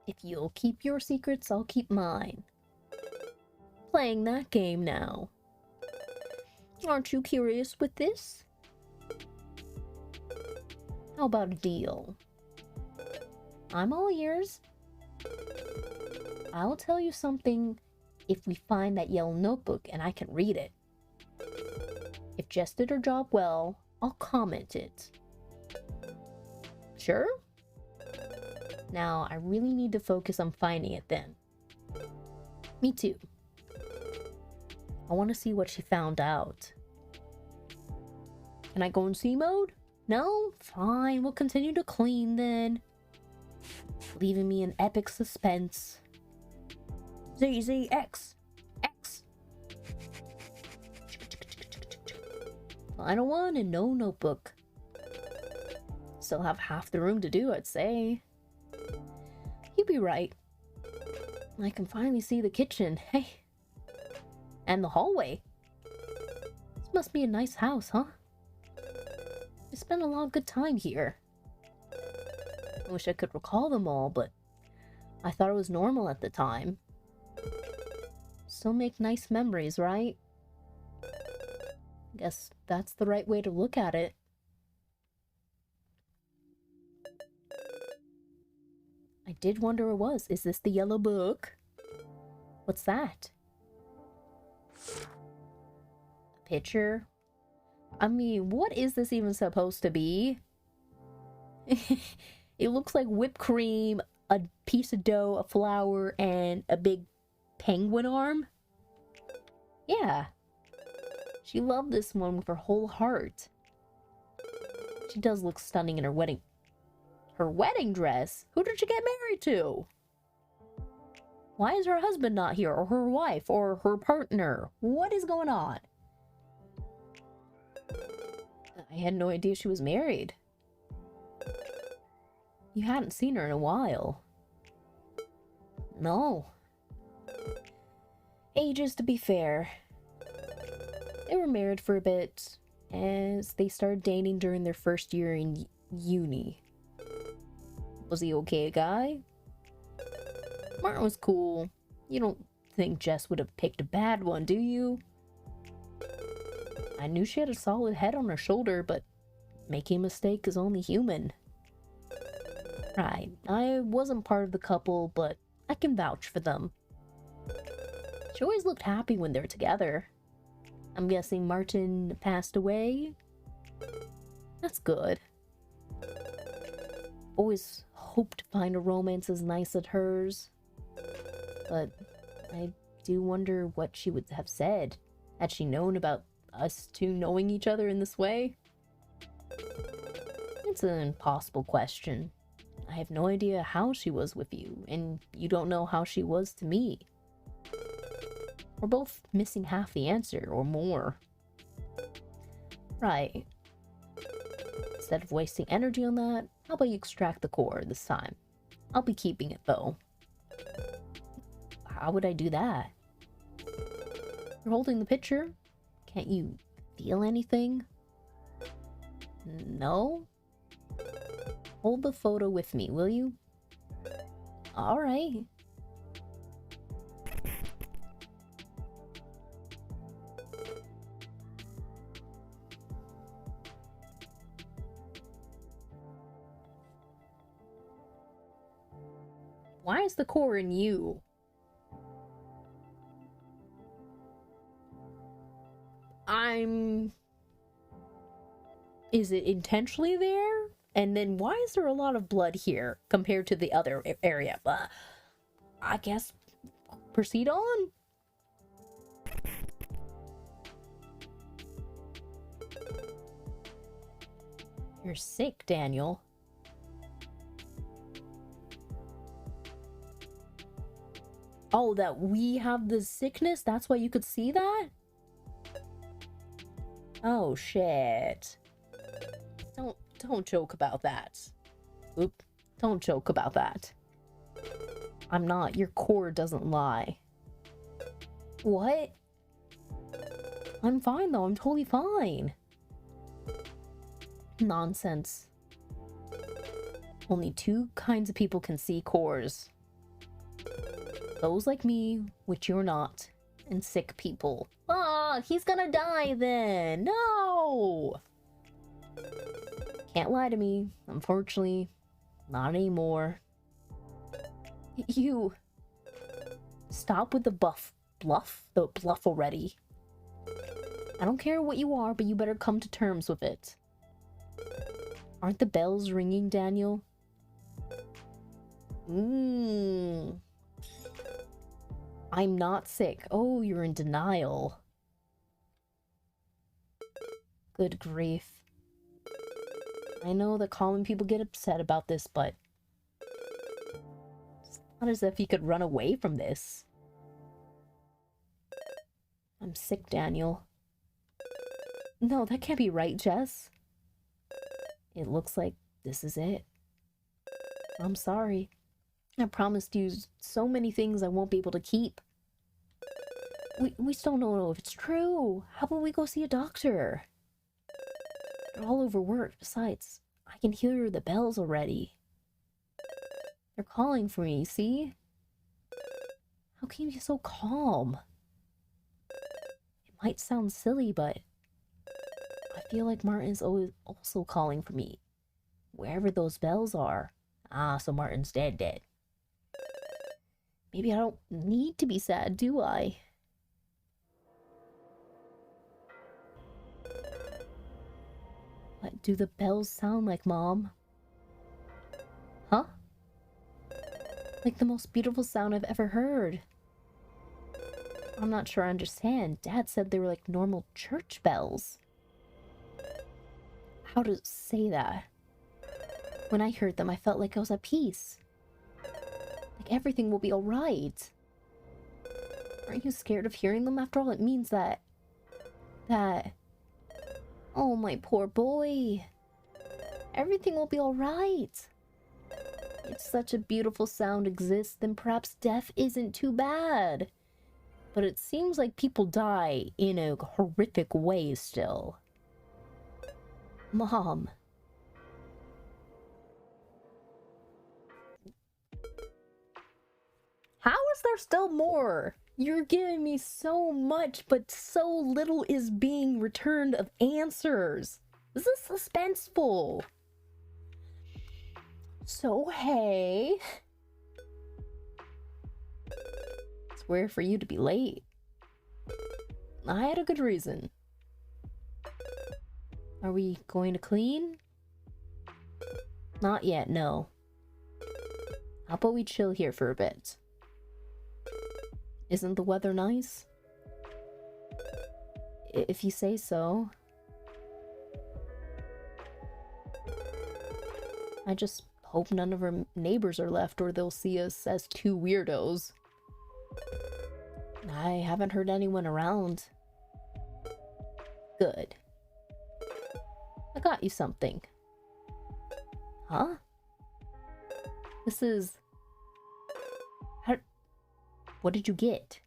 If you'll keep your secrets, I'll keep mine. Playing that game now. Aren't you curious with this? How about a deal? I'm all ears. I'll tell you something if we find that yellow notebook and I can read it. If Jess did her job well, I'll comment it. Sure? Now, I really need to focus on finding it then. Me too. I want to see what she found out. Can I go in C mode? No? Fine, we'll continue to clean then. Leaving me in epic suspense. ZZX. X. Final one and no notebook. Still have half the room to do, I'd say. You'd be right. I can finally see the kitchen. Hey. And the hallway. This must be a nice house, huh? I spent a lot of good time here. I wish I could recall them all, but I thought it was normal at the time. Still make nice memories, right? Guess that's the right way to look at it. I did wonder what it was. Is this the yellow book? What's that? A picture? I mean, what is this even supposed to be? It looks like whipped cream, a piece of dough, a flower, and a big penguin arm. Yeah. She loved this one with her whole heart. She does look stunning in her wedding dress? Who did she get married to? Why is her husband not here, or her wife, or her partner? What is going on? I had no idea she was married. You hadn't seen her in a while. No. Ages, to be fair. They were married for a bit, as they started dating during their first year in uni. Was he okay guy? Martin was cool. You don't think Jess would have picked a bad one, do you? I knew she had a solid head on her shoulder, but making a mistake is only human. Right, I wasn't part of the couple, but I can vouch for them. She always looked happy when they were together. I'm guessing Martin passed away? That's good. Always hoped to find a romance as nice as hers. But I do wonder what she would have said had she known about us two knowing each other in this way. It's an impossible question. I have no idea how she was with you, and you don't know how she was to me. We're both missing half the answer, or more. Right. Instead of wasting energy on that, how about you extract the core this time? I'll be keeping it, though. How would I do that? You're holding the picture? Can't you feel anything? No? Hold the photo with me, will you? Alright. Why is the core in you? Is it intentionally there? And then why is there a lot of blood here compared to the other area? I guess proceed on. You're sick, Daniel. Oh, that we have the sickness? That's why you could see that? Oh, shit. Don't joke about that. Oop. Don't joke about that. I'm not. Your core doesn't lie. What? I'm fine, though. I'm totally fine. Nonsense. Only two kinds of people can see cores. Those like me, which you're not, and sick people. Ah, he's gonna die then. No! Can't lie to me. Unfortunately, not anymore. You... Stop with the bluff already. I don't care what you are, but you better come to terms with it. Aren't the bells ringing, Daniel? I'm not sick. Oh, you're in denial. Good grief. I know that common people get upset about this, but it's not as if you could run away from this. I'm sick, Daniel. No, that can't be right, Jess. It looks like this is it. I'm sorry. I promised you so many things I won't be able to keep. We still don't know if it's true. How about we go see a doctor? They're all overworked. Besides, I can hear the bells already. They're calling for me, see? How can you be so calm? It might sound silly, but feel like Martin's always also calling for me. Wherever those bells are. Ah, so Martin's dead. Maybe I don't need to be sad, do I? What do the bells sound like, Mom? Huh? Like the most beautiful sound I've ever heard. I'm not sure I understand. Dad said they were like normal church bells. How to say that? When I heard them, I felt like I was at peace. Like everything will be alright. Aren't you scared of hearing them? After all, it means that... Oh, my poor boy. Everything will be alright. If such a beautiful sound exists, then perhaps death isn't too bad. But it seems like people die in a horrific way still. Mom. How is there still more? You're giving me so much, but so little is being returned of answers. This is suspenseful. So, hey. It's weird for you to be late. I had a good reason. Are we going to clean? Not yet, no. How about we chill here for a bit? Isn't the weather nice? If you say so. I just hope none of our neighbors are left or they'll see us as two weirdos. I haven't heard anyone around. Good. I got you something. Huh? This is... What did you get?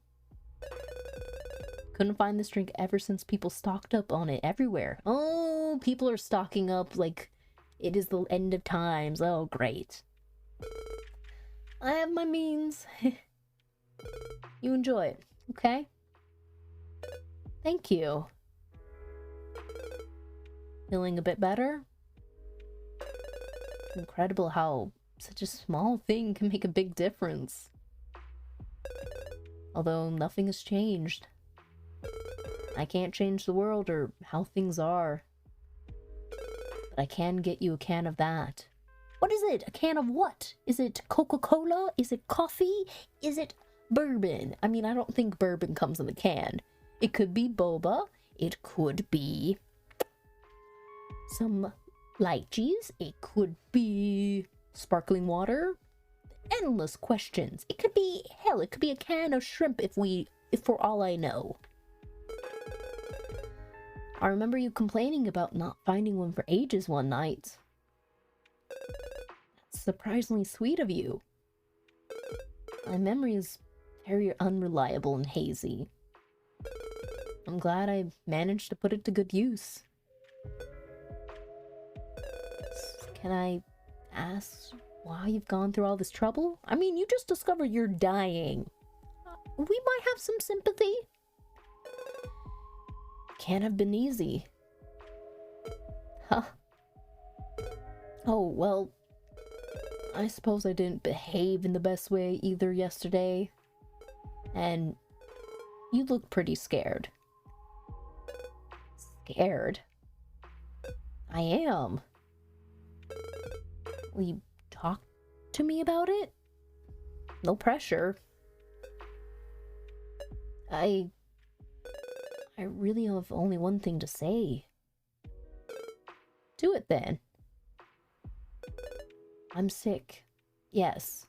Couldn't find this drink ever since people stocked up on it everywhere. Oh, people are stocking up like it is the end of times. Oh, great. I have my means. You enjoy it, okay? Thank you. Feeling a bit better? Incredible how such a small thing can make a big difference. Although nothing has changed. I can't change the world or how things are. But I can get you a can of that. What is it? A can of what? Is it Coca-Cola? Is it coffee? Is it bourbon? I mean, I don't think bourbon comes in a can. It could be boba. It could be some lychees. It could be sparkling water. Endless questions. It could be, hell, it could be a can of shrimp if for all I know. I remember you complaining about not finding one for ages one night. That's surprisingly sweet of you. My memory is very unreliable and hazy. I'm glad I managed to put it to good use. Can I ask why you've gone through all this trouble? I mean, you just discovered you're dying. We might have some sympathy. Can't have been easy. Huh. Oh, well, I suppose I didn't behave in the best way either yesterday. And you look pretty scared. Scared? I am. Will you talk to me about it? No pressure. I really have only one thing to say. Do it then. I'm sick. Yes.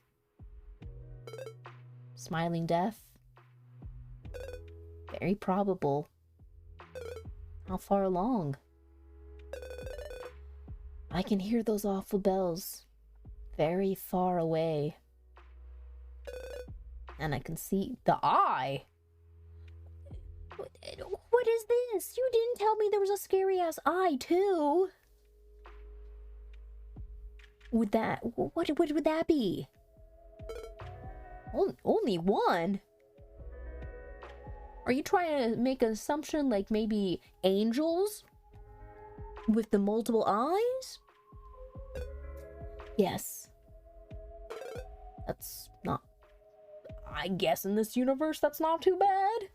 Smiling death? Very probable. How far along? I can hear those awful bells very far away. And I can see the eye. What is this? You didn't tell me there was a scary ass eye too. What would that be? Only one? Are you trying to make an assumption like maybe angels? with the multiple eyes? Yes. That's not... I guess in this universe that's not too bad.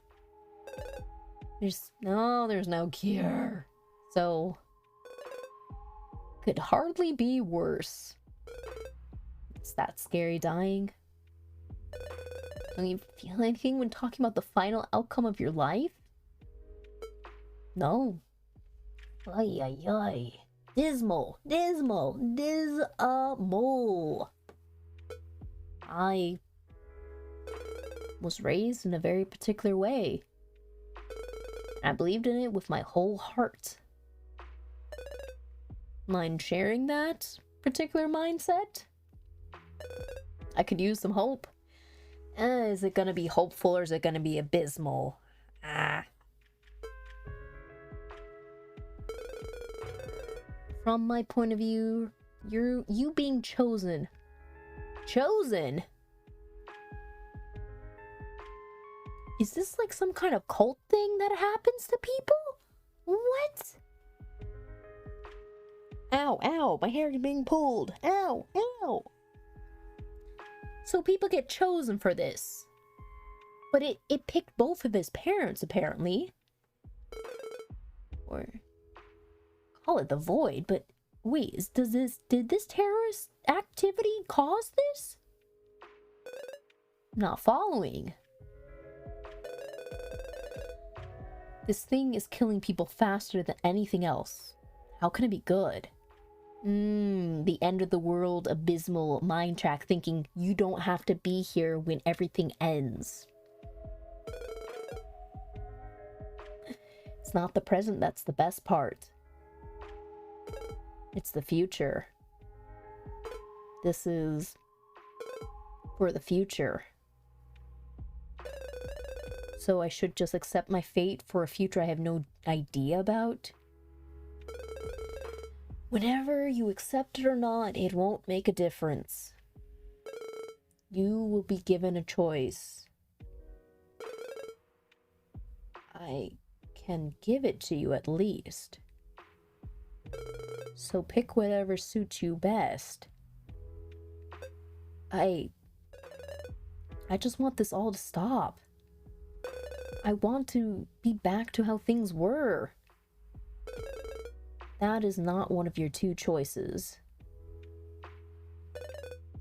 There's no cure. So... could hardly be worse. It's that scary dying. Don't you feel anything when talking about the final outcome of your life? No. Ay, ay, ay. Dismal. I was raised in a very particular way. I believed in it with my whole heart. Mind sharing that particular mindset? I could use some hope. Is it gonna be hopeful or is it gonna be abysmal? From my point of view, you being chosen. Chosen? Is this like some kind of cult thing that happens to people? What? Ow, ow, my hair is being pulled. Ow, ow. So people get chosen for this. But it picked both of his parents, apparently. Or call it the void, but wait, did this terrorist activity cause this? I'm not following. This thing is killing people faster than anything else. How can it be good? The end of the world, abysmal mind track thinking you don't have to be here when everything ends. It's not the present that's the best part. It's the future. This is for the future. So I should just accept my fate for a future I have no idea about? Whenever you accept it or not, it won't make a difference. You will be given a choice. I can give it to you at least. So pick whatever suits you best. I just want this all to stop. I want to be back to how things were. That is not one of your two choices.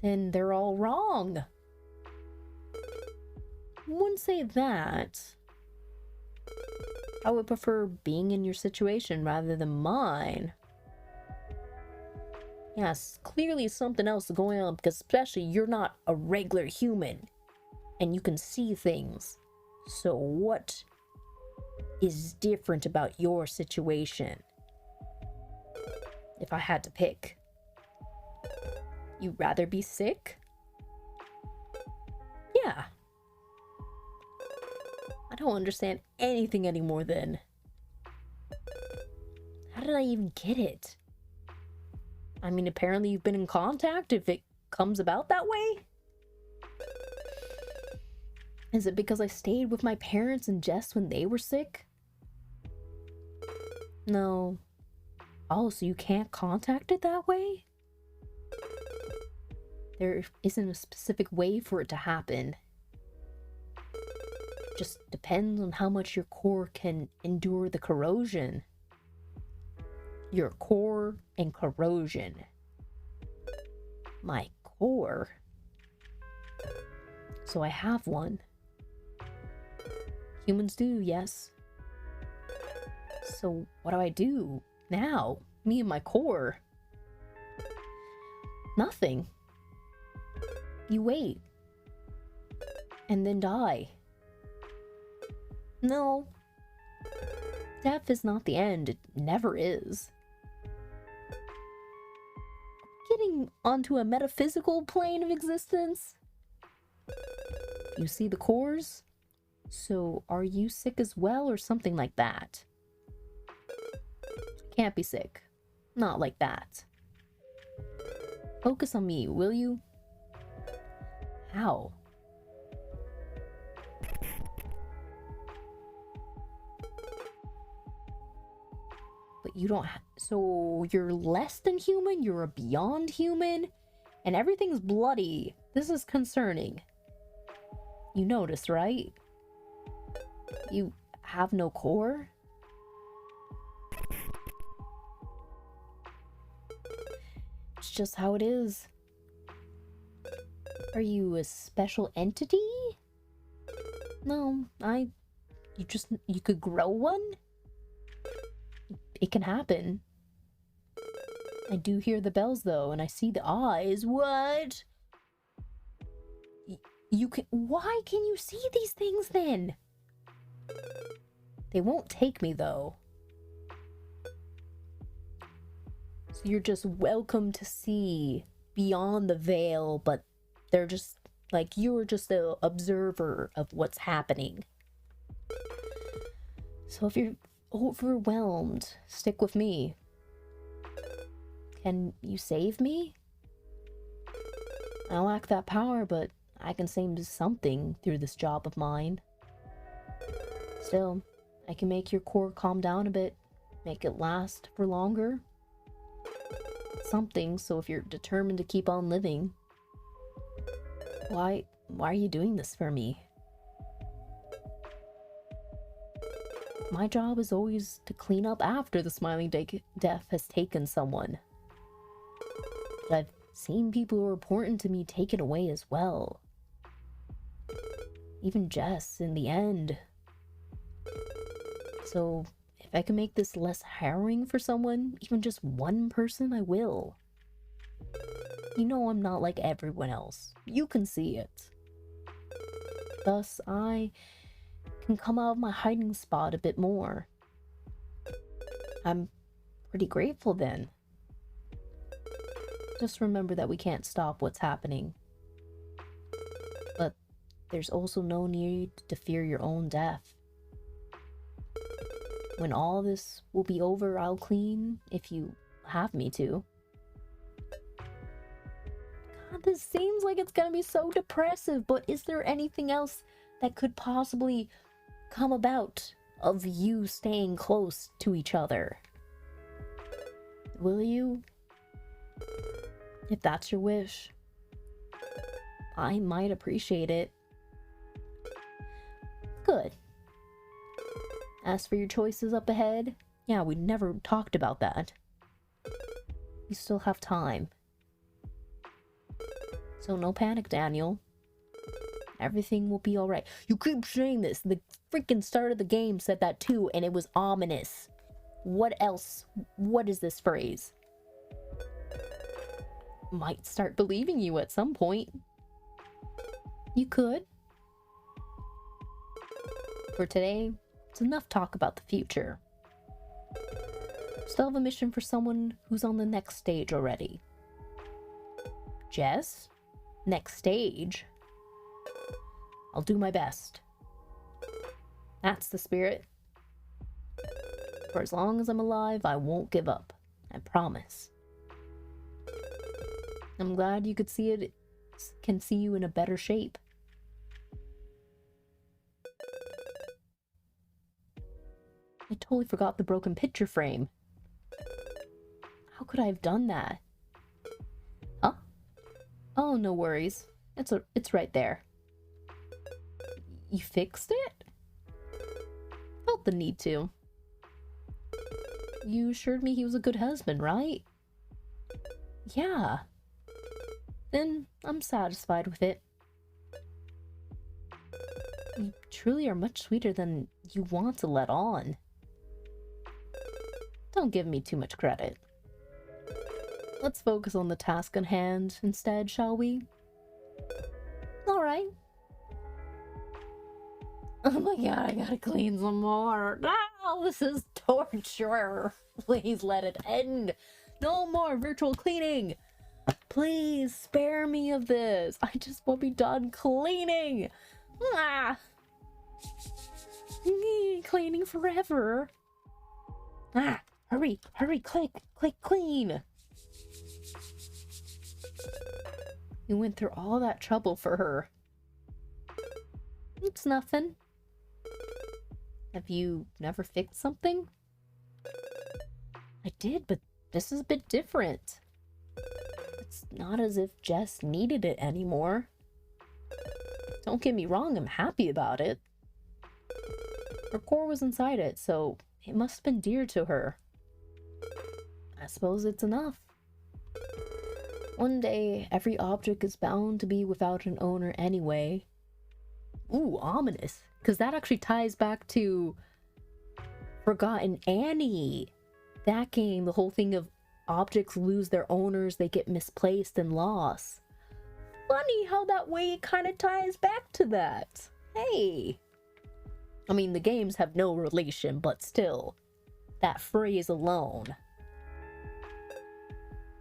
Then they're all wrong. I wouldn't say that. I would prefer being in your situation rather than mine. Yes, clearly something else is going on because especially you're not a regular human and you can see things. So what is different about your situation? If I had to pick, you'd rather be sick? Yeah. I don't understand anything anymore then. How did I even get it? I mean, apparently you've been in contact if it comes about that way? Is it because I stayed with my parents and Jess when they were sick? No. Oh, so you can't contact it that way? There isn't a specific way for it to happen. Just depends on how much your core can endure the corrosion. Your core and corrosion. My core? So I have one. Humans do, yes. So what do I do now? Me and my core? Nothing. You wait. And then die. No. Death is not the end. It never is. Getting onto a metaphysical plane of existence? You see the cores? So are you sick as well or something like that? Can't be sick. Not like that. Focus on me, will you? How? But You don't so you're less than human, you're a beyond human, and everything's bloody. This is concerning. You notice, right? You have no core? It's just how it is. Are you a special entity? No, you could grow one? It can happen. I do hear the bells though, and I see the eyes. What? You can. Why can you see these things then? They won't take me though. So you're just welcome to see beyond the veil, but they're just like, you're just the observer of what's happening. So if you're overwhelmed, stick with me. Can you save me? I lack that power, but I can say something through this job of mine. Still, I can make your core calm down a bit, make it last for longer. Something, so if you're determined to keep on living. Why are you doing this for me? My job is always to clean up after the smiling death has taken someone. But I've seen people who are important to me take it away as well. Even Jess in the end. So if I can make this less harrowing for someone, even just one person, I will. You know I'm not like everyone else. You can see it. Thus, I can come out of my hiding spot a bit more. I'm pretty grateful then. Just remember that we can't stop what's happening. But there's also no need to fear your own death. When all this will be over, I'll clean if you have me to. God, this seems like it's gonna be so depressive, but is there anything else that could possibly come about of you staying close to each other? Will you? If that's your wish, I might appreciate it. Good. As for your choices up ahead, yeah, we never talked about that. You still have time. So no panic, Daniel. Everything will be alright. You keep saying this. The freaking start of the game said that too, and it was ominous. What else? What is this phrase? Might start believing you at some point. You could. For today, it's enough talk about the future. Still have a mission for someone who's on the next stage already. Jess? Next stage? I'll do my best. That's the spirit. For as long as I'm alive, I won't give up. I promise. I'm glad you could see it. Can see you in a better shape. I totally forgot the broken picture frame. How could I have done that? Huh? Oh, no worries. It's right there. You fixed it? Felt the need to. You assured me he was a good husband, right? Yeah. Then I'm satisfied with it. You truly are much sweeter than you want to let on. Don't give me too much credit. Let's focus on the task at hand instead, shall we? Alright. Oh my god, I gotta clean some more. No, this is torture. Please let it end. No more virtual cleaning. Please spare me of this. I just want to be done cleaning. Ah. Cleaning forever. Ah, hurry, hurry, click, clean. You went through all that trouble for her. It's nothing. Have you never fixed something? I did, but this is a bit different. It's not as if Jess needed it anymore. Don't get me wrong, I'm happy about it. Her core was inside it, so it must have been dear to her. I suppose it's enough. One day, every object is bound to be without an owner anyway. Ooh, ominous. Because that actually ties back to Forgotten Annie. That game, the whole thing of objects lose their owners, they get misplaced and lost. Funny how that way it kind of ties back to that. Hey. I mean, the games have no relation, but still, that phrase alone.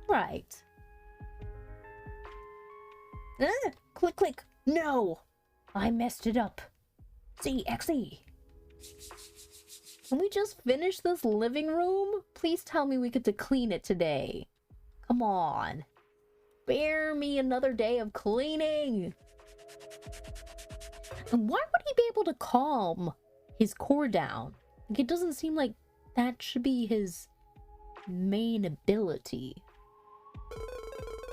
Right. Click, click. No! I messed it up. CXE. Can we just finish this living room? Please tell me we get to clean it today. Come on. Spare me another day of cleaning. And why would he be able to calm his core down? Like, it doesn't seem like that should be his main ability.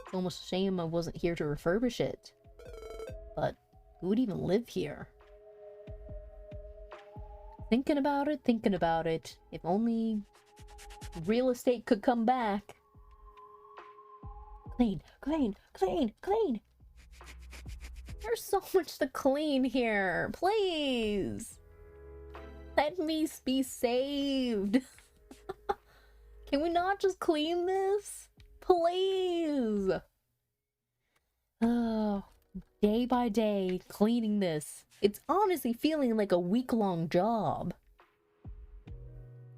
It's almost a shame I wasn't here to refurbish it. But who would even live here? Thinking about it. If only real estate could come back. Clean, clean, clean, clean. There's so much to clean here. Please. Let me be saved. Can we not just clean this? Please. Oh, day by day, cleaning this. It's honestly feeling like a week-long job.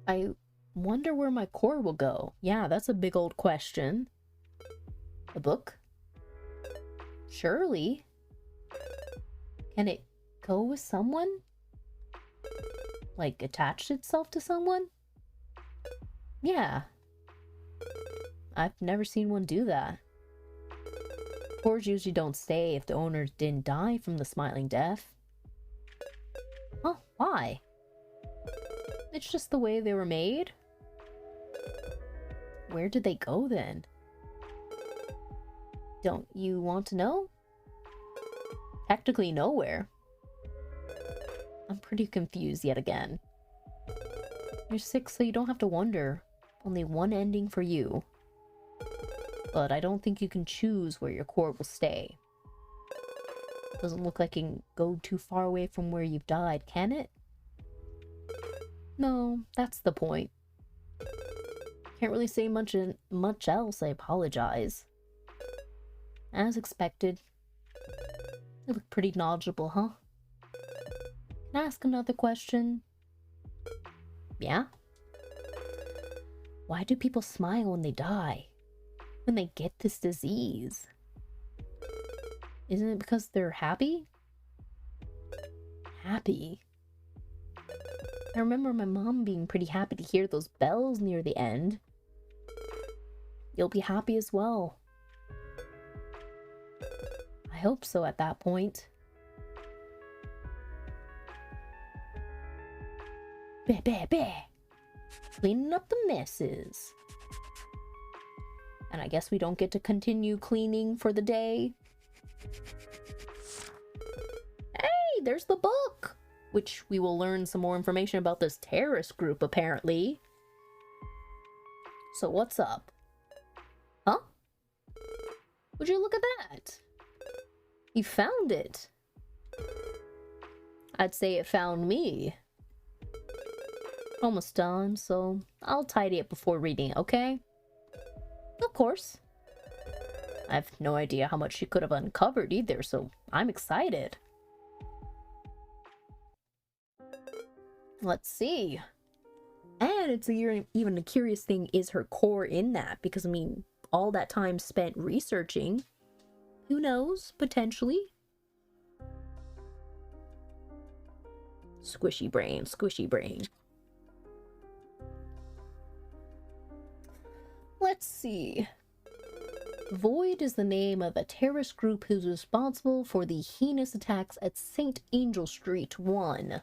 I wonder where my core will go. Yeah, that's a big old question. A book? Surely. Can it go with someone? Like, attach itself to someone? Yeah. I've never seen one do that. Cores usually don't stay if the owners didn't die from the smiling death. Huh, why? It's just the way they were made? Where did they go then? Don't you want to know? Technically nowhere. I'm pretty confused yet again. You're 6, so you don't have to wonder. Only one ending for you. But I don't think you can choose where your core will stay. Doesn't look like you can go too far away from where you've died, can it? No, that's the point. Can't really say much else, I apologize. As expected. You look pretty knowledgeable, huh? Can I ask another question? Yeah? Why do people smile when they die? When they get this disease? Isn't it because they're happy? Happy? I remember my mom being pretty happy to hear those bells near the end. You'll be happy as well. I hope so at that point. Bah, bah, bah. Cleaning up the messes. And I guess we don't get to continue cleaning for the day. Hey, there's the book! Which we will learn some more information about this terrorist group, apparently. So what's up? Huh? Would you look at that? You found it. I'd say it found me. Almost done, so I'll tidy it before reading it, okay? Of course. I have no idea how much she could have uncovered either, so I'm excited. Let's see. And it's even a curious thing, is her core in that? Because, I mean, all that time spent researching, who knows? Potentially. Squishy brain, squishy brain. Let's see. Void is the name of a terrorist group who's responsible for the heinous attacks at St. Angel Street 1.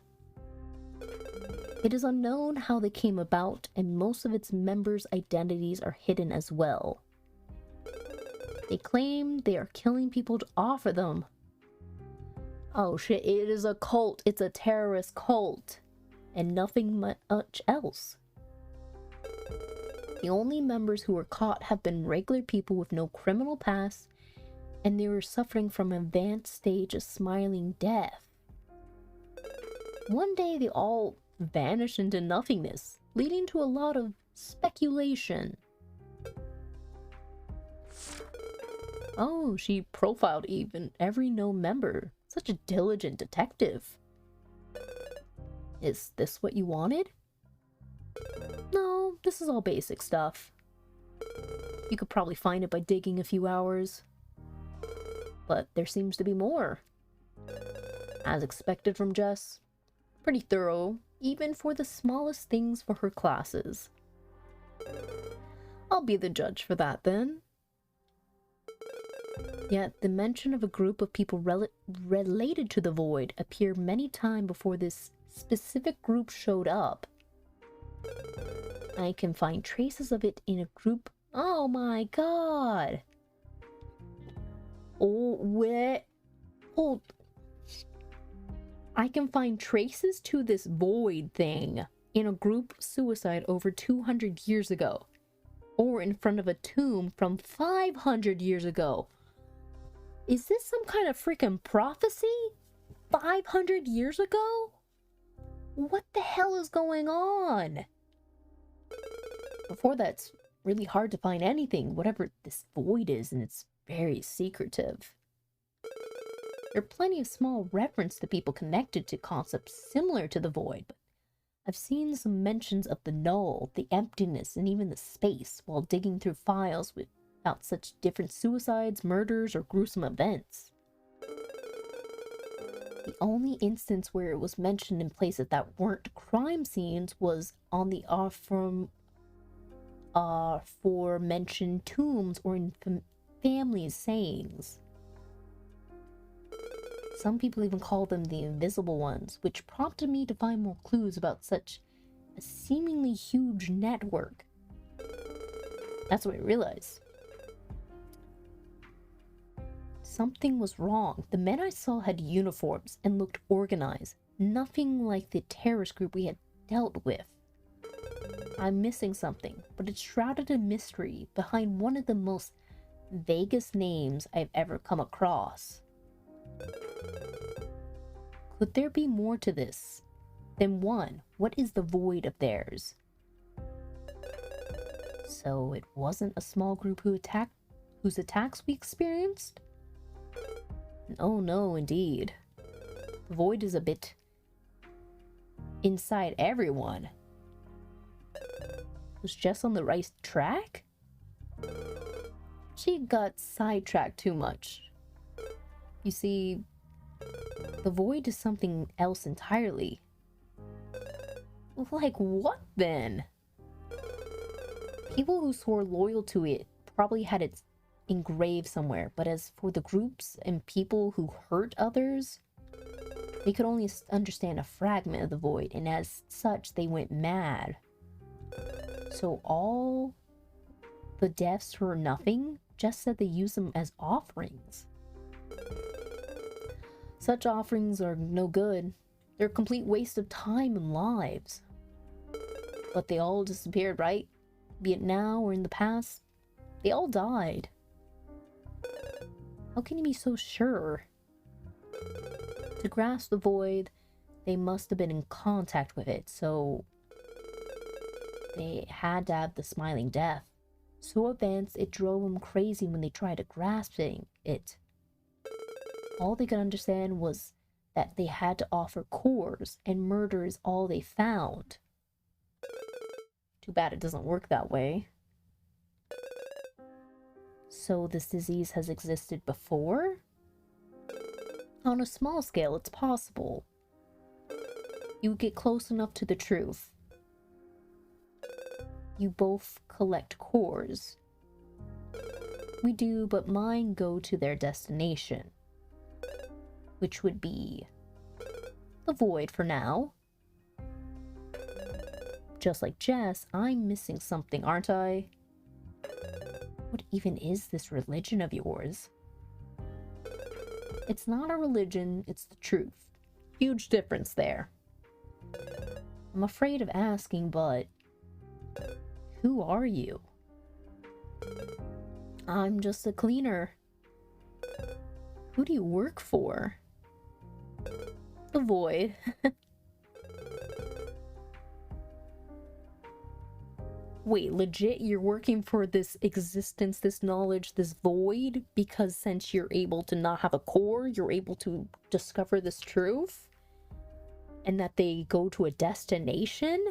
It is unknown how they came about, and most of its members' identities are hidden as well. They claim they are killing people to offer them. Oh shit, it is a cult. It's a terrorist cult. And nothing much else. The only members who were caught have been regular people with no criminal past, and they were suffering from an advanced stage of smiling death. One day they all vanished into nothingness, leading to a lot of speculation. Oh, she profiled even every known member. Such a diligent detective. Is this what you wanted? No, this is all basic stuff. You could probably find it by digging a few hours. But there seems to be more. As expected from Jess. Pretty thorough, even for the smallest things for her classes. I'll be the judge for that then. Yet, the mention of a group of people related to the Void appeared many times before this specific group showed up. I can find traces of it in a group. Oh my god! Oh, where? Hold. I can find traces to this Void thing in a group suicide over 200 years ago. Or in front of a tomb from 500 years ago. Is this some kind of freaking prophecy? 500 years ago? What the hell is going on? Before that, it's really hard to find anything, whatever this Void is, and it's very secretive. There are plenty of small reference to people connected to concepts similar to the Void, but I've seen some mentions of the null, the emptiness, and even the space while digging through files about such different suicides, murders, or gruesome events. The only instance where it was mentioned in places that weren't crime scenes was on the aforementioned tombs or in family sayings. Some people even call them the invisible ones, which prompted me to find more clues about such a seemingly huge network. That's what I realized. Something was wrong. The men I saw had uniforms and looked organized. Nothing like the terrorist group we had dealt with. I'm missing something, but it's shrouded in mystery behind one of the most vaguest names I've ever come across. Could there be more to this? Then one, what is the Void of theirs? So it wasn't a small group whose attacks we experienced? Oh no, indeed. The Void is a bit inside everyone. Was Jess on the right track? She got sidetracked too much. You see, the Void is something else entirely. Like what then? People who swore loyal to it probably had it engraved somewhere, but as for the groups and people who hurt others, they could only understand a fragment of the Void, and as such they went mad. So all the deaths were nothing, just said they use them as offerings. Such offerings are no good. They're a complete waste of time and lives. But they all disappeared, right? Be it now or in the past, they all died. How can you be so sure? To grasp the Void, they must have been in contact with it, so they had to have the smiling death. So advanced, it drove them crazy when they tried to grasp it. All they could understand was that they had to offer cores, and murder is all they found. Too bad it doesn't work that way. So this disease has existed before? On a small scale, it's possible. You get close enough to the truth. You both collect cores. We do, but mine go to their destination. Which would be the Void for now. just like Jess, I'm missing something, aren't I? What even is this religion of yours? It's not a religion, it's the truth. Huge difference there. I'm afraid of asking, but who are you? I'm just a cleaner. Who do you work for? The Void. Wait, legit, you're working for this existence, this knowledge, this void, because since you're able to not have a core, you're able to discover this truth? And that they go to a destination?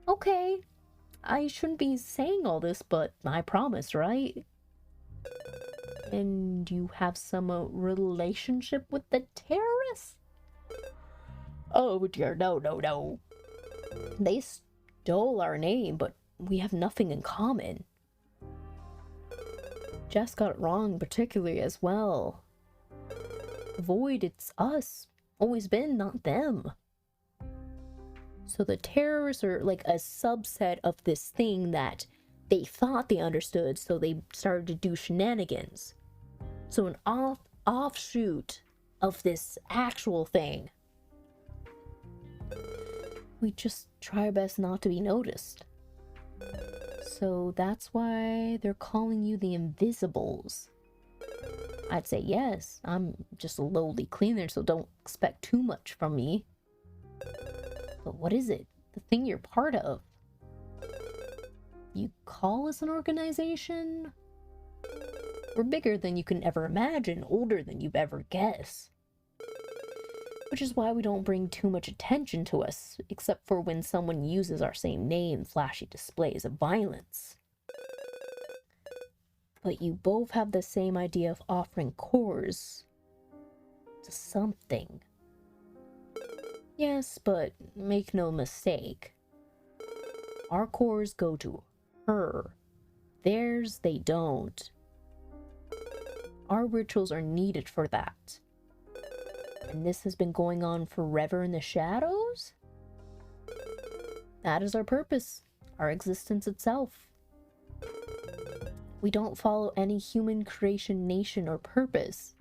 Okay, I shouldn't be saying all this, but I promise, right? And you have some relationship with the terrorists? Oh dear, no. They stole our name, but we have nothing in common. Jess got it wrong particularly as well. Void, it's us. Always been, not them. So the terrorists are like a subset of this thing that they thought they understood, so they started to do shenanigans. So an offshoot of this actual thing. We just try our best not to be noticed. So that's why they're calling you the Invisibles. I'd say yes, I'm just a lowly cleaner, so don't expect too much from me. But what is it? The thing you're part of? You call us an organization? We're bigger than you can ever imagine, older than you've ever guessed. Which is why we don't bring too much attention to us, except for when someone uses our same name, flashy displays of violence. But you both have the same idea of offering cores to something. Yes, but make no mistake. Our cores go to her. Theirs, they don't. Our rituals are needed for that. And this has been going on forever in the shadows? That is our purpose, our existence itself. We don't follow any human creation, nation, or purpose.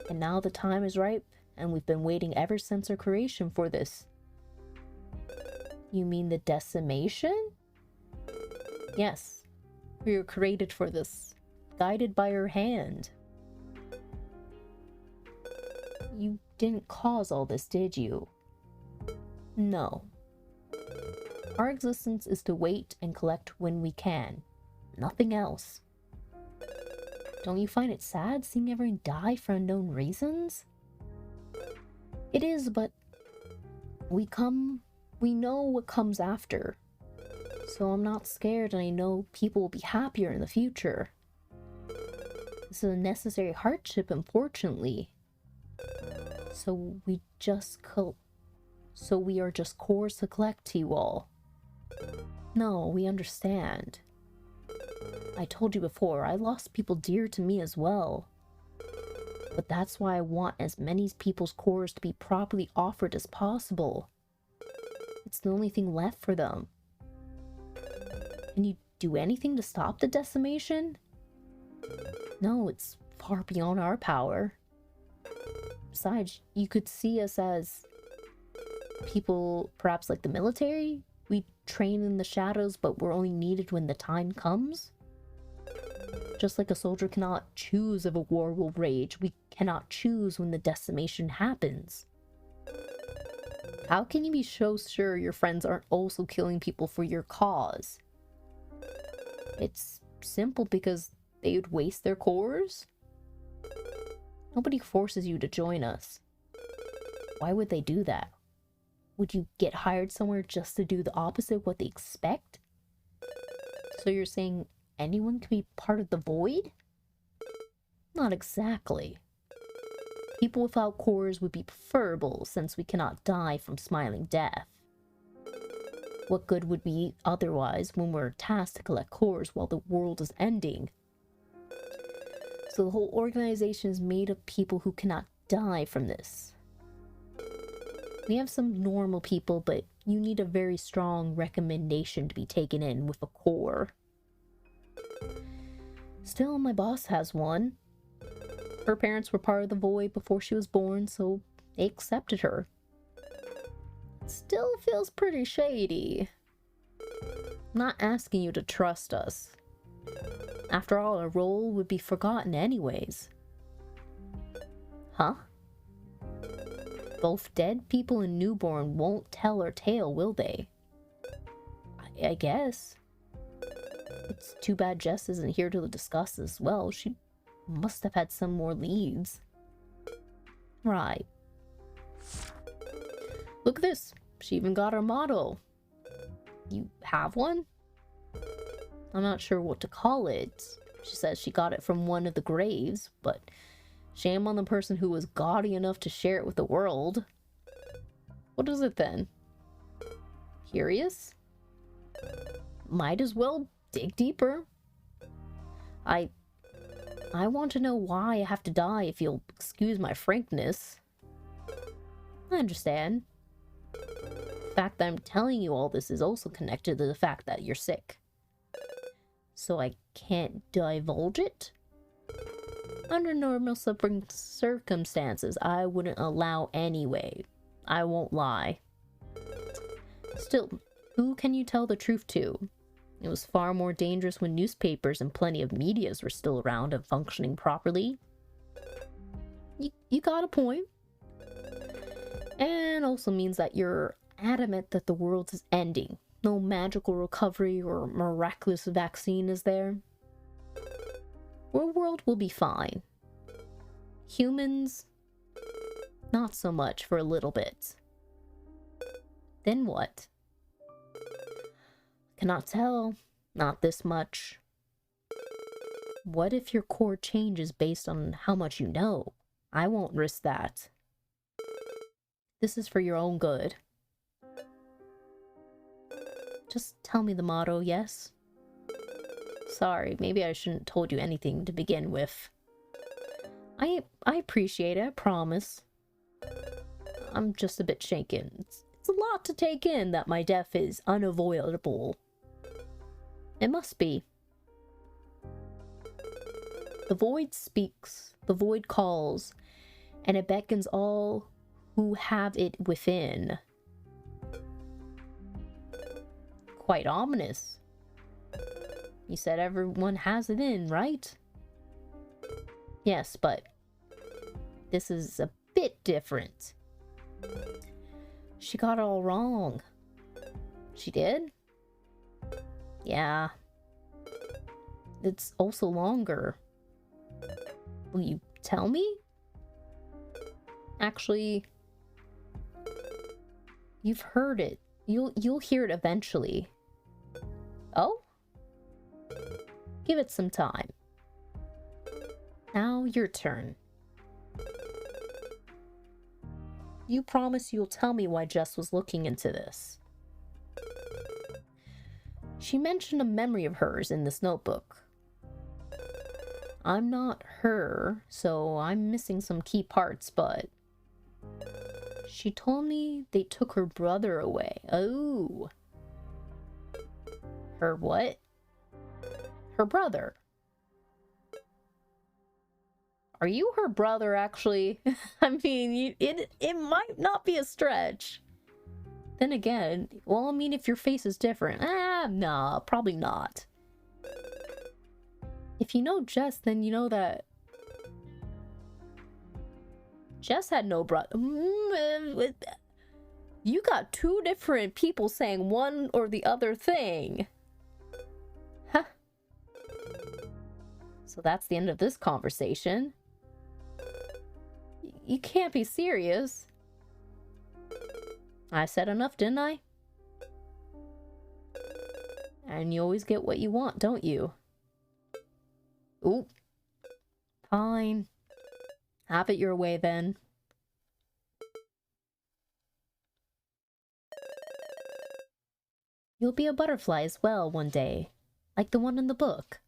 And now the time is ripe, and we've been waiting ever since our creation for this. You mean the decimation? Yes, we were created for this, guided by her hand. You didn't cause all this, did you? No. Our existence is to wait and collect when we can. Nothing else. Don't you find it sad seeing everyone die for unknown reasons? It is, but we know what comes after. So I'm not scared, and I know people will be happier in the future. This is a necessary hardship, unfortunately. So we are just cores to collect to you all. No, we understand. I told you before, I lost people dear to me as well. But that's why I want as many people's cores to be properly offered as possible. It's the only thing left for them. Can you do anything to stop the decimation? No, it's far beyond our power. Besides, you could see us as people, perhaps like the military. We train in the shadows, but we're only needed when the time comes. Just like a soldier cannot choose if a war will rage, we cannot choose when the decimation happens. How can you be so sure your friends aren't also killing people for your cause? It's simple, because they would waste their cores. Nobody forces you to join us. Why would they do that? Would you get hired somewhere just to do the opposite of what they expect? So you're saying anyone can be part of the void? Not exactly. People without cores would be preferable, since we cannot die from smiling death. What good would be otherwise when we're tasked to collect cores while the world is ending? So the whole organization is made of people who cannot die from this. We have some normal people, but you need a very strong recommendation to be taken in with a core. Still, my boss has one. Her parents were part of the Void before she was born, so they accepted her. Still feels pretty shady. I'm not asking you to trust us. After all, our role would be forgotten anyways. Huh? Both dead people and newborn won't tell our tale, will they? I guess. It's too bad Jess isn't here to discuss this as well. She must have had some more leads. Right. Look at this. She even got her motto. You have one? I'm not sure what to call it. She says she got it from one of the graves, but shame on the person who was gaudy enough to share it with the world. What is it then? Curious? Might as well dig deeper. I want to know why I have to die, if you'll excuse my frankness. I understand. The fact that I'm telling you all this is also connected to the fact that you're sick. So I can't divulge it? Under normal circumstances, I wouldn't allow anyway. I won't lie. Still, who can you tell the truth to? It was far more dangerous when newspapers and plenty of medias were still around and functioning properly. You got a point. And also means that you're adamant that the world is ending. No magical recovery or miraculous vaccine is there. Our world will be fine. Humans, not so much for a little bit. Then what? Cannot tell. Not this much. What if your core changes based on how much you know? I won't risk that. This is for your own good. Just tell me the motto, yes? Sorry, maybe I shouldn't have told you anything to begin with. I appreciate it, I promise. I'm just a bit shaken. It's a lot to take in that my death is unavoidable. It must be. The void speaks, the void calls, and it beckons all who have it within. Quite ominous. You said everyone has it in, right? Yes, but this is a bit different. She got it all wrong. She did? Yeah. It's also longer. Will you tell me? Actually, you've heard it. You'll hear it eventually. Oh? Give it some time. Now your turn. You promise you'll tell me why Jess was looking into this. She mentioned a memory of hers in this notebook. I'm not her, so I'm missing some key parts, but she told me they took her brother away. Oh. Her what? Her brother. Are you her brother, actually? I mean, it might not be a stretch. Then again, well, I mean, if your face is different. Nah, probably not. If you know Jess, then you know that Jess had no brother. You got two different people saying one or the other thing. Huh. So that's the end of this conversation. You can't be serious. I said enough, didn't I? And you always get what you want, don't you? Ooh. Fine. Have it your way, then. You'll be a butterfly as well one day, like the one in the book.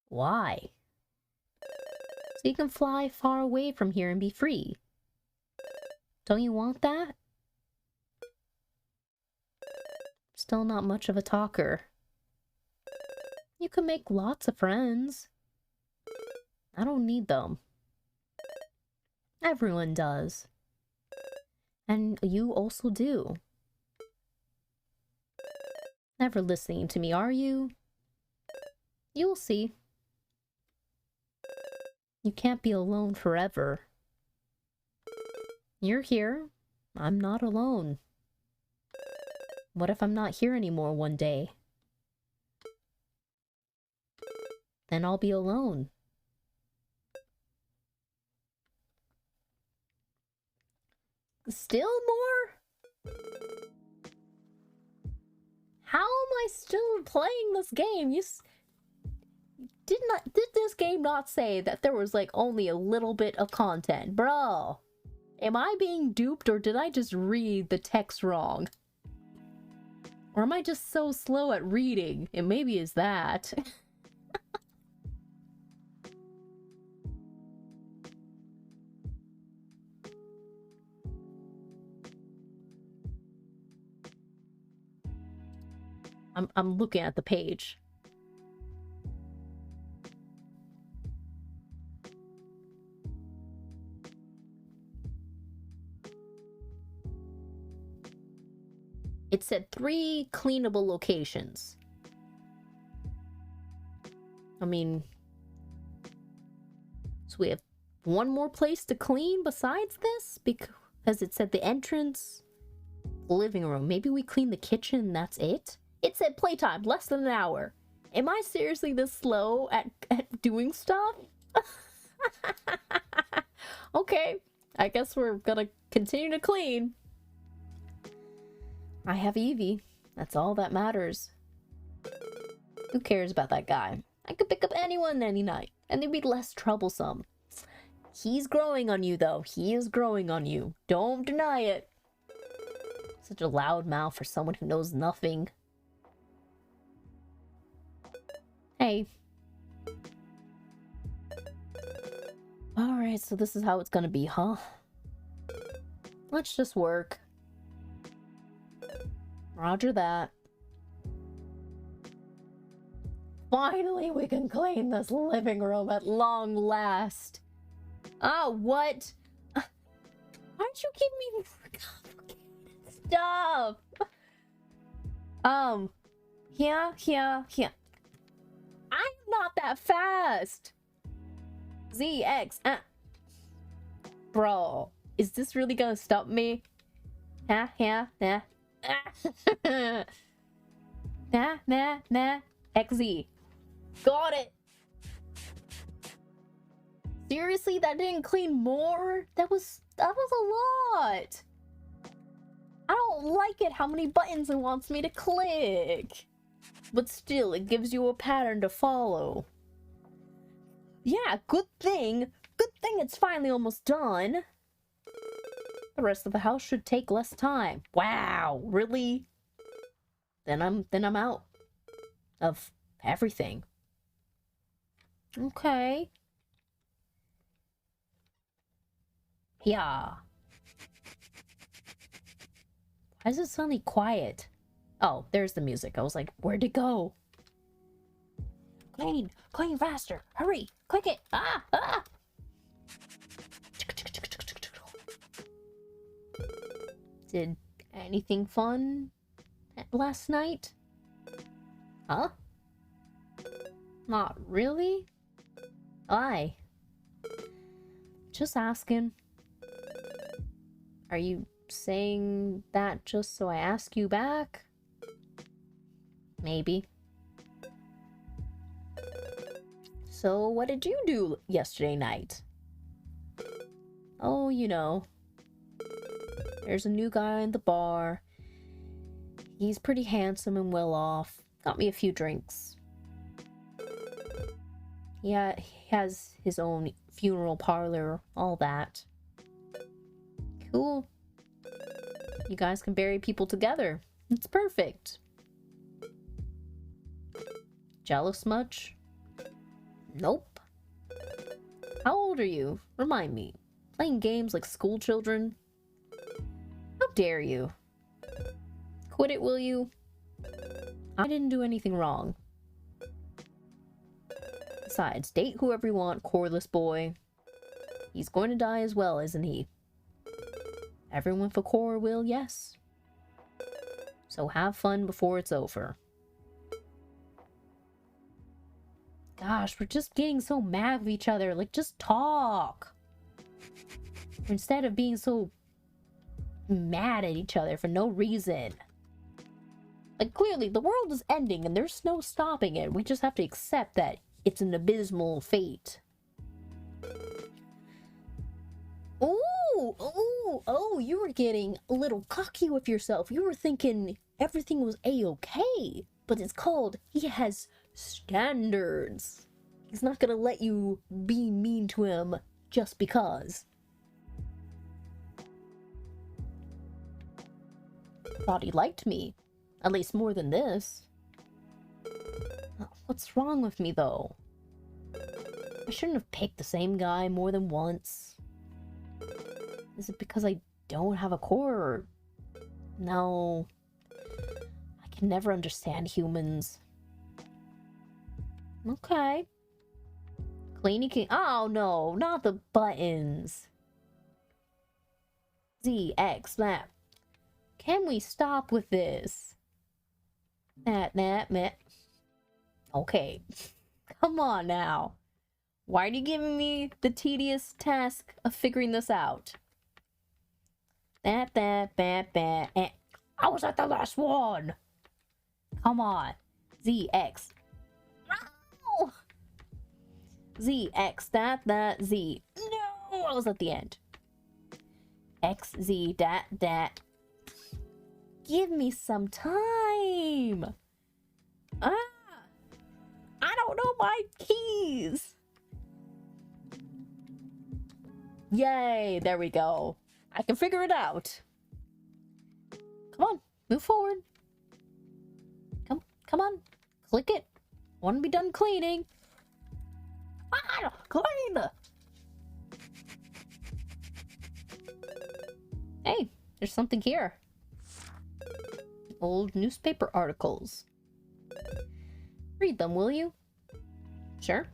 Why? So you can fly far away from here and be free. Don't you want that? Still not much of a talker. You can make lots of friends. I don't need them. Everyone does. And you also do. Never listening to me, are you? You'll see. You can't be alone forever. You're here. I'm not alone. What if I'm not here anymore one day? Then I'll be alone. Still more? How am I still playing this game? Did this game not say that there was like only a little bit of content? Bro, am I being duped or did I just read the text wrong? Or am I just so slow at reading? It maybe is that. I'm looking at the page. It said 3 cleanable locations. I mean, so we have one more place to clean besides this? Because it said the entrance, the living room. Maybe we clean the kitchen and that's it? It said playtime, less than an hour. Am I seriously this slow at doing stuff? Okay, I guess we're gonna continue to clean. I have Evie. That's all that matters. Who cares about that guy? I could pick up anyone any night, and they'd be less troublesome. He's growing on you, though. He is growing on you. Don't deny it. Such a loud mouth for someone who knows nothing. Hey. Alright, so this is how it's gonna be, huh? Let's just work. Roger that. Finally, we can clean this living room at long last. Oh, what? Aren't you giving me stuff? Yeah. I'm not that fast. ZX. Bro, is this really gonna stop me? Yeah. Nah. XZ. Got it. Seriously, that didn't clean more? That was a lot. I don't like it how many buttons it wants me to click. But still, it gives you a pattern to follow. Yeah, good thing it's finally almost done. The rest of the house should take less time. Wow, really? Then I'm out of everything. Okay. Yeah. Why is it suddenly quiet? Oh, there's the music. I was like, where'd it go? Clean faster. Hurry, click it. Ah. Did anything fun last night? Huh? Not really? Why? Just asking. Are you saying that just so I ask you back? Maybe. So, what did you do yesterday night? Oh, you know. There's a new guy in the bar. He's pretty handsome and well off. Got me a few drinks. Yeah, he has his own funeral parlor, all that. Cool. You guys can bury people together. It's perfect. Jealous much? Nope. How old are you? Remind me. Playing games like school children? dare you? Quit it, will you? I didn't do anything wrong. Besides, date whoever you want, coreless boy. He's going to die as well, isn't he? Everyone for core will, yes. So have fun before it's over. Gosh, we're just getting so mad with each other. Like, just talk. Instead of being so mad at each other for no reason. Like, clearly, the world is ending and there's no stopping it. We just have to accept that it's an abysmal fate. Oh, you were getting a little cocky with yourself. You were thinking everything was a-okay. But it's called, he has standards. He's not gonna let you be mean to him just because. Thought he liked me. At least more than this. What's wrong with me, though? I shouldn't have picked the same guy more than once. Is it because I don't have a core? No. I can never understand humans. Okay. Cleaning King. Oh no, not the buttons. Z, X, map. Can we stop with this? That. Okay. Come on now. Why are you giving me the tedious task of figuring this out? That. I was at the last one. Come on. Z, X. No! Z, X, that, Z. No! I was at the end. X, Z, that. Give me some time. I don't know my keys. Yay, there we go. I can figure it out. Come on, move forward. Come on, click it. Want to be done cleaning. Clean! Hey, there's something here. Old newspaper articles. Read them, will you? Sure.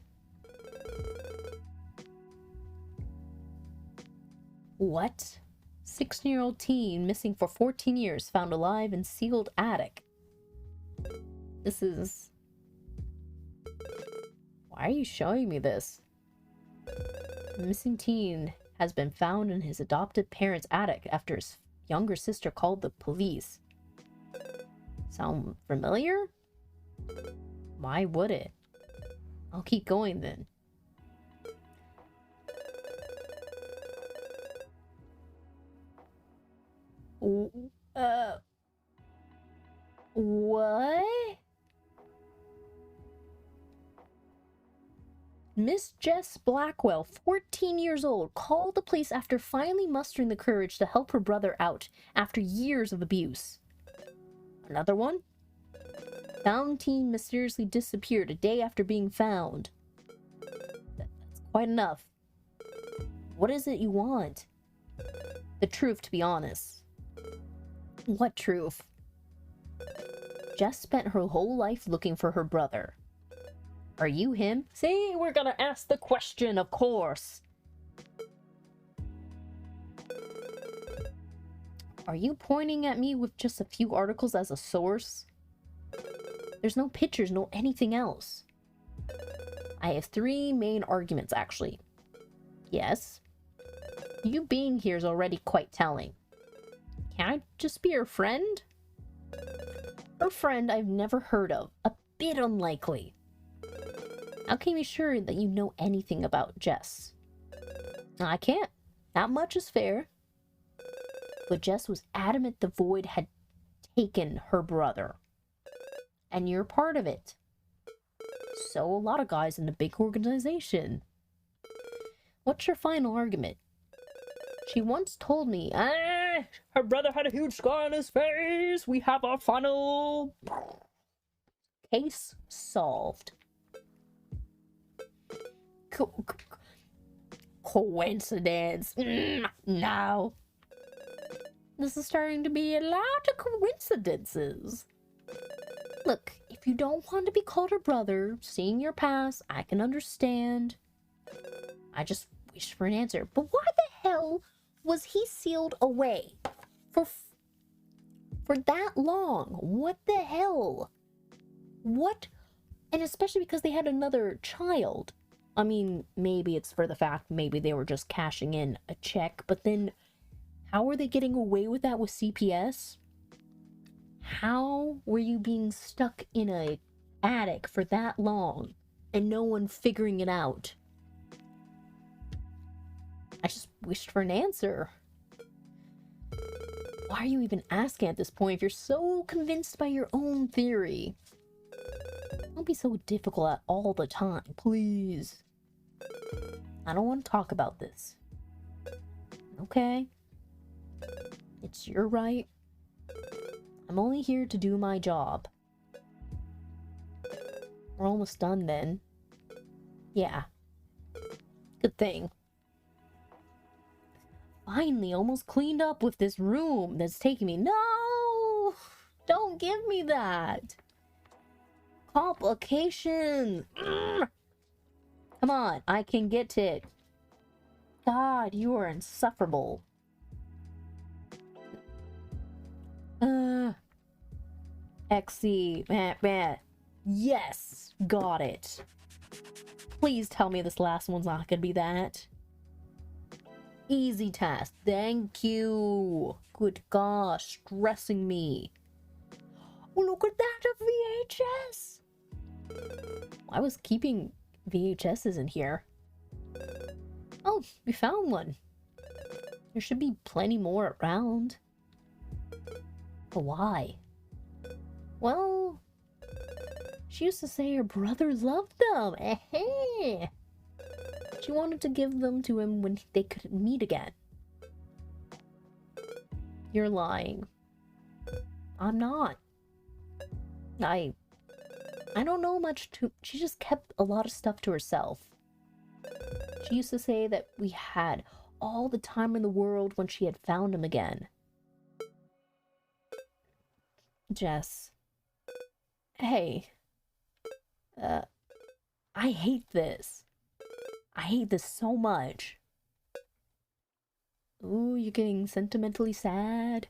What? 16-year-old teen missing for 14 years found alive in sealed attic. This is... Why are you showing me this? The missing teen has been found in his adopted parents' attic after his younger sister called the police. Sound familiar? Why would it? I'll keep going then. What? Miss Jess Blackwell, 14 years old, called the police after finally mustering the courage to help her brother out after years of abuse. Another one? Found teen mysteriously disappeared a day after being found. That's quite enough. What is it you want? The truth, to be honest. What truth? Jess spent her whole life looking for her brother. Are you him? See, we're gonna ask the question, of course. Are you pointing at me with just a few articles as a source? There's no pictures, no anything else. I have 3 main arguments, actually. Yes. You being here is already quite telling. Can I just be her friend? Her friend I've never heard of. A bit unlikely. How can you be sure that you know anything about Jess? I can't. That much is fair. But Jess was adamant the Void had taken her brother. And you're part of it. So a lot of guys in a big organization. What's your final argument? She once told me, her brother had a huge scar on his face. We have our final... Case solved. Coincidence. No. This is starting to be a lot of coincidences. Look, if you don't want to be called her brother, seeing your past, I can understand. I just wish for an answer. But why the hell was he sealed away for that long? What the hell? What? And especially because they had another child. I mean, maybe it's for the fact maybe they were just cashing in a check, but then how are they getting away with that with CPS? How were you being stuck in a attic for that long and no one figuring it out? I just wished for an answer. Why are you even asking at this point if you're so convinced by your own theory? Don't be so difficult all the time, please. I don't want to talk about this. Okay? It's your right. I'm only here to do my job. We're almost done then. Yeah. Good thing. Finally, almost cleaned up with this room that's taking me. No! Don't give me that. Complications. Come on, I can get it. God, you are insufferable. XC. Yes, got it. Please tell me this last one's not gonna be that. Easy task. Thank you. Good gosh, stressing me. Oh, look at that, a VHS. I was keeping VHSs in here. Oh, we found one. There should be plenty more around. But why? Well, she used to say her brothers loved them. She wanted to give them to him when they could meet again. You're lying. I'm not. I don't know much to... She just kept a lot of stuff to herself. She used to say that we had all the time in the world when she had found him again. Jess. Hey. I hate this. I hate this so much. Ooh, you're getting sentimentally sad.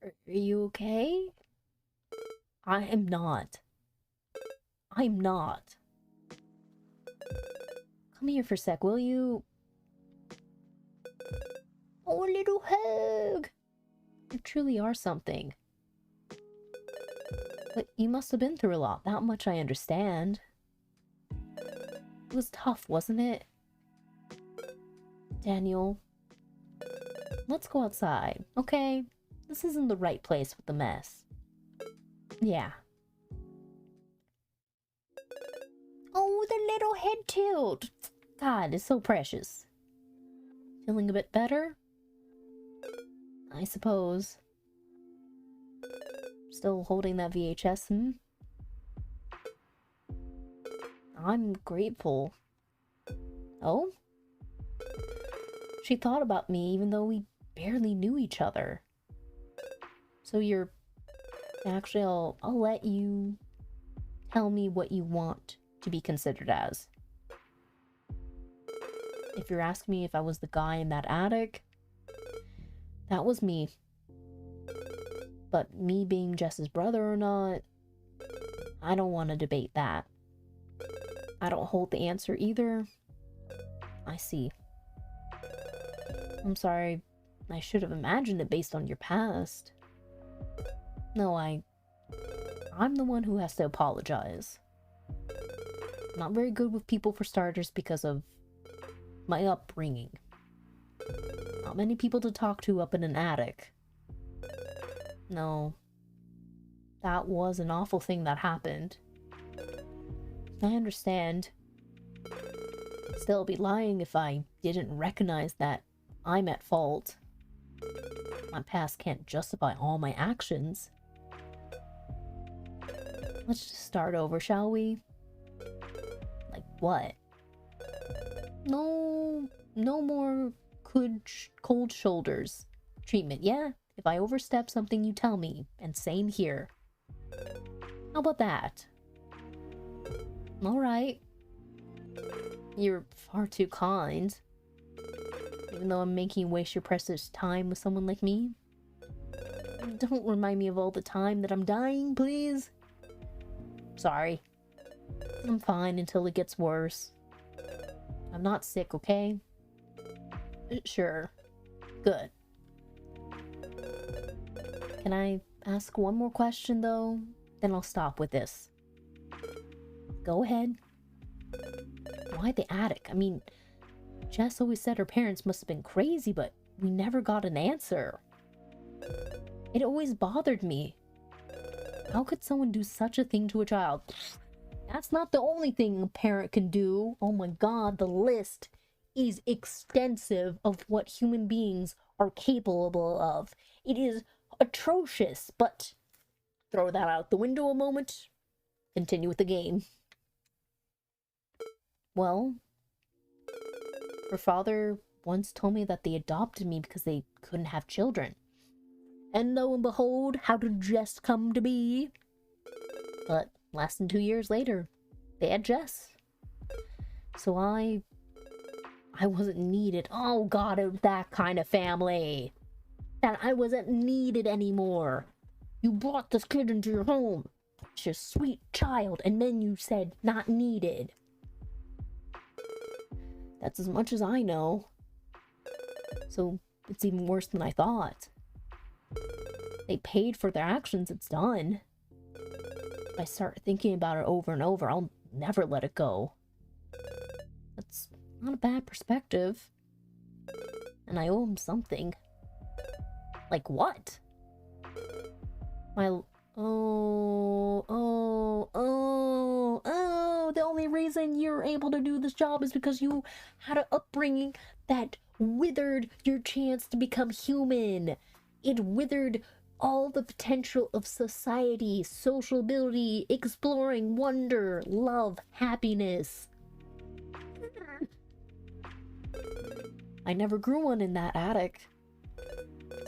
Are you okay? I am not. I'm not. Come here for a sec, will you? Oh, a little hug! You truly are something. But you must have been through a lot. That much I understand. It was tough, wasn't it? Daniel. Let's go outside, okay? This isn't the right place with the mess. Yeah. Oh, the little head tilt. God, it's so precious. Feeling a bit better? I suppose. Still holding that VHS, I'm grateful. Oh? She thought about me even though we barely knew each other. So you're... Actually, I'll let you tell me what you want to be considered as. If you're asking me if I was the guy in that attic, that was me. But me being Jess's brother or not, I don't want to debate that. I don't hold the answer either. I see. I'm sorry. I should have imagined it based on your past. No, I'm the one who has to apologize. Not very good with people for starters because of my upbringing. Not many people to talk to up in an attic. No. That was an awful thing that happened. I understand. Still, I'd be lying if I didn't recognize that I'm at fault. My past can't justify all my actions. Let's just start over, shall we? Like what? No more cold shoulders. treatment, yeah? If I overstep something, you tell me. And same here. How about that? Alright. You're far too kind. Even though I'm making you waste your precious time with someone like me. Don't remind me of all the time that I'm dying, please. Sorry. I'm fine until it gets worse. I'm not sick, okay? Sure. Good. Can I ask one more question, though? Then I'll stop with this. Go ahead. Why the attic? I mean, Jess always said her parents must have been crazy, but we never got an answer. It always bothered me. How could someone do such a thing to a child? That's not the only thing a parent can do. Oh my god, the list is extensive of what human beings are capable of. It is atrocious, but throw that out the window a moment. Continue with the game. Well, her father once told me that they adopted me because they couldn't have children. And lo and behold, how did Jess come to be? But less than 2 years later, they had Jess. So I wasn't needed. Oh god, it was that kind of family. That I wasn't needed anymore. You brought this kid into your home. Such a sweet child, and then you said not needed. That's as much as I know. So it's even worse than I thought. They paid for their actions, it's done. If I start thinking about it over and over, I'll never let it go. That's not a bad perspective. And I owe him something. Like what? The only reason you're able to do this job is because you had an upbringing that withered your chance to become human. It withered all the potential of society, social ability, exploring, wonder, love, happiness. I never grew one in that attic.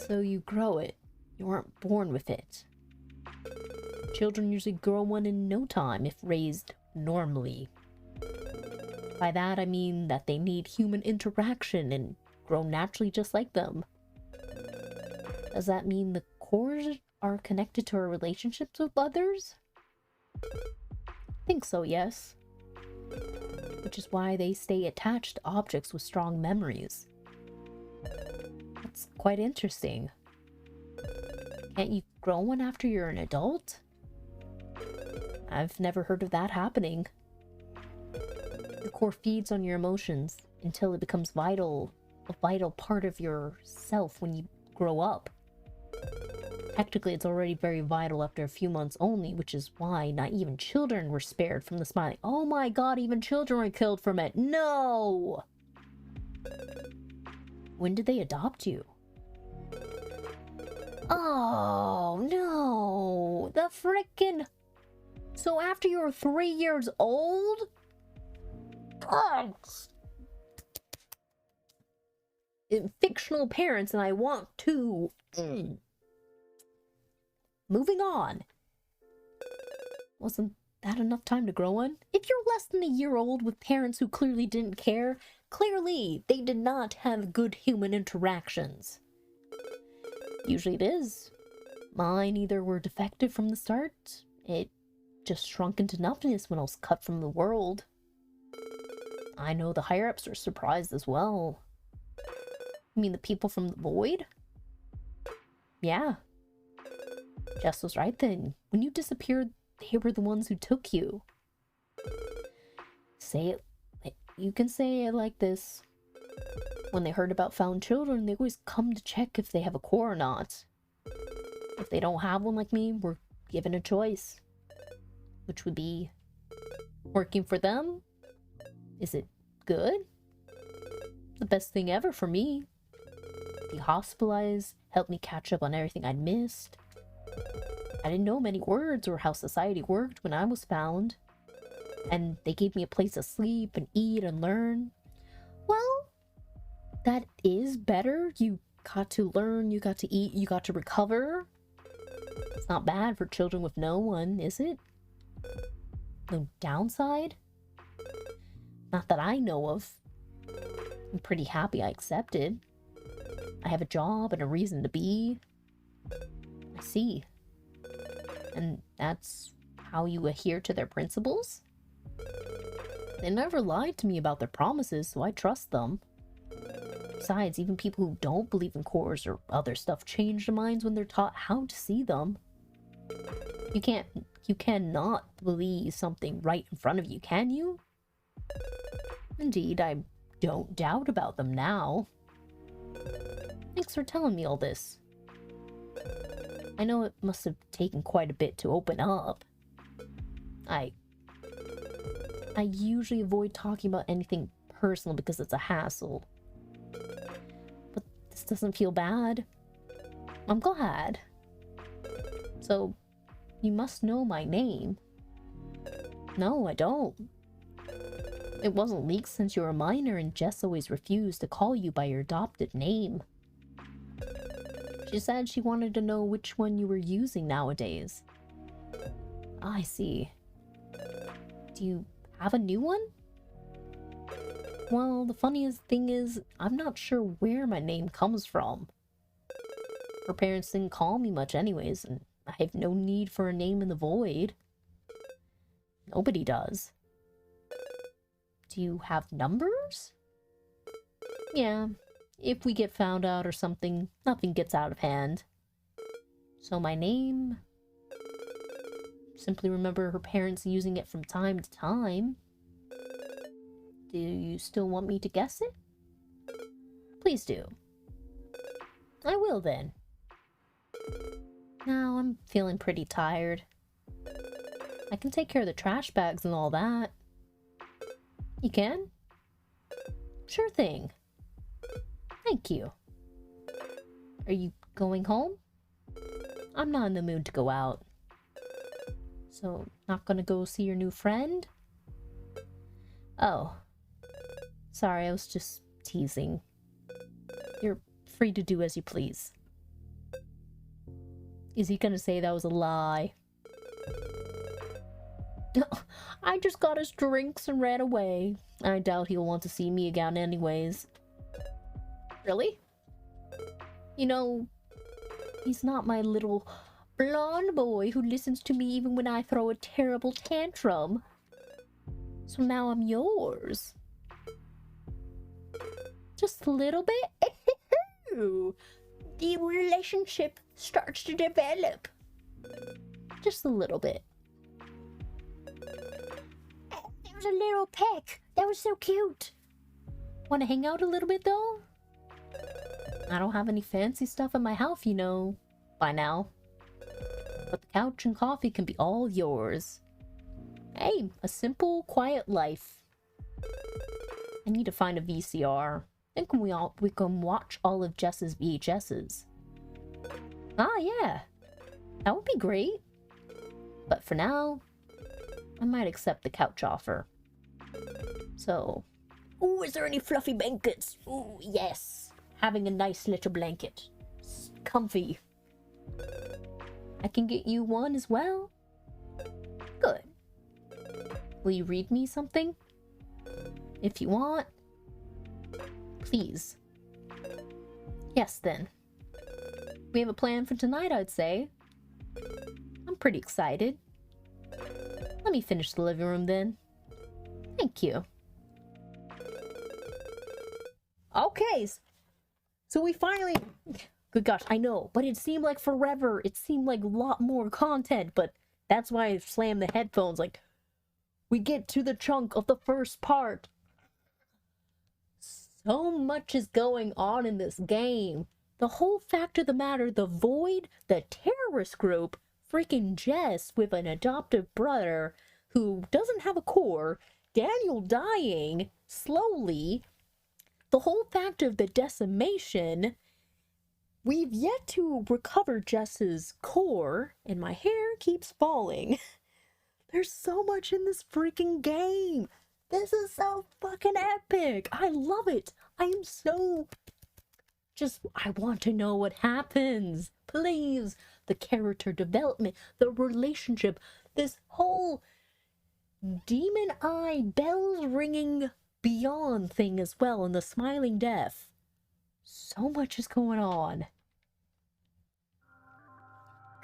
So you grow it. You weren't born with it. Children usually grow one in no time if raised normally. By that I mean that they need human interaction and grow naturally just like them. Does that mean the cores are connected to our relationships with others? I think so, yes. Which is why they stay attached to objects with strong memories. That's quite interesting. Can't you grow one after you're an adult? I've never heard of that happening. The core feeds on your emotions until it becomes a vital part of yourself when you grow up. Technically, it's already very vital after a few months only, which is why not even children were spared from the smiling. Oh my god, even children were killed from it. No! When did they adopt you? Oh, no. The frickin'... So after you were 3 years old? God. Fictional parents, and I want to... Moving on. Wasn't that enough time to grow one? If you're less than a year old with parents who clearly didn't care, clearly they did not have good human interactions. Usually it is. Mine either were defective from the start, it just shrunk into nothingness when I was cut from the world. I know the higher-ups are surprised as well. You mean the people from the void? Yeah. Jess was right then. When you disappeared, they were the ones who took you. You can say it like this. When they heard about found children, they always come to check if they have a core or not. If they don't have one like me, we're given a choice. Which would be working for them? Is it good? The best thing ever for me. Be hospitalized, help me catch up on everything I'd missed. I didn't know many words or how society worked when I was found. And they gave me a place to sleep and eat and learn. Well, that is better. You got to learn, you got to eat, you got to recover. It's not bad for children with no one, is it? No downside? Not that I know of. I'm pretty happy I accepted. I have a job and a reason to be. I see. And that's how you adhere to their principles? They never lied to me about their promises, so I trust them. Besides, even people who don't believe in cores or other stuff change their minds when they're taught how to see them. You cannot believe something right in front of you, can you? Indeed, I don't doubt about them now. Thanks for telling me all this. I know it must have taken quite a bit to open up. I usually avoid talking about anything personal because it's a hassle. But this doesn't feel bad. I'm glad. So, you must know my name. No, I don't. It wasn't leaked since you were a minor, and Jess always refused to call you by your adopted name. She said she wanted to know which one you were using nowadays. I see. Do you have a new one? Well, the funniest thing is, I'm not sure where my name comes from. Her parents didn't call me much anyways, and I have no need for a name in the void. Nobody does. Do you have numbers? Yeah, if we get found out or something, nothing gets out of hand. So my name... Simply remember her parents using it from time to time. Do you still want me to guess it? Please do. I will then. Now I'm feeling pretty tired. I can take care of the trash bags and all that. You can? Sure thing. Thank you. Are you going home? I'm not in the mood to go out. So, not gonna go see your new friend? Oh. Sorry, I was just teasing. You're free to do as you please. Is he gonna say that was a lie? I just got his drinks and ran away. I doubt he'll want to see me again anyways. Really? You know, he's not my little blonde boy who listens to me even when I throw a terrible tantrum. So now I'm yours. Just a little bit? The relationship starts to develop. Just a little bit. There was a little peck. That was so cute. Want to hang out a little bit though? I don't have any fancy stuff in my house, you know, by now. But the couch and coffee can be all yours. Hey, a simple, quiet life. I need to find a VCR. I think we can watch all of Jess's VHSs. Ah, yeah. That would be great. But for now, I might accept the couch offer. So, ooh, is there any fluffy blankets? Ooh, yes. Having a nice little blanket. It's comfy. I can get you one as well. Good. Will you read me something? If you want. Please. Yes, then. We have a plan for tonight, I'd say. I'm pretty excited. Let me finish the living room then. Thank you. Okay. So we finally... Good gosh, I know. But it seemed like forever. It seemed like a lot more content. But that's why I slammed the headphones. Like, we get to the chunk of the first part. So much is going on in this game. The whole fact of the matter, the Void, the terrorist group, freaking Jess with an adoptive brother who doesn't have a core, Daniel dying slowly, the whole fact of the decimation. We've yet to recover Jess's core, and my hair keeps falling. There's so much in this freaking game. This is so fucking epic. I love it. I am so I want to know what happens. Please. The character development, the relationship, this whole demon eye bells ringing beyond thing as well, and the smiling death. So much is going on.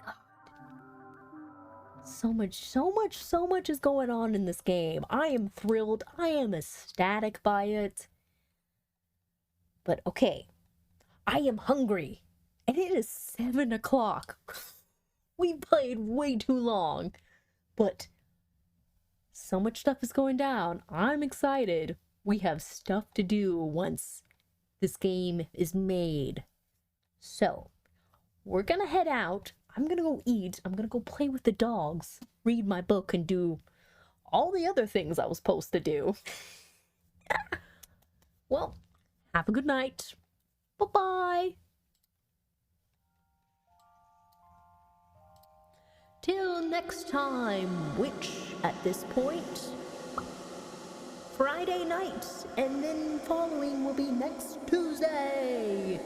God. So much is going on in this game. I am thrilled. I am ecstatic by it. But okay, I am hungry. And it is 7 o'clock. We played way too long. But so much stuff is going down. I'm excited. We have stuff to do once this game is made. So, we're gonna head out. I'm gonna go eat. I'm gonna go play with the dogs, read my book, and do all the other things I was supposed to do. Well, have a good night. Bye-bye. Till next time, which at this point, Friday night, and then following will be next Tuesday.